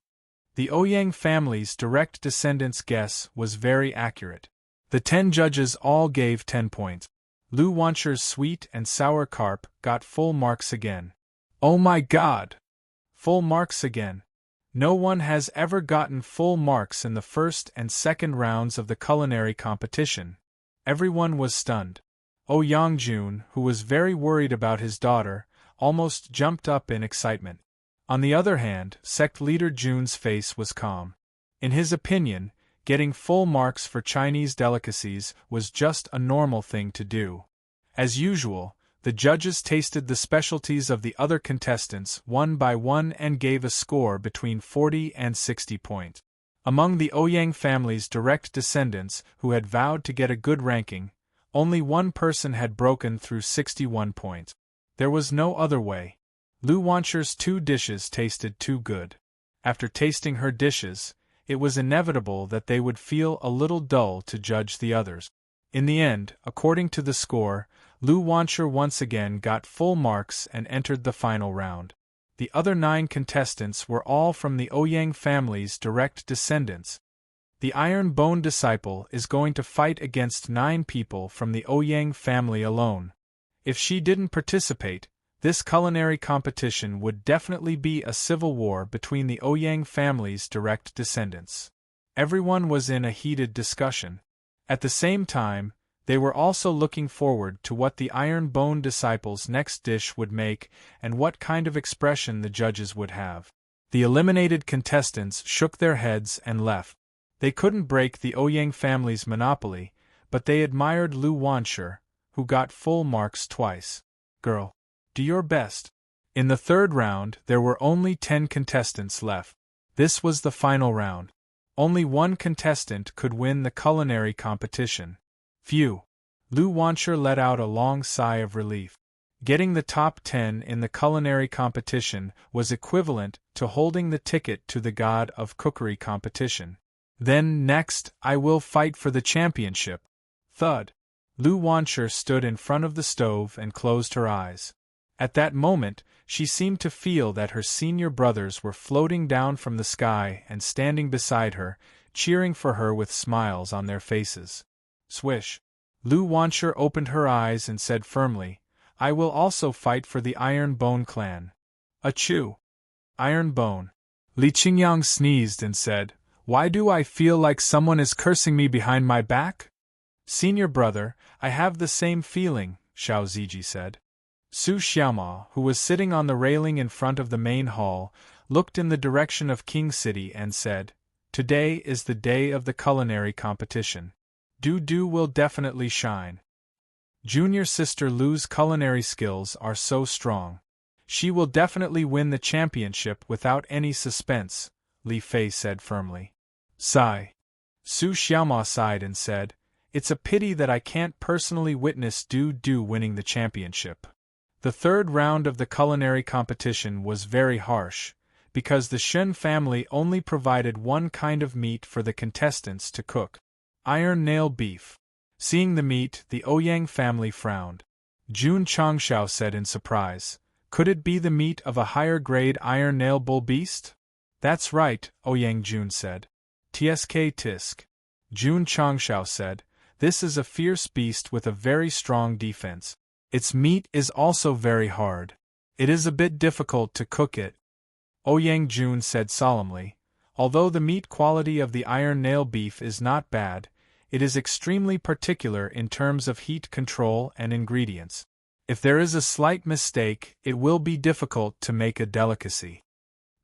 The Ouyang family's direct descendants' guess was very accurate. The 10 judges all gave 10 points. Lu Wanshi's sweet and sour carp got full marks again. Oh my God! Full marks again. No one has ever gotten full marks in the first and second rounds of the culinary competition. Everyone was stunned. Yangjun, who was very worried about his daughter, almost jumped up in excitement. On the other hand, Sect leader Jun's face was calm. In his opinion, getting full marks for Chinese delicacies was just a normal thing to do. As usual, the judges tasted the specialties of the other contestants one by one and gave a score between 40 and 60 points. Among the Ouyang family's direct descendants who had vowed to get a good ranking, only one person had broken through 61 points. There was no other way. Lu Wanshi's 2 dishes tasted too good. After tasting her dishes, it was inevitable that they would feel a little dull to judge the others. In the end, according to the score, Lu Wanshi once again got full marks and entered the final round. The other 9 contestants were all from the Ouyang family's direct descendants. The Iron Bone disciple is going to fight against 9 people from the Ouyang family alone. If she didn't participate, this culinary competition would definitely be a civil war between the Ouyang family's direct descendants. Everyone was in a heated discussion. At the same time, they were also looking forward to what the Iron Bone disciples' next dish would make and what kind of expression the judges would have. The eliminated contestants shook their heads and left. They couldn't break the Ouyang family's monopoly, but they admired Lu Wanshi, who got full marks twice. Girl, do your best. In the third round, there were only 10 contestants left. This was the final round. Only one contestant could win the culinary competition. Phew! Lu Wanshi let out a long sigh of relief. Getting the top 10 in the culinary competition was equivalent to holding the ticket to the God of Cookery competition. Then next, I will fight for the championship. Thud! Lu Wanshi stood in front of the stove and closed her eyes. At that moment, she seemed to feel that her senior brothers were floating down from the sky and standing beside her, cheering for her with smiles on their faces. Swish! Lu Wanshi opened her eyes and said firmly, I will also fight for the Iron Bone clan. Achoo! Iron Bone. Li Qingyang sneezed and said, Why do I feel like someone is cursing me behind my back? Senior brother, I have the same feeling, Xiao Ziji said. Su Xiaoma, who was sitting on the railing in front of the main hall, looked in the direction of King City and said, Today is the day of the culinary competition. Du will definitely shine. Junior sister Lu's culinary skills are so strong. She will definitely win the championship without any suspense, Li Fei said firmly. Sigh. Su Xiaoma sighed and said, It's a pity that I can't personally witness Du winning the championship. The third round of the culinary competition was very harsh, because the Shen family only provided one kind of meat for the contestants to cook. Iron nail beef. Seeing the meat, the Ouyang family frowned. Jun Changshao said in surprise, Could it be the meat of a higher-grade iron nail bull beast? That's right, Ouyang Jun said. Tsk tisk. Jun Changshao said, This is a fierce beast with a very strong defense. Its meat is also very hard. It is a bit difficult to cook it. Ouyang Jun said solemnly, Although the meat quality of the iron nail beef is not bad, it is extremely particular in terms of heat control and ingredients. If there is a slight mistake, it will be difficult to make a delicacy.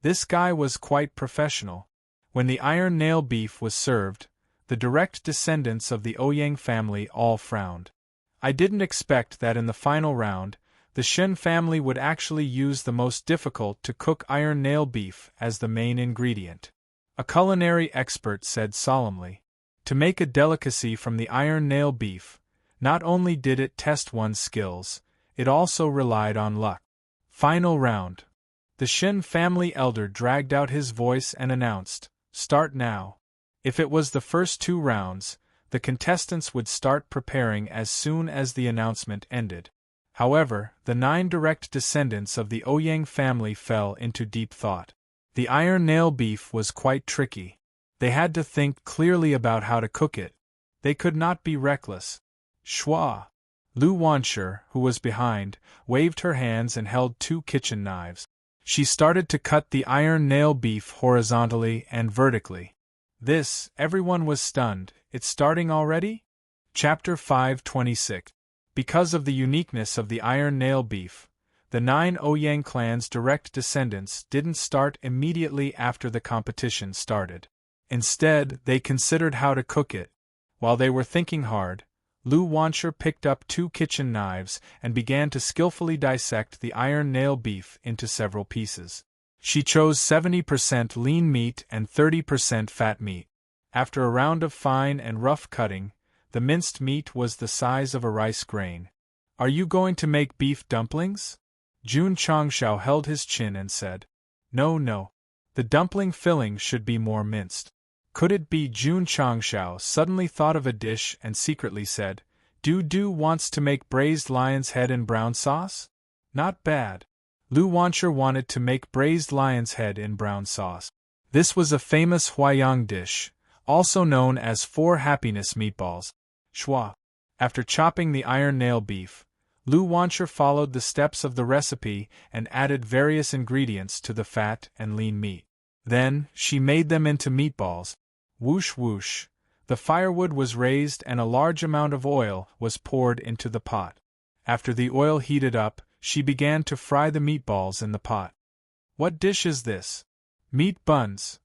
This guy was quite professional. When the iron nail beef was served, the direct descendants of the Ouyang family all frowned. I didn't expect that in the final round, the Shen family would actually use the most difficult to cook iron nail beef as the main ingredient. A culinary expert said solemnly. To make a delicacy from the iron nail beef, not only did it test one's skills, it also relied on luck. Final round. The Shen family elder dragged out his voice and announced, Start now. If it was the first 2 rounds, the contestants would start preparing as soon as the announcement ended. However, the 9 direct descendants of the Ouyang family fell into deep thought. The iron nail beef was quite tricky. They had to think clearly about how to cook it. They could not be reckless. Shua! Lu Wanshi, who was behind, waved her hands and held 2 kitchen knives. She started to cut the iron nail beef horizontally and vertically. This, everyone was stunned. It's starting already? Chapter 526. Because of the uniqueness of the iron nail beef, the 9 Ouyang clan's direct descendants didn't start immediately after the competition started. Instead, they considered how to cook it. While they were thinking hard, Lu Wanshi picked up 2 kitchen knives and began to skillfully dissect the iron nail beef into several pieces. She chose 70% lean meat and 30% fat meat. After a round of fine and rough cutting, the minced meat was the size of a rice grain. Are you going to make beef dumplings? Jun Changshao held his chin and said, No. The dumpling filling should be more minced. Could it be Jun Changshao suddenly thought of a dish and secretly said, Du wants to make braised lion's head in brown sauce? Not bad. Lu Wanshi wanted to make braised lion's head in brown sauce. This was a famous Huaiyang dish, also known as 4 happiness meatballs. Shua. After chopping the iron nail beef, Lu Wancher followed the steps of the recipe and added various ingredients to the fat and lean meat. Then, she made them into meatballs. Whoosh whoosh. The firewood was raised and a large amount of oil was poured into the pot. After the oil heated up, she began to fry the meatballs in the pot. What dish is this? Meat buns.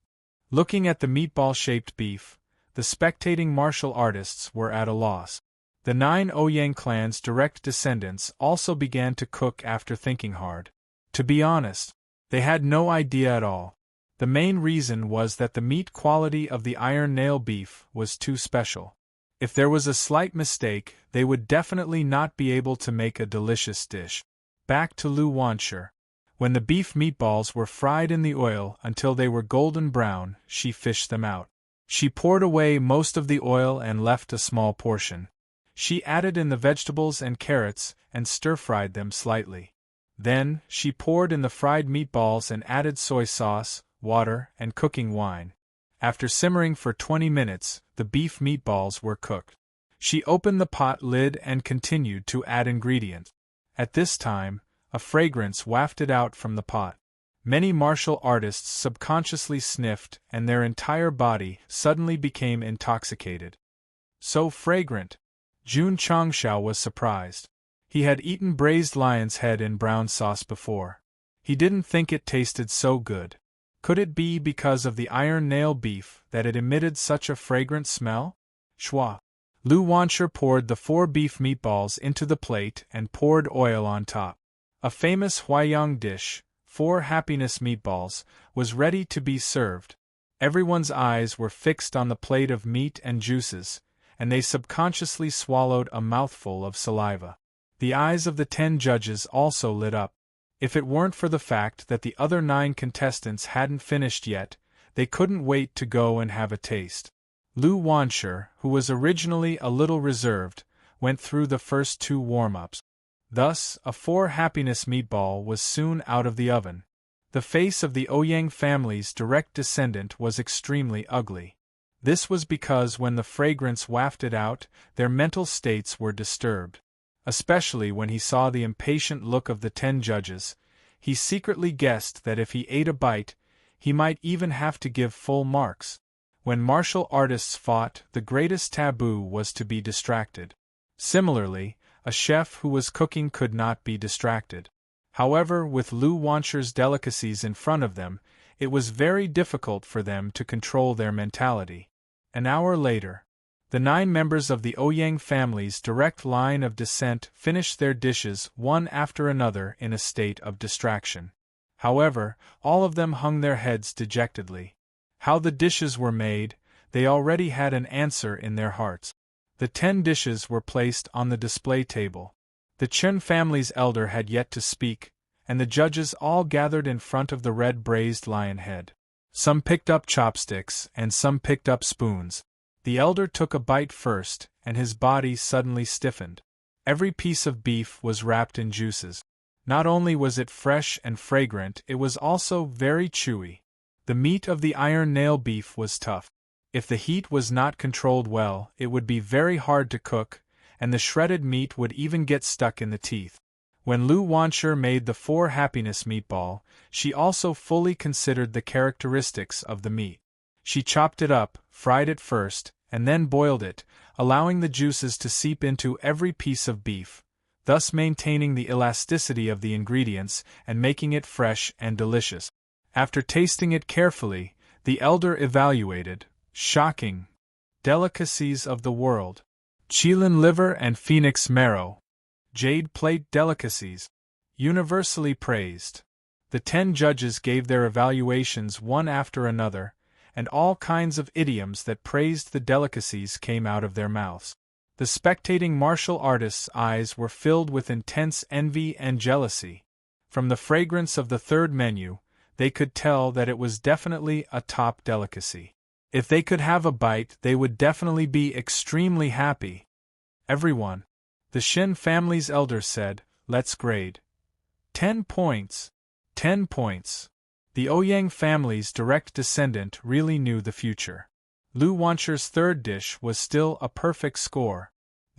Looking at the meatball-shaped beef, the spectating martial artists were at a loss. The 9 Ouyang clan's direct descendants also began to cook after thinking hard. To be honest, they had no idea at all. The main reason was that the meat quality of the iron nail beef was too special. If there was a slight mistake, they would definitely not be able to make a delicious dish. Back to Lu Wancher. When the beef meatballs were fried in the oil until they were golden brown, she fished them out. She poured away most of the oil and left a small portion. She added in the vegetables and carrots and stir-fried them slightly. Then, she poured in the fried meatballs and added soy sauce, water, and cooking wine. After simmering for 20 minutes, the beef meatballs were cooked. She opened the pot lid and continued to add ingredients. At this time, a fragrance wafted out from the pot. Many martial artists subconsciously sniffed and their entire body suddenly became intoxicated. So fragrant! Jun Chongshao was surprised. He had eaten braised lion's head in brown sauce before. He didn't think it tasted so good. Could it be because of the iron nail beef that it emitted such a fragrant smell? Schwa. Lu Wancher poured the 4 beef meatballs into the plate and poured oil on top. A famous Huaiyang dish, 4 happiness meatballs, was ready to be served. Everyone's eyes were fixed on the plate of meat and juices, and they subconsciously swallowed a mouthful of saliva. The eyes of the 10 judges also lit up. If it weren't for the fact that the other 9 contestants hadn't finished yet, they couldn't wait to go and have a taste. Lu Wancher, who was originally a little reserved, went through the first 2 warm-ups. Thus, a 4 happiness meatball was soon out of the oven. The face of the Ouyang family's direct descendant was extremely ugly. This was because when the fragrance wafted out, their mental states were disturbed. Especially when he saw the impatient look of the 10 judges, he secretly guessed that if he ate a bite, he might even have to give full marks. When martial artists fought, the greatest taboo was to be distracted. Similarly, a chef who was cooking could not be distracted. However, with Lu Wancher's delicacies in front of them, it was very difficult for them to control their mentality. An hour later, the 9 members of the Ouyang family's direct line of descent finished their dishes one after another in a state of distraction. However, all of them hung their heads dejectedly. How the dishes were made, they already had an answer in their hearts. The 10 dishes were placed on the display table. The Chen family's elder had yet to speak, and the judges all gathered in front of the red braised lion head. Some picked up chopsticks and some picked up spoons. The elder took a bite first, and his body suddenly stiffened. Every piece of beef was wrapped in juices. Not only was it fresh and fragrant, it was also very chewy. The meat of the iron nail beef was tough. If the heat was not controlled well, it would be very hard to cook, and the shredded meat would even get stuck in the teeth. When Lu Wancher made the 4 happiness meatball, she also fully considered the characteristics of the meat. She chopped it up, fried it first, and then boiled it, allowing the juices to seep into every piece of beef, thus maintaining the elasticity of the ingredients and making it fresh and delicious. After tasting it carefully, the elder evaluated, shocking, delicacies of the world. Qilin liver and phoenix marrow. Jade plate delicacies. Universally praised. The 10 judges gave their evaluations one after another, and all kinds of idioms that praised the delicacies came out of their mouths. The spectating martial artists' eyes were filled with intense envy and jealousy. From the fragrance of the 3rd menu, they could tell that it was definitely a top delicacy. If they could have a bite, they would definitely be extremely happy. Everyone, the Shen family's elder said, let's grade. 10 points. 10 points. The Ouyang family's direct descendant really knew the future. Lu Wancher's 3rd dish was still a perfect score.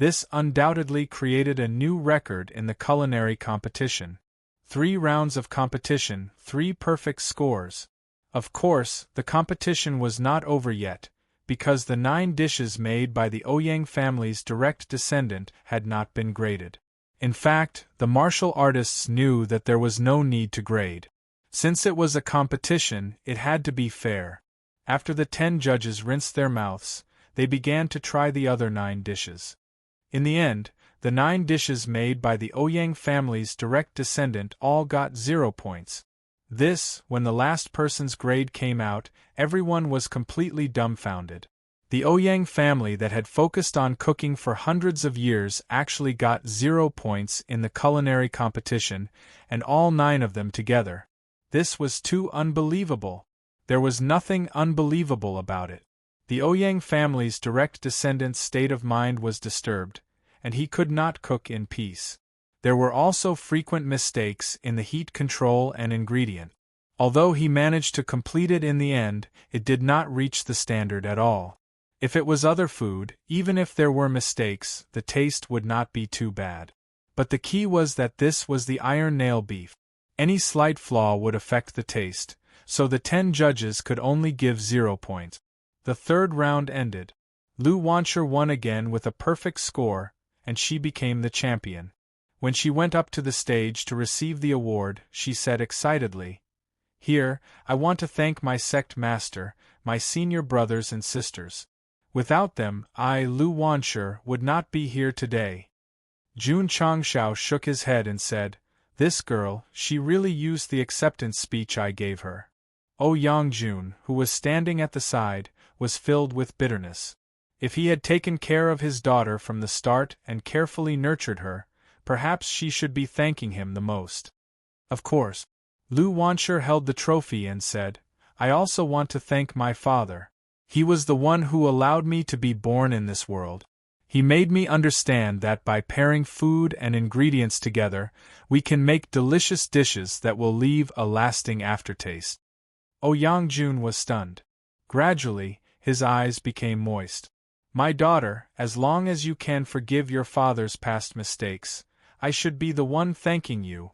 This undoubtedly created a new record in the culinary competition. 3 rounds of competition, 3 perfect scores. Of course, the competition was not over yet, because the 9 dishes made by the Ouyang family's direct descendant had not been graded. In fact, the martial artists knew that there was no need to grade. Since it was a competition, it had to be fair. After the 10 judges rinsed their mouths, they began to try the other 9 dishes. In the end, the 9 dishes made by the Ouyang family's direct descendant all got 0 points. This, when the last person's grade came out, everyone was completely dumbfounded. The Ouyang family that had focused on cooking for hundreds of years actually got 0 points in the culinary competition, and all 9 of them together. This was too unbelievable. There was nothing unbelievable about it. The Ouyang family's direct descendant's state of mind was disturbed, and he could not cook in peace. There were also frequent mistakes in the heat control and ingredient. Although he managed to complete it in the end, it did not reach the standard at all. If it was other food, even if there were mistakes, the taste would not be too bad. But the key was that this was the iron nail beef. Any slight flaw would affect the taste, so the 10 judges could only give 0 points. The 3rd round ended. Lu Wanshur won again with a perfect score, and she became the champion. When she went up to the stage to receive the award, she said excitedly, "Here, I want to thank my sect master, my senior brothers and sisters. Without them, I, Lu Wanshur, would not be here today." Jun Changshao shook his head and said, "This girl, she really used the acceptance speech I gave her." Yang-jun, who was standing at the side, was filled with bitterness. If he had taken care of his daughter from the start and carefully nurtured her, perhaps she should be thanking him the most. Of course. Lu Wanshur held the trophy and said, "I also want to thank my father. He was the one who allowed me to be born in this world. He made me understand that by pairing food and ingredients together, we can make delicious dishes that will leave a lasting aftertaste." Yang-jun was stunned. Gradually, his eyes became moist. "My daughter, as long as you can forgive your father's past mistakes, I should be the one thanking you.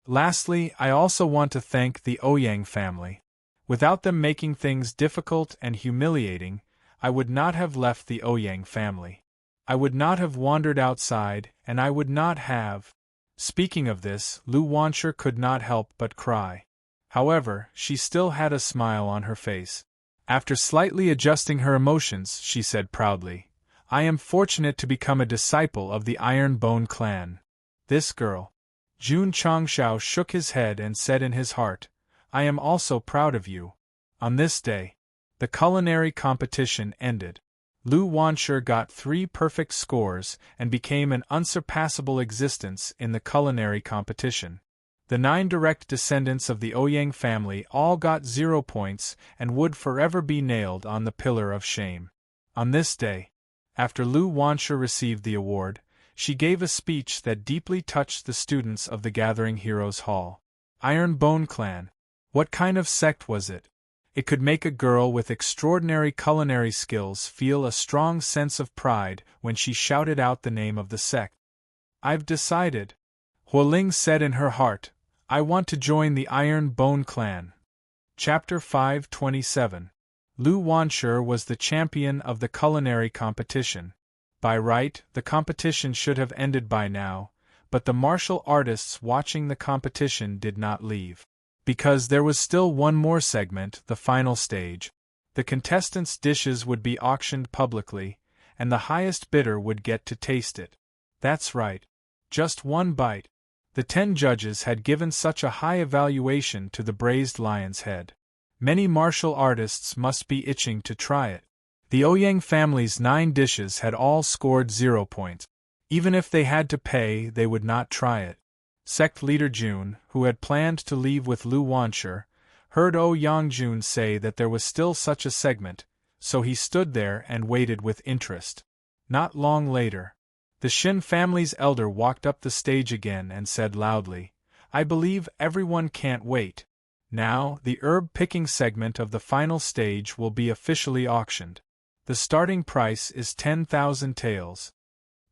Lastly, I also want to thank the Ouyang family. Without them making things difficult and humiliating, I would not have left the Ouyang family. I would not have wandered outside, and I would not have—" Speaking of this, Lu Wanshur could not help but cry. However, she still had a smile on her face. After slightly adjusting her emotions, she said proudly, "I am fortunate to become a disciple of the Iron Bone clan. This girl." Jun Changshao shook his head and said in his heart, "I am also proud of you." On this day, the culinary competition ended. Lu Wanshur got 3 perfect scores and became an unsurpassable existence in the culinary competition. The 9 direct descendants of the Ouyang family all got 0 points and would forever be nailed on the pillar of shame. On this day, after Lu Wanshur received the award, she gave a speech that deeply touched the students of the Gathering Heroes Hall. Iron Bone Clan. What kind of sect was it? It could make a girl with extraordinary culinary skills feel a strong sense of pride when she shouted out the name of the sect. "I've decided," Huoling said in her heart, "I want to join the Iron Bone Clan." Chapter 527. Lu Wanshur was the champion of the culinary competition. By right, the competition should have ended by now, but the martial artists watching the competition did not leave. Because there was still one more segment, the final stage. The contestants' dishes would be auctioned publicly, and the highest bidder would get to taste it. That's right. Just one bite. The 10 judges had given such a high evaluation to the braised lion's head. Many martial artists must be itching to try it. The Ouyang family's 9 dishes had all scored 0 points. Even if they had to pay, they would not try it. Sect leader Jun, who had planned to leave with Lu Wanshur, heard Yang-jun say that there was still such a segment, so he stood there and waited with interest. Not long later, the Shin family's elder walked up the stage again and said loudly, "I believe everyone can't wait. Now, the herb-picking segment of the final stage will be officially auctioned. The starting price is 10,000 taels."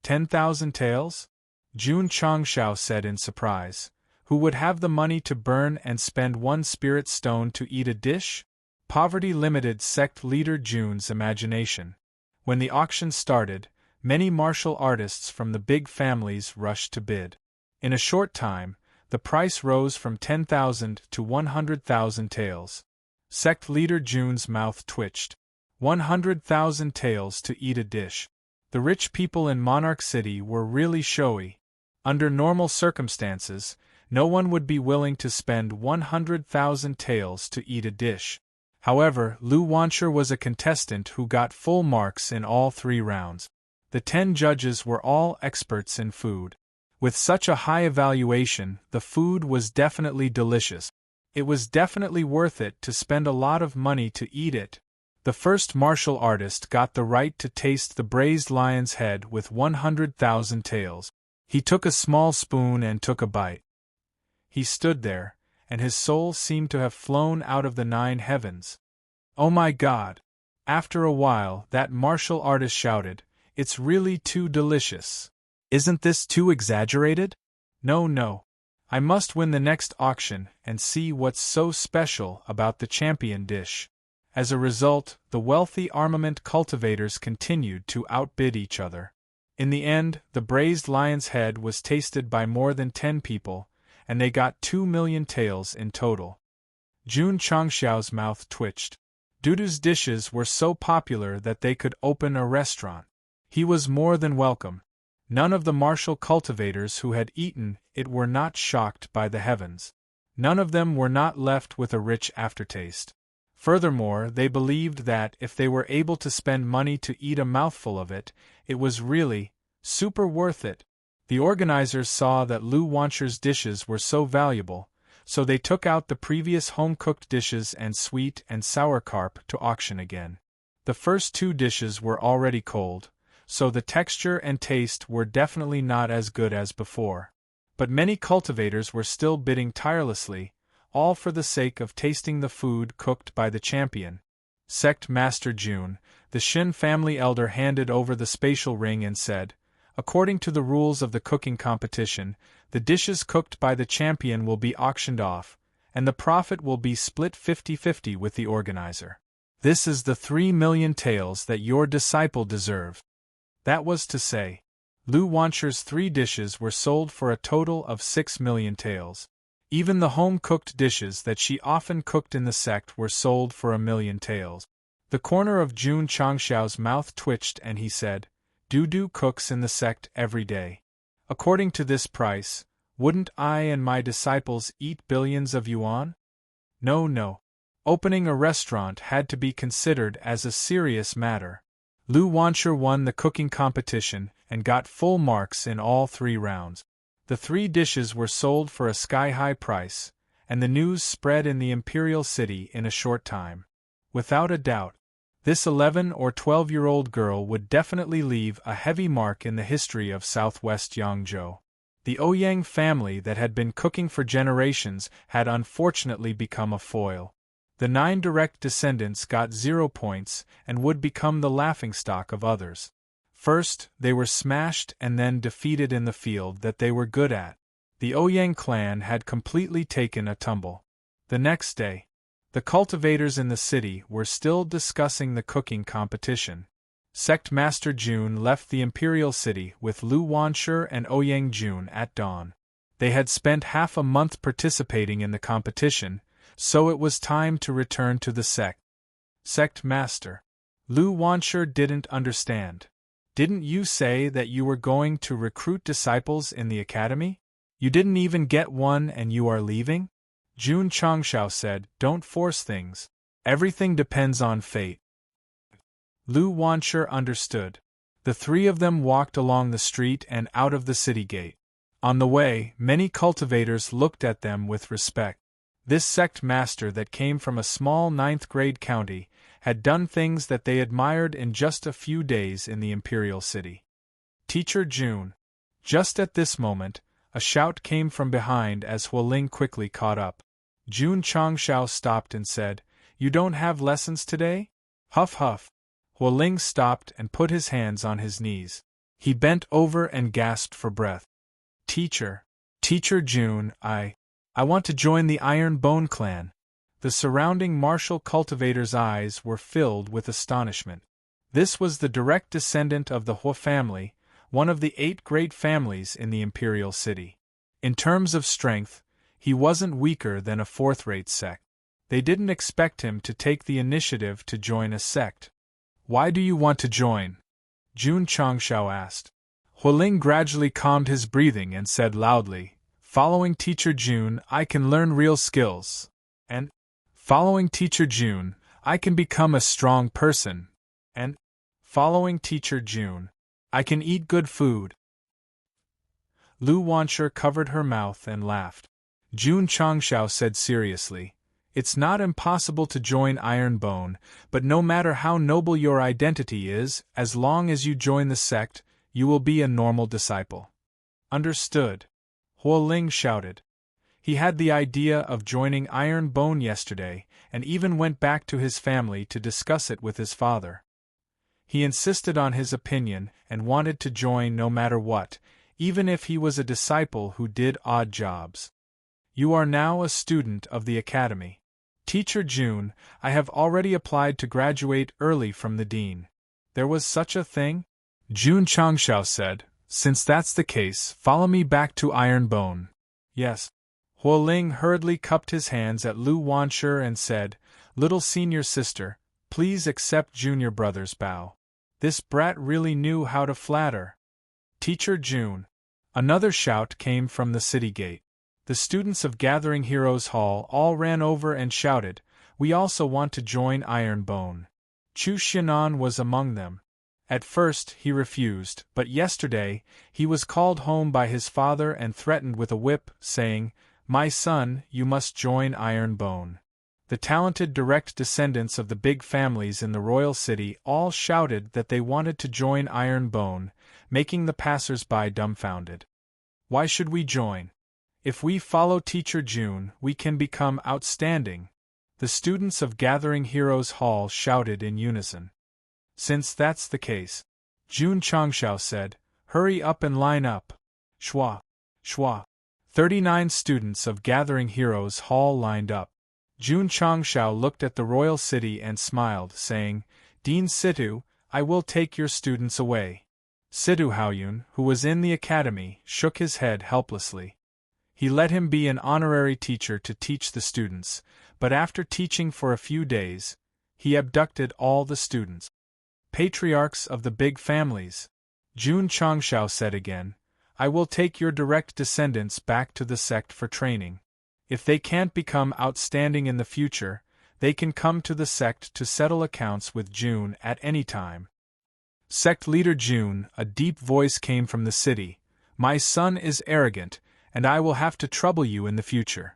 10,000 taels? Jun Changshao said in surprise. Who would have the money to burn and spend one spirit stone to eat a dish? Poverty limited sect leader Jun's imagination. When the auction started, many martial artists from the big families rushed to bid. In a short time, the price rose from 10,000 to 100,000 taels. Sect leader Jun's mouth twitched. 100,000 taels to eat a dish. The rich people in Monarch City were really showy. Under normal circumstances, no one would be willing to spend 100,000 taels to eat a dish. However, Lu Wancher was a contestant who got full marks in all 3 rounds. The 10 judges were all experts in food. With such a high evaluation, the food was definitely delicious. It was definitely worth it to spend a lot of money to eat it. The first martial artist got the right to taste the braised lion's head with 100,000 taels. He took a small spoon and took a bite. He stood there, and his soul seemed to have flown out of the 9 heavens. Oh my God! After a while, that martial artist shouted, "It's really too delicious. Isn't this too exaggerated? No. I must win the next auction and see what's so special about the champion dish." As a result, the wealthy armament cultivators continued to outbid each other. In the end, the braised lion's head was tasted by more than 10 people, and they got 2 million taels in total. Jun Changxiao's mouth twitched. Dudu's dishes were so popular that they could open a restaurant. He was more than welcome. None of the martial cultivators who had eaten it were not shocked by the heavens. None of them were not left with a rich aftertaste. Furthermore, they believed that if they were able to spend money to eat a mouthful of it, it was really super worth it. The organizers saw that Lu Wancher's dishes were so valuable, so they took out the previous home-cooked dishes and sweet and sour carp to auction again. The first 2 dishes were already cold, so the texture and taste were definitely not as good as before. But many cultivators were still bidding tirelessly, all for the sake of tasting the food cooked by the champion. Sect Master Jun, the Shin family elder, handed over the spatial ring and said, "According to the rules of the cooking competition, the dishes cooked by the champion will be auctioned off, and the profit will be split 50-50 with the organizer. This is the 3 million taels that your disciple deserves." That was to say, Lu Wancher's 3 dishes were sold for a total of 6 million taels. Even the home-cooked dishes that she often cooked in the sect were sold for 1 million taels. The corner of Jun Changxiao's mouth twitched and he said, "Dudu cooks in the sect every day. According to this price, wouldn't I and my disciples eat billions of yuan? No. Opening a restaurant had to be considered as a serious matter." Lu Wancher won the cooking competition and got full marks in all 3 rounds. The 3 dishes were sold for a sky-high price, and the news spread in the imperial city in a short time. Without a doubt, this 11 or 12-year-old girl would definitely leave a heavy mark in the history of southwest Yangzhou. The Ouyang family that had been cooking for generations had unfortunately become a foil. The 9 direct descendants got 0 points and would become the laughingstock of others. First, they were smashed and then defeated in the field that they were good at. The Ouyang clan had completely taken a tumble. The next day, the cultivators in the city were still discussing the cooking competition. Sect Master Jun left the imperial city with Lu Wancher and Ouyang Jun at dawn. They had spent half a month participating in the competition, so it was time to return to the sect. Sect Master. Lu Wancher didn't understand. "Didn't you say that you were going to recruit disciples in the academy? You didn't even get one and you are leaving?" Jun Changxiao said, "Don't force things. Everything depends on fate." Lu Wancher understood. The 3 of them walked along the street and out of the city gate. On the way, many cultivators looked at them with respect. This sect master that came from a small 9th-grade county had done things that they admired in just a few days in the imperial city. "Teacher Jun." Just at this moment, a shout came from behind as Hualing quickly caught up. Jun Changxiao stopped and said, "You don't have lessons today?" Huff huff. Hualing stopped and put his hands on his knees. He bent over and gasped for breath. Teacher June, I want to join the Iron Bone clan. The surrounding martial cultivators' eyes were filled with astonishment. This was the direct descendant of the Hua family, one of the 8 great families in the imperial city. In terms of strength, he wasn't weaker than a 4th-rate sect. They didn't expect him to take the initiative to join a sect. Why do you want to join? Jun Changshao asked. Hualing gradually calmed his breathing and said loudly, following Teacher Jun, I can learn real skills. And, following Teacher Jun, I can become a strong person. And, following Teacher Jun, I can eat good food. Lu Wanshi covered her mouth and laughed. Jun Changshao said seriously, it's not impossible to join Iron Bone, but no matter how noble your identity is, as long as you join the sect, you will be a normal disciple. Understood? Hualing shouted. He had the idea of joining Iron Bone yesterday, and even went back to his family to discuss it with his father. He insisted on his opinion and wanted to join no matter what, even if he was a disciple who did odd jobs. You are now a student of the academy. Teacher Jun, I have already applied to graduate early from the dean. There was such a thing? Jun Changshao said, since that's the case, follow me back to Iron Bone. Yes. Hualing hurriedly cupped his hands at Lu Wanshi and said, little senior sister, please accept junior brother's bow. This brat really knew how to flatter. Teacher Jun. Another shout came from the city gate. The students of Gathering Heroes Hall all ran over and shouted, we also want to join Iron Bone. Chu Xianan was among them. At first he refused, but yesterday he was called home by his father and threatened with a whip, saying, my son, you must join Iron Bone. The talented direct descendants of the big families in the royal city all shouted that they wanted to join Iron Bone, making the passers-by dumbfounded. Why should we join? If we follow Teacher Jun, we can become outstanding. The students of Gathering Heroes Hall shouted in unison. Since that's the case, Jun Changshao said, hurry up and line up. Shwa. Shwa. 39 students of Gathering Heroes Hall lined up. Jun Changshao looked at the royal city and smiled, saying, Dean Situ, I will take your students away. Situ Haoyun, who was in the academy, shook his head helplessly. He let him be an honorary teacher to teach the students, but after teaching for a few days, he abducted all the students. Patriarchs of the big families. Jun Changshao said again, I will take your direct descendants back to the sect for training. If they can't become outstanding in the future, they can come to the sect to settle accounts with Jun at any time. Sect leader Jun, a deep voice came from the city, my son is arrogant, and I will have to trouble you in the future.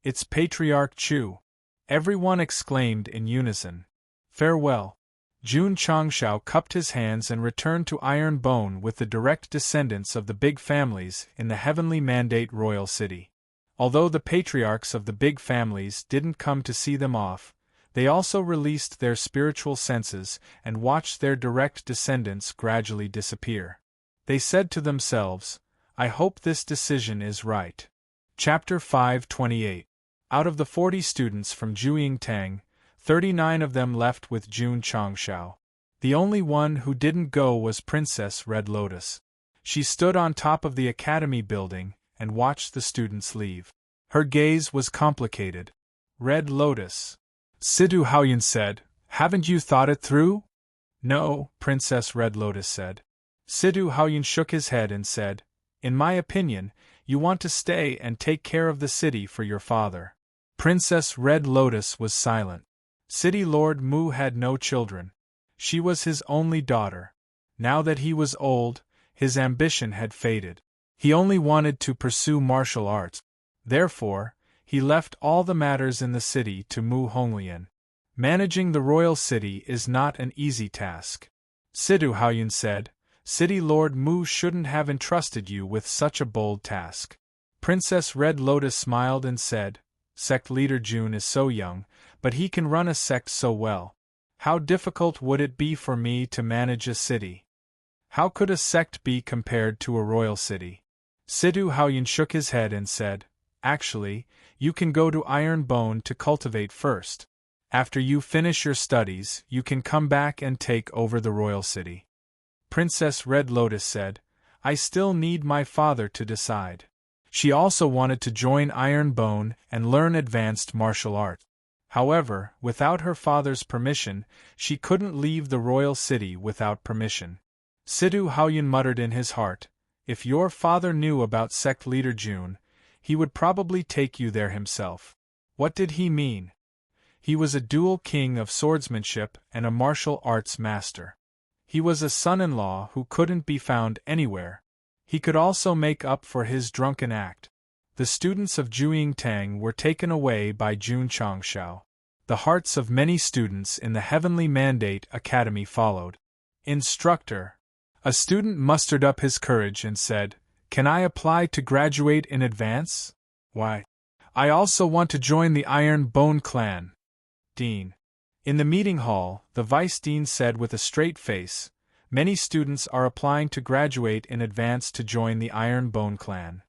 It's Patriarch Chu. Everyone exclaimed in unison. Farewell. Jun Changshao cupped his hands and returned to Iron Bone with the direct descendants of the big families in the heavenly mandate royal city. Although the patriarchs of the big families didn't come to see them off, they also released their spiritual senses and watched their direct descendants gradually disappear. They said to themselves, I hope this decision is right. Chapter 528. Out of the 40 students from Juying Tang, 39 of them left with Jun Changshao. The only one who didn't go was Princess Red Lotus. She stood on top of the academy building and watched the students leave. Her gaze was complicated. Red Lotus. Situ Haoyun said, haven't you thought it through? No, Princess Red Lotus said. Situ Haoyun shook his head and said, in my opinion, you want to stay and take care of the city for your father. Princess Red Lotus was silent. City Lord Mu had no children. She was his only daughter. Now that he was old, his ambition had faded. He only wanted to pursue martial arts. Therefore, he left all the matters in the city to Mu Honglian. Managing the royal city is not an easy task. Situ Haoyun said, City Lord Mu shouldn't have entrusted you with such a bold task. Princess Red Lotus smiled and said, Sect leader Jun is so young, but he can run a sect so well. How difficult would it be for me to manage a city? How could a sect be compared to a royal city? Sidhu Haoyan shook his head and said, "Actually, you can go to Ironbone to cultivate first. After you finish your studies, you can come back and take over the royal city." Princess Red Lotus said, "I still need my father to decide." She also wanted to join Ironbone and learn advanced martial arts. However, without her father's permission, she couldn't leave the royal city without permission. Sidhu Haoyan muttered in his heart, "If your father knew about sect leader June, he would probably take you there himself." What did he mean? He was a dual king of swordsmanship and a martial arts master. He was a son-in-law who couldn't be found anywhere. He could also make up for his drunken act. The students of Juyingtang were taken away by Jun Changshao. The hearts of many students in the Heavenly Mandate Academy followed. "Instructor." A student mustered up his courage and said, "Can I apply to graduate in advance?" "Why? I also want to join the Iron Bone clan." Dean. In the meeting hall, the vice dean said with a straight face, "Many students are applying to graduate in advance to join the Iron Bone clan."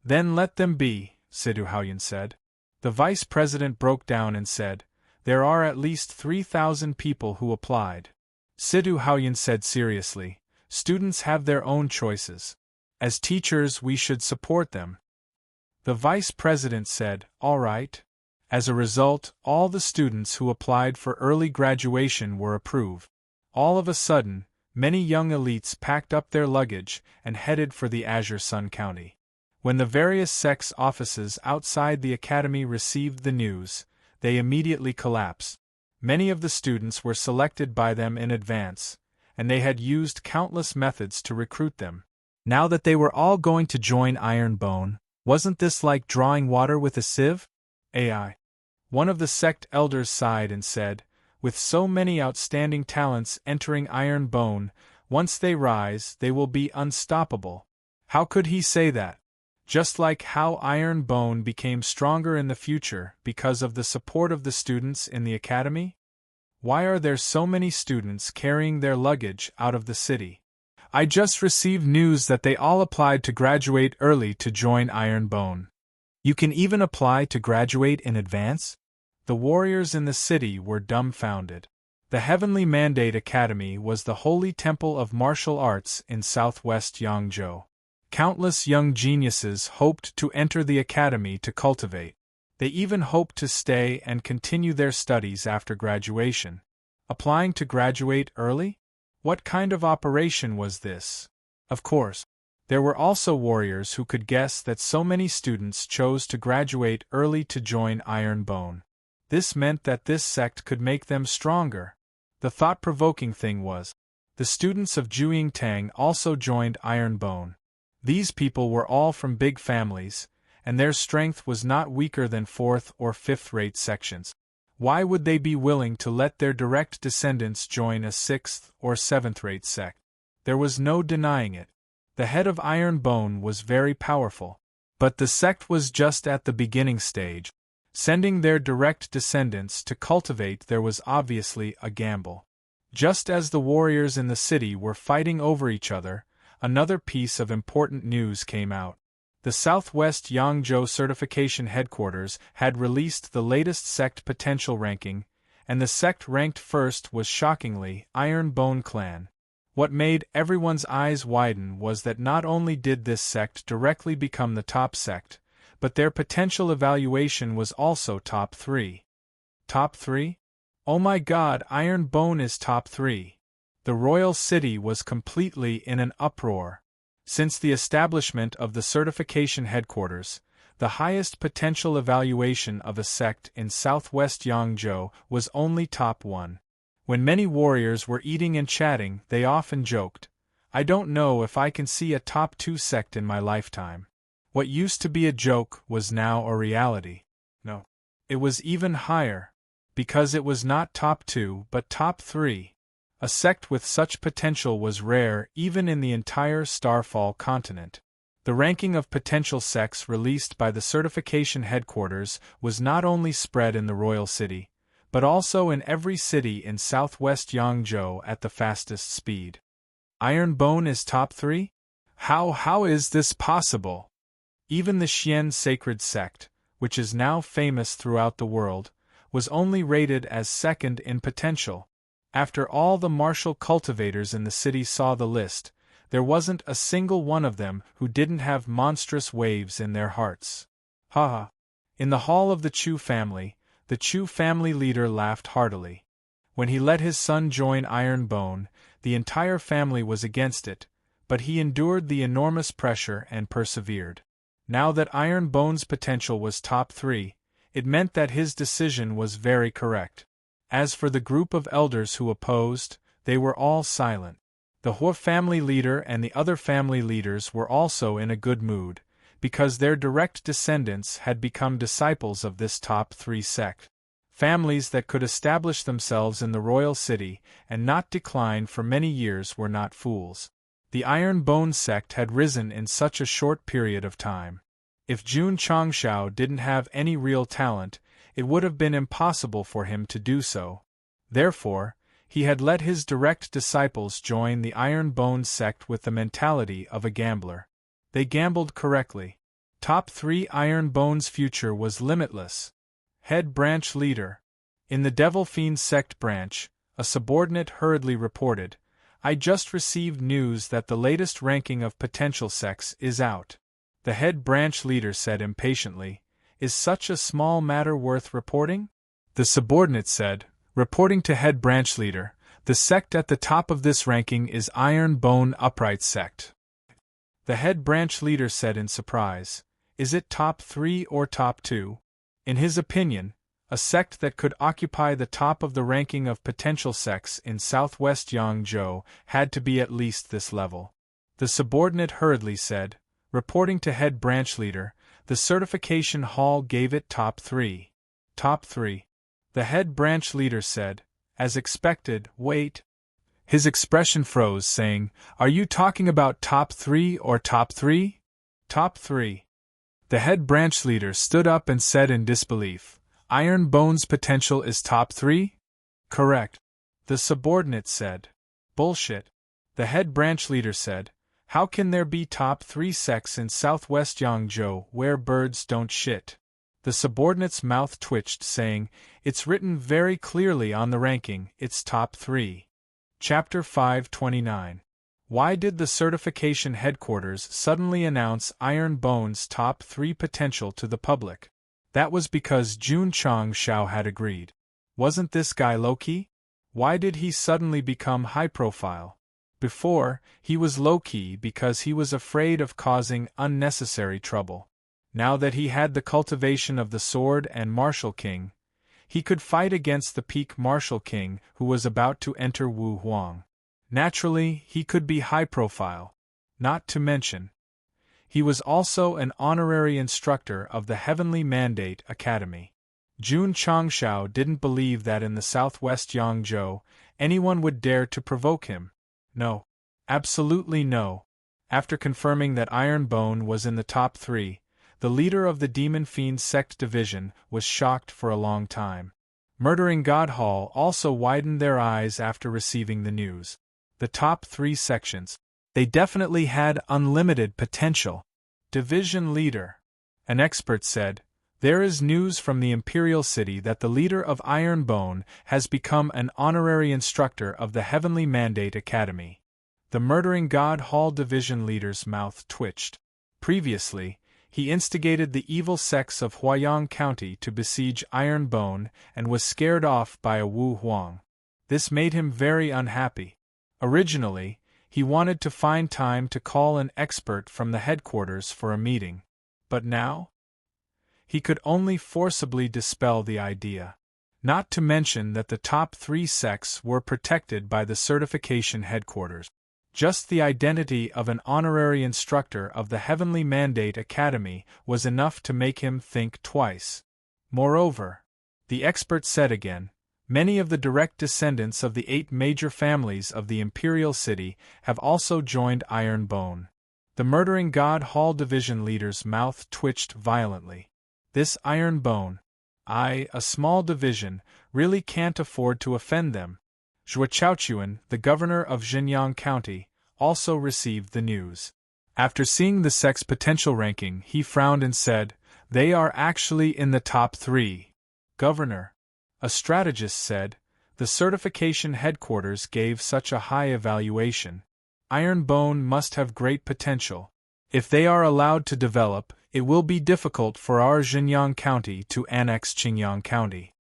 "Then let them be," Sidhu Haoyan said. The vice president broke down and said, "There are at least 3,000 people who applied." Sidhu Haoyan said seriously, "Students have their own choices. As teachers, we should support them." The vice president said, "All right." As a result, all the students who applied for early graduation were approved. All of a sudden, many young elites packed up their luggage and headed for the Azure Sun County. When the various sects' offices outside the academy received the news, they immediately collapsed. Many of the students were selected by them in advance, and they had used countless methods to recruit them. Now that they were all going to join Ironbone, wasn't this like drawing water with a sieve? AI. One of the sect elders sighed and said, "With so many outstanding talents entering Ironbone, once they rise, they will be unstoppable." How could he say that? Just like how Ironbone became stronger in the future because of the support of the students in the academy? Why are there so many students carrying their luggage out of the city? I just received news that they all applied to graduate early to join Ironbone. You can even apply to graduate in advance? The warriors in the city were dumbfounded. The Heavenly Mandate Academy was the holy temple of martial arts in southwest Yangzhou. Countless young geniuses hoped to enter the academy to cultivate. They even hoped to stay and continue their studies after graduation. Applying to graduate early? What kind of operation was this? Of course, there were also warriors who could guess that so many students chose to graduate early to join Ironbone. This meant that this sect could make them stronger. The thought-provoking thing was, the students of Juyingtang also joined Ironbone. These people were all from big families, and their strength was not weaker than 4th or 5th-rate sections. Why would they be willing to let their direct descendants join a 6th or 7th-rate sect? There was no denying it. The head of Ironbone was very powerful. But the sect was just at the beginning stage. Sending their direct descendants to cultivate there was obviously a gamble. Just as the warriors in the city were fighting over each other, another piece of important news came out. The Southwest Yangzhou Certification Headquarters had released the latest sect potential ranking, and the sect ranked first was shockingly Ironbone Clan. What made everyone's eyes widen was that not only did this sect directly become the top sect, but their potential evaluation was also top 3. Top 3? Oh my god, Ironbone is top 3. The royal city was completely in an uproar. Since the establishment of the certification headquarters, the highest potential evaluation of a sect in southwest Yangzhou was only top 1. When many warriors were eating and chatting, they often joked, "I don't know if I can see a top 2 sect in my lifetime." What used to be a joke was now a reality. No, it was even higher, because it was not top 2 but top 3. A sect with such potential was rare even in the entire Starfall continent. The ranking of potential sects released by the certification headquarters was not only spread in the royal city, but also in every city in southwest Yangzhou at the fastest speed. Ironbone is top 3? How is this possible? Even the Xian sacred sect, which is now famous throughout the world, was only rated as second in potential. After all the martial cultivators in the city saw the list, there wasn't a single one of them who didn't have monstrous waves in their hearts. Ha! In the hall of the Chu family, the Chu family leader laughed heartily. When he let his son join Ironbone, the entire family was against it, but he endured the enormous pressure and persevered. Now that Ironbone's potential was top 3, it meant that his decision was very correct. As for the group of elders who opposed, they were all silent. The Hua family leader and the other family leaders were also in a good mood, because their direct descendants had become disciples of this top 3 sect. Families that could establish themselves in the royal city and not decline for many years were not fools. The Ironbone sect had risen in such a short period of time. If Jun Changshao didn't have any real talent, it would have been impossible for him to do so. Therefore, he had let his direct disciples join the Ironbone sect with the mentality of a gambler. They gambled correctly. Top 3 Ironbone's future was limitless. Head branch leader. In the Devil Fiend sect branch, a subordinate hurriedly reported, "I just received news that the latest ranking of potential sects is out." The head branch leader said impatiently, "Is such a small matter worth reporting?" The subordinate said, reporting to head branch leader, "The sect at the top of this ranking is Ironbone Upright Sect." The head branch leader said in surprise, "Is it top 3 or top 2? In his opinion, a sect that could occupy the top of the ranking of potential sects in southwest Yangzhou had to be at least this level." The subordinate hurriedly said, reporting to head branch leader, "The certification hall gave it top 3. Top 3. The head branch leader said, "As expected, wait." His expression froze, saying, "Are you talking about top 3 or top 3? Top 3. The head branch leader stood up and said in disbelief, "Ironbone's potential is top 3? Correct." The subordinate said, "Bullshit." The head branch leader said, "How can there be top 3 sects in southwest Yangzhou where birds don't shit?" The subordinate's mouth twitched, saying, "It's written very clearly on the ranking, it's top 3. Chapter 529. Why did the certification headquarters suddenly announce Ironbone's top 3 potential to the public? That was because Jun Changshao had agreed. Wasn't this guy low-key? Why did he suddenly become high-profile? Before, he was low-key because he was afraid of causing unnecessary trouble. Now that he had the cultivation of the sword and martial king, he could fight against the peak martial king who was about to enter Wu Huang. Naturally, he could be high-profile. Not to mention, he was also an honorary instructor of the Heavenly Mandate Academy. Jun Changshao didn't believe that in the southwest Yangzhou, anyone would dare to provoke him. No. Absolutely no. After confirming that Ironbone was in the top 3, the leader of the Demon Fiend Sect division was shocked for a long time. Murdering God Hall also widened their eyes after receiving the news. The top 3 sections. They definitely had unlimited potential. Division leader. An expert said, "There is news from the Imperial City that the leader of Ironbone has become an honorary instructor of the Heavenly Mandate Academy." The Murdering God Hall division leader's mouth twitched. Previously, he instigated the evil sects of Huayang County to besiege Ironbone and was scared off by a Wu Huang. This made him very unhappy. Originally, he wanted to find time to call an expert from the headquarters for a meeting. But now? He could only forcibly dispel the idea. Not to mention that the top 3 sects were protected by the certification headquarters. Just the identity of an honorary instructor of the Heavenly Mandate Academy was enough to make him think twice. Moreover, the expert said again, many of the direct descendants of the 8 major families of the Imperial City have also joined Ironbone. The Murdering God Hall division leader's mouth twitched violently. This Ironbone, a small division, really can't afford to offend them. Zhuo Chaochuan, the governor of Xinjiang County, also received the news. After seeing the sect's potential ranking, he frowned and said, "They are actually in the top 3. Governor," a strategist said, "the certification headquarters gave such a high evaluation. Ironbone must have great potential. If they are allowed to develop, it will be difficult for our Jinyang County to annex Qingyang County."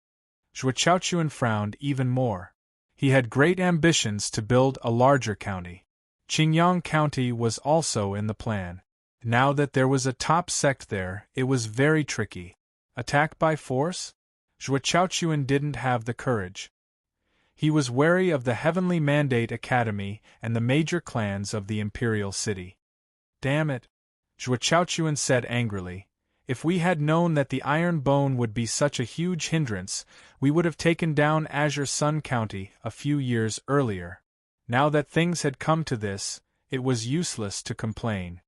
Zhuo Chaochuan frowned even more. He had great ambitions to build a larger county. Qingyang County was also in the plan. Now that there was a top sect there, it was very tricky. Attack by force? Zhuo Chaochuan didn't have the courage. He was wary of the Heavenly Mandate Academy and the major clans of the Imperial City. "Damn it," Zhuo Chaochuan said angrily. "If we had known that the Iron Bone would be such a huge hindrance, we would have taken down Azure Sun County a few years earlier. Now that things had come to this, it was useless to complain."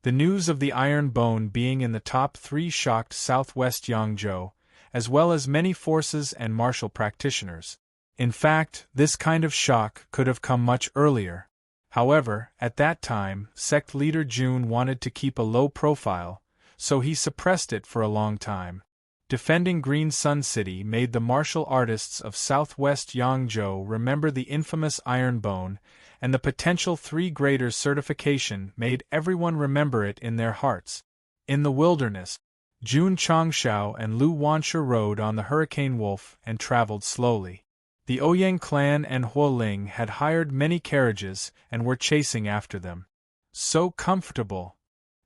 The news of the Iron Bone being in the top 3 shocked southwest Yangzhou, as well as many forces and martial practitioners. In fact, this kind of shock could have come much earlier. However, at that time, sect leader Jun wanted to keep a low profile, so he suppressed it for a long time. Defending Green Sun City made the martial artists of southwest Yangzhou remember the infamous Iron Bone, and the potential 3 graders certification made everyone remember it in their hearts. In the wilderness, Jun Changshao and Lu Wanshe rode on the Hurricane Wolf and traveled slowly. The Ouyang clan and Huoling had hired many carriages and were chasing after them. "So comfortable!"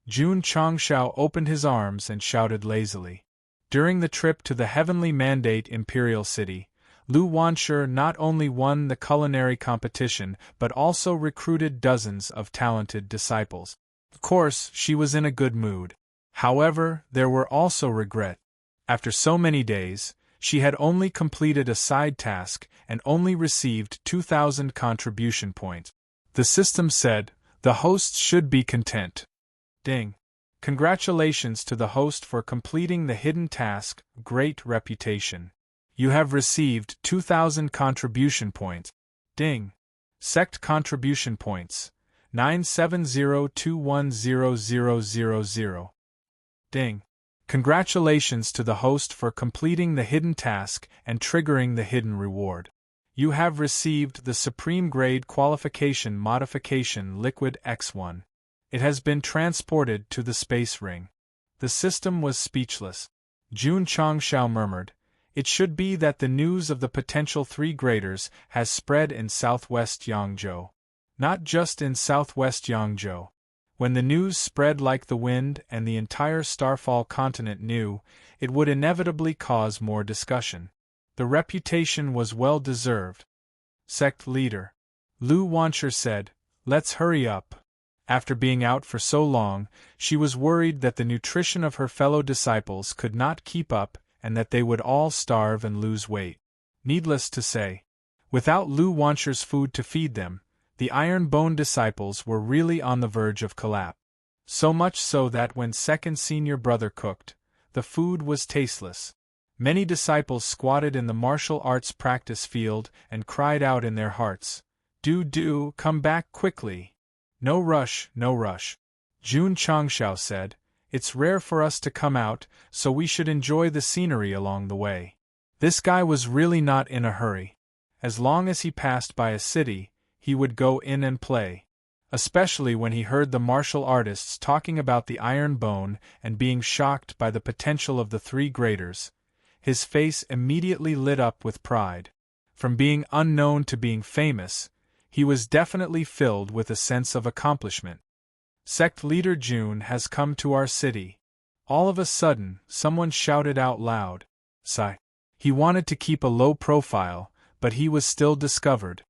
Jun Changshao opened his arms and shouted lazily. During the trip to the Heavenly Mandate Imperial City, Lu Wanshe not only won the culinary competition but also recruited dozens of talented disciples. Of course, she was in a good mood. However, there were also regrets. After so many days, she had only completed a side task and only received 2,000 contribution points. The system said, "The hosts should be content." Ding. Congratulations to the host for completing the hidden task, Great Reputation. You have received 2,000 contribution points. Ding. Sect contribution points, 970210000. Ding. Congratulations to the host for completing the hidden task and triggering the hidden reward. You have received the Supreme Grade Qualification Modification Liquid X1. It has been transported to the space ring. The system was speechless. Jun Changshao murmured, "It should be that the news of the potential 3 graders has spread in southwest Yangzhou. Not just in southwest Yangzhou. When the news spread like the wind and the entire Starfall continent knew, it would inevitably cause more discussion. The reputation was well deserved." Sect leader Lu Wanshe said, "Let's hurry up." After being out for so long, she was worried that the nutrition of her fellow disciples could not keep up and that they would all starve and lose weight. Needless to say, without Lu Wanshe's food to feed them, the Iron Bone disciples were really on the verge of collapse. So much so that when second senior brother cooked, the food was tasteless. Many disciples squatted in the martial arts practice field and cried out in their hearts, Do, come back quickly." "No rush, no rush," Jun Changshao said. "It's rare for us to come out, so we should enjoy the scenery along the way." This guy was really not in a hurry. As long as he passed by a city, he would go in and play. Especially when he heard the martial artists talking about the Iron Bone and being shocked by the potential of the 3 graders, his face immediately lit up with pride. From being unknown to being famous, he was definitely filled with a sense of accomplishment. "Sect leader Jun has come to our city." All of a sudden, someone shouted out loud. Sigh. He wanted to keep a low profile, but he was still discovered.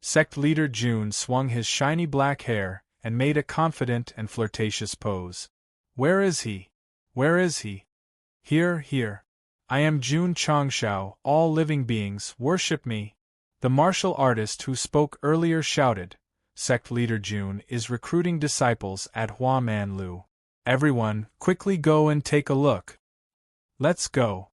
Sect leader Jun swung his shiny black hair and made a confident and flirtatious pose. "Where is he? Where is he?" Here. I am Jun Changshao, all living beings, worship me." The martial artist who spoke earlier shouted, "Sect leader Jun is recruiting disciples at Hua Man Lu. Everyone, quickly go and take a look." Let's go.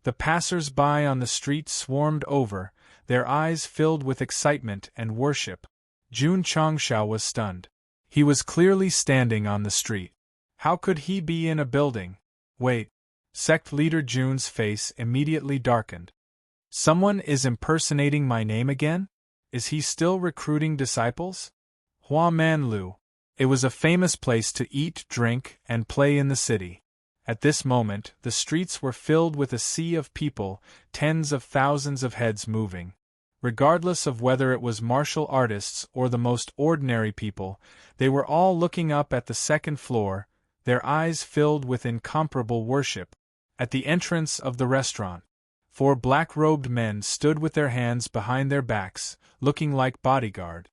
The passers-by on the street swarmed over, their eyes filled with excitement and worship. Jun Changshao was stunned. He was clearly standing on the street. How could he be in a building? Wait. Sect leader Jun's face immediately darkened. Someone is impersonating my name again? Is he still recruiting disciples? Hua Man Lu. It was a famous place to eat, drink, and play in the city. At this moment, the streets were filled with a sea of people, tens of thousands of heads moving. Regardless of whether it was martial artists or the most ordinary people, they were all looking up at the second floor, their eyes filled with incomparable worship. At the entrance of the restaurant, 4 black-robed men stood with their hands behind their backs, looking like bodyguard.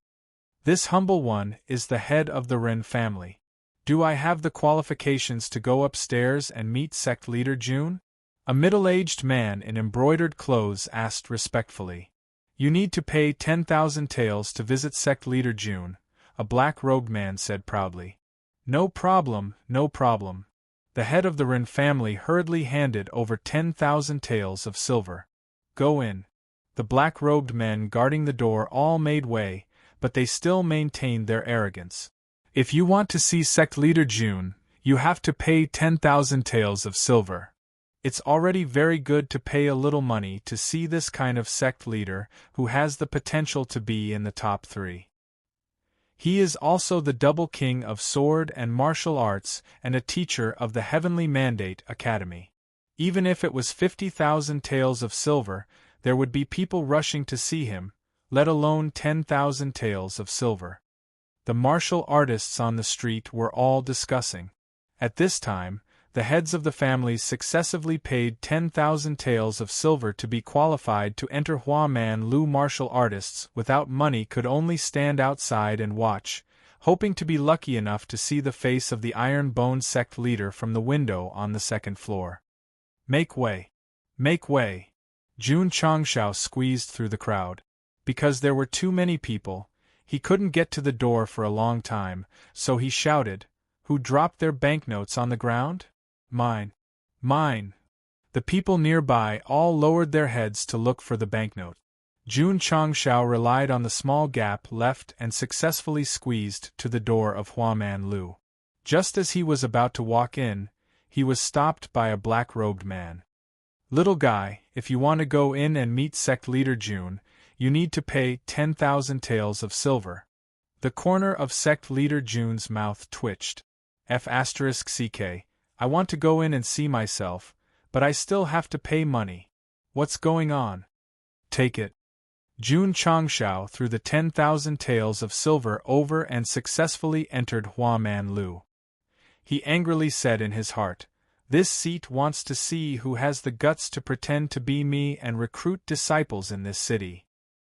This humble one is the head of the Ren family. Do I have the qualifications to go upstairs and meet sect leader Jun? A middle-aged man in embroidered clothes asked respectfully. You need to pay 10,000 taels to visit sect leader Jun, a black-robed man said proudly. No problem, no problem. The head of the Ren family hurriedly handed over 10,000 taels of silver. Go in. The black-robed men guarding the door all made way, but they still maintained their arrogance. If you want to see sect leader Jun, you have to pay 10,000 taels of silver. It's already very good to pay a little money to see this kind of sect leader who has the potential to be in the top 3. He is also the double king of sword and martial arts and a teacher of the Heavenly Mandate Academy. Even if it was 50,000 taels of silver, there would be people rushing to see him, let alone 10,000 taels of silver. The martial artists on the street were all discussing. At this time, the heads of the families successively paid 10,000 taels of silver to be qualified to enter Hua Man Lu. Martial artists without money could only stand outside and watch, hoping to be lucky enough to see the face of the iron-boned sect leader from the window on the second floor. Make way! Make way! Jun Changshao squeezed through the crowd. Because there were too many people, he couldn't get to the door for a long time, so he shouted, Who dropped their banknotes on the ground? Mine. Mine. The people nearby all lowered their heads to look for the banknote. Jun Changshao relied on the small gap left and successfully squeezed to the door of Hua Man Lu. Just as he was about to walk in, he was stopped by a black-robed man. Little guy, if you want to go in and meet sect leader Jun, you need to pay 10,000 taels of silver. The corner of sect leader Jun's mouth twitched. F***ck, I want to go in and see myself, but I still have to pay money. What's going on? Take it. Jun Changshao threw the 10,000 taels of silver over and successfully entered Hua Man Lu. He angrily said in his heart, This seat wants to see who has the guts to pretend to be me and recruit disciples in this city.